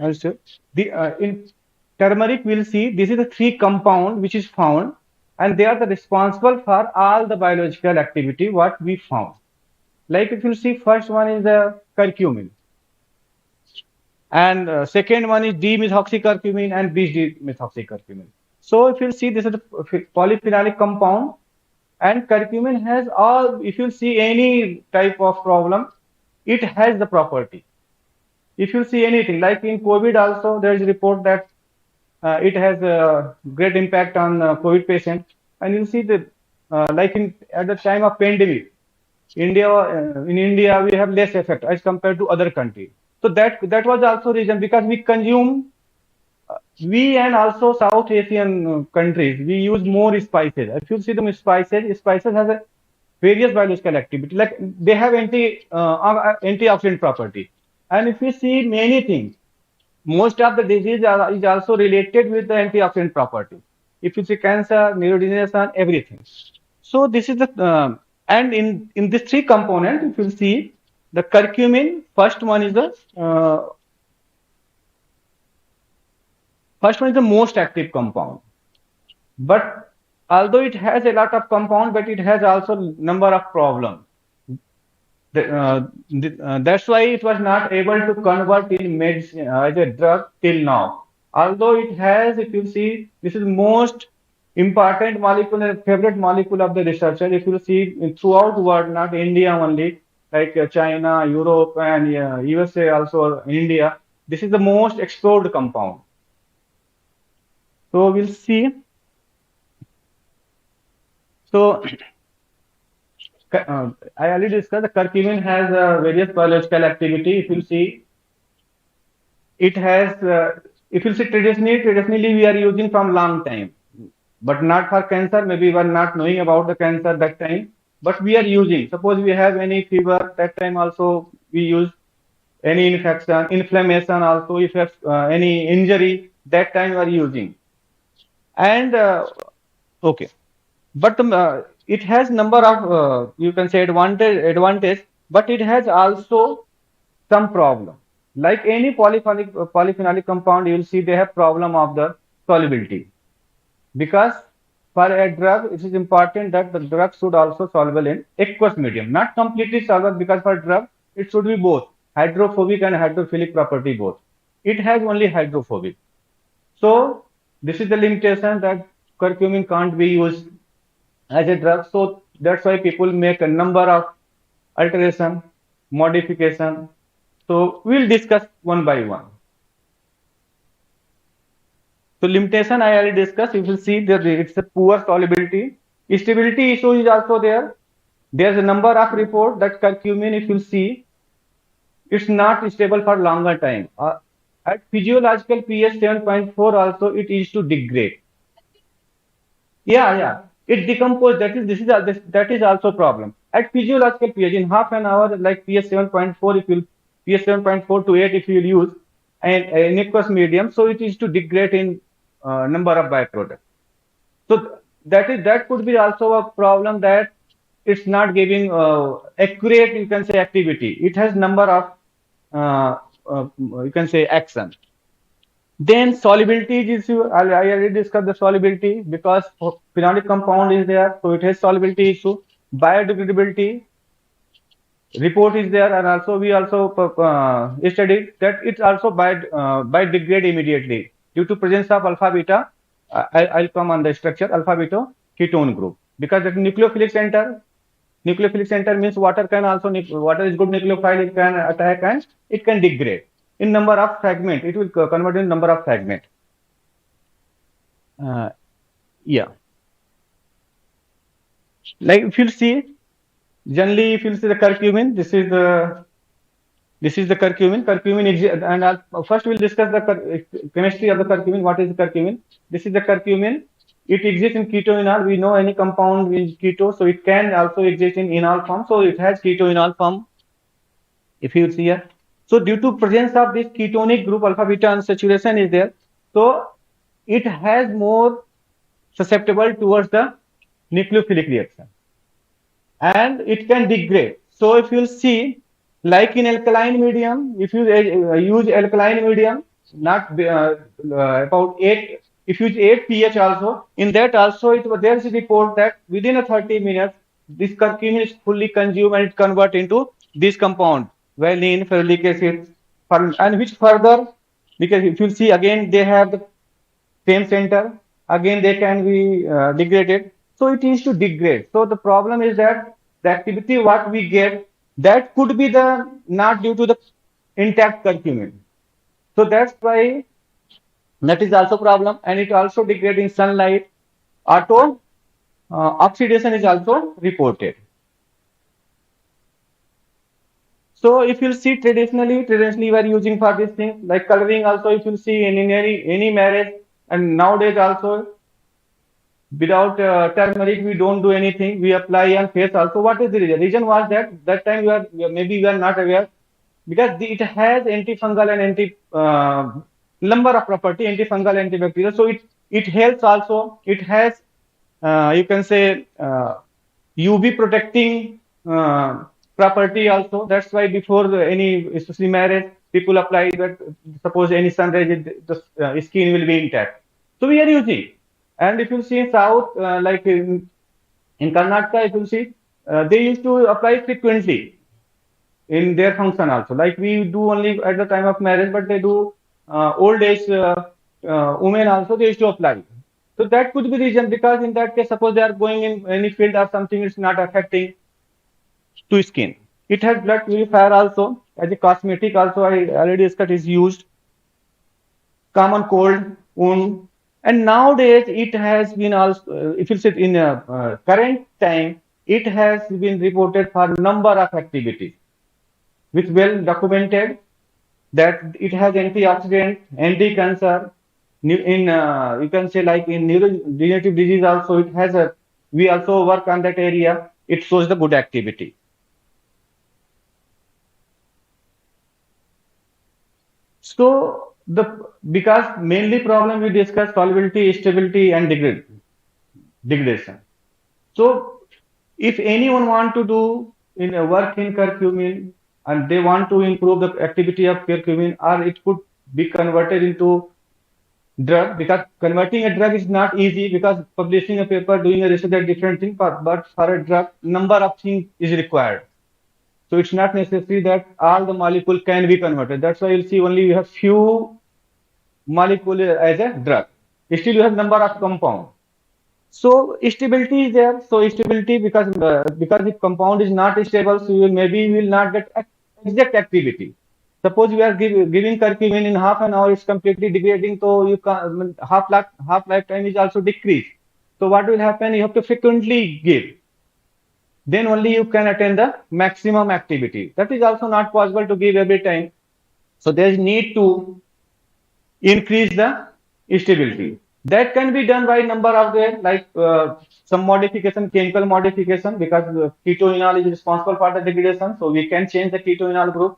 also in turmeric, we'll see this is the three compound which is found, and they are the responsible for all the biological activity what we found. Like if you see, first one is the curcumin, and second one is D-methoxycurcumin and bis-D-methoxycurcumin. So if you see, this is a polyphenolic compound, and curcumin has all. If you see any type of problem, it has the property. If you see anything like in COVID, also there is a report that it has a great impact on COVID patient, and you see the like in at the time of pandemic, in India we have less effect as compared to other countries. So that was also reason because we consume we and also South Asian countries we use more spices. If you see the spices has a various biological activity like they have antioxidant property, and if you see many things, most of the disease is also related with the antioxidant property. If you see cancer, neurodegeneration, everything. So this is the and in these three components, if you see the curcumin, first one is the most active compound. But although it has a lot of compound, but it has also number of problems. That's why it was not able to convert in medicine as a drug till now. Although it has, if you see, this is most important molecule and favorite molecule of the researcher. If you see throughout the world, not India only, like China, Europe, and USA, also India, this is the most explored compound. So we'll see. So I already discussed the curcumin has various biological activity. If you see, it has. If you see traditionally we are using from long time, but not for cancer. Maybe we are not knowing about the cancer that time, but we are using. Suppose we have any fever, that time also we use any infection, inflammation also. If you have any injury, that time we are using. And okay, but it has number of you can say advantage, but it has also some problem. Like any polyphenolic compound, you will see they have problem of the solubility, because for a drug it is important that the drug should also soluble in aqueous medium, not completely soluble, because for drug it should be both hydrophobic and hydrophilic property both. It has only hydrophobic. So this is the limitation that curcumin can't be used as a drug. So that's why people make a number of alteration, modification. So we'll discuss one by one. So limitation I already discussed. You will see that it's a poor solubility. Stability issue is also there. There's a number of reports that curcumin, if you see, it's not stable for longer time. At physiological pH 7.4 also it is to degrade. Yeah. It decomposes. That is also problem. At physiological pH in half an hour, like pH 7.4, if you pH 7.4 to 8, if you use and in aqueous medium, so it is to degrade in number of byproducts. So that could be also a problem, that it's not giving accurate, you can say, activity. It has number of you can say action. Then solubility is issue. I already discussed the solubility, because phenolic compound is there, so it has solubility issue. Biodegradability report is there, and also we also studied that it's also biodegrade immediately due to presence of alpha beta. I'll come on the structure alpha beta ketone group, because the nucleophilic center. Nucleophilic center means water is good nucleophile. It can attack and it can degrade in number of fragment. It will convert in number of fragment. Yeah. Like if you see, generally if you see the curcumin, this is the curcumin. Curcumin and first we'll discuss the chemistry of the curcumin. What is the curcumin? This is the curcumin. It exists in ketoenol. We know any compound is keto, so it can also exist in enol form. So it has ketoenol form. If you see here, So due to presence of this ketonic group alpha beta unsaturation is there, so it has more susceptible towards the nucleophilic reaction, and it can degrade. So if you'll see, like in alkaline medium, if you use alkaline medium, not about 8, if you use 8 pH also, in that also there is a report that within a 30 minutes, this curcumin is fully consumed and it convert into this compound, valine, ferulic acid, and which further, because if you see again, they have the same center, again they can be degraded, so it is to degrade. So the problem is that the activity what we get, that could be the not due to the intact curcumin, so that's why that is also problem, and it also degrade in sunlight. Auto oxidation is also reported. So if you see traditionally we are using for this thing, like coloring also, if you see in any marriage, and nowadays also without turmeric we don't do anything, we apply on face also. What is the reason? Reason was that time maybe you are not aware, because it has antifungal and number of property, antifungal, antibacterial, so it helps also. It has you can say UV protecting property also. That's why before any, especially marriage, people apply that. Suppose any sun rays, the skin will be intact, so we are using. And if you see in south, like in Karnataka, if you see, they used to apply frequently in their function also. Like we do only at the time of marriage, but they do old age women also, they used to apply. So that could be reason, because in that case, suppose they are going in any field or something, it's not affecting to skin. It has blood purifier also, as a cosmetic also. I already discussed, is used. Common cold, wound, and nowadays it has been also, if you sit in current time, it has been reported for number of activities, which well documented, that it has antioxidant, anti-cancer. In you can say like in neurodegenerative disease also, it has a. We also work on that area. It shows the good activity. So because mainly problem we discuss solubility, stability, and degradation. So if anyone want to do in a work in curcumin, and they want to improve the activity of curcumin, or it could be converted into drug, because converting a drug is not easy, because publishing a paper, doing a research are different thing, but for a drug, number of things is required. So it's not necessary that all the molecule can be converted. That's why you'll see only you have few molecule as a drug. Still you have number of compound. So stability is there. So stability, because if compound is not stable, so you will not get exact activity. Suppose you are giving curcumin in half an hour, it's completely degrading. So you can, half lifetime is also decreased. So what will happen? You have to frequently give. Then only you can attain the maximum activity. That is also not possible to give every time. So there is need to increase the stability. That can be done by number of ways, like some modification, chemical modification, because ketoenol is responsible for the degradation. So we can change the ketoenol group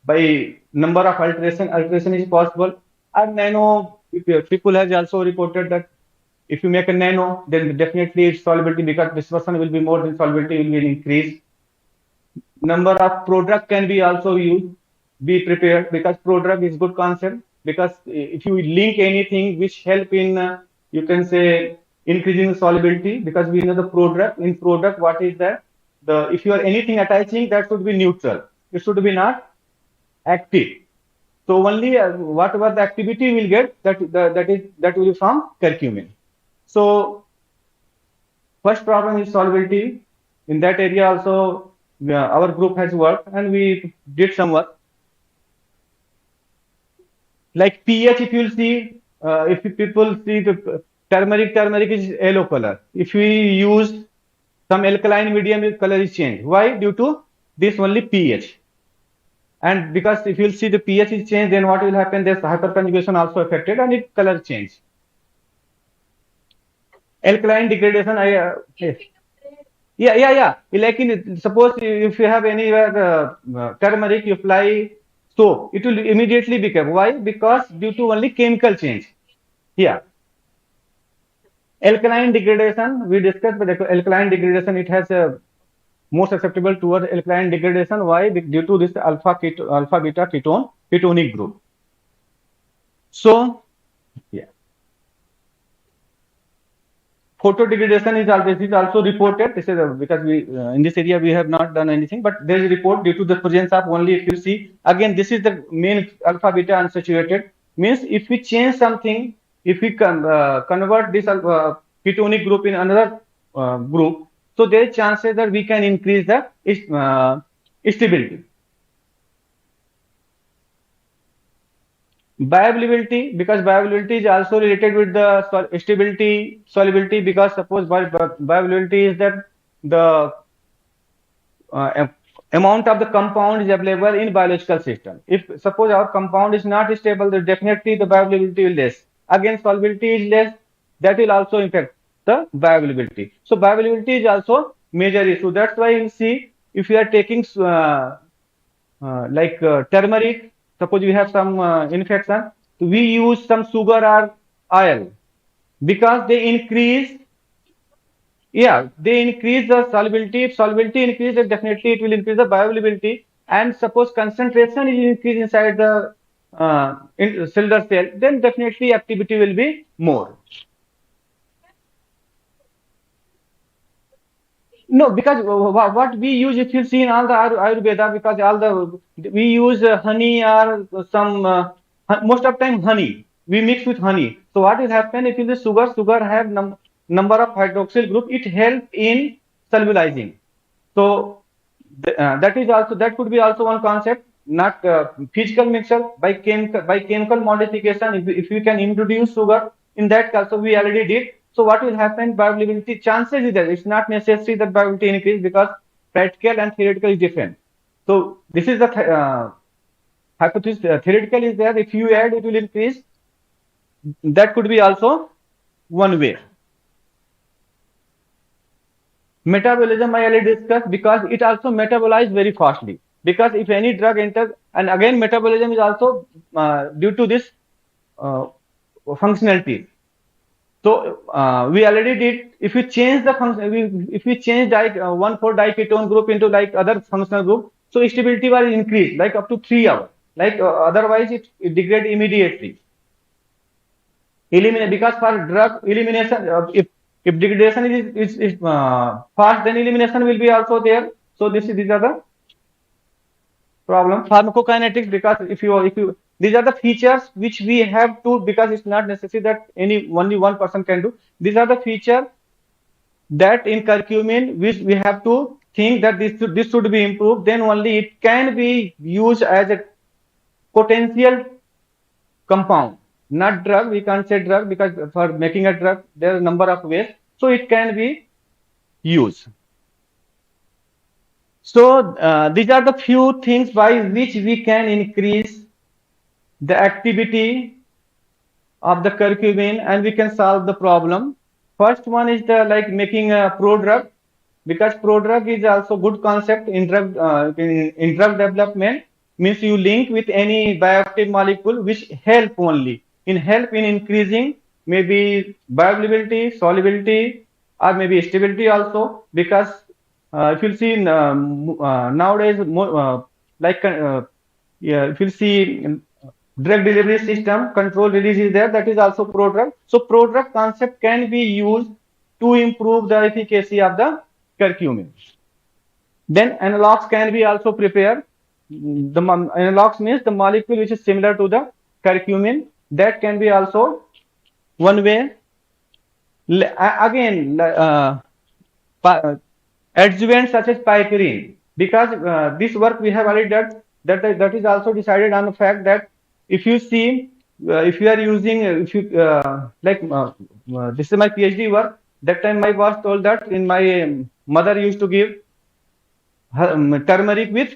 by number of alteration. Alteration is possible. And nano, people have also reported that if you make a nano, then definitely its solubility, because dispersion will be more than solubility will be increased. Number of prodrug can be also used, be prepared, because prodrug is good concept, because if you link anything which help in you can say increasing solubility, because we know the prodrug, in prodrug what is that, if you are anything attaching, that should be neutral, it should be not active. So only whatever the activity will get, that will be from curcumin. So first problem is solubility. In that area also, our group has worked, and we did some work. Like pH, if you see, if people see the turmeric is yellow color. If we use some alkaline medium, the color is changed. Why? Due to this only pH. And because if you see the pH is changed, then what will happen? There's hyperconjugation also affected, and it color change. Alkaline degradation, yes. Yeah. Like suppose if you have anywhere turmeric, you apply soap, it will immediately become. Why? Because due to only chemical change. Yeah. Alkaline degradation, we discussed, but alkaline degradation, it has a more susceptible towards alkaline degradation. Why? Due to this alpha beta ketonic group. So, yeah. Photodegradation is also reported. This is because we in this area we have not done anything, but there is a report due to the presence of only, if you see again, this is the main alpha beta unsaturated, means if we change something, if we convert this ketonic group in another group, so there is chances that we can increase the stability. Bioavailability, because bioavailability is also related with the stability, solubility, because suppose bioavailability is that the amount of the compound is available in biological system. If suppose our compound is not stable, then definitely the bioavailability will less. Again, solubility is less, that will also impact the bioavailability. So bioavailability is also major issue. That's why you see, if you are taking turmeric, suppose we have some infection, we use some sugar or oil, because they increase, they increase the solubility. If solubility increases, then definitely it will increase the bioavailability. And suppose concentration is increased inside the cellular cell, then definitely activity will be more. No, because what we use, if you see in all the Ayurveda, because all the we use honey or some most of time honey we mix with honey. So what will happen if in the sugar have number of hydroxyl group, it help in solubilizing. So that is also, that could be also one concept, not physical mixture, by chemical modification. If we can introduce sugar in that also, we already did. So what will happen? Bioavailability chances is that it's not necessary that bioavailability increase, because practical and theoretical is different. So this is the hypothesis. Theoretical is there, if you add it will increase. That could be also one way. Metabolism I already discussed, because it also metabolizes very fastly. Because if any drug enters, and again metabolism is also due to this functionality. So we already did. If we change the function, if we change 1,4-diketone group into like other functional group, so stability will increase like up to 3 hours. Like otherwise it degrades immediately. Eliminate, because for drug elimination, if degradation is fast, then elimination will be also there. So these are the problem. Pharmacokinetics, because if you these are the features which we have to, because it's not necessary that only one person can do. These are the features that in curcumin which we have to think that this should be improved. Then only it can be used as a potential compound, not drug. We can't say drug, because for making a drug there are a number of ways, so it can be used. So these are the few things by which we can increase the activity of the curcumin, and we can solve the problem. First one is the like making a prodrug, because prodrug is also good concept in drug development. Means you link with any bioactive molecule which help in increasing maybe bioavailability, solubility, or maybe stability also. Because if you see nowadays if you see drug delivery system, control release is there, that is also prodrug. So prodrug concept can be used to improve the efficacy of the curcumin. Then analogs can be also prepared. The analogs means the molecule which is similar to the curcumin, that can be also one way. Again, adjuvants such as piperine, because this work we have already done, that is also decided on the fact that if you see if you are using this is my PhD work. That time my boss told that in my mother used to give turmeric with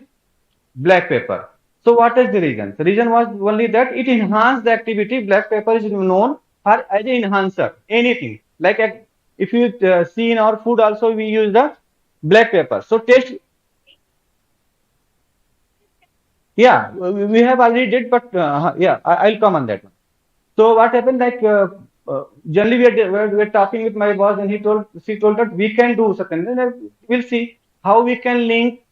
black pepper. So what is the reason? The reason was only that it enhanced the activity. Black pepper is known for as an enhancer. Anything like if you see in our food also, we use the black pepper. So taste, yeah, we have already did, but yeah, I'll come on that one. So what happened, like generally we're talking with my boss, and she told that we can do something. Then we'll see how we can link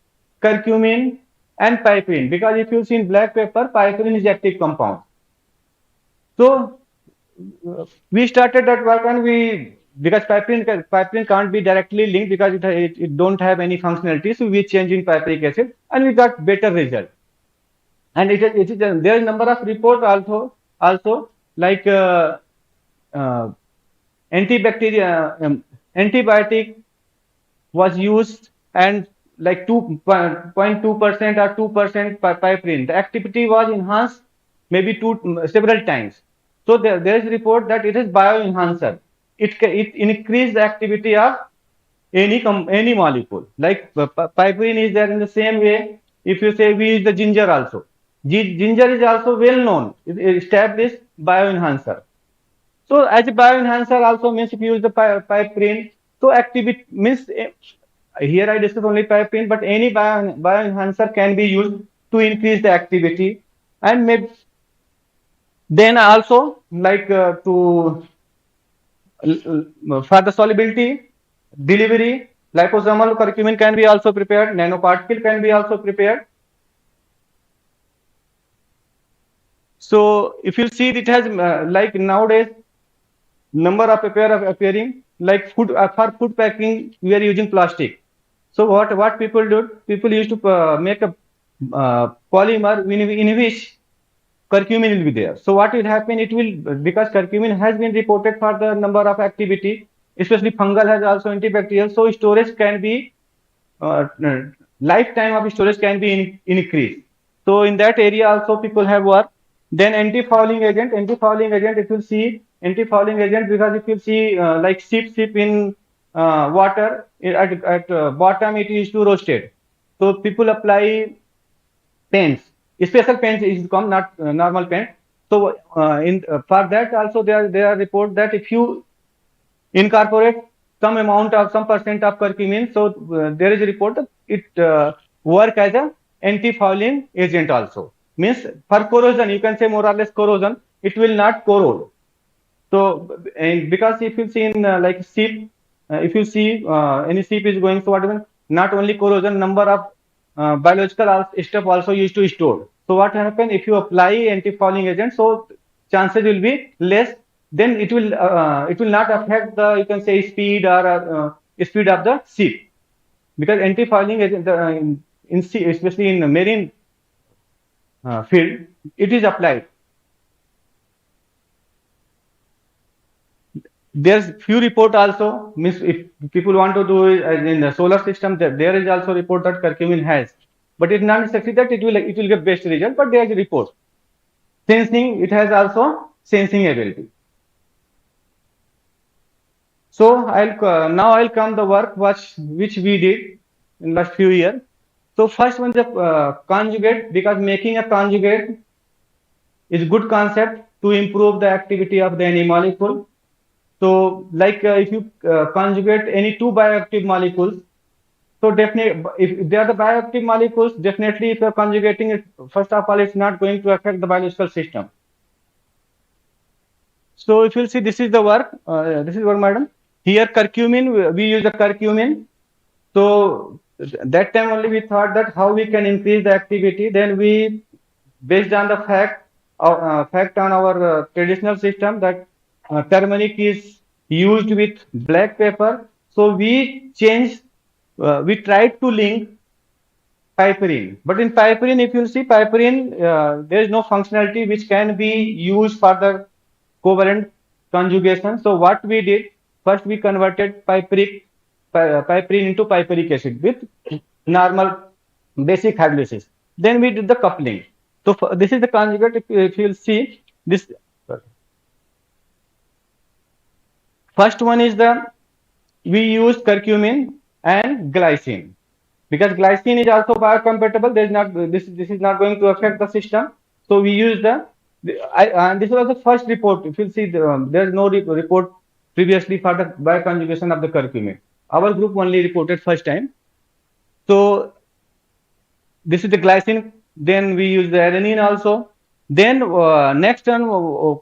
curcumin and piperine, because if you see in black pepper, piperine is active compound. So we started that work, and we, because piperine can't be directly linked because it don't have any functionality, so we changed in pipric acid and we got better result. And there is number of reports also like uh, antibacterial antibiotic was used, and like 2.2% or 2% piperine. The activity was enhanced maybe several times. So there is report that it is bioenhancer. It increased the activity of any molecule. Like piperine is there in the same way. If you say we use the ginger also, ginger is also well known, established bioenhancer. So as a bioenhancer also means if you use the piperine, so activity means here I discuss only piperine, but any bioenhancer can be used to increase the activity, and maybe then also like to for the solubility delivery, liposomal curcumin can be also prepared, nanoparticle can be also prepared. So if you see, it has like nowadays number of appearing like food, for food packing we are using plastic. So what people do, people used to make a polymer in which curcumin will be there. So what will happen, it will, because curcumin has been reported for the number of activity, especially fungal has also antibacterial, so storage can be uh, lifetime of storage can be increased. So in that area also people have work. Then anti-fouling agent, if you see anti-fouling agent, because if you see like sip in water, at bottom it is to roasted. So people apply paints, special paints is come, not normal paint. So in for that also there are report that if you incorporate some amount of some percent of curcumin, so there is a report that it work as a anti-fouling agent also. Means for corrosion, you can say more or less corrosion, it will not corrode. So and because if you see in like sheep, if you see any sheep is going, so whatever, not only corrosion, number of biological stuff also used to store. So what happen if you apply anti-fouling agent? So chances will be less. Then it will not affect the, you can say, speed or speed of the sheep, because anti-fouling agent in sea, especially in the marine field, it is applied. There's few report also, means if people want to do it in the solar system, there is also report that curcumin has, but it's not necessary that it will get best result, but there is a report. Sensing, it has also sensing ability. So now I'll come the work which we did in last few years. So first one, the conjugate, because making a conjugate is good concept to improve the activity of the any molecule. So like if you conjugate any two bioactive molecules, so definitely if they are the bioactive molecules, definitely if you are conjugating it, first of all, it's not going to affect the biological system. So if you'll see, this is the work, madam. Here curcumin, we use the curcumin. So that time only we thought that how we can increase the activity. Then we, based on the fact on our traditional system that turmeric is used with black pepper. So we changed, we tried to link piperine. But in piperine, if you see piperine, there is no functionality which can be used for the covalent conjugation. So what we did, first we converted piperine into piperic acid with normal basic hydrolysis. Then we did the coupling. So this is the conjugate. If you'll see this, first one is the, we use curcumin and glycine, because glycine is also biocompatible. There is not, this is not going to affect the system. So we use and this was the first report. If you see, there is no report previously for the bioconjugation of the curcumin. Our group only reported first time. So this is the glycine. Then we use the adenine also. Then next one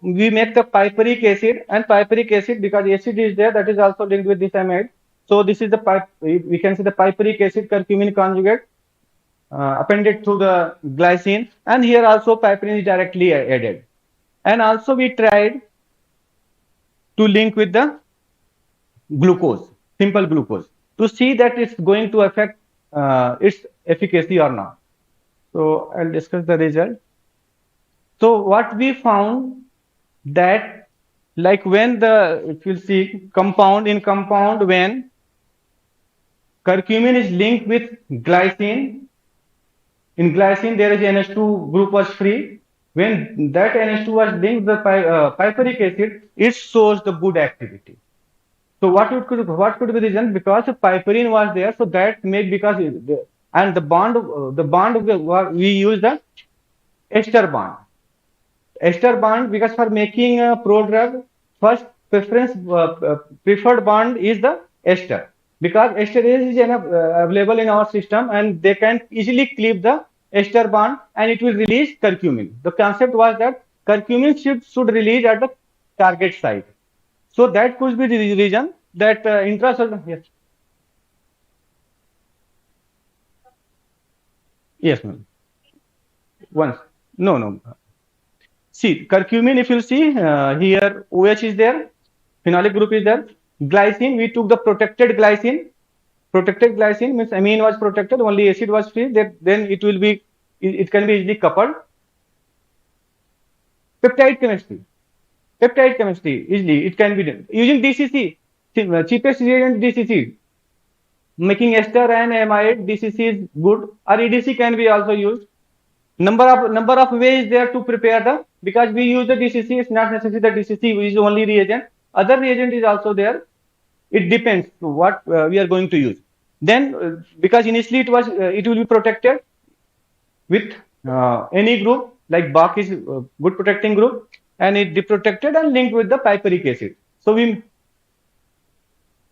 we make the piperik acid, and piperik acid, because acid is there, that is also linked with this amide. So this is the we can see the piperik acid curcumin conjugate appended to the glycine, and here also piperin is directly added. And also we tried to link with the glucose, simple glucose, to see that it's going to affect its efficacy or not. So I'll discuss the result. So what we found that, like when the, if you see compound, in compound, when curcumin is linked with glycine, in glycine there is NH2 group was free. When that NH2 was linked with piperik acid, it shows the good activity. So what could be the reason? Because the piperin was there, so that may, because and the bond we use the ester bond. Ester bond, because for making a prodrug, first preferred bond is the ester, because ester is available in our system, and they can easily cleave the ester bond, and it will release curcumin. The concept was that curcumin should release at the target site. So that could be the reason that intracellular. Yes. Yes, ma'am. Once. No, no. See, curcumin, if you see here, OH is there, phenolic group is there. Glycine, we took the protected glycine. Protected glycine means amine was protected, only acid was free. Then it will be, it can be easily coupled. Peptide chemistry. Peptide chemistry, easily, it can be done. Using DCC, cheapest reagent DCC. Making ester and amide, DCC is good, or EDC can be also used. Number of ways there to prepare the, because we use the DCC, it's not necessary that DCC is only reagent. Other reagent is also there. It depends what we are going to use. Then because initially it will be protected with any group, like Bach is good protecting group, and it deprotected and linked with the piperik acid. So we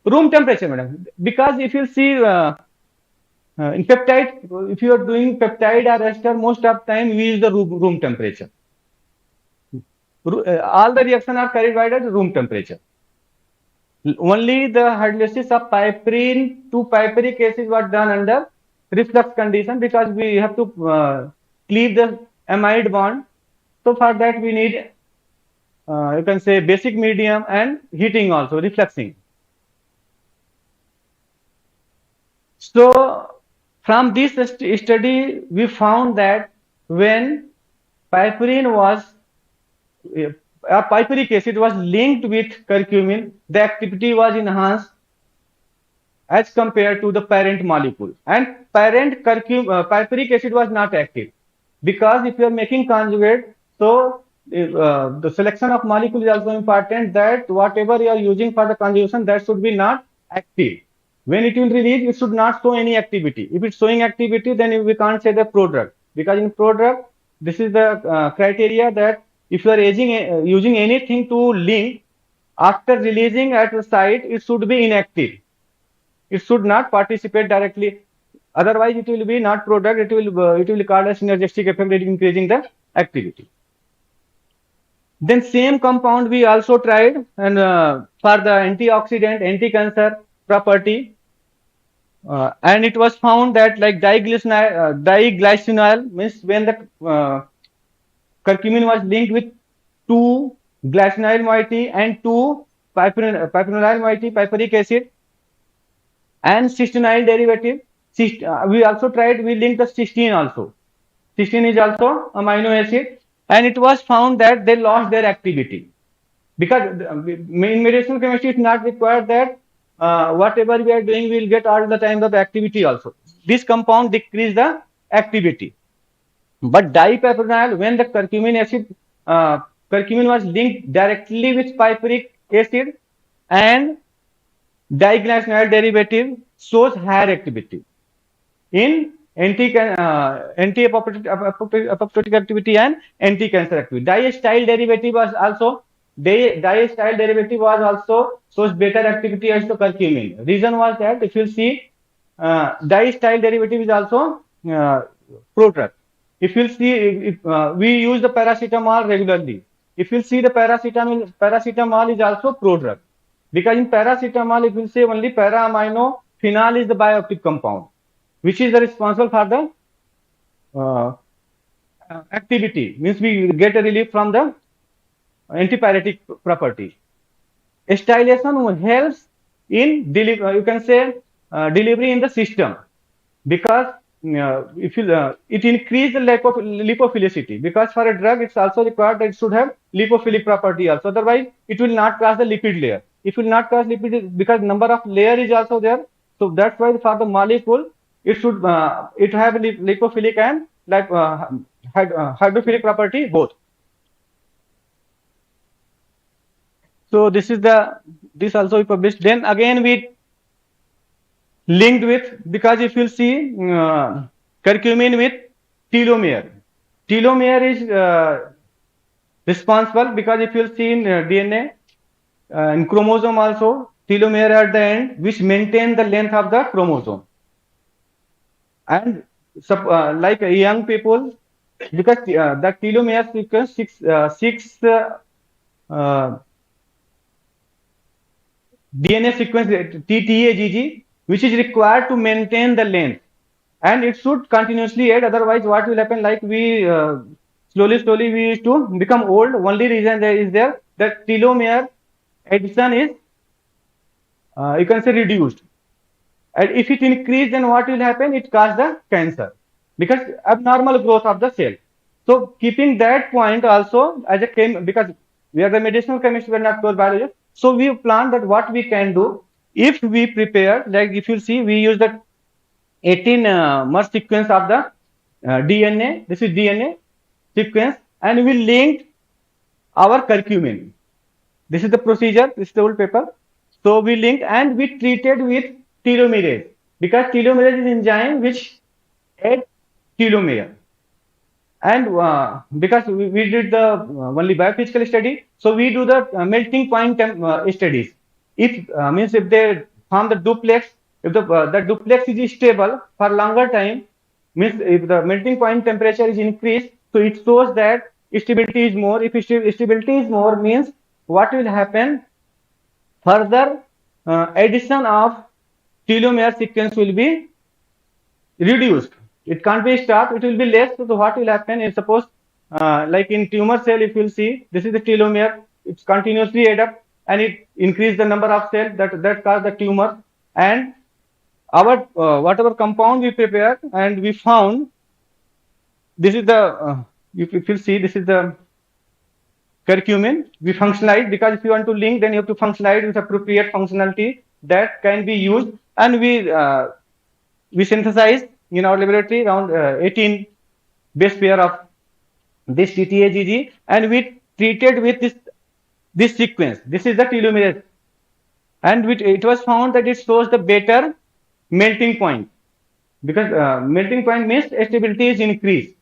room temperature, madam, because if you see in peptide, if you are doing peptide or ester, most of time we use the room temperature. All the reactions are carried out at room temperature. Only the hydrolysis of piperin to piperik acid was done under reflux condition, because we have to cleave the amide bond. So for that we need you can say basic medium and heating also, refluxing. So from this study we found that when piperin was piperik acid was linked with curcumin, the activity was enhanced as compared to the parent molecule, and parent piperik acid was not active, because if you are making conjugate, so the selection of molecule is also important, that whatever you are using for the conjugation, that should be not active. When it will release, it should not show any activity. If it's showing activity, then we can't say the prodrug, because in prodrug, this is the criteria that if you are using anything to link, after releasing at the site, it should be inactive. It should not participate directly. Otherwise, it will be not prodrug. It will cause a synergistic effect, increasing the activity. Then same compound we also tried, and for the antioxidant, anti-cancer property, and it was found that like diglycinol means when the curcumin was linked with 2 glycinyl moiety and 2 piperonal moiety, piperik acid, and cysteine derivative. We also tried, we linked the cysteine also. Cysteine is also amino acid, and it was found that they lost their activity, because in medicinal chemistry it's not required that whatever we are doing we will get all the time of activity also. This compound decrease the activity, but dipiperonal, when the curcumin was linked directly with piperik acid, and diglycinyl derivative shows higher activity in anti-apoptotic activity and anti-cancer activity. Diacetyl derivative was also shows better activity as the curcumin. Reason was that if you see diacetyl derivative is also prodrug. If you see, if we use the paracetamol regularly, if you see the paracetamol is also prodrug, because in paracetamol, if you say only para-amino phenol is the bioactive compound, which is the responsible for the activity, means we get a relief from the antipyretic property. Acetylation helps in you can say delivery in the system, because if you it increase the lipophilicity, because for a drug it's also required that it should have lipophilic property also, otherwise it will not cross the lipid layer. It will not cross lipid because number of layer is also there, so that's why for the molecule it should it have lipophilic and like hydrophilic property both. So this is this also we published. Then again we linked with, because if you see curcumin with telomere. Telomere is responsible, because if you see in DNA, in chromosome also, telomere at the end, which maintain the length of the chromosome. And like young people, because the telomere sequence six DNA sequence TTAGG, which is required to maintain the length, and it should continuously add, otherwise what will happen, like we slowly we used to become old. Only reason there is there that telomere addition is you can say reduced, and if it increase, then what will happen, it cause the cancer, because abnormal growth of the cell. So keeping that point also as a because we are the medicinal chemist, we are not core biologists, so we plan that what we can do if we prepare, like if you see, we use the 18 merge sequence of the DNA. This is DNA sequence, and we linked our curcumin. This is the procedure. This is the old paper. So we linked and we treated with telomerase, because telomerase is enzyme which add telomere. And because we did the only biophysical study, so we do the melting point studies. If means if they form the duplex, if the duplex is stable for longer time, means if the melting point temperature is increased, so it shows that stability is more. If stability is more, means what will happen? Further addition of telomere sequence will be reduced. It can't be stopped, it will be less. So what will happen is, suppose like in tumor cell, if you'll see, this is the telomere, it's continuously add up and it increase the number of cells that cause the tumor. And our whatever compound we prepared and we found, this is the if you see, this is the curcumin. We functionalize, because if you want to link, then you have to functionalize with appropriate functionality that can be used, and we synthesized in our laboratory around 18 base pair of this TTAGG, and we treated with this sequence. This is the telomerase, and it was found that it shows the better melting point, because melting point means stability is increased.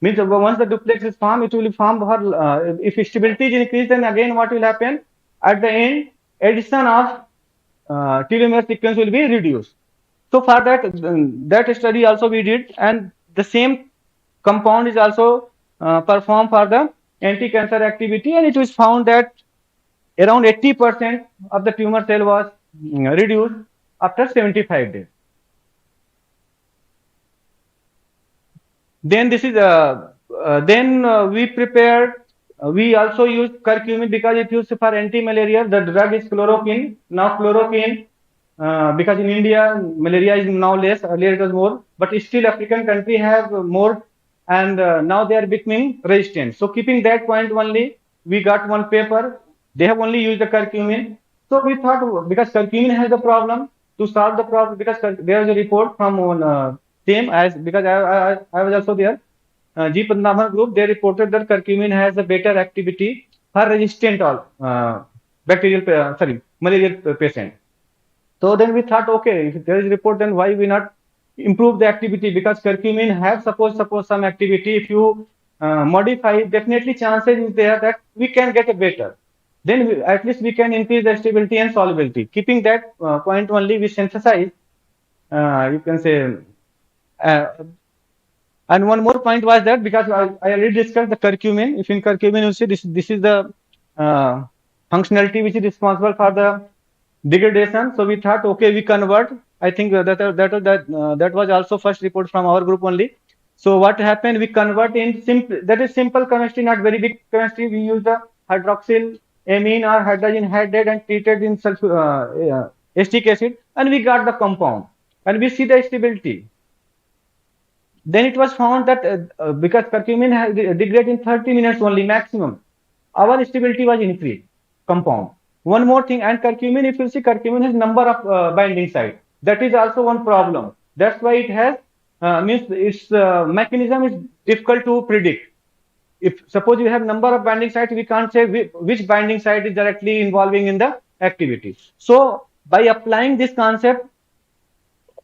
Means once the duplex is formed, it will form if stability is increased, then again what will happen? At the end, addition of telomere sequence will be reduced. So for that study also we did, and the same compound is also performed for the anti-cancer activity, and it was found that around 80% of the tumor cell was reduced after 75 days. Then this is we prepared. We also use curcumin because it used for anti-malaria. The drug is chloroquine. Now chloroquine, because in India malaria is now less. Earlier it was more, but still African country have more, and now they are becoming resistant. So keeping that point only, we got one paper. They have only used the curcumin. So we thought, because curcumin has the problem, to solve the problem, because there is a report from same as, because I was also there. G. Padmanabhan group, they reported that curcumin has a better activity for resistant malarial patient. So then we thought, okay, if there is a report, then why we not improve the activity? Because curcumin have suppose some activity. If you modify, definitely chances is there that we can get a better. Then at least we can increase the stability and solubility. Keeping that point only, we synthesize you can say, uh, and one more point was that because I already discussed the curcumin. If in curcumin you see this is the functionality which is responsible for the degradation. So we thought, okay, we convert. I think that was also first report from our group only. So what happened? We convert in simple. That is simple chemistry, not very big chemistry. We use the hydroxyl amine or hydrogen hydrate and treated in acetic acid, and we got the compound, and we see the stability. Then it was found that because curcumin has degrade in 30 minutes only maximum, our stability was increased compound. One more thing, and curcumin, if you see, curcumin has number of binding site. That is also one problem. That's why it has means its mechanism is difficult to predict. If suppose you have number of binding sites, we can't say which binding site is directly involving in the activity. So by applying this concept,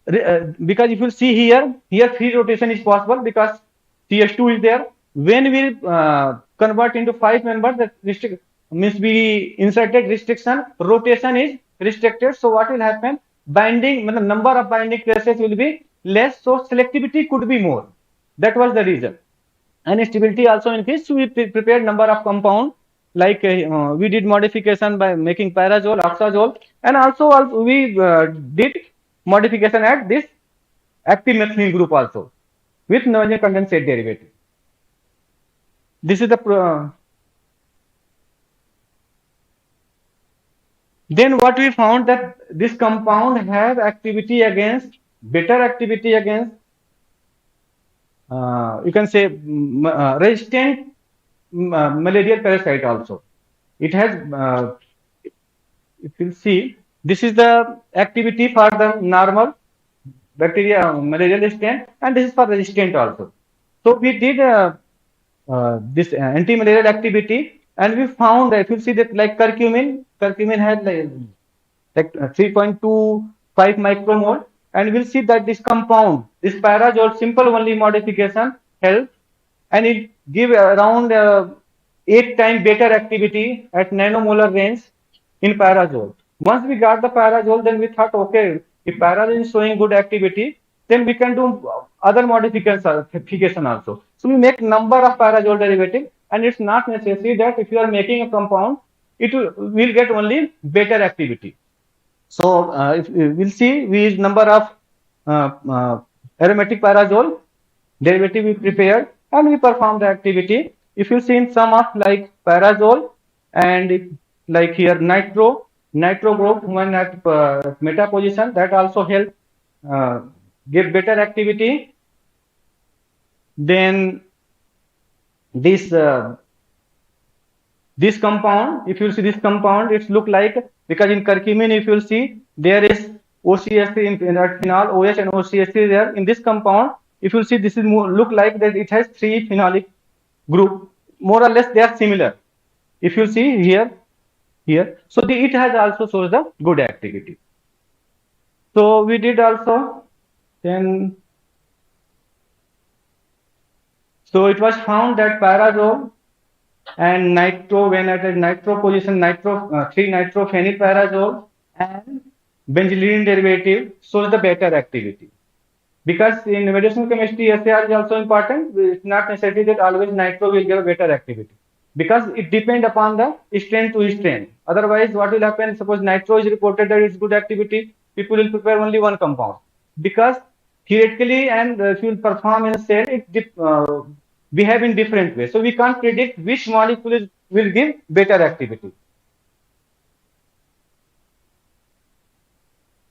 because if you see here free rotation is possible because CH2 is there. When we convert into 5 members, that restrict means we inserted restriction, rotation is restricted. So what will happen? Binding, the number of binding places will be less, so selectivity could be more. That was the reason. And stability also increased. So we prepared number of compound, like we did modification by making pyrazole, oxazole, and also we did modification at this active methylene group also with nitrogen condensate derivative. This is the then what we found that this compound have activity against better activity against you can say resistant malarial parasite also. It has if you see, this is the activity for the normal bacteria malarial resistant, and this is for resistant also. So we did this anti-malarial activity, and we found that if you see that like curcumin had like 3.25 micromole, and we'll see that this compound, this pyrazole simple only modification helps, and it give around 8 times better activity at nanomolar range in pyrazole. Once we got the pyrazole, then we thought, okay, if pyrazole is showing good activity, then we can do other modification also. So we make number of pyrazole derivative, and it's not necessary that if you are making a compound, it will get only better activity. So if we'll see, we use number of aromatic pyrazole derivative we prepared, and we perform the activity. If you see in some of like pyrazole and like here nitro group when at meta position, that also help give better activity. Then this compound, if you see this compound, it's look like, because in curcumin, if you see, there is OCS in that phenol, OH and OCS there. In this compound, if you see, this is more look like that it has 3 phenolic group. More or less, they are similar. If you see here, so it has also shows the good activity. So we did also then. So it was found that pyrazole and nitro, when at a nitro position, 3-nitrophenylpyrazole and benzylidine derivative shows the better activity. Because in medicinal chemistry, SAR is also important. It's not necessary that always nitro will give better activity, because it depends upon the strain to strain. Otherwise, what will happen? Suppose nitro is reported that it's good activity, people will prepare only one compound, because theoretically and if you will perform in a cell, it behave in different ways. So we can't predict which molecule will give better activity.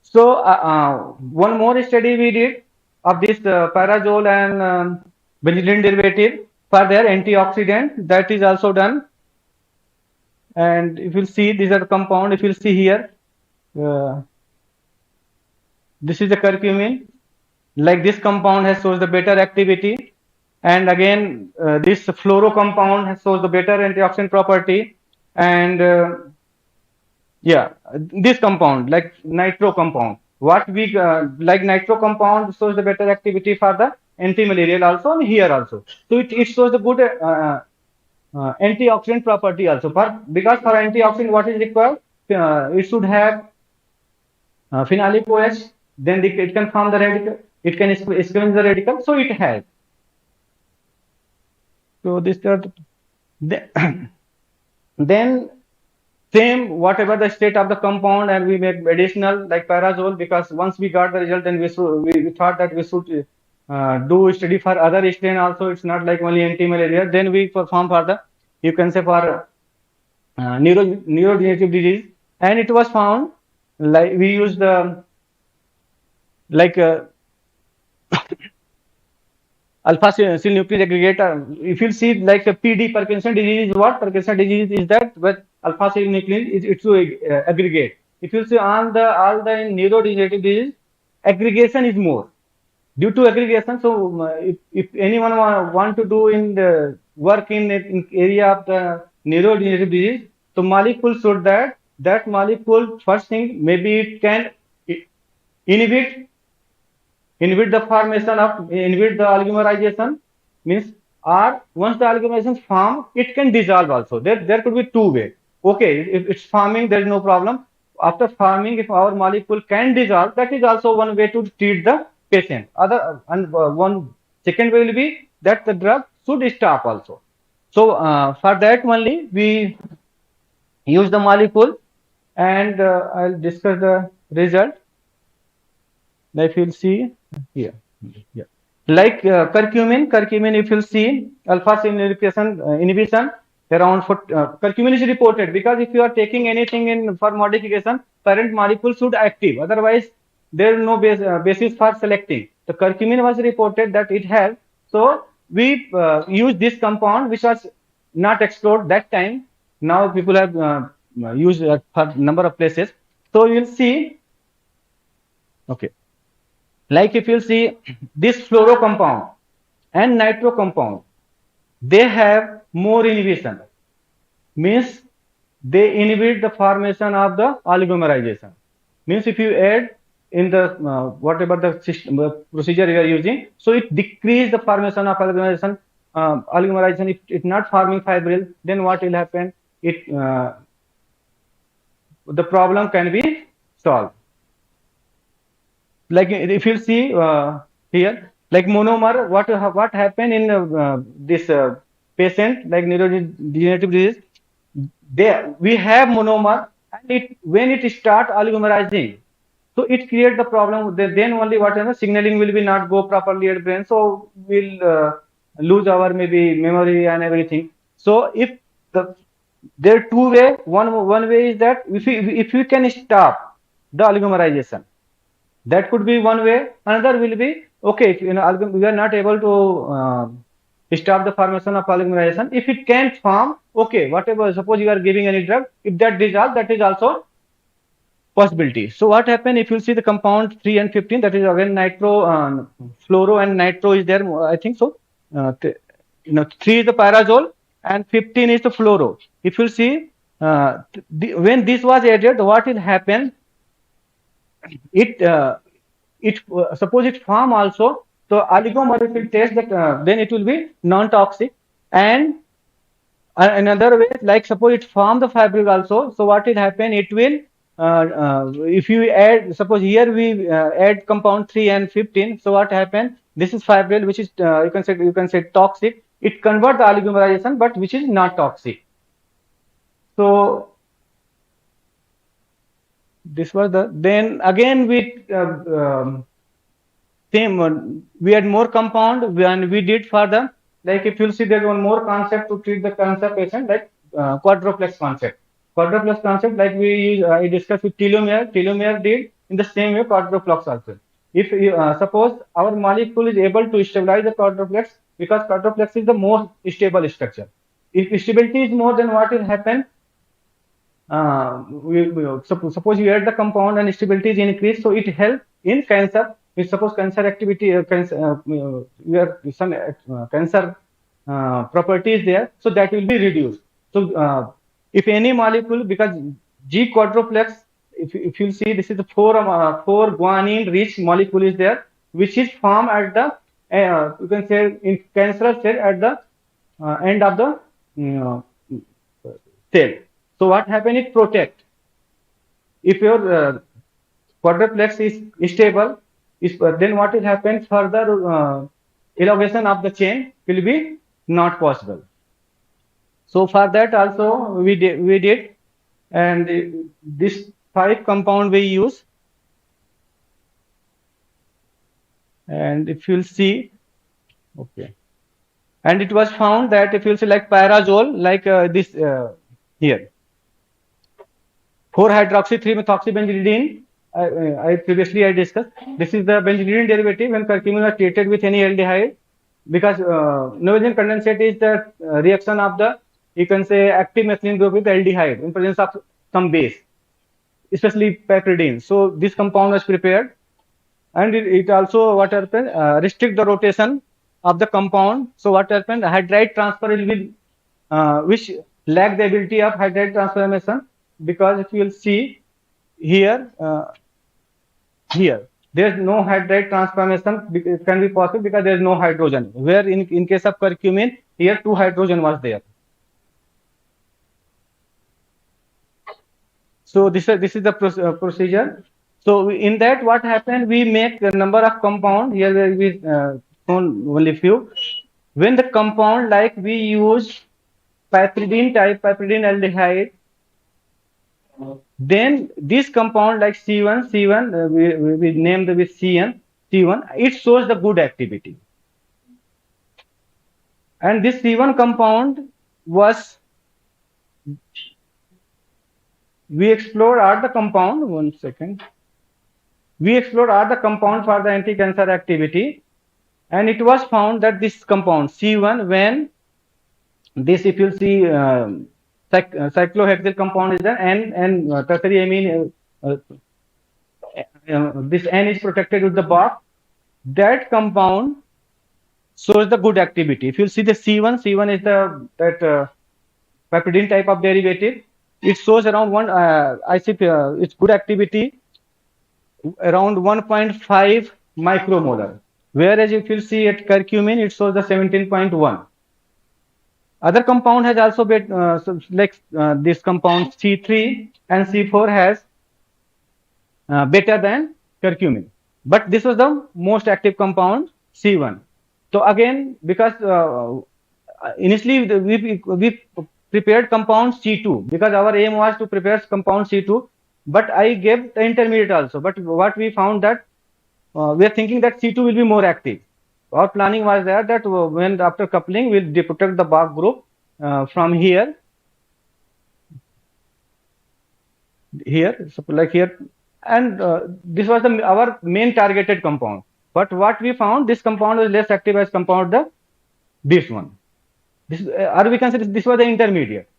So one more study we did of this pyrazole and benzylidine derivative for their antioxidant, that is also done. And if you see, these are the compound. If you see here, this is the curcumin. Like this compound has shows the better activity, and again this fluoro compound has shows the better antioxidant property, and yeah, this compound like nitro compound. What we like nitro compound shows the better activity for the anti-malarial also, and here also. So it shows the good antioxidant property also. Because for antioxidant, what is required? It should have phenolic OH, then it can form the radical, it can scavenge the radical, so it has. So this then same whatever the state of the compound, and we make additional like parazole, because once we got the result, then we thought that we should do study for other strain also. It's not like only anti-malaria. Then we perform for the, you can say, for neurodegenerative disease, and it was found like we used the like alpha synuclein aggregator. If you see like a PD, Parkinson disease is what? Parkinson disease is that, but alpha synuclein is it's to aggregate. If you see all the neurodegenerative disease, aggregation is more due to aggregation. So if anyone want to do in the work in area of the neurodegenerative disease, so molecule should that molecule, first thing, maybe it can inhibit the formation of, inhibit the oligomerization, means, or once the oligomerization form, it can dissolve also. There could be two way. Okay, if it's forming, there is no problem. After forming, if our molecule can dissolve, that is also one way to treat the patient. Other, and one second way will be that the drug should stop also. So for that only we use the molecule, and I'll discuss the result. If you'll see here, yeah, like curcumin, if you'll see alpha synuclein inhibition around curcumin is reported, because if you are taking anything in for modification, parent molecule should active, otherwise there is no basis for selecting. The curcumin was reported that it has, so we use this compound which was not explored that time. Now people have used for number of places. So you'll see, okay, like if you see this fluoro compound and nitro compound, they have more inhibition, means they inhibit the formation of the oligomerization. Means if you add in the whatever the system, procedure you are using, so it decrease the formation of oligomerization. Oligomerization, if it's not forming fibril, then what will happen? The problem can be solved. Like if you see here, like monomer, what happened in this patient like neurodegenerative disease, we have monomer, and when it start oligomerizing, so it creates the problem. Then only whatever signaling will be not go properly at brain, so we'll lose our maybe memory and everything. So if there are two way, one way is that if we can stop the oligomerization, that could be one way. Another will be, okay, if we are not able to stop the formation of polymerization. If it can't form, okay, whatever, suppose you are giving any drug, if that dissolves, that is also possibility. So what happen if you see the compound 3 and 15, that is again nitro, fluoro and nitro is there, I think so. 3 is the pyrazole and 15 is the fluoro. If you see, when this was added, what will happen? Suppose it form also, so oligomer will test that, then it will be non-toxic. And another way, like suppose it form the fibril also, so what will happen? It will if you add, suppose here we add compound 3 and 15, so what happen? This is fibril, which is you can say toxic. It convert the oligomerization, but which is not toxic. So this was the, then again we same, we had more compound, and we did for the, like if you'll see there's one more concept to treat the cancer patient, like quadruplex concept. Quadruplex concept, like we use, I discussed with telomere did in the same way quadruplex also. If you, suppose our molecule is able to stabilize the quadruplex, because quadruplex is the most stable structure. If stability is more, then what will happen? Suppose you add the compound and stability is increased, so it helps in cancer. If suppose cancer activity, we have some cancer properties there, so that will be reduced. So if any molecule, because G quadruplex, if you see, this is the four guanine rich molecule is there, which is formed at the you can say in cancerous cell at the end of the cell. So what happen? It protect. If your quadruplex is stable, then what will happen? Further elongation of the chain will be not possible. So for that also we did, and this 5 compound we use, and if you'll see, okay, and it was found that if you'll see like pyrazole, like this here, 4-hydroxy 3-methoxybenzidine. I previously I discussed. This is the benzidine derivative when curcumin was treated with any aldehyde, because Norwegian condensate is the reaction of the, you can say, active methylene group with aldehyde in presence of some base, especially piperidine. So this compound was prepared, and it also what happened, restrict the rotation of the compound. So what happened, hydride transfer will be which lack the ability of hydride transformation, because if you will see here, here there is no hydride transformation. It can be possible because there is no hydrogen, where in case of curcumin here 2 hydrogen was there. So this is the procedure. So in that what happened, we make a number of compound. Here we shown only few. When the compound, like we use piperidine type, piperidine aldehyde, then this compound like C1, we named with C1, it shows the good activity. And this C1 compound was, we explored all the compound, one second. We explored all the compound for the anti-cancer activity, and it was found that this compound C1, when this, if you see cyclohexyl compound is there, and tertiary amine, this N is protected with the box, that compound shows the good activity. If you see the C1 is the piperidine type of derivative. It shows around one its good activity around 1.5 micromolar, whereas if you see at curcumin it shows the 17.1. Other compound has also been this compound C3 and C4 has better than curcumin, but this was the most active compound, C1. So again, because initially we prepared compound C2, because our aim was to prepare compound C2, but I gave the intermediate also. But what we found that we are thinking that C2 will be more active. Our planning was there that when after coupling we'll protect the Bach group from here, so like here, and this was our main targeted compound. But what we found, this compound was less active as compared to this one. This, or we can say this was the intermediate.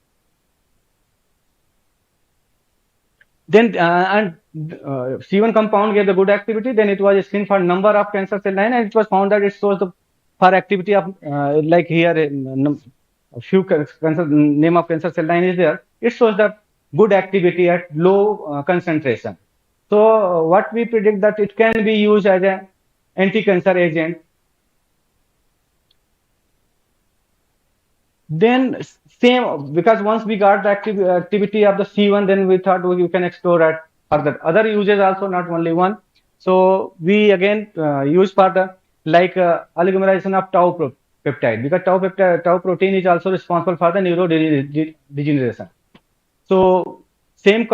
Then C1 compound gave the good activity. Then it was screened for number of cancer cell line, and it was found that it shows the for activity of like here a few cancer, name of cancer cell line is there. It shows the good activity at low concentration. So what we predict that it can be used as an anti-cancer agent. Then same, because once we got the activity of the C1, then we thought we can explore at further other uses also, not only one. So we again use for the like oligomerization of tau peptide, because tau protein is also responsible for the neurodegeneration. So same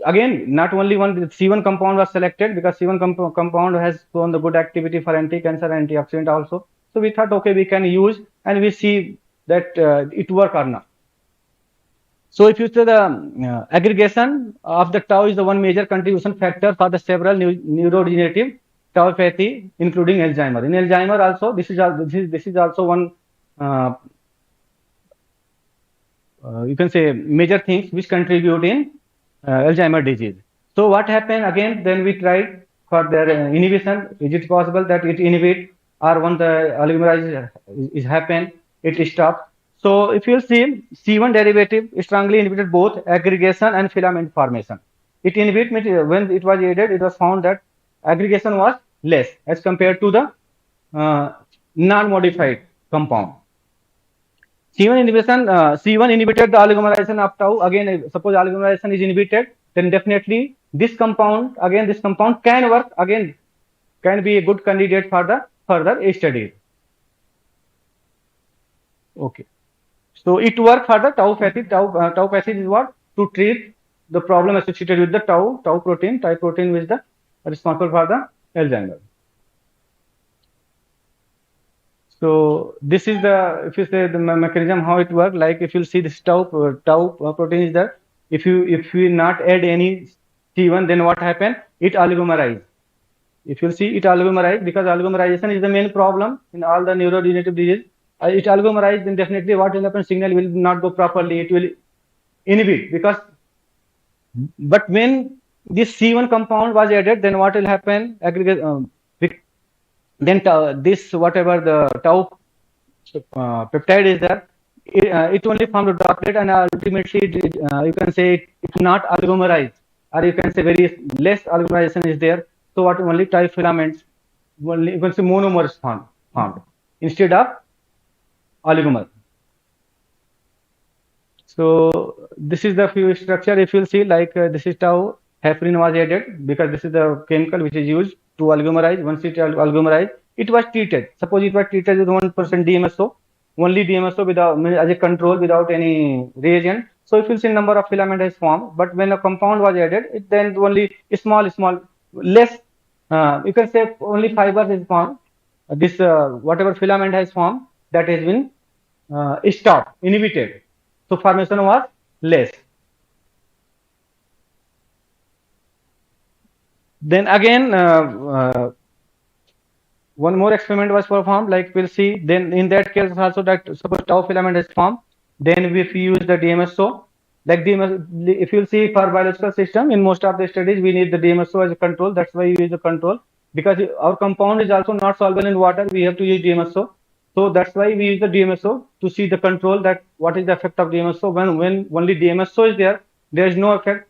again, not only one C1 compound was selected, because C1 compound has shown the good activity for anti-cancer, antioxidant also. So we thought, okay, we can use, and we see that it work or not. So if you say the aggregation of the tau is the one major contribution factor for the several neurodegenerative tauopathy, including Alzheimer. In Alzheimer also, this is also one you can say major things which contribute in Alzheimer disease. So what happened again? Then we tried for their inhibition. Is it possible that it inhibit, or when the oligomerization is happen, it stops? So if you see C1 derivative strongly inhibited both aggregation and filament formation. It inhibit when it was added, it was found that aggregation was less as compared to the non-modified compound. C1 inhibition, C1 inhibited the oligomerization of tau. Again, suppose oligomerization is inhibited, then definitely this compound can work again, can be a good candidate for the further studies. Okay. So it works for the tau acid. Tau acid is what? To treat the problem associated with the tau protein, which is the responsible for the Alzheimer. So this is the, if you say the mechanism how it works, like if you see this tau protein is there. If you not add any C1, then what happen? It oligomerize. If you see it oligomerize, because oligomerization is the main problem in all the neurodegenerative disease. It oligomerize, then definitely what will happen? Signal will not go properly. It will inhibit, because but when this C1 compound was added, then what will happen? Aggregate then this whatever the tau peptide is there, it only formed a droplet, and ultimately you can say it's not oligomerized, or you can say very less oligomerization is there. So what only tau filaments, only you can say monomers formed instead of oligomer. So this is the few structure. If you see, like this is tau, heparin was added because this is the chemical which is used to oligomerize. Once it oligomerize, it was treated. Suppose it was treated with 1% DMSO, only DMSO without as a control without any reagent. So if you see number of filament has formed, but when a compound was added, it then only small less. You can say only fibers is formed. This whatever filament has formed, that has been stopped, inhibited. So formation was less. Then again, one more experiment was performed. Like we'll see. Then in that case also, that suppose tau filament is formed. Then if we use the DMSO, like if you'll see for biological system, in most of the studies we need the DMSO as a control. That's why we use the control, because our compound is also not soluble in water. We have to use DMSO. So that's why we use the DMSO to see the control, that what is the effect of DMSO. When only DMSO is there is no effect.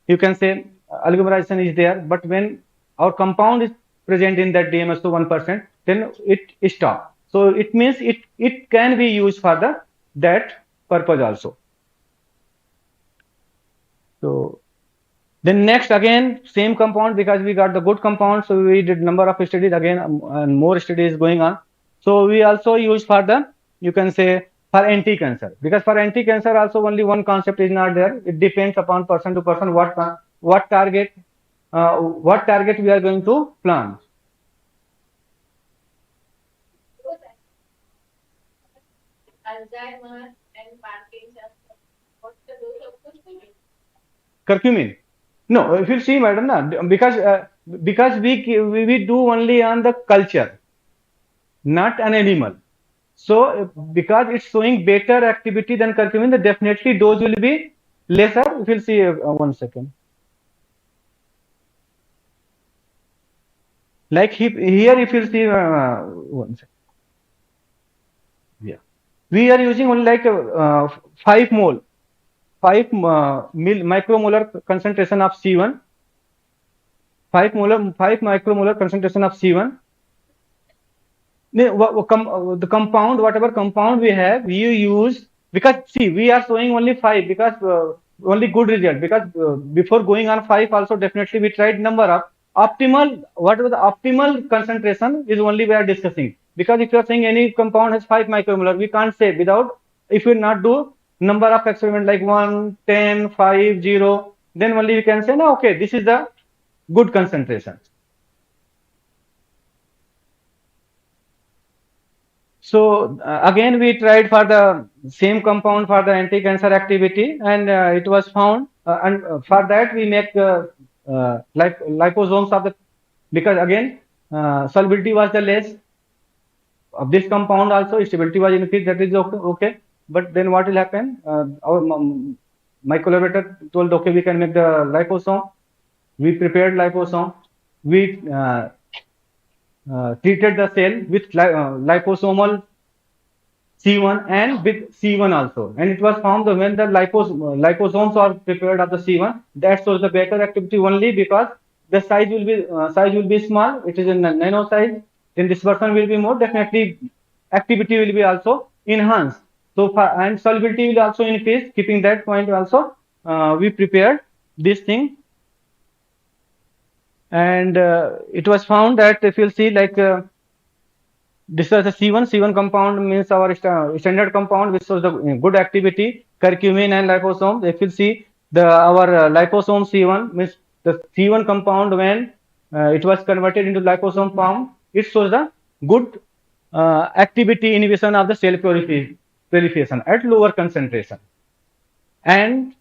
You can say oligomerization is there, but when our compound is present in that DMSO 1%, then it stops. So it means it can be used for that purpose also. So then next again same compound, because we got the good compound, so we did number of studies again, and more studies going on. So we also use for the, you can say, for anti-cancer, because for anti-cancer also only one concept is not there. It depends upon person to person what target we are going to plan. Alzheimer and Parkinson's. What's the dose of curcumin? Curcumin? No, if you see, madam, because we do only on the culture, not an animal. So because it's showing better activity than curcumin, then definitely dose will be lesser. If you'll see, 1 second. Like here, if you'll see, 1 second. Yeah, we are using only like 5 mole, 5 micromolar concentration of C1, 5 micromolar concentration of C1. The compound, whatever compound we have, we use, because see, we are showing only 5 because only good result, because before going on 5 also definitely we tried number of optimal, whatever the optimal concentration is only we are discussing. Because if you are saying any compound has 5 micromolar, we can't say without, if we not do number of experiment like 1, 10, 5, 0, then only we can say, no, okay, this is the good concentration. So again we tried for the same compound for the anti-cancer activity, and it was found, and for that we make like liposomes of the, because again solubility was the less of this compound, also stability was increased, that is okay. But then what will happen? My collaborator told, okay, we can make the liposome. We prepared liposome. We treated the cell with liposomal C1 and with C1 also, and it was found that when the liposomes are prepared of the C1, that shows the better activity only because the size will be small. It is in nano size. Then dispersion will be more. Definitely, activity will be also enhanced. So and solubility will also increase. Keeping that point also, we prepared this thing. and it was found that if you'll see like this is a C1. C1 compound means our standard compound which shows the good activity, curcumin and liposome. If you see the our liposome C1 means the C1 compound when it was converted into liposome form, it shows the good activity inhibition of the cell proliferation at lower concentration. And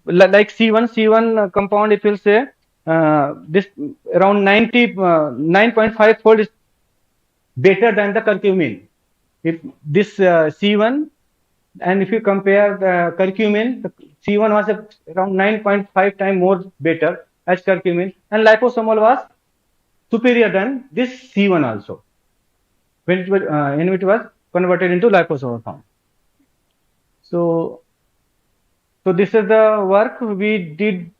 like C1 compound, if you'll say this around 9.5 fold is better than the curcumin. If this C1 and if you compare the curcumin, the C1 was around 9.5 times more better as curcumin, and liposomal was superior than this C1 also when it was converted into liposomal form. So this is the work we did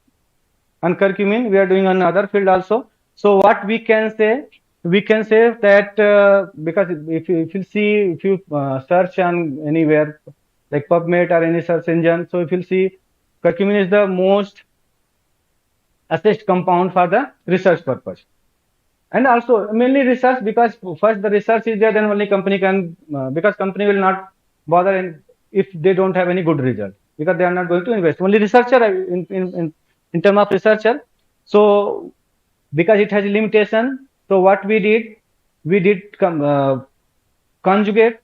on curcumin. We are doing on other field also. So what we can say that because if you see, if you search on anywhere like PubMed or any search engine, so if you see, curcumin is the most assessed compound for the research purpose, and also mainly research, because first the research is there, then only company can because company will not bother if they don't have any good result, because they are not going to invest. Only researcher in terms of researcher. So because it has a limitation, so what we did conjugate,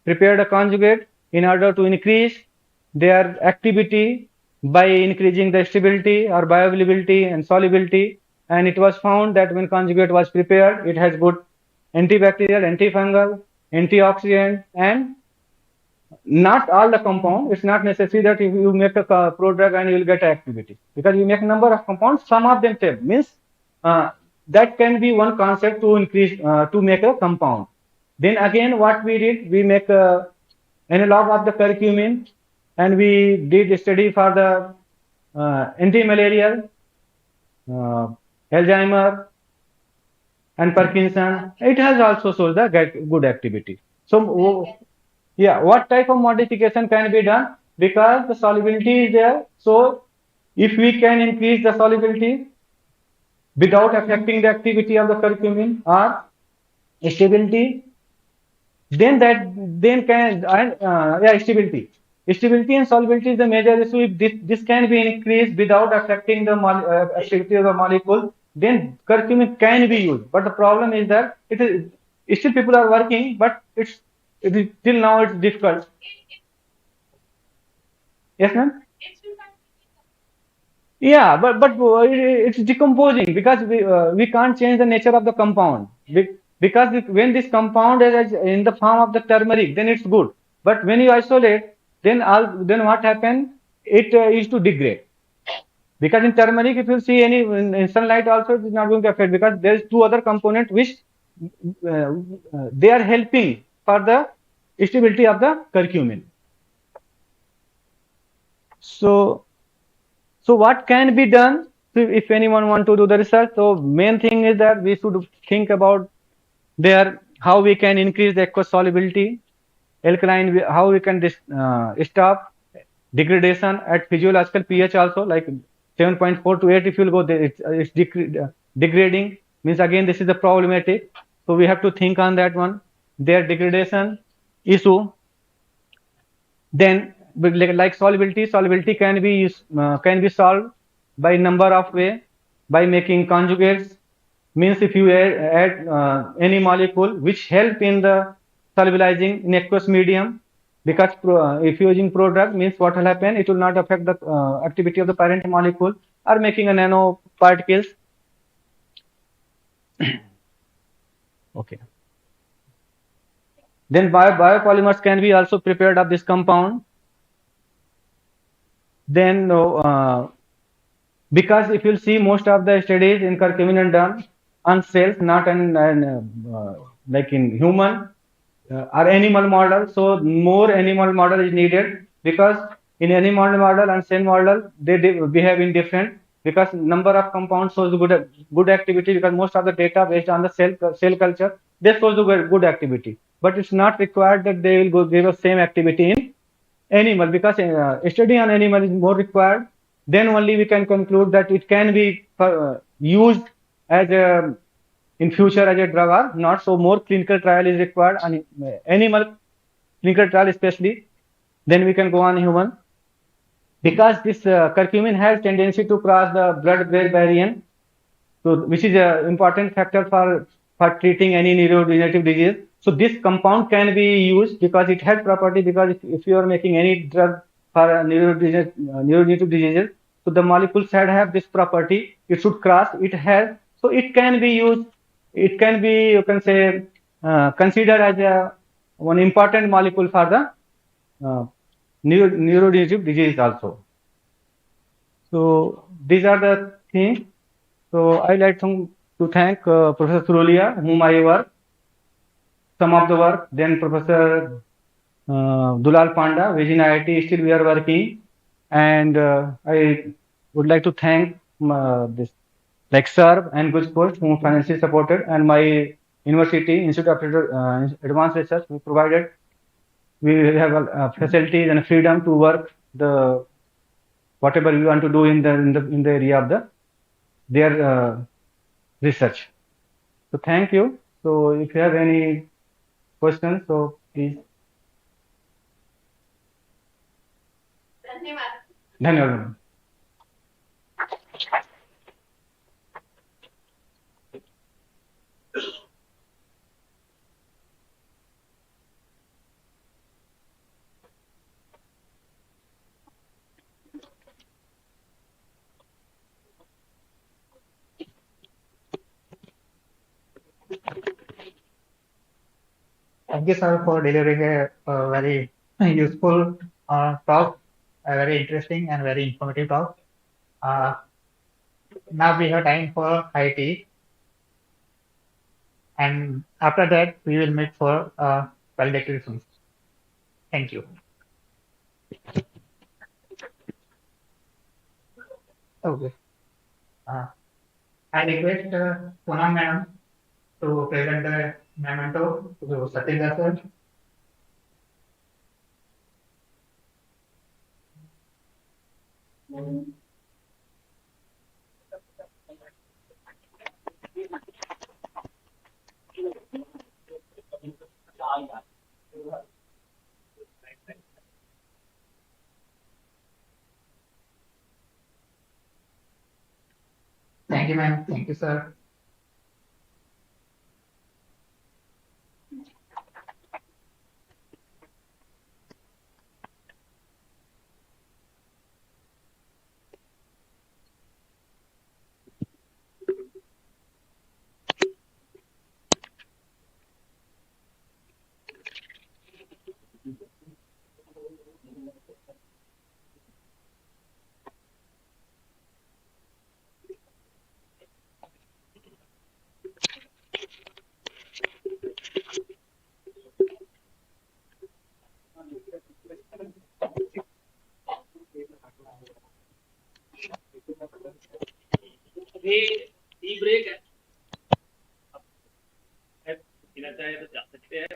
prepared a conjugate in order to increase their activity by increasing the stability or bioavailability and solubility. And it was found that when conjugate was prepared, it has good antibacterial, antifungal, antioxidant, and not all the compound. It's not necessary that if you make a prodrug and you will get activity, because you make a number of compounds, some of them tape means that can be one concept to increase to make a compound. Then again, what we did, we make a analog of the curcumin, and we did a study for the anti-malarial, Alzheimer, and Parkinson. It has also shown the good activity. So yeah, what type of modification can be done? Because the solubility is there, so if we can increase the solubility without affecting the activity of the curcumin or stability, then stability and solubility is the major issue. If this can be increased without affecting the activity of the molecule, then curcumin can be used. But the problem is that it is still people are working, but it is till now it's difficult. Yes, ma'am. Yeah, but it's decomposing, because we can't change the nature of the compound. Because when this compound is in the form of the turmeric, then it's good. But when you isolate, then what happens? It is to degrade. Because in turmeric, if you see any in sunlight also, it is not going to affect, because there is two other components which they are helping for the stability of the curcumin. So what can be done if anyone want to do the research? So main thing is that we should think about how we can increase the aqueous solubility, alkaline, how we can stop degradation at physiological pH also, like 7.4 to 8. If you'll go there, it's degrading, means again this is the problematic. So we have to think on that one, their degradation issue. Then like solubility can be solved by number of way, by making conjugates, means if you add any molecule which help in the solubilizing in aqueous medium, because if you using prodrug, means what will happen, it will not affect the activity of the parent molecule, or making a nanoparticles. Okay. Then biopolymers can be also prepared of this compound. Then because if you'll see, most of the studies in curcumin are done on cells, not like in human or animal model. So more animal model is needed, because in animal model and cell model they behave in different, because number of compounds shows good activity, because most of the data based on the cell culture, they shows the good activity, but it's not required that they will give the same activity in animal, because study on animal is more required. Then only we can conclude that it can be used as a in future as a drug or not. So more clinical trial is required on animal clinical trial especially. Then we can go on human, because this curcumin has tendency to cross the blood-brain barrier, so which is an important factor for treating any neurodegenerative disease. So this compound can be used because it has property, because if you are making any drug for neurodegenerative diseases, so the molecules should have this property. It should cross. It has, so it can be used. It can be, you can say, considered as a one important molecule for the neurodegenerative disease also. So these are the things. So I like to thank Professor Surulia, whom I work some of the work. Then Professor Dulal Panda, Virgin IIT, still we are working. And I would like to thank this like Sir and Good Coach, whom financially supported, and my university, Institute of Advanced Research, who provided. We have facilities and freedom to work the whatever we want to do in the area of their research. So thank you. So if you have any questions, so please. धन्यवाद. Thank you, sir, for delivering a very useful talk, a very interesting and very informative talk. Now we have time for IT, and after that we will meet for valedictory. Thank you. Okay. I request Poonam ma'am to present the memento to Satyendra sir. Thank you, ma'am. Thank you, sir. Tea break है पीना चाहे तो जा सकते हैं.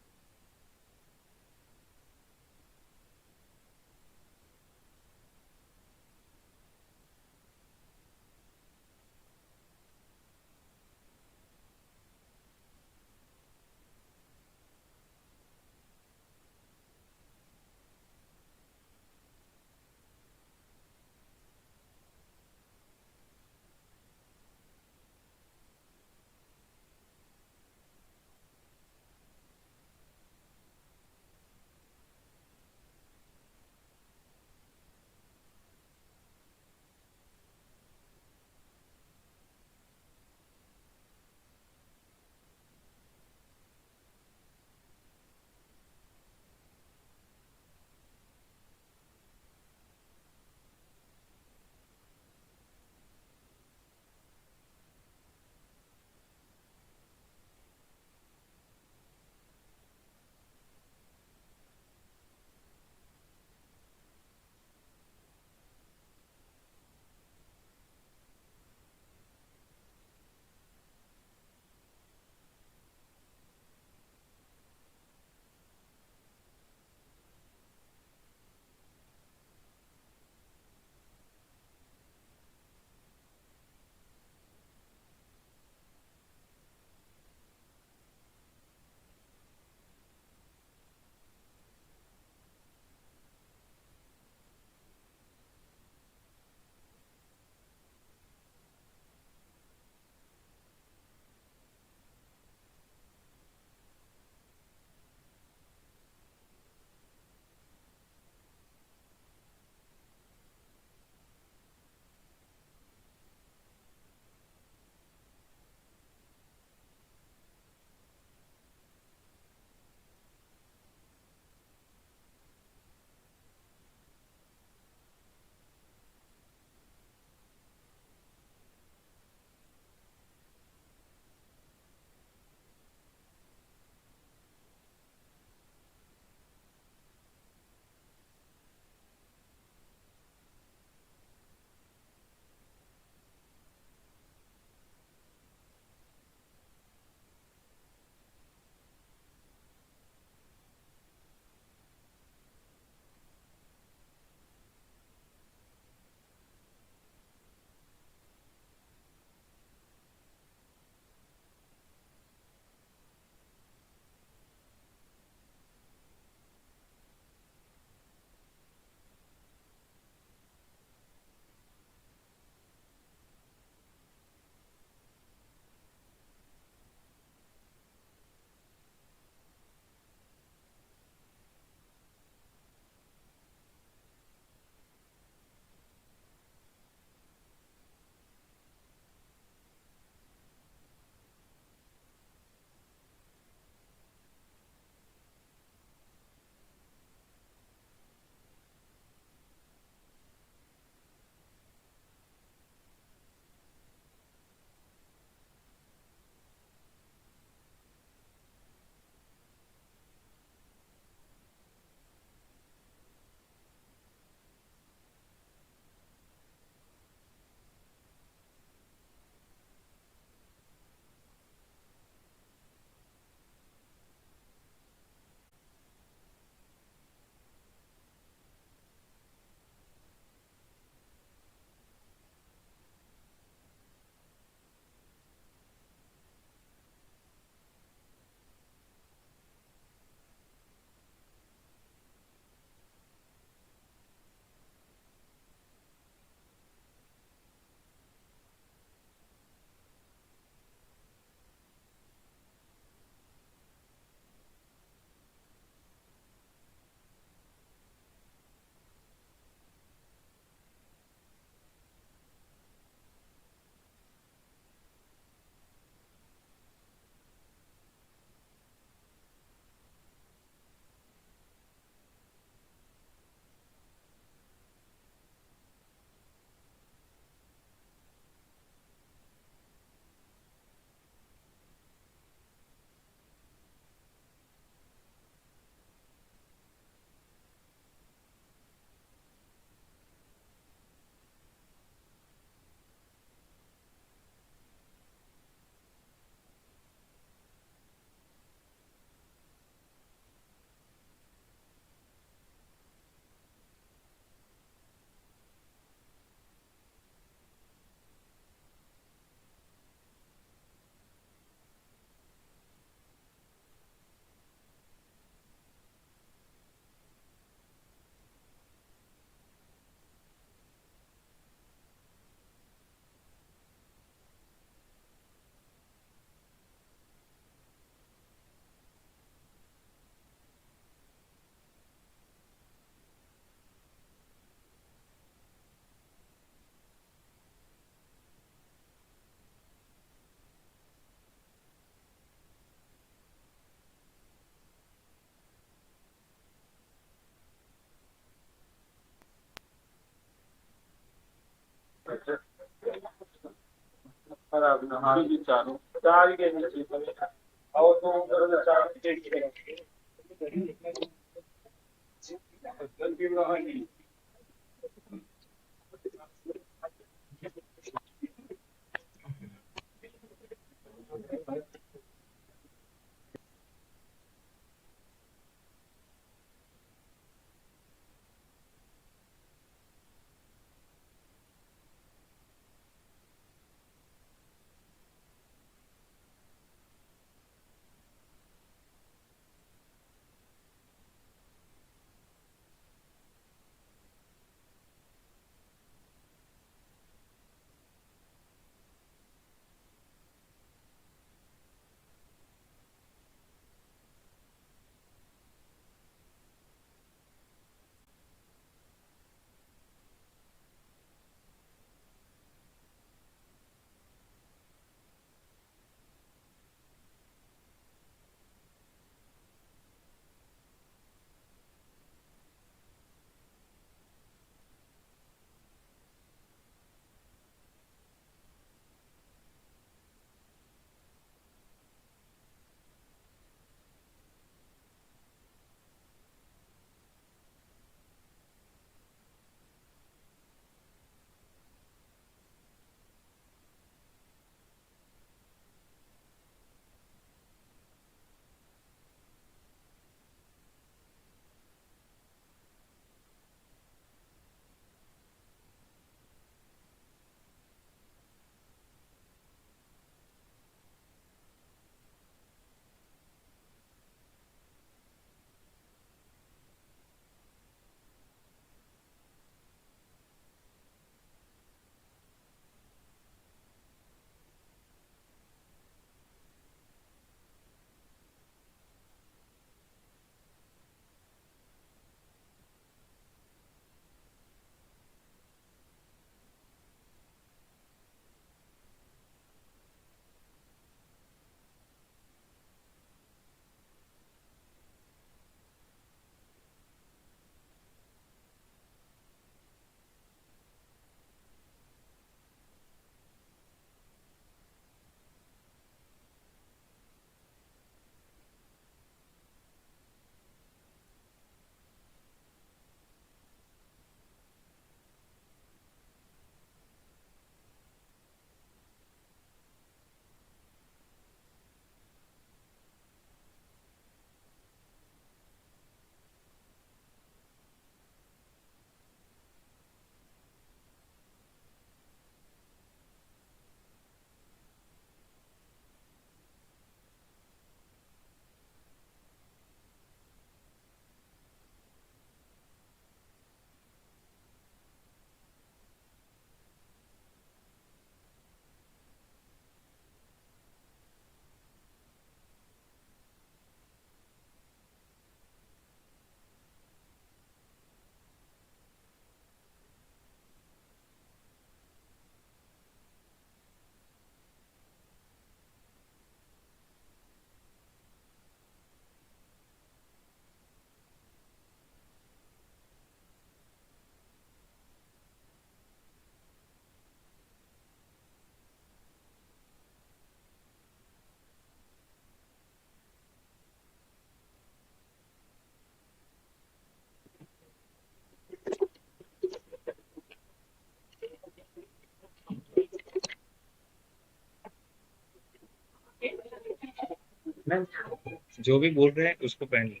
जो भी बोल रहे हैं उसको पहन लो।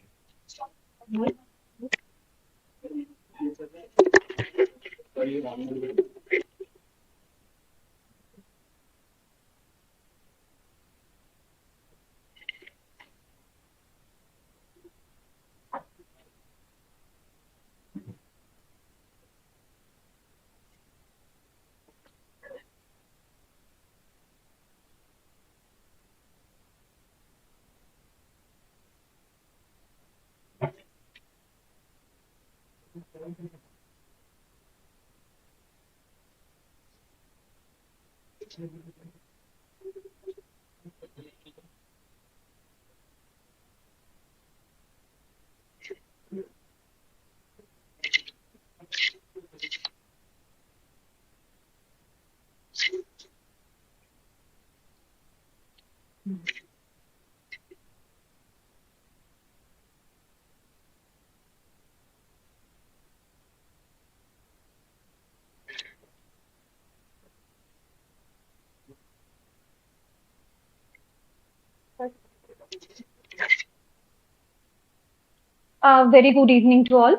Very good evening to all.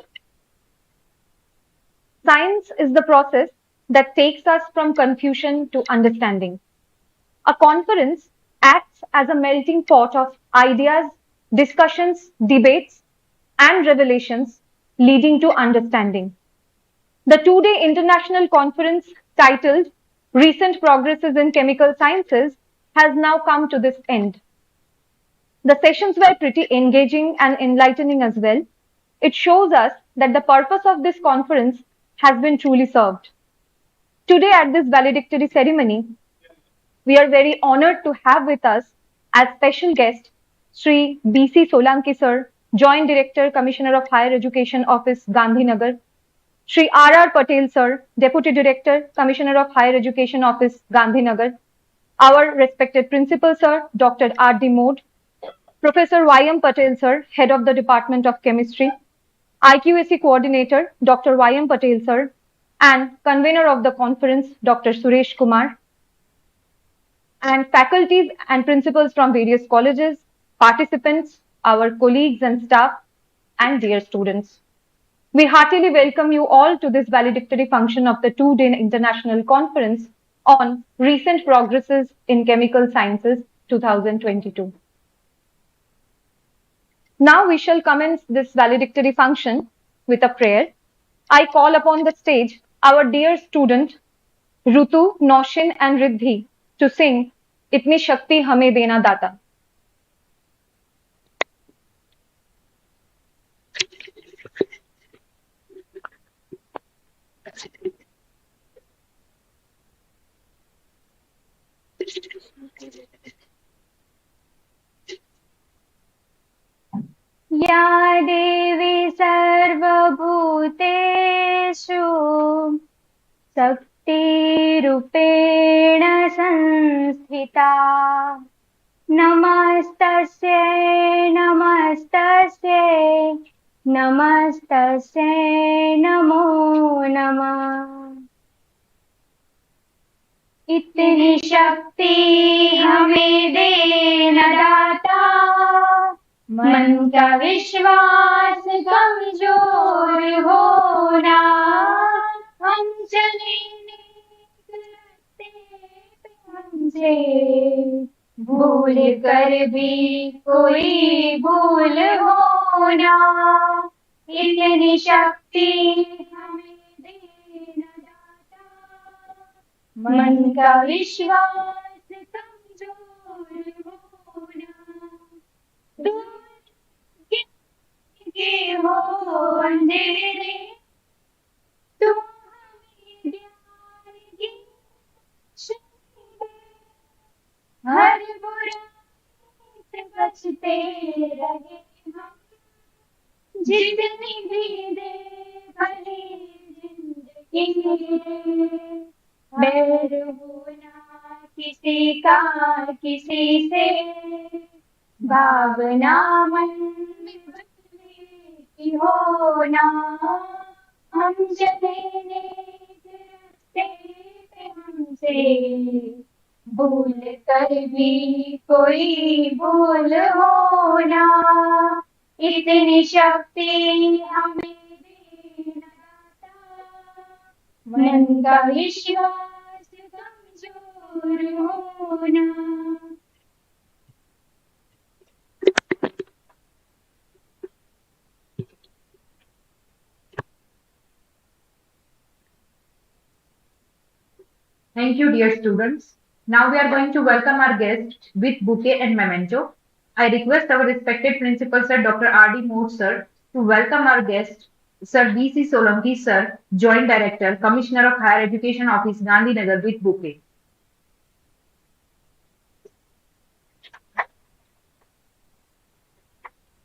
Science is the process that takes us from confusion to understanding. A conference acts as a melting pot of ideas, discussions, debates, and revelations leading to understanding. The two-day international conference titled Recent Progresses in Chemical Sciences has now come to this end. The sessions were pretty engaging and enlightening as well. It shows us that the purpose of this conference has been truly served. Today at this valedictory ceremony, we are very honored to have with us as special guest Sri B.C. Solanki sir, Joint Director, Commissioner of Higher Education Office, Gandhinagar, Sri R.R. Patel sir, Deputy Director, Commissioner of Higher Education Office, Gandhinagar, our respected Principal sir, Dr. R.D. Mode, Professor Y.M. Patel sir, Head of the Department of Chemistry, IQAC Coordinator, Dr. Y.M. Patel sir, and Convener of the conference, Dr. Suresh Kumar, and faculties and principals from various colleges, participants, our colleagues and staff, and dear students. We heartily welcome you all to this valedictory function of the two-day international conference on recent progresses in chemical sciences 2022. Now we shall commence this valedictory function with a prayer. I call upon the stage our dear student Rutu, Noshin and Riddhi to sing Itni Shakti Hame Dena Data. या देवी सर्वभूतेषु शक्तिरूपेण संस्थिता नमस्तस्यै नमस्तस्यै नमस्तस्यै नमो नमः इतनी शक्ति हमें देना दाता मन का विश्वास कमजोर होना हम चले हमसे भूल कर भी कोई भूल होना इतनी शक्ति हमें देना दाता मन का विश्वास कमजोर होना दूर के हो अंधेरे तुम हमें प्यार की हर बुराई से बचते रहे हम जितनी भी दे भली जिंदगी बैर होना किसी का किसी से भावना मन में की होना हम चले नेक रास्ते पे हमसे भूल कर भी कोई भूल होना इतनी शक्ति हमें देना दाता मन का विश्वास कमजोर होना Thank you, dear students. Now we are going to welcome our guest with bouquet and memento. I request our respected principal, Sir Dr. R.D. Mood, sir, to welcome our guest, Sir B.C. Solanki, sir, Joint Director, Commissioner of Higher Education Office, Gandhinagar, with bouquet.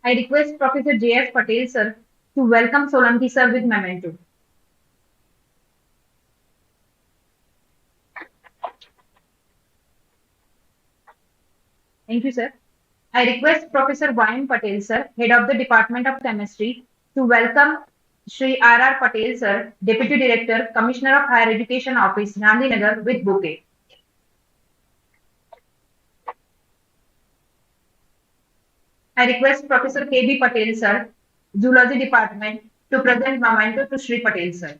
I request Professor J.S. Patel, sir, to welcome Solanki, sir, with memento. Thank you, sir. I request Professor Y.M. Patel, sir, Head of the Department of Chemistry, to welcome Sri R.R. Patel, sir, Deputy Director, Commissioner of Higher Education Office, Gandhinagar, with bouquet. I request Professor K.B. Patel, sir, Zoology Department, to present memento to Shri Patel, sir.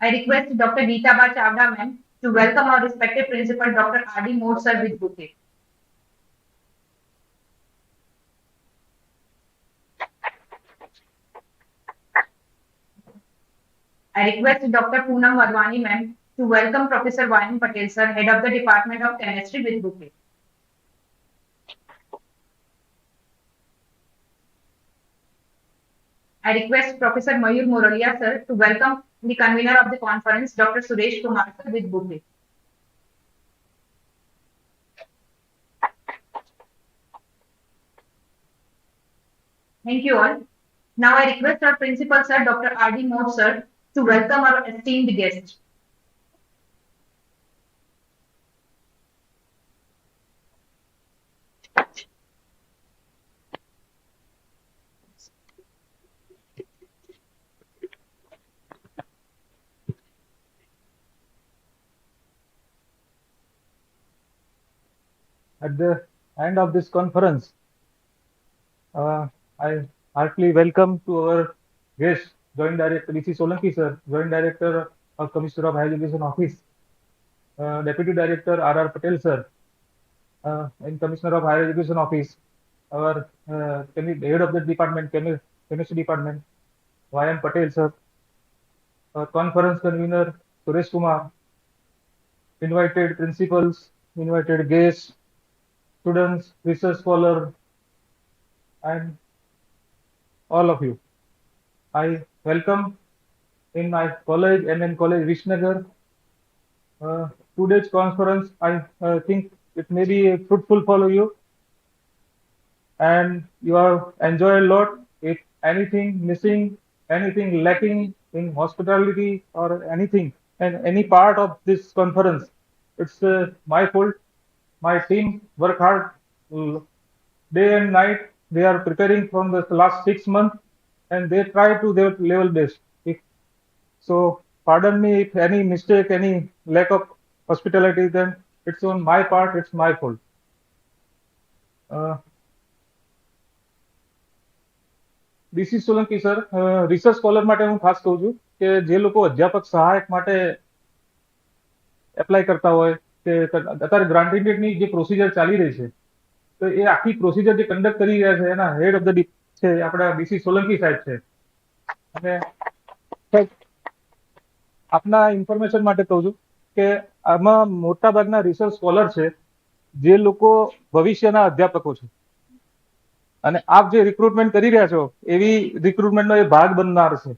I request Dr. Geetaba Chavda, ma'am, to welcome our respected principal, Dr. R.D. Moore, sir, with bouquet. I request Dr. Poonam Varwani, ma'am, to welcome Professor Y.M. Patel, sir, head of the Department of Chemistry, with bouquet. I request Professor Mayur Moralia, sir, to welcome the convener of the conference, Dr. Suresh Kumar, sir, with bouquet. Thank you all. Now I request our principal, sir, Dr. R.D. Moore, sir, to welcome our esteemed guest. At the end of this conference, I heartily welcome to our guest, Joint Director B.C. Solanki, sir, Joint Director of Commissioner of Higher Education Office, Deputy Director R.R. Patel, sir, and Commissioner of Higher Education Office, our head of the department, Chemistry Department, Y.M. Patel, sir, our conference convener, Suresh Kumar, invited principals, invited guests, students, research scholar, and all of you. I welcome in my college, MN College, Vishnagr. Today's conference, I think it may be fruitful for you, and you have enjoyed a lot. If anything missing, anything lacking in hospitality or anything, and any part of this conference, it's my fault. My team work hard day and night. They are preparing from the last 6 months, and they try to their level best. So pardon me if any mistake, any lack of hospitality, then it's on my part, it's my fault. BC Solanki sir, research scholar માટે હું ખાસ કહું છું કે જે લોકો અધ્યાપક સહાયક માટે એપ્લાય કરતા હોય કે અત્યારે ગ્રાન્ટ ઇન્ટેકની જે પ્રોસિજર ચાલી રહી છે, તો એ આખી પ્રોસિજર જે કન્ડક્ટ કરી રહ્યા છે એના હેડ ઓફ ધ ડીપ છે આપણા બીસી સોલંકી સાહેબ છે. અને આપના ઇન્ફોર્મેશન માટે કહું છું કે આમાં મોટા ભાગના રિસર્ચ સ્કોલર છે જે લોકો ભવિષ્યના અધ્યાપકો છે, અને આપ જે રિક્રુટમેન્ટ કરી રહ્યા છો એવી રિક્રુટમેન્ટનો એ ભાગ બનનાર છે.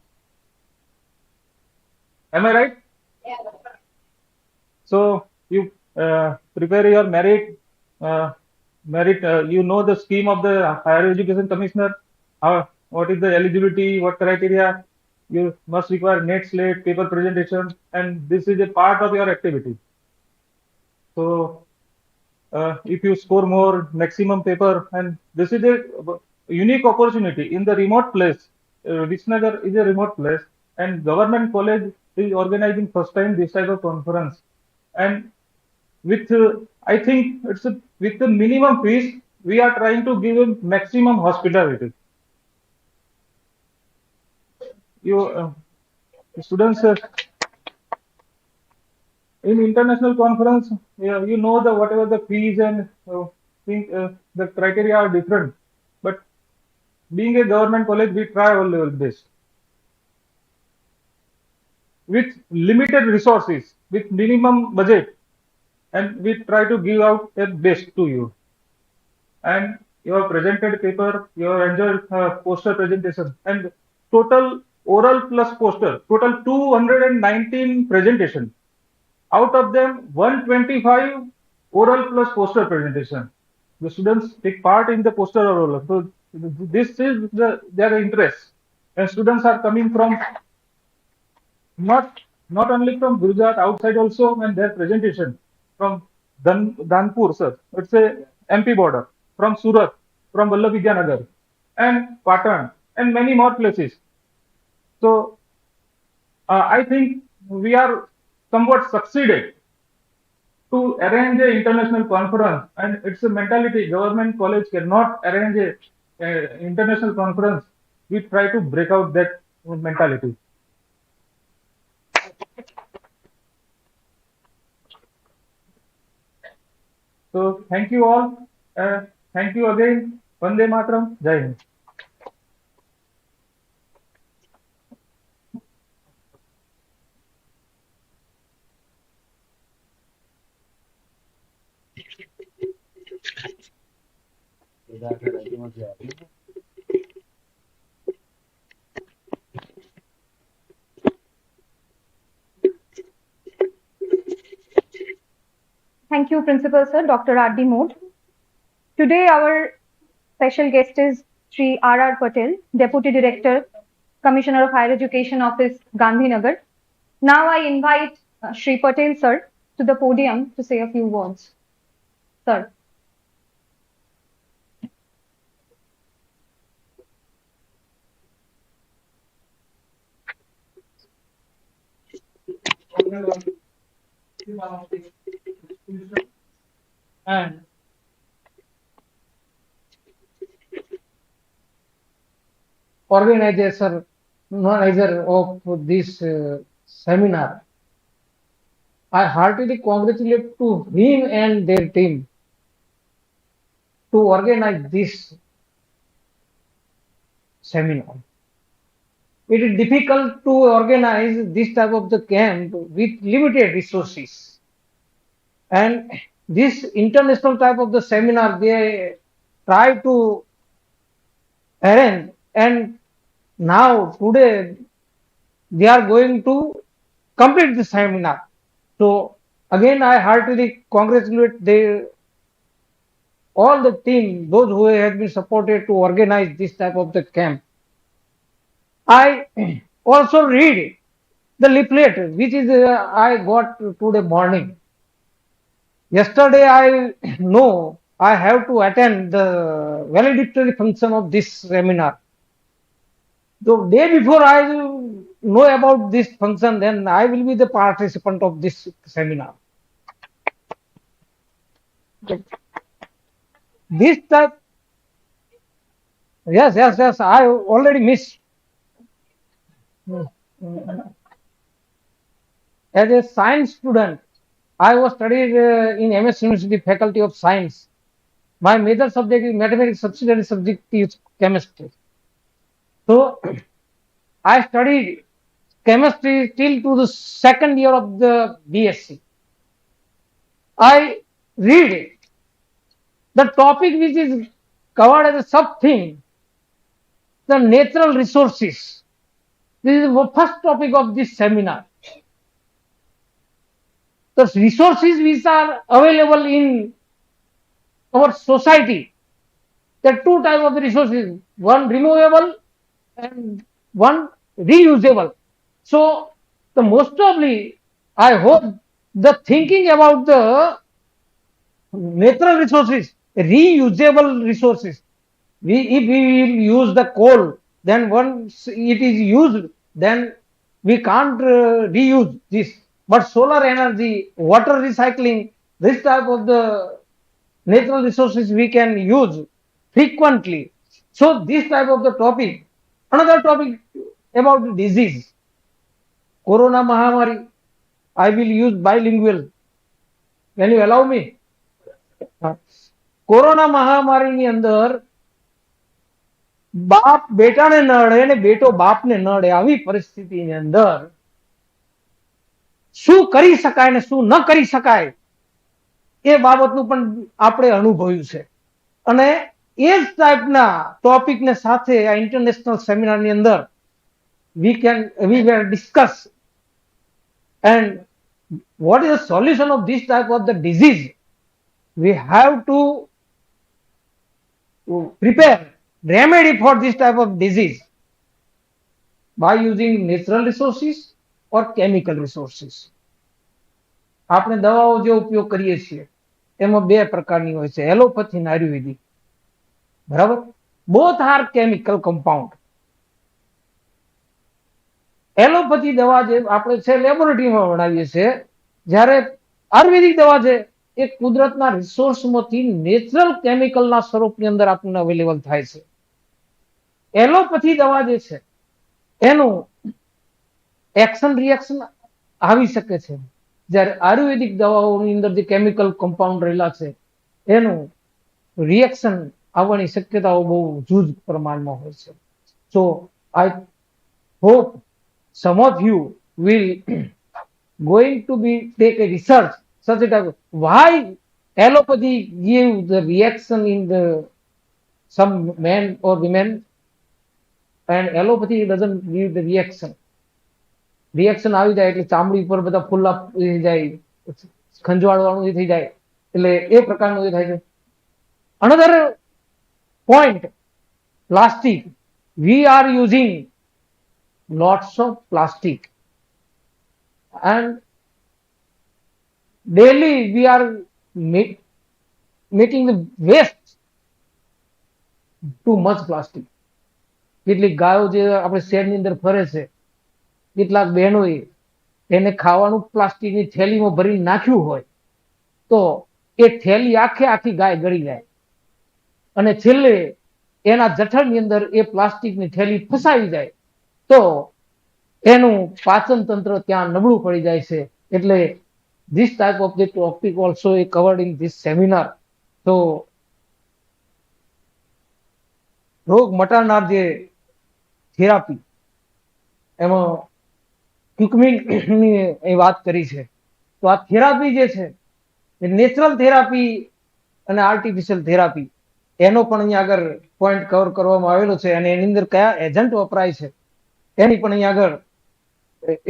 Am I right? So you prepare your merit. You know the scheme of the Higher Education Commissioner. What is the eligibility? What criteria? You must require net slate, paper presentation, and this is a part of your activity. So if you score more, maximum paper, and this is a unique opportunity in the remote place. Visngr is a remote place, and government college is organizing first time this type of conference. And with I think it's with the minimum fees, we are trying to give them maximum hospitality. You students in international conference, you know the whatever the fees and think the criteria are different, but being a government college, we try our level best with limited resources, with minimum budget, and we try to give out the best to you. And you have presented paper, you have enjoyed poster presentation, and total oral plus poster, total 219 presentation. Out of them, 125 oral plus poster presentation. The students take part in the poster or oral. So this is their interest, and students are coming from not only from Gujarat, outside also, and their presentation from Danpur, sir. It's a MP border, from Surat, from Vallabh and Patan, and many more places. So I think we are somewhat succeeded to arrange an international conference, and it's a mentality. Government college cannot arrange a international conference. We try to break out that mentality. So thank you all. Thank you again. Vande Mataram. Jai Hind. Thank you, Principal Sir, Dr. R.D. Mode. Today, our special guest is Sri R.R. Patel, Deputy Director, Commissioner of Higher Education Office, Gandhinagar. Now I invite Sri Patel, sir, to the podium to say a few words. Sir. And organizer of this seminar, I heartily congratulate to him and their team to organize this seminar. It is difficult to organize this type of the camp with limited resources. And this international type of the seminar, they try to arrange, and now today they are going to complete the seminar. So again, I heartily congratulate all the team, those who have been supported to organize this type of the camp. I also read the leaflet which is I got today morning. Yesterday I know I have to attend the valedictory function of this seminar. The day before I know about this function, then I will be the participant of this seminar. This type, yes, I already missed. As a science student, I was studied in MS University Faculty of Science. My major subject is mathematics, subsidiary subject is chemistry. So I studied chemistry till to the second year of the BSc. I read the topic which is covered as a sub theme, the natural resources. This is the first topic of this seminar. The resources which are available in our society, there are two types of resources, one renewable and one reusable. So the most probably, I hope the thinking about the natural resources, reusable resources. If we will use the coal, then once it is used, then we can't reuse this. But solar energy, water recycling, this type of the natural resources we can use frequently. So this type of the topic. Another topic about disease. Corona Mahamari. I will use bilingual. Can you allow me? Corona મહામારીની અંદર બાપ બેટાને નડે ને બેટો બાપને નડે આવી પરિસ્થિતિની અંદર શું કરી શકાય ને શું ન કરી શકાય એ બાબતનું પણ આપણે અનુભવ્યું છે અને એ જ ટાઈપના ટોપિકને સાથે આ ઇન્ટરનેશનલ સેમિનારની અંદર we will discuss and what is the solution of this type of the disease. We have to prepare remedy for this type of disease by using natural resources or chemical resources. આપણે દવાઓ જે ઉપયોગ કરીએ છીએ એમાં બે પ્રકારની હોય છે, એલોપેથી અને આયુર્વેદિક. બરાબર? Both are chemical compound. Allopathy દવા જે આપણે છે લેબોરેટરીમાં બનાવીએ છીએ, જ્યારે આયુર્વેદિક દવા છે એ કુદરતના રિસોર્સમાંથી નેચરલ કેમિકલના સ્વરૂપની અંદર આપણને અવેલેબલ થાય છે. એલોપેથી દવા જે છે એનું એક્શન રિએક્શન આવી શકે છે, જ્યારે આયુર્વેદિક દવાઓની અંદર જે કેમિકલ કમ્પાઉન્ડ રહેલા છે એનું રિએક્શન આવવાની શક્યતાઓ બહુ જુજ પ્રમાણમાં હોય છે. So I hope some of you will going to be take a research such that why allopathy give the reaction in the some men or women and allopathy doesn't give the reaction. Reaction આવી જાય એટલે ચામડી ઉપર બધા ફૂલ્લા થઈ જાય, ખંજવાળવાનું થઈ જાય, એટલે એ પ્રકારનું એ થાય છે. Another point, plastic. We are using lots of plastic and daily we are making the waste too much plastic. કેટલીક ગાયો જે આપણે શહેરની અંદર ફરે છે, કેટલાક બહેનોએ એને ખાવાનું પ્લાસ્ટિકની થેલીમાં ભરી નાખ્યું હોય તો એ થેલી આખે આખી ગાય ગળી જાય અને છેલ્લે એના જઠરની અંદર એ પ્લાસ્ટિકની થેલી ફસાવી જાય તો એનું પાચન તંત્ર ત્યાં નબળું પડી જાય છે. એટલે this type of the topic also covered in this seminar. તો રોગ મટાડનાર જે થેરાપી એમાં ક્વિકમિનની એ વાત કરી છે. તો આ થેરાપી જે છે એ નેચરલ થેરાપી અને આર્ટિફિશિયલ થેરાપી એનો પણ અહીંયા આગળ પોઈન્ટ કવર કરવામાં આવેલો છે અને એની અંદર કયા એજન્ટ વપરાય છે એની પણ અહીંયા આગળ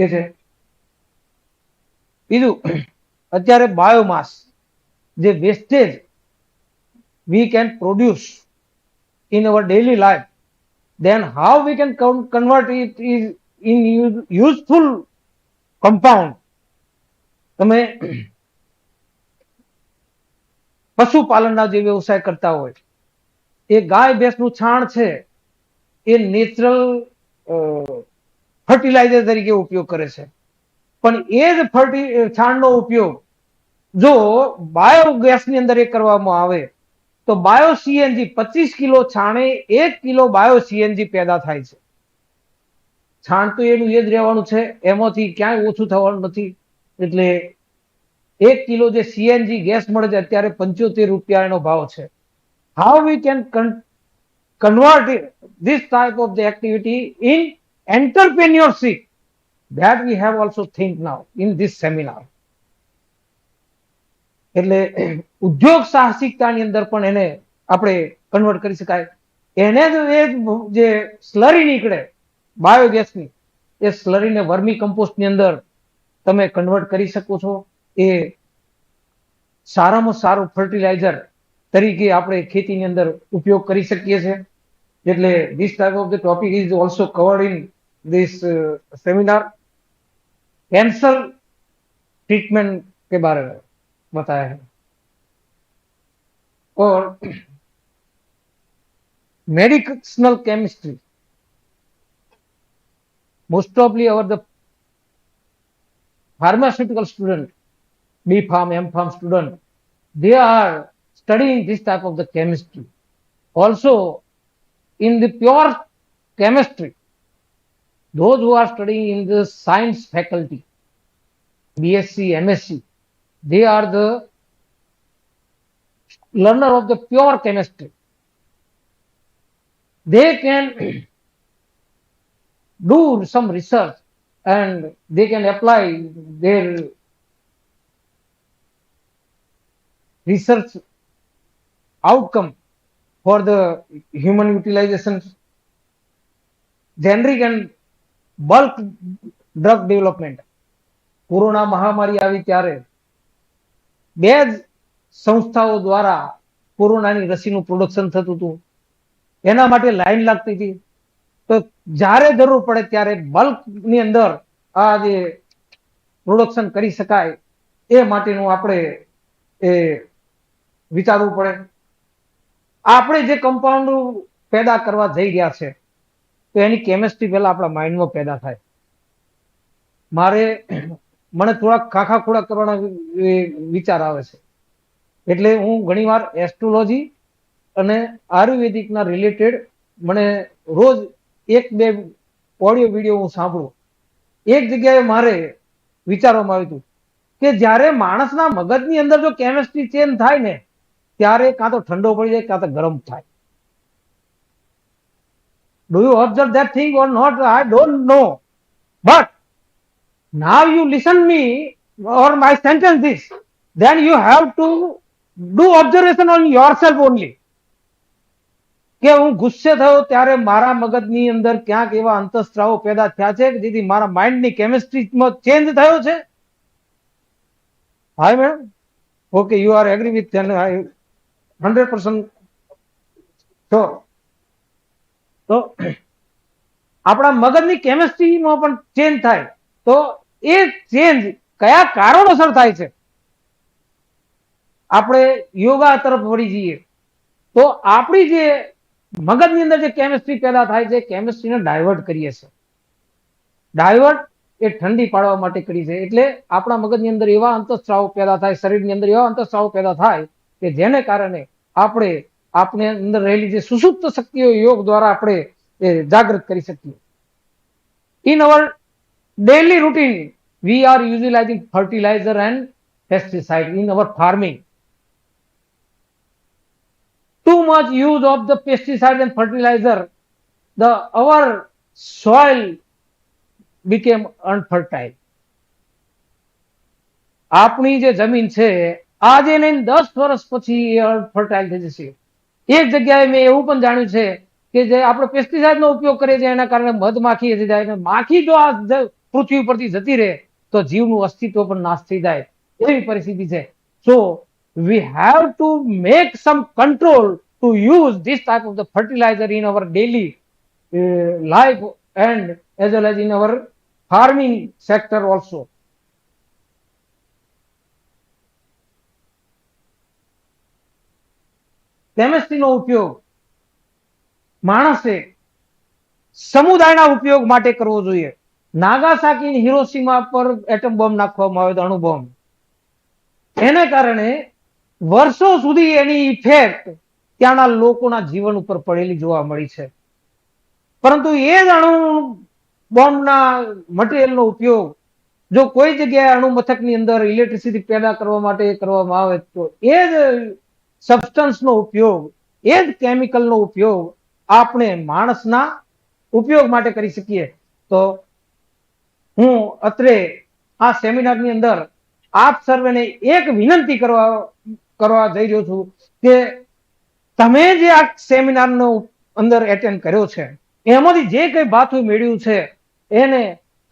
એ છે. બીજું, અત્યારે બાયોમાસ જે wastage we can produce in our daily life, then how we can convert it is in useful compound. તમે પશુપાલનના જે વ્યવસાય કરતા હોય એ ગાય ભેંસનું છાણ છે એ નેચરલ ફર્ટિલાઇઝર તરીકે ઉપયોગ કરે છે, પણ એ જ છાણનો ઉપયોગ જો બાયોગેસની અંદર એ કરવામાં આવે તો બાયો સીએનજી 25 કિલો છાણે 1 કિલો બાયો સીએનજી પેદા થાય છે. છાણ તો એનું એ જ રહેવાનું છે, એમાંથી ક્યાંય ઓછું થવાનું નથી. એટલે 1 કિલો જે સીએનજી ગેસ મળે છે અત્યારે 75 રૂપિયા એનો ભાવ છે. How we can convert this type of the activity in entrepreneurship, that we have also think now in this seminar. એટલે ઉદ્યોગ સાહસિકતાની અંદર પણ એને આપણે કન્વર્ટ કરી શકાય. એને જે સ્લરી નીકળે બાયોગેસની, એ સ્લરીને વર્મી કમ્પોસ્ટની અંદર તમે કન્વર્ટ કરી શકો છો. એ સારામાં સારું ફર્ટિલાઇઝર તરીકે આપણે ખેતીની અંદર ઉપયોગ કરી શકીએ છીએ. એટલે this type of the topic is also covered in this seminar. Cancer treatment के बारे में बताया है और medicinal chemistry, most probably our the pharmaceutical student, B Pharm, M Pharm student, they are studying this type of the chemistry. Also in the pure chemistry, those who are studying in the science faculty, BSc, MSc, they are the learner of the pure chemistry. They can do some research and they can apply their research outcome for the human utilizations, generic and bulk drug development. Corona મહામારી આવી ત્યારે બે જ સંસ્થાઓ દ્વારા કોરોનાની રસીનું production થતું હતું. એના માટે લાઈન લાગતી હતી. તો જ્યારે જરૂર પડે ત્યારે બલ્કની અંદર આ જે પ્રોડક્શન કરી શકાય એ માટેનું આપણે એ વિચારવું પડે. આપણે જે કમ્પાઉન્ડ પેદા કરવા જઈ રહ્યા છે તો એની કેમિસ્ટ્રી પહેલા આપણા માઇન્ડમાં પેદા થાય. મારે મને થોડાક ખાખા ખોડા કરવાના વિચાર આવે છે. એટલે હું ઘણીવાર એસ્ટ્રોલોજી અને આયુર્વેદિકના રિલેટેડ મને રોજ એક બે ઓડિયો વિડીયો હું સાંભળું. એક જગ્યાએ મારે વિચારવામાં આવ્યું હતું કે જ્યારે માણસના મગજની અંદર જો કેમિસ્ટ્રી ચેન્જ થાય ને ત્યારે કાં તો ઠંડો પડી જાય કાં તો ગરમ થાય. Do you observe that thing or not? I don't know. But now you listen me or my sentence this, then you have to do observation on yourself only. કે હું ગુસ્સે થયો ત્યારે મારા મગજની અંદર ક્યાંક એવા અંતઃસ્ત્રાવો પેદા થયા છે કે જેથી મારા માઇન્ડની કેમિસ્ટ્રીમાં ચેન્જ થયો છે. Hi madam, okay, you are agree with 100% sure. તો આપણા મગજની કેમિસ્ટ્રીમાં પણ ચેન્જ થાય તો એ ચેન્જ કયા કારણોસર થાય છે. આપણે યોગા તરફ વળી જઈએ તો આપણી જે મગજની અંદર જે કેમિસ્ટ્રી પેદા થાય છે કેમિસ્ટ્રીને ડાયવર્ટ કરીએ છીએ. ડાયવર્ટ એ ઠંડી પાડવા માટે કરી છે. એટલે આપણા મગજની અંદર એવા અંતઃસ્ત્રાવો પેદા થાય, શરીરની અંદર એવા અંતઃસ્ત્રાવો પેદા થાય કે જેને કારણે આપણે અંદર રહેલી જે સુષુપ્ત શક્તિઓ યોગ દ્વારા આપણે જાગૃત કરી શકીએ. In our daily routine, we are utilizing fertilizer and pesticide in our farming. Too much use of the pesticide and fertilizer, our soil became unfertile. આપણી જે જમીન છે આજે નહીં 10 વર્ષ પછી ફર્ટાઇલ થઈ જશે. એક જગ્યાએ મેં એવું પણ જાણ્યું છે કે જે આપણે પેસ્ટિસાઇડનો ઉપયોગ કરીએ છીએ એના કારણે મધમાખી થઈ જાય. માખી જો આ પૃથ્વી પરથી જતી રહે તો જીવનું અસ્તિત્વ પણ નાશ થઈ જાય એવી પરિસ્થિતિ છે. સો we have to make some control to use this type of the fertilizer in our daily life and as well as in our farming sector also. કેમિસ્ટ્રીનો ઉપયોગ માણસે સમુદાયના ઉપયોગ માટે કરવો જોઈએ. નાગાસાકી હિરોશીમા પર એટમ બોમ્બ નાખવામાં આવ્યો હતો, અણુ બોમ્બ. એને કારણે વર્ષો સુધી એની ઇફેક્ટ ત્યાંના લોકોના જીવન ઉપર પડેલી જોવા મળી છે. પરંતુ એ જ અણુ બોમ્બના મટીરિયલનો ઉપયોગ જો કોઈ જગ્યાએ અણુ મથકની અંદર ઇલેક્ટ્રિસિટી પેદા કરવા માટે કરવામાં આવે તો એ જ સબસ્ટન્સનો ઉપયોગ, એ જ કેમિકલનો ઉપયોગ આપણે માણસના ઉપયોગ માટે કરી શકીએ. તો હું અત્રે આ સેમિનારની અંદર આપ સર્વેને એક વિનંતી કરવા જઈ રહ્યો છું કે તમે જે આ સેમિનારનો અંદર એટેન્ડ કર્યો છે એમાંથી જે કઈ બાથું મેળવ્યું છે એને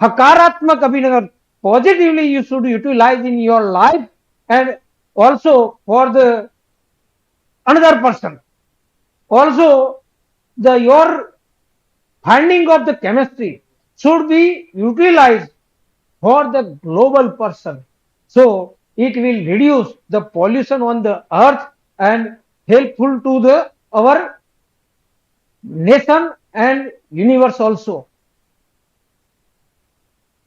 હકારાત્મક અભિનંદન. Positively you should utilize in your life and also for the another person. Also your finding of the chemistry should be utilized for the global person. So it will reduce the pollution on the earth and helpful to our nation and universe also.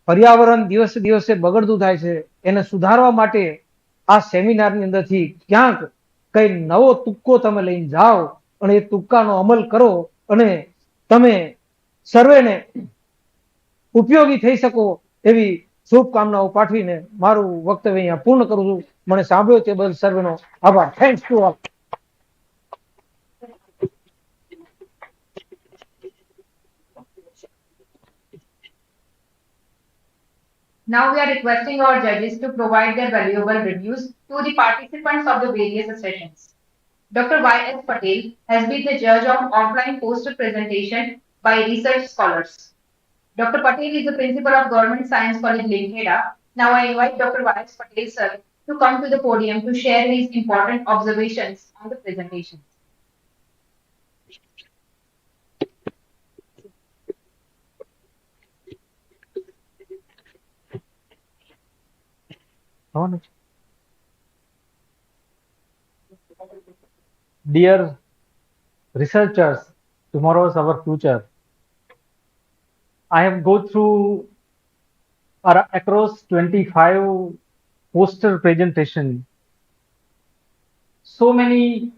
પર્યાવરણ દિવસે દિવસે બગડતું થાય છે, એને સુધારવા માટે આ સેમિનારની અંદરથી ક્યાંક કઈ નવો તુક્કો તમે લઈને જાઓ અને એ તુક્કાનો અમલ કરો અને તમે સર્વેને ઉપયોગી થઈ શકો એવી શુભકામનાઓ પાઠવીને મારું વક્તવ્ય અહીંયા પૂર્ણ કરું છું. મને સાંભળ્યો તે બદલ સર્વેનો આભાર. Thanks to all. Now we are requesting our judges to provide their valuable reviews to the participants of the various sessions. Dr. Y.S. Patel has been the judge of offline poster presentation by research scholars. Dr. Patel is the principal of Government Science College, Limheda. Now I invite Dr. Y.S. Patel, sir, to come to the podium to share his important observations on the presentation. Dear researchers, tomorrow is our future. I have go through across 25 poster presentation. So many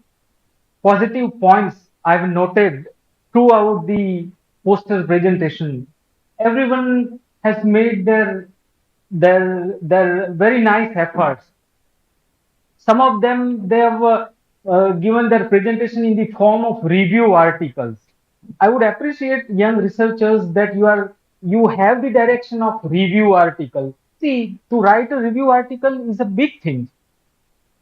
positive points I've noted throughout the poster presentation. Everyone has made their very nice efforts. Some of them they have given their presentation in the form of review articles. I would appreciate young researchers that you have the direction of review article. See, to write a review article is a big thing.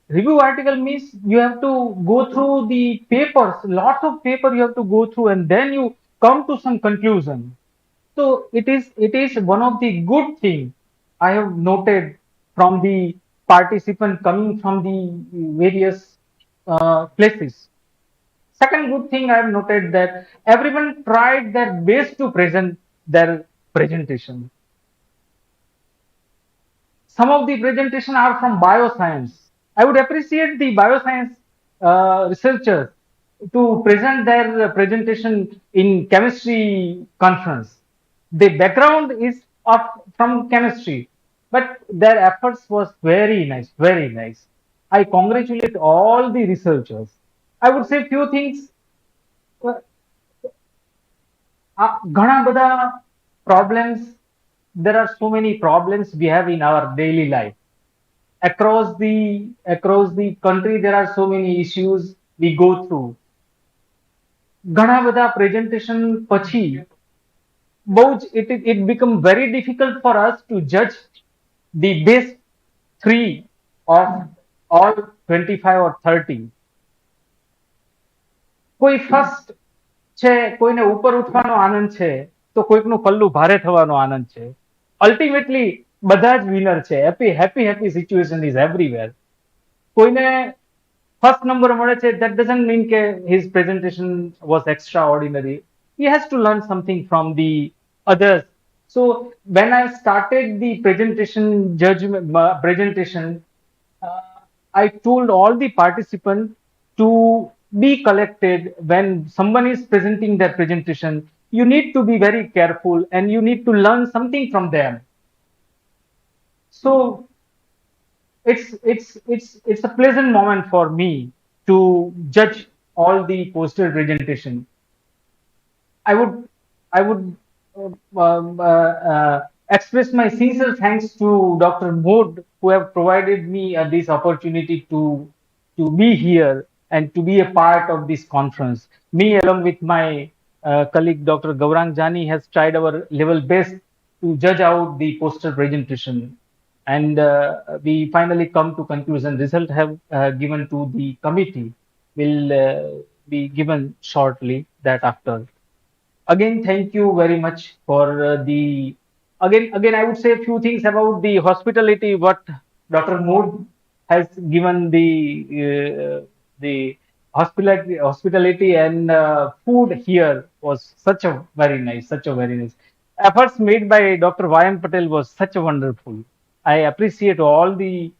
Review article means you have to go through the papers, lots of paper you have to go through, and then you come to some conclusion. So it is one of the good thing I have noted from the participant coming from the various places. Second good thing I have noted that everyone tried their best to present their presentation. Some of the presentation are from bioscience. I would appreciate the bioscience researchers to present their presentation in chemistry conference. The background is of from chemistry, but their efforts was very nice, very nice. I congratulate all the researchers. I would say few things. ઘણા બધા problems. There are so many problems we have in our daily life. Across the country there are so many issues we go through. ઘણા બધા presentation પછી it become very difficult for us to judge the best three of all 25 or 30. કોઈ first છે, કોઈને ઉપર ઉઠવાનો આનંદ છે, તો કોઈકનું પલ્લું ભારે થવાનો આનંદ છે. અલ્ટિમેટલી બધા જ વિનર છે. Happy situation is everywhere. કોઈને ફર્સ્ટ નંબર મળે છે, that doesn't mean કે his presentation was extraordinary. He has to learn something from the others. So when I started the presentation, I told all the participants to be collected when someone is presenting their presentation. You need to be very careful and you need to learn something from them. So it's a pleasant moment for me to judge all the poster presentation. I would express my sincere thanks to Dr. Mood who have provided me this opportunity to be here and to be a part of this conference. Me along with my colleague Dr. Gaurang Jani has tried our level best to judge out the poster presentation, and we finally come to conclusion. Result have given to the committee will be given shortly that after. Again, thank you very much for the again I would say a few things about the hospitality what Dr. Mood has given the hospitality and food here was such a very nice efforts made by Dr. Vayan Patel was such a wonderful. I appreciate all the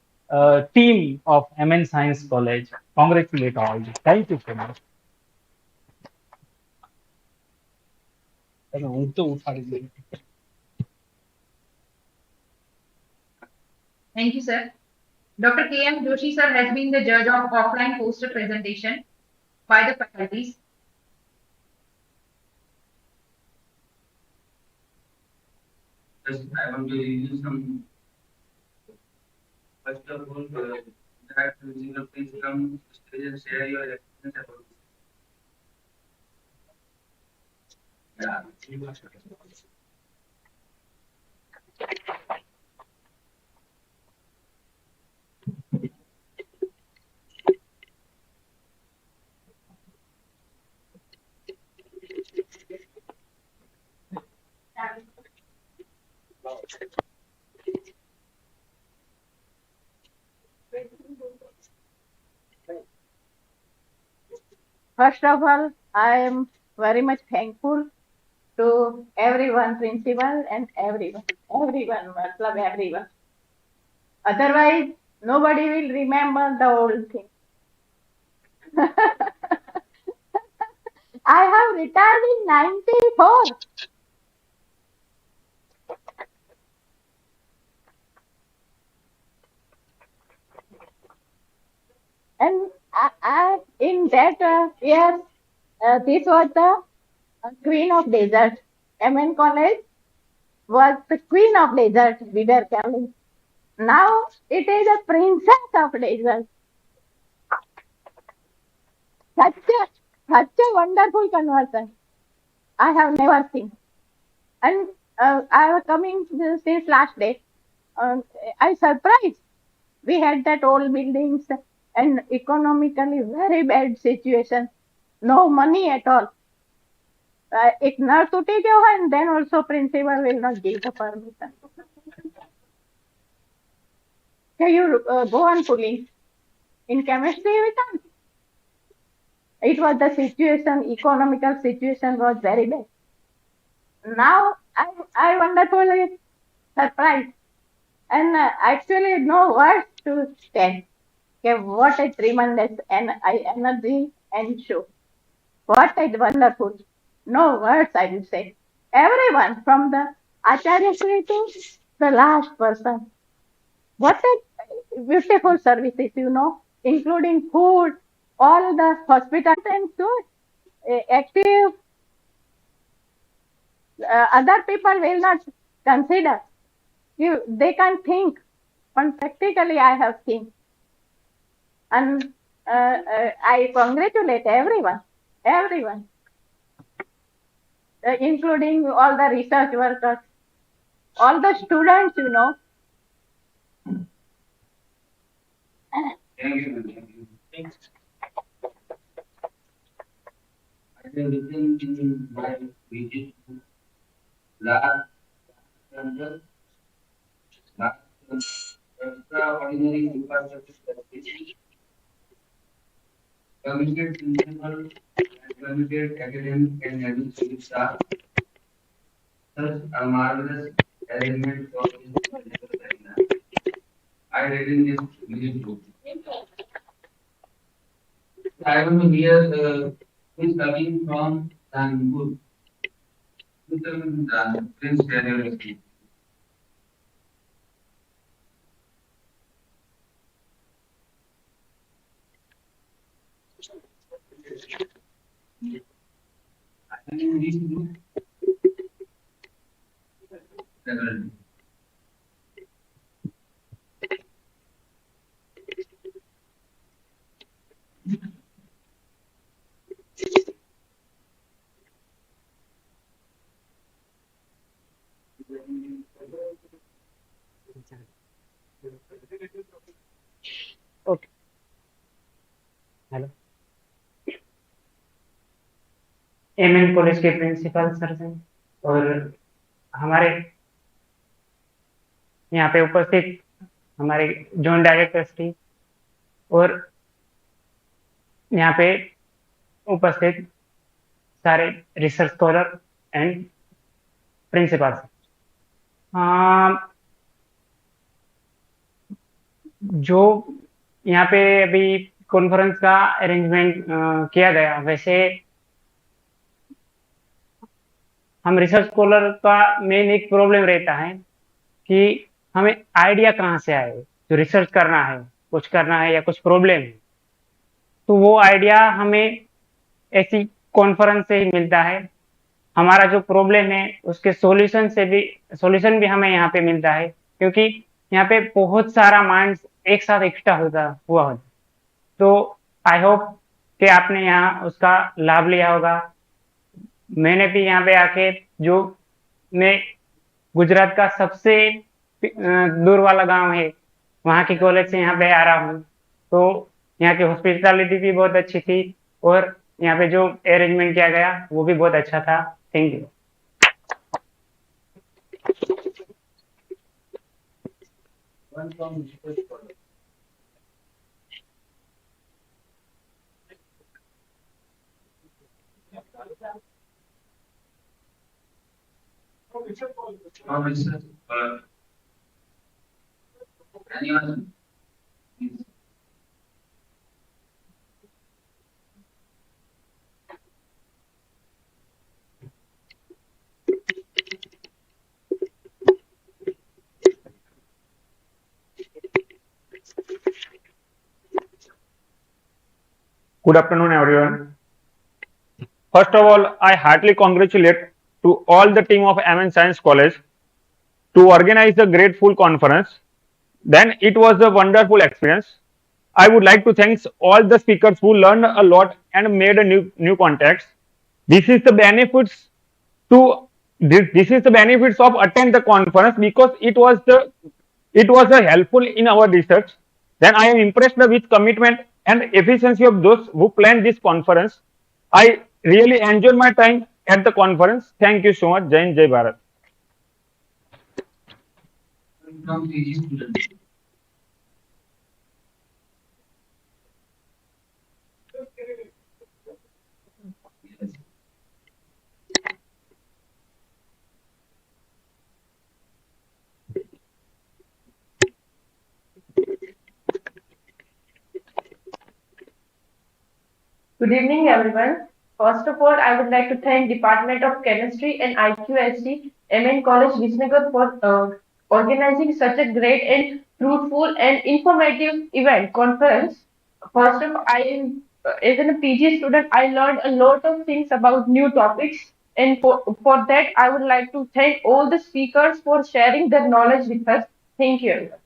team of MN Science College. Congratulate all. Thank you so much. Thank you, sir. Dr. K.M. Joshi, sir, has been the judge of offline poster presentation by the faculties. Just I want to review some. First of all, that Visngr, please come to stage and share your experience about this. Yeah. First of all, I am very much thankful to everyone, principal and everyone, matlab everyone. Otherwise, nobody will remember the old thing. I have retired in 94. that year, this was the queen of desert. MN College was the queen of desert we were calling. Now it is a princess of desert. Such a wonderful conversion I have never seen. And I was coming since last day. I surprised. We had that old buildings and economically very bad situation. No money at all. एक नळ तुटी गयो है and then also principal will not give the permission. Can you go on pulling? In chemistry we can't. It was the situation, economical situation was very bad. Now I wonderfully surprised and actually no words to tell. Okay, what a tremendous energy and show. What a wonderful. No words I will say. Everyone from the Acharya Sri to the last person. What a beautiful services, including food, all the hospitals and so active. Other people will not consider. They can think, but practically I have seen. And I congratulate everyone, including all the research workers, all the students, Thank you. I have written in my visit to last London, last extraordinary infrastructure facility, committed principal and committed academic and administrative staff, such a marvelous arrangement for this wonderful seminar. I read in this visit book. I want to hear who is coming from Kanpur. Prince Daniel. Okay hello MN college के principal sir हैं और हमारे यहाँ पे उपस्थित हमारे zone director Shri और यहाँ पे उपस्थित सारे रिसर्च स्कॉलर एंड प्रिंसिपल जो यहाँ पे अभी कॉन्फ्रेंस का अरेंजमेंट किया गया वैसे हम रिसर्च स्कॉलर का मेन एक प्रॉब्लम रहता है कि हमें आइडिया कहाँ से आए जो रिसर्च करना है कुछ करना है या कुछ प्रॉब्लम है तो वो आइडिया हमें ऐसी कॉन्फ्रेंस से ही मिलता है हमारा जो प्रॉब्लम है उसके सॉल्यूशन भी हमें यहाँ पे मिलता है क्योंकि यहाँ पे बहुत सारा माइंड्स एक साथ इकट्ठा हुआ होता तो आई होप कि आपने यहाँ उसका लाभ लिया होगा मैंने भी यहाँ पे आके जो मैं गुजरात का सबसे दूर वाला गांव है वहाँ के कॉलेज से यहाँ पे आ रहा हूँ तो यहाँ की हॉस्पिटलिटी भी बहुत अच्छी थी और यहाँ पे जो अरेंजमेंट किया गया वो भी बहुत अच्छा था thank you Anyone? Good afternoon, everyone. First of all, I heartily congratulate to all the team of MN Science College to organize the great full conference. Then it was a wonderful experience. I would like to thank all the speakers who learned a lot and made a new contacts. This is the benefits to this is the benefits of attend the conference because it was a helpful in our research. Then I am impressed with commitment and efficiency of those who planned this conference. I really enjoyed my time at the conference. Thank you so much. Jai Hind, Jai Bharat. Good evening, everyone. First of all, I would like to thank Department of Chemistry and IQSC MN College Visngr for organizing such a great and fruitful and informative event conference. First of all, as a PG student, I learned a lot of things about new topics. And for that, I would like to thank all the speakers for sharing their knowledge with us. Thank you, everyone.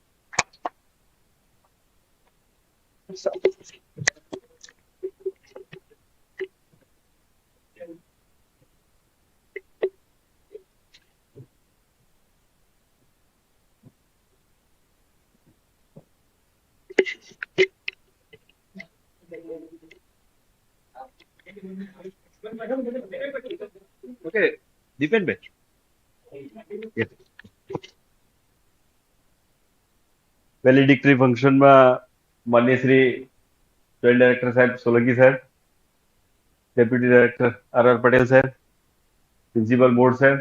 Okay, Deepen bhai. Yes. Valedictory function માં માન્ય Shri joint director સાહેબ સોલંકી સાહેબ, deputy director R Patel સાહેબ, principal board સાહેબ,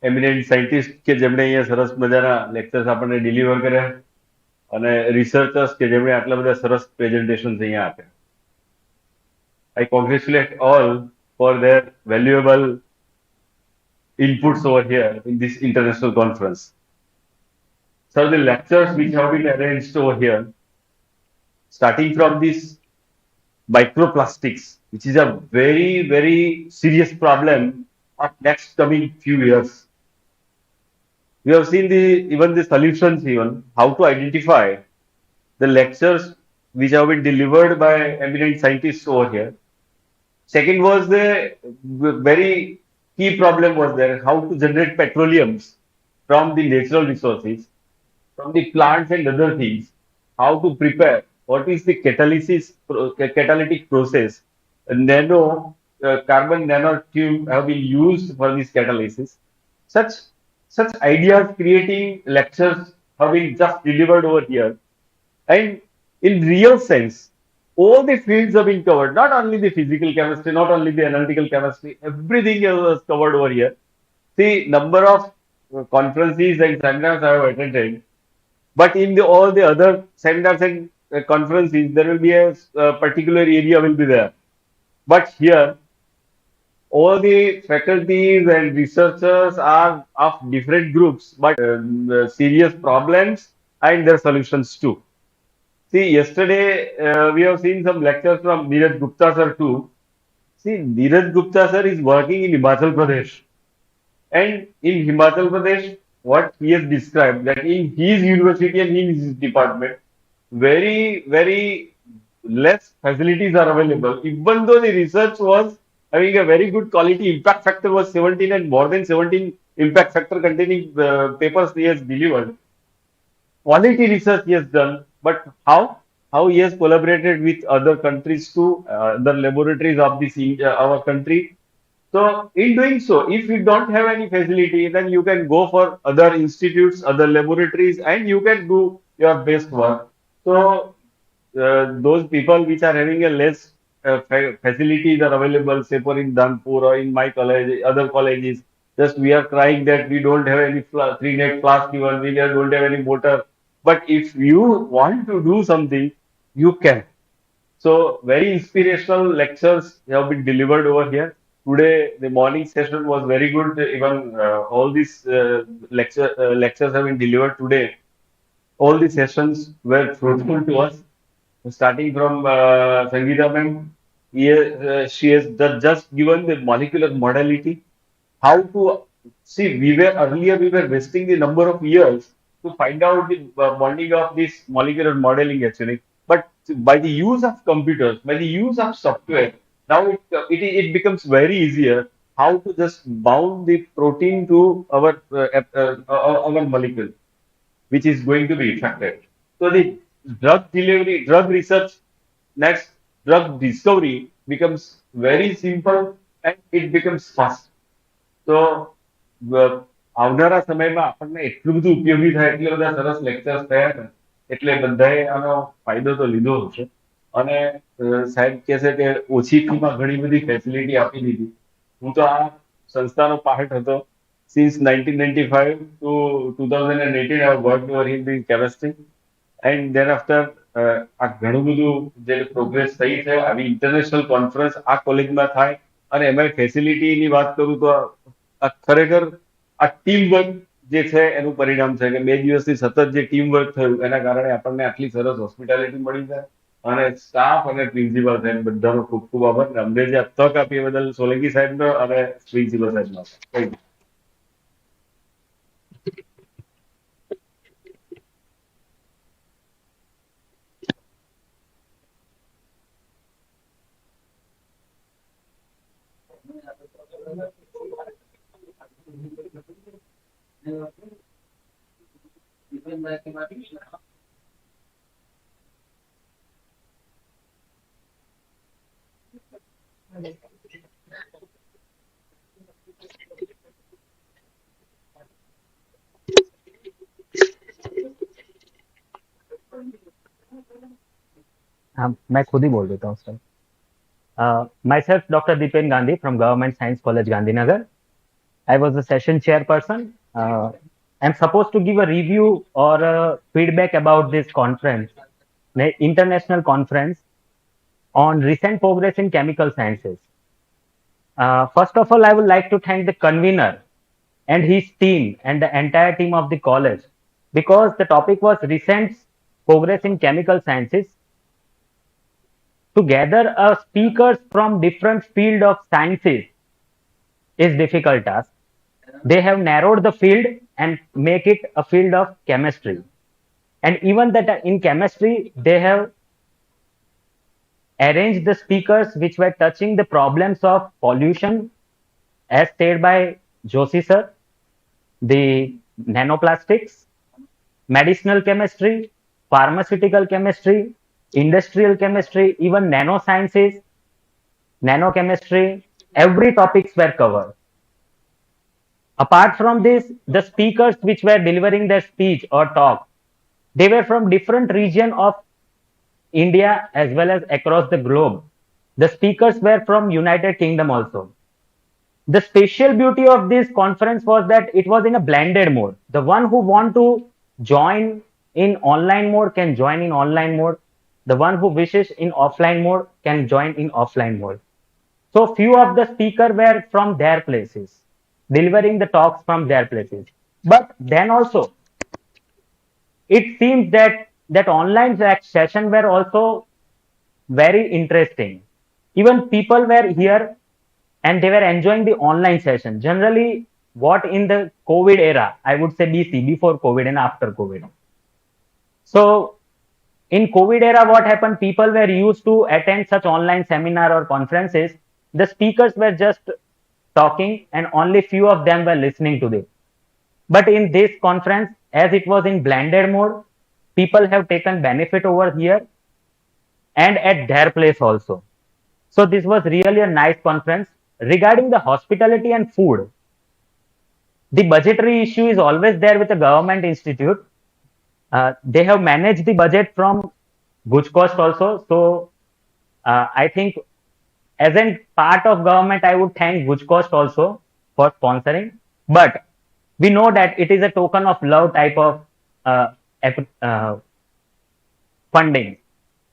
એમિનેન્ટ scientist કે જેમણે અહીંયા સરસ મજાના લેક્ચર્સ આપણને ડિલિવર કર્યા અને રિસર્ચર્સ કે જેમણે આટલા બધા સરસ પ્રેઝન્ટેશન્સ અહીંયા આપ્યા. I congratulate all for their valuable inputs over here in this international conference. So the lectures which have been arranged over here, starting from this microplastics, which is a very, very serious problem of next coming few years. We have seen even the solutions, even how to identify the lectures which have been delivered by eminent scientists over here. Second was the very key problem was there, how to generate petroleums from the natural resources, from the plants and other things, how to prepare, what is the catalytic process, carbon nanotube have been used for this catalysis. Such ideas creating lectures have been just delivered over here. And in real sense, all the fields have been covered, not only the physical chemistry, not only the analytical chemistry, everything was covered over here. See, number of conferences and seminars I have attended, but in all the other seminars and conferences, there will be a particular area will be there. But here, all the faculties and researchers are of different groups, but serious problems and their solutions too. See, yesterday we have seen some lectures from Neeraj Gupta sir too. See, Neeraj Gupta sir is working in Himachal Pradesh. And in Himachal Pradesh, what he has described, that in his university and in his department, very, very less facilities are available. Even though the research was having a very good quality, impact factor was 17 and more than 17 impact factor containing papers he has delivered. Quality research he has done, but how? How he has collaborated with other countries too, the laboratories of this our country. So in doing so, if you don't have any facility, then you can go for other institutes, other laboratories, and you can do your best work. So those people which are having a less facilities are available, say for in Danpur or in my college, other colleges. Just we are crying that we don't have any 3-net flask even, we don't have any motor. But if you want to do something, you can. So very inspirational lectures have been delivered over here. Today, the morning session was very good. Even all these lectures have been delivered today. All the sessions were fruitful to us. starting from Sangeeta ma'am, she has just given the molecular modality, how to see. We were wasting the number of years to find out the bonding of this molecular modeling actually. But by the use of computers, by the use of software, now it becomes very easier how to just bound the protein to our molecule, which is going to be affected. So the drug delivery, drug research, next drug discovery becomes very simple and it becomes fast. તો આવનારા સમયમાં આપણને એટલું બધું ઉપયોગી થાય, એટલા બધા સરસ લેક્ચર્સ થયા છે, એટલે બધાએ આનો ફાયદો તો લીધો હશે. અને સાહેબ કહે છે કે ઓછી ફીમાં ઘણી બધી ફેસિલિટી આપી દીધી. હું તો આ સંસ્થાનો પાર્ટ હતો. Since 1995 to 2018, I have worked over in the chemistry. And thereafter, આ ઘણું બધું જે પ્રોગ્રેસ થઈ છે, આવી ઇન્ટરનેશનલ કોન્ફરન્સ આ કોલેજમાં થાય, અને એમાં ફેસિલિટીની વાત કરું તો ખરેખર આ ટીમ વર્ક જે છે એનું પરિણામ છે કે 2 દિવસથી સતત જે ટીમ વર્ક થયું એના કારણે આપણને આટલી સરસ હોસ્પિટાલિટી મળી છે. અને સ્ટાફ અને પ્રિન્સિપાલ સાહેબ બધાનો ખૂબ ખૂબ આભાર. અમને જે આ તક આપી એ બદલ સોલંકી સાહેબનો અને પ્રિન્સિપાલ સાહેબનો. Thank you. हाँ मैं खुद ही बोल देता हूँ sir. Myself, Dr. Dipen Gandhi from Government Science College, Gandhinagar. I was the session chairperson. I'm supposed to give a review or a feedback about this conference, the international conference on recent progress in chemical sciences. First of all, I would like to thank the convener and his team and the entire team of the college, because the topic was recent progress in chemical sciences. To gather speakers from different field of sciences is difficult task. They have narrowed the field and make it a field of chemistry. And even that in chemistry, they have arranged the speakers which were touching the problems of pollution, as stated by Joshi sir, the nanoplastics, medicinal chemistry, pharmaceutical chemistry, industrial chemistry, even nanosciences, nanochemistry, every topics were covered. Apart from this, the speakers which were delivering their speech or talk, they were from different region of India as well as across the globe. The speakers were from United Kingdom also. The special beauty of this conference was that it was in a blended mode. The one who want to join in online mode can join in online mode. The one who wishes in offline mode can join in offline mode. So few of the speakers were from their places, delivering the talks from their places. But then also, it seems that online session were also very interesting. Even people were here and they were enjoying the online session. Generally, what in the COVID era, I would say BC, before COVID and after COVID. So in COVID era, what happened? People were used to attend such online seminar or conferences. The speakers were just talking and only few of them were listening to them. But in this conference, as it was in blended mode, people have taken benefit over here and at their place also. So this was really a nice conference. Regarding the hospitality and food, the budgetary issue is always there with the government institute. They have managed the budget from Guj cost also. So I think as a part of government, I would thank Guj cost also for sponsoring. But we know that it is a token of love type of funding.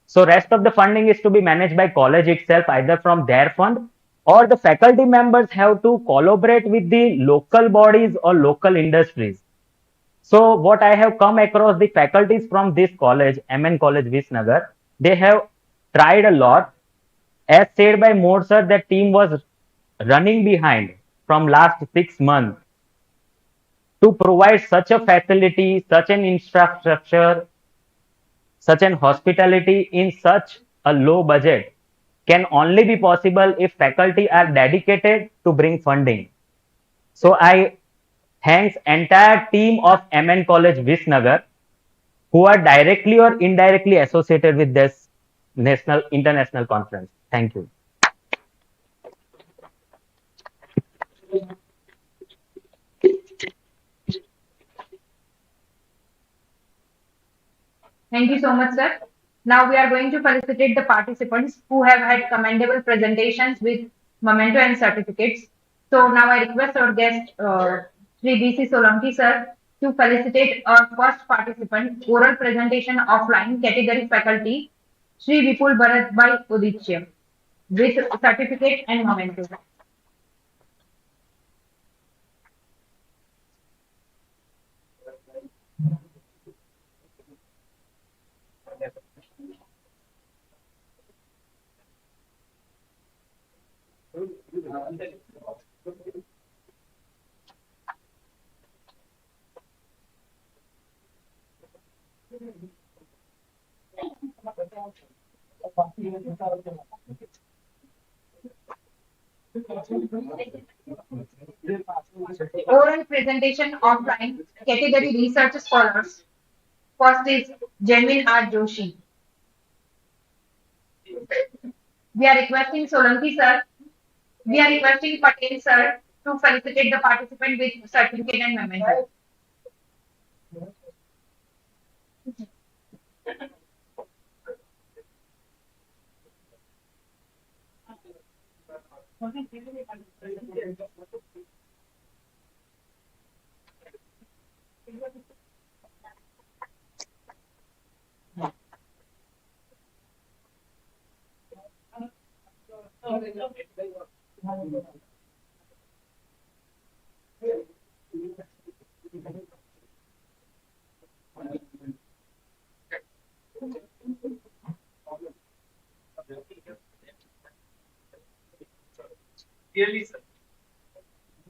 So rest of the funding is to be managed by college itself, either from their fund, or the faculty members have to collaborate with the local bodies or local industries. So what I have come across the faculties from this college, MN College Visngr, They have tried a lot. As said by More sir, that team was running behind from last 6 months to provide such a facility, such an infrastructure, such an hospitality in such a low budget can only be possible if faculty are dedicated to bring funding. So I thanks entire team of MN College Visngr who are directly or indirectly associated with this national international conference. Thank you. Thank you so much, sir. Now we are going to felicitate the participants who have had commendable presentations with memento and certificates. So now I request our guest, Sri B.C. Solanki, sir, to felicitate our first participant, oral presentation offline, category faculty, Sri Vipul Bharatbhai Uditya, with certificate and memento. Oral presentation offline, category research scholars. First is Jamin R. Joshi. We are requesting Solanki sir. We are requesting Patel sir to felicitate the participant with certificate and memento.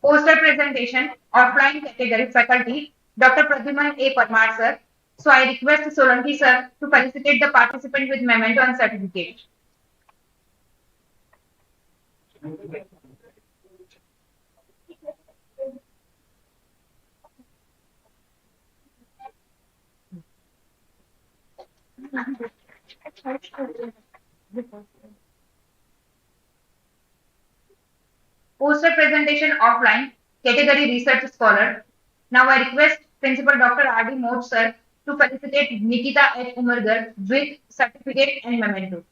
Poster presentation, offline category faculty, Dr. Pradyuman A. Parmar sir. So I request Solanki sir to felicitate the participant with memento and certificate. Poster presentation offline, category research scholar. Now I request Principal Dr. R.D. Mode sir to felicitate Nikita H. Umargar with certificate and memento.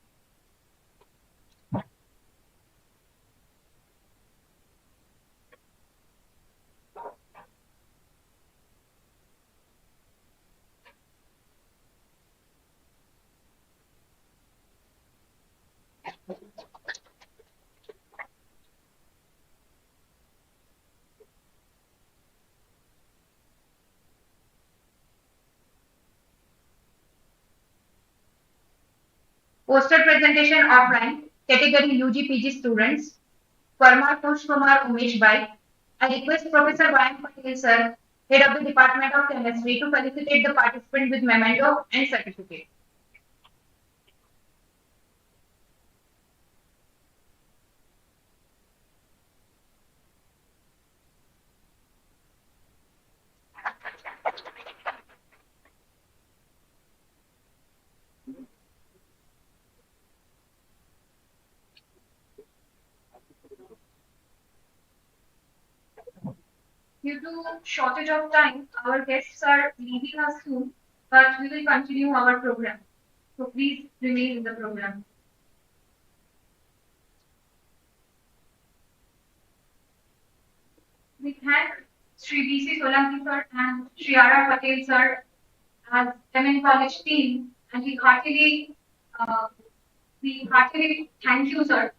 Poster presentation offline, category UG PG students, Parmar Kush Kumar Umesh Bhai. I request Professor Y. Patel sir, Head of the Department of Chemistry, to felicitate the participant with memento and certificate. Due to shortage of time, our guests are leaving us soon, but we will continue our program. So please remain in the program. We thank Sri B.C. Solanki sir and Sri R. Patel sir as MN College team, and uh, we heartily thank you, sir.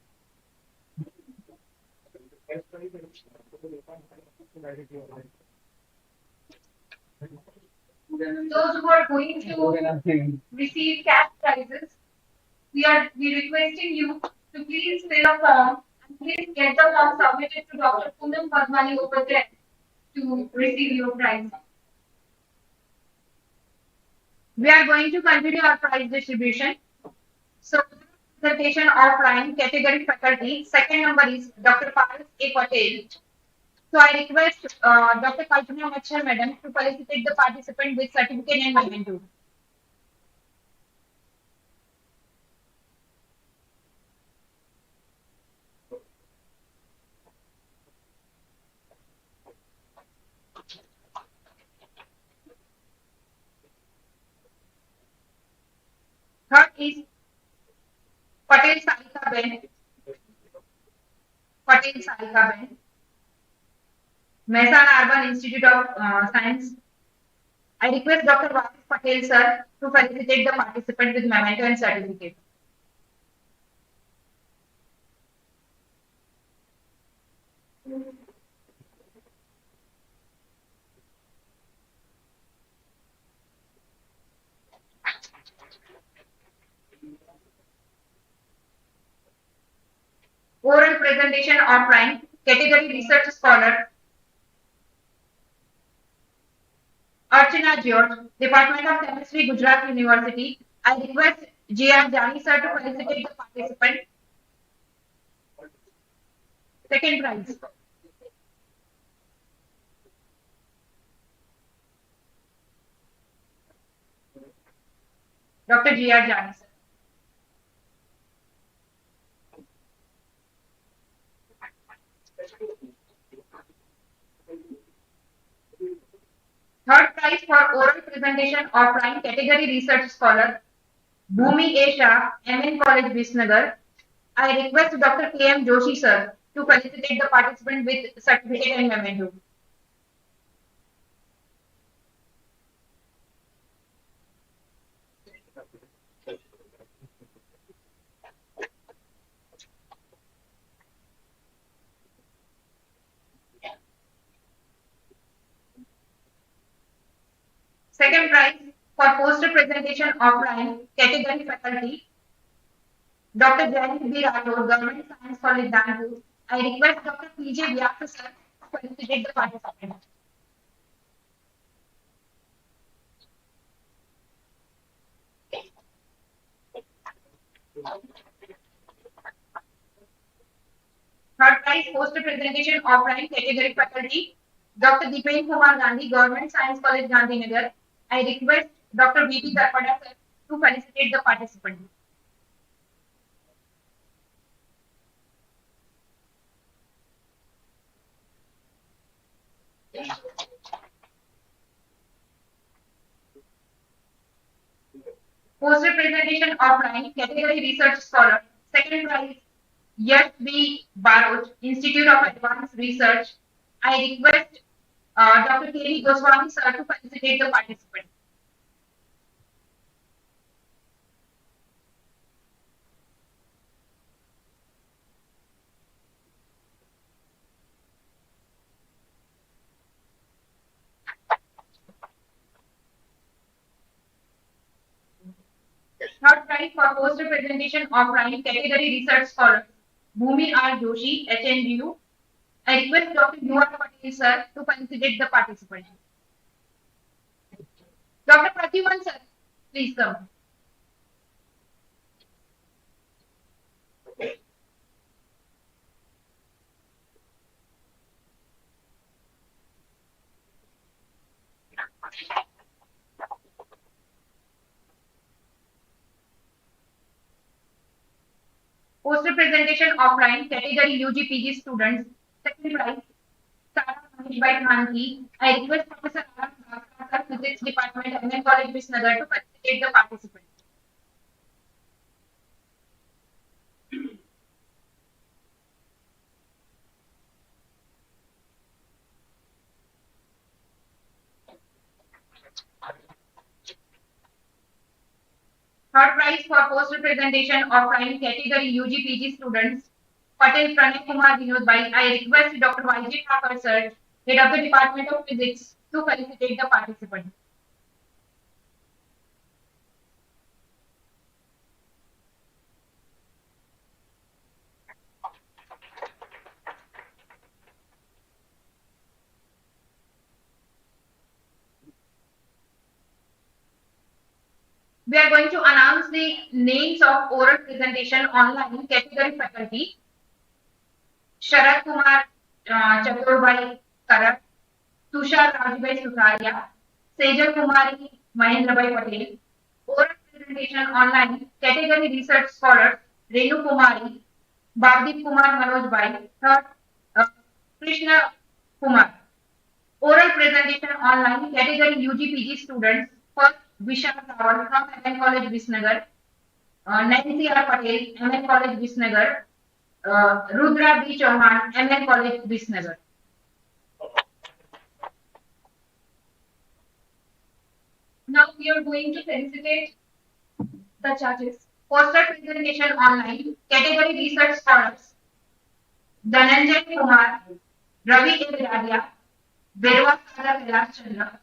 Those who are going to receive cash prizes, we requesting you to please fill a form and please get the form submitted to Dr. Poonam Padmani over there to receive your prize. We are going to continue our prize distribution. So, presentation offline, category faculty. Second number is Dr. Paras A. Patel. So, I request Dr. Kalpana Machar Madam to felicitate the participant with certificate and memento. Third is Patel Sarika Ben. Patel Sarika Ben. Mehsana Urban Institute of Science. I request Dr. Vasis Patel sir to felicitate the participant with memento and certificate. Oral presentation offline, category research scholar, Archana George, Department of Chemistry, Gujarat University. I request J.R. Jani sir to felicitate the participant. Second prize. Dr. J.R. Jani sir. Third prize for oral presentation offline, category research scholar, Bhumi A. Shah, MN College, Visngr. I request Dr. K.M. Joshi sir to felicitate the participant with certificate and memento. Second prize for poster presentation offline, category faculty, Dr. Jayant B. Rathod, Government Science College, Danpur. I request Dr. P.J. Vyasa sir to felicitate the participant. Third prize poster presentation offline, category faculty, Dr. Dipen Kumar Gandhi, Government Science College, Gandhinagar. I request Dr. V.P. Tarpada sir to felicitate the participant. Poster presentation offline, category research scholar. Second prize, Yash B. Baroj, Institute of Advanced Research. I request Dr. K.V. Goswami sir to felicitate the participant. Third prize for poster presentation offline, category research scholar, Bhumi R. Joshi, HNDU. I request Dr. U.R. Patel sir to felicitate the participant. Dr. Pratibhan sir, please come. Poster presentation offline, category UG PG students. Second prize, Sarah Manish by Khanki. I request Professor Aram Bhakra, sir, Physics Department, MN College, Visnagar, to facilitate the participant. Third prize for poster presentation offline, category UG PG students. Patel Pranay Kumar Vinod Bhai. I request Dr. YJ Thakur, sir, Head of the Department of Physics, to felicitate the participant. we are going to announce the names of oral presentation online category faculty. Sharad Kumar Chaturbai Karat, Tushar Rajbhai Sutaria, Sejal Kumari Mahendrabhai Patel. Oral presentation online category research scholars Renu Kumari, Bhavdeep Kumar Manoj Bhai, third Krishna Kumar. Oral presentation online category UG/PG students. First, Vishal Rawal from MN College Visngr. Nancy R. Patel, MN College Visngr. Rudra B. Chauhan, MN College Visngr. Now we are going to felicitate the judges. Poster presentation online category research scholars. Dhananjay Kumar, Ravi A. Viradia, Berwa Sada Kailash Chandra.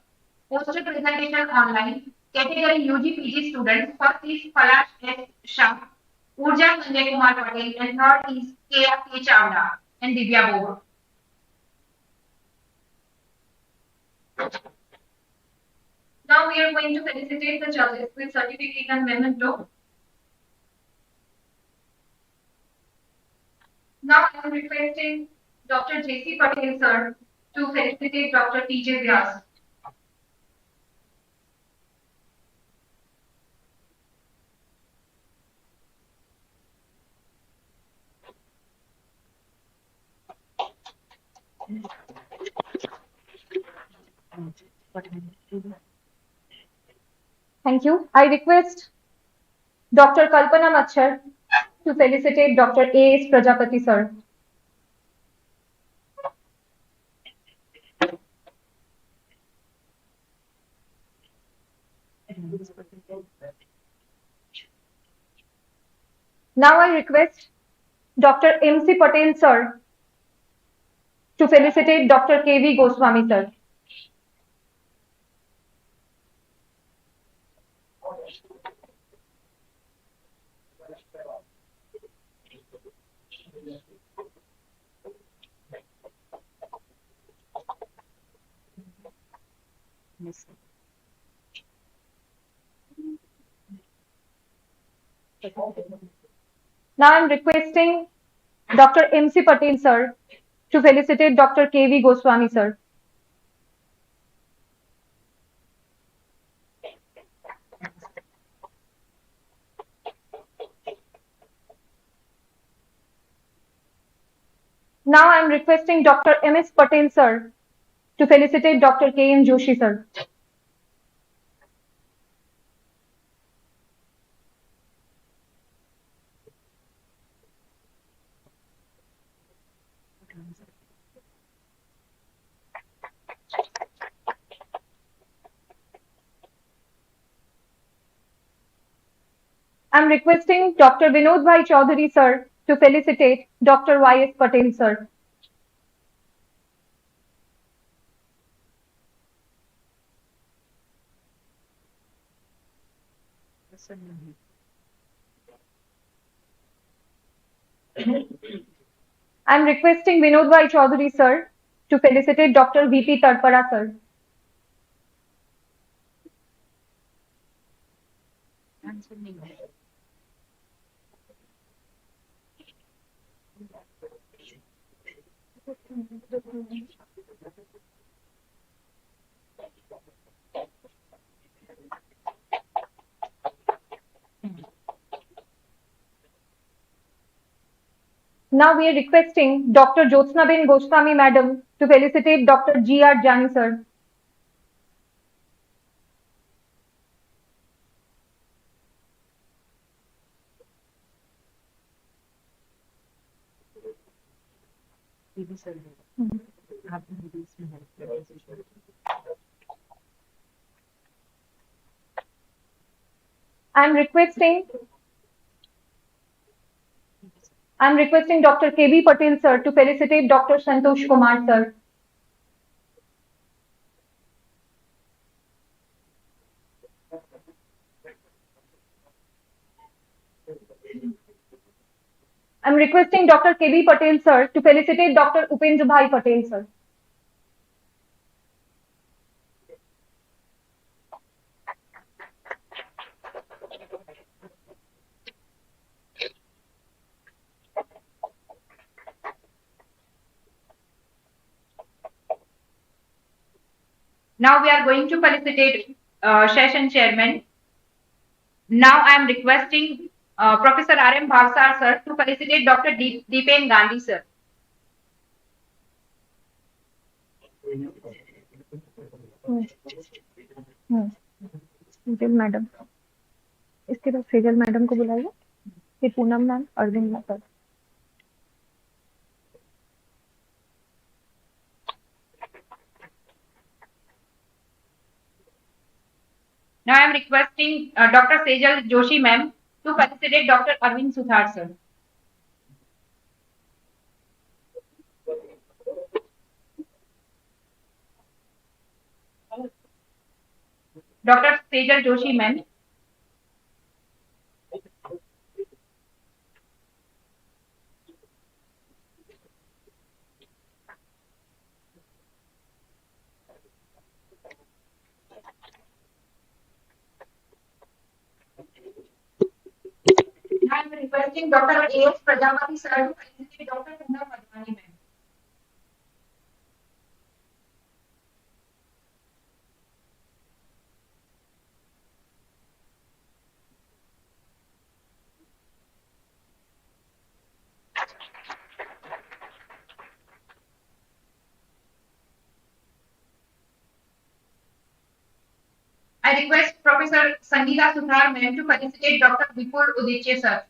Poster presentation online category UG/PG students. First is Palash S. Shah, Urja Sanjay Kumar Patel, and third is K. Chawla and Divya Bohra. Now we are going to felicitate the judges with certificate and memento. Now I am requesting Dr. J.C. Patel sir to felicitate Dr. T.J. Vyas. Thank you. I request Dr. Kalpana Machhar to felicitate Dr. A.S. Prajapati sir. Now I request Dr. M.C. Patel sir to felicitate Dr. K.V. Goswami sir. Now I'm requesting Dr. M.C. Patel sir to felicitate Dr. K.V. Goswami sir. Now I'm requesting Dr. M.S. Patel sir to felicitate Dr. K.M. Joshi sir. I'm requesting Dr. Vinod Bhai Chaudhary sir to felicitate Dr. Y.S. Patel sir. I'm requesting Vinod Bhai Chaudhary sir to felicitate Dr. V.P. Tarpara sir. Now we are requesting Dr. Jyotsnaben Goswami madam to felicitate Dr. G.R. Jani sir. I'm requesting Dr. K.B. Patel sir to felicitate Dr. Santosh Kumar sir. I'm requesting Dr. K.B. Patel sir to felicitate Dr. Upendra Bhai Patel sir. Now we are going to felicitate session chairman. Now I am requesting Professor R.M. Bhavsar sir to felicitate Dr. Deepen Gandhi sir. Sejal madam, इसके बाद Sejal madam को बुलाइए, फिर Poonam ma'am, Arvind ma'am. Now I am requesting Dr. Sejal Joshi ma'am to felicitate Dr. Arvind Suthar sir. Dr. Sejal Joshi ma'am. I am requesting Dr. A.S. Prajapati sir to felicitate Dr. Poonam Madhwani ma'am. I request Professor Sangeeta Suthar ma'am to felicitate Dr. Vipul Uditya sir.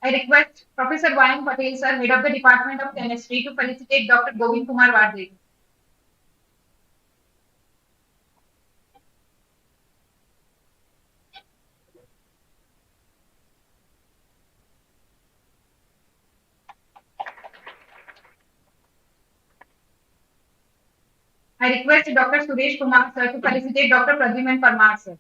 I request Professor Y.M. Patel sir, head of the Department of Chemistry, to felicitate Dr. Govind Kumar Vardhe. I request Dr. Suresh Kumar sir to felicitate Dr. Pradyuman Parmar sir.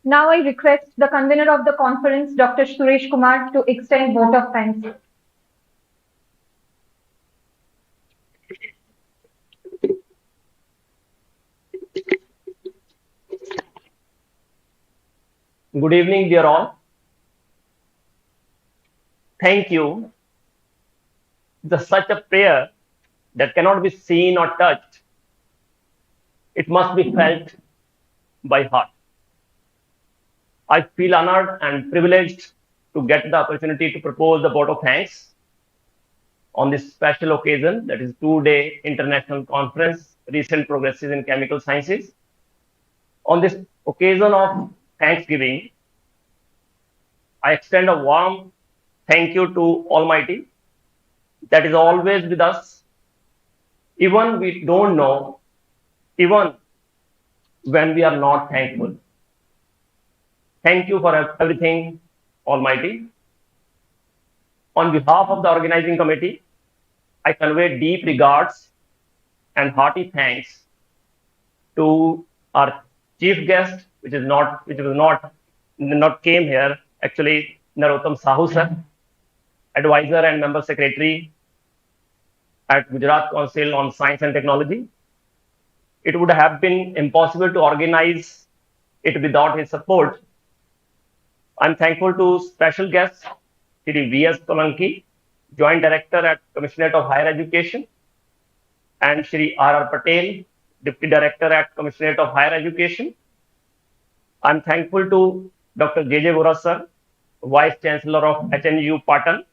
Now I request the convener of the conference, Dr. Suresh Kumar, to extend vote of thanks. Good evening, dear all. Thank you. It's such a prayer that cannot be seen or touched. It must be felt by heart. I feel honored and privileged to get the opportunity to propose the vote of thanks on this special occasion, that is 2-day international conference, Recent Progresses in Chemical Sciences. On this occasion of Thanksgiving, I extend a warm thank you to Almighty that is always with us, even we don't know, even when we are not thankful. Thank you for everything, Almighty. On behalf of the organizing committee, I convey deep regards and hearty thanks to our chief guest, which was not came here, actually Narottam Sahu sir, advisor and member secretary at Gujarat Council on Science and Technology. It would have been impossible to organize it without his support. I'm thankful to special guests, Shri V.S. Solanki, Joint Director at Commissionerate of Higher Education, and Shri R.R. Patel, Deputy Director at Commissionerate of Higher Education. I'm thankful to Dr. J.J. Vora sir, Vice Chancellor of HNU Patan,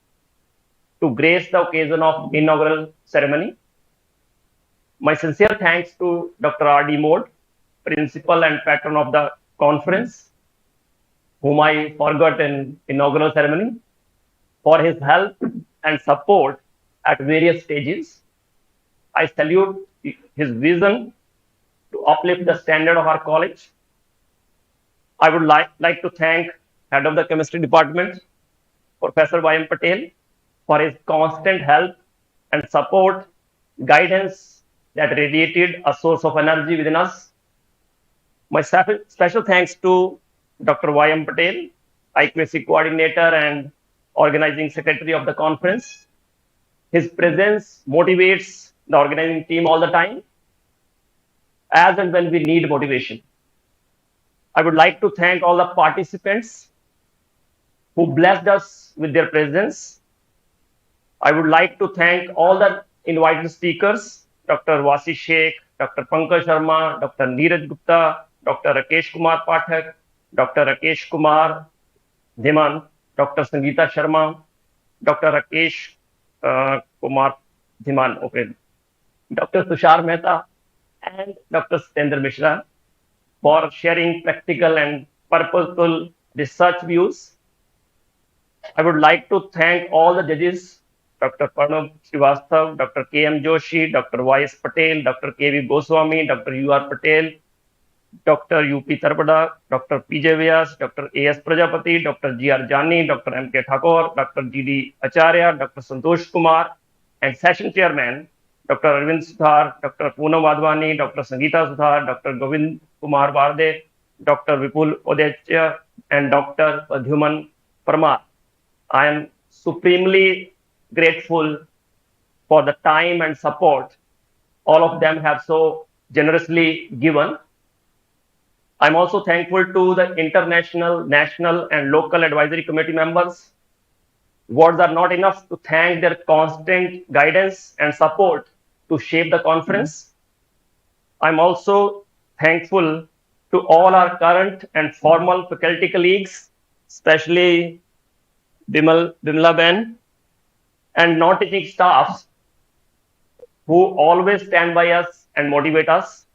to grace the occasion of inaugural ceremony. My sincere thanks to Dr. R.D. Mode, Principal and Patron of the conference, whom I forgot in inaugural ceremony, for his help and support at various stages. I salute his vision to uplift the standard of our college. I would like to thank Head of the Chemistry Department, Professor Y.M. Patel, for his constant help and support, guidance that radiated a source of energy within us. My special thanks to Dr. Y.M. Patel, IQAC coordinator and organizing secretary of the conference. His presence motivates the organizing team all the time, as and when we need motivation. I would like to thank all the participants who blessed us with their presence. I would like to thank all the invited speakers, Dr. Wasi Sheikh, Dr. Pankaj Sharma, Dr. Neeraj Gupta, Dr. Rakesh Kumar Pathak, Dr. Rakesh Kumar Dhiman, Dr. Sangeeta Sharma, Dr. Rakesh Kumar Dhiman, okay, Dr. Tushar Mehta, and Dr. Satendra Mishra for sharing practical and purposeful research views. I would like to thank all the judges, Dr. Pranav Srivastav, Dr. K.M. Joshi, Dr. Y.S. Patel, Dr. K.V. Goswami, Dr. U.R. Patel, Dr. U.P. Tarpada, Dr. P.J. Vyas, Dr. A.S. Prajapati, Dr. G.R. Jani, Dr. M.K. Thakur, Dr. G.D. Acharya, Dr. Santosh Kumar, and Session Chairman, Dr. Arvind Sudhar, Dr. Poonam Wadhwani, Dr. Sangeeta Sudhar, Dr. Govind Kumar Barde, Dr. Vipul Odechya, and Dr. Padhuman Parmar. I am supremely grateful for the time and support all of them have so generously given. I'm also thankful to the international, national, and local advisory committee members. Words are not enough to thank their constant guidance and support to shape the conference. I'm also thankful to all our current and former faculty colleagues, especially Bimla Ben, and non-teaching staffs who always stand by us and motivate us.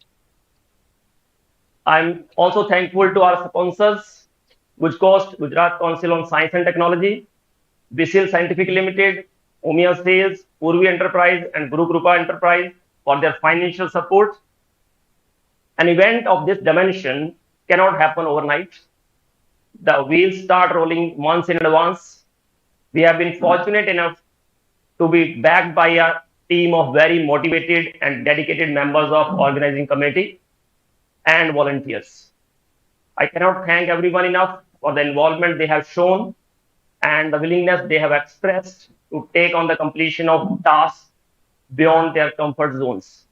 I'm also thankful to our sponsors, Guj Coast, Gujarat Council on Science and Technology, BCL Scientific Limited, Omia Sales, Purvi Enterprise, and Guru Krupa Enterprise for their financial support. An event of this dimension cannot happen overnight. The wheels start rolling months in advance. We have been fortunate enough to be backed by a team of very motivated and dedicated members of organizing committee and volunteers. I cannot thank everyone enough for the involvement they have shown and the willingness they have expressed to take on the completion of tasks beyond their comfort zones.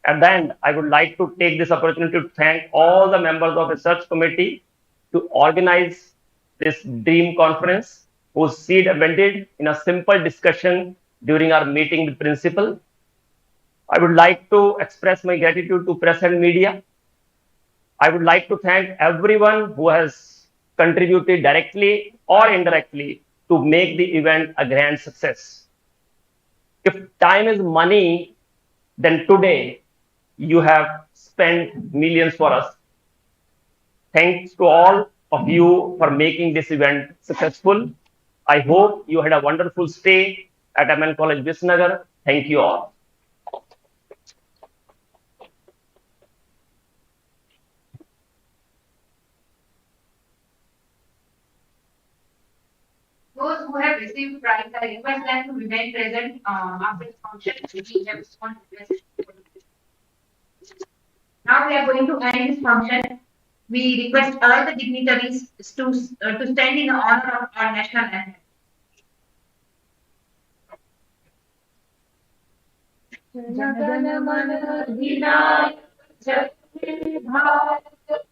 At the end, I would like to take this opportunity to thank all the members of the research committee to organize this dream conference, whose seed ended in a simple discussion during our meeting with principal. I would like to express my gratitude to press and media. I would like to thank everyone who has contributed directly or indirectly to make the event a grand success. If time is money, then today you have spent millions for us. Thanks to all of you for making this event successful. I hope you had a wonderful stay at MN College Visngr. Thank you all. Those who have received prize, I request them to remain present after the function. We have one request. Now we are going to end this function. We request all the dignitaries to stand in honor of our national anthem. जन मन अधिनायक जय भारत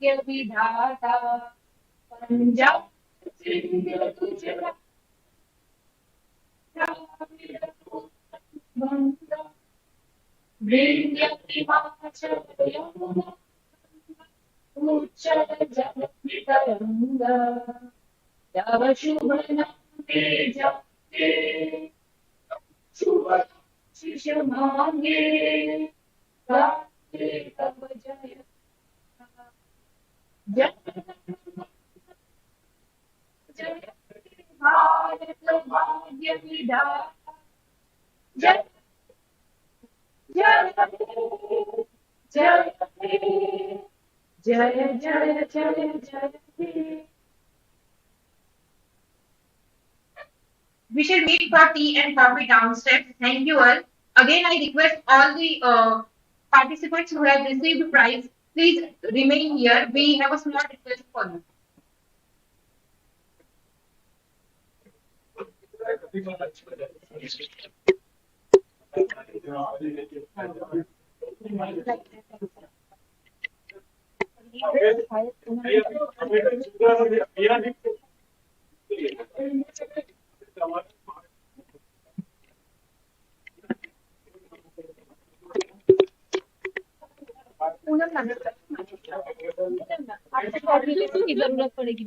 के विधाता पंजाब सिंध गुजरात विंध्य हिमाचल यमुना उच्चल जल तरंगा तव शुभ नामे जपते शुभ शिष्य मांगे गाते तब जय जय जय भारत भाग्य विधाता जय जय जय जय जय जय जय We shall meet for tea and coffee downstairs. Thank you all. Again, I request all the participants who have received prize, please remain here. We have a small request for you. आपको coordination की जरूरत पड़ेगी।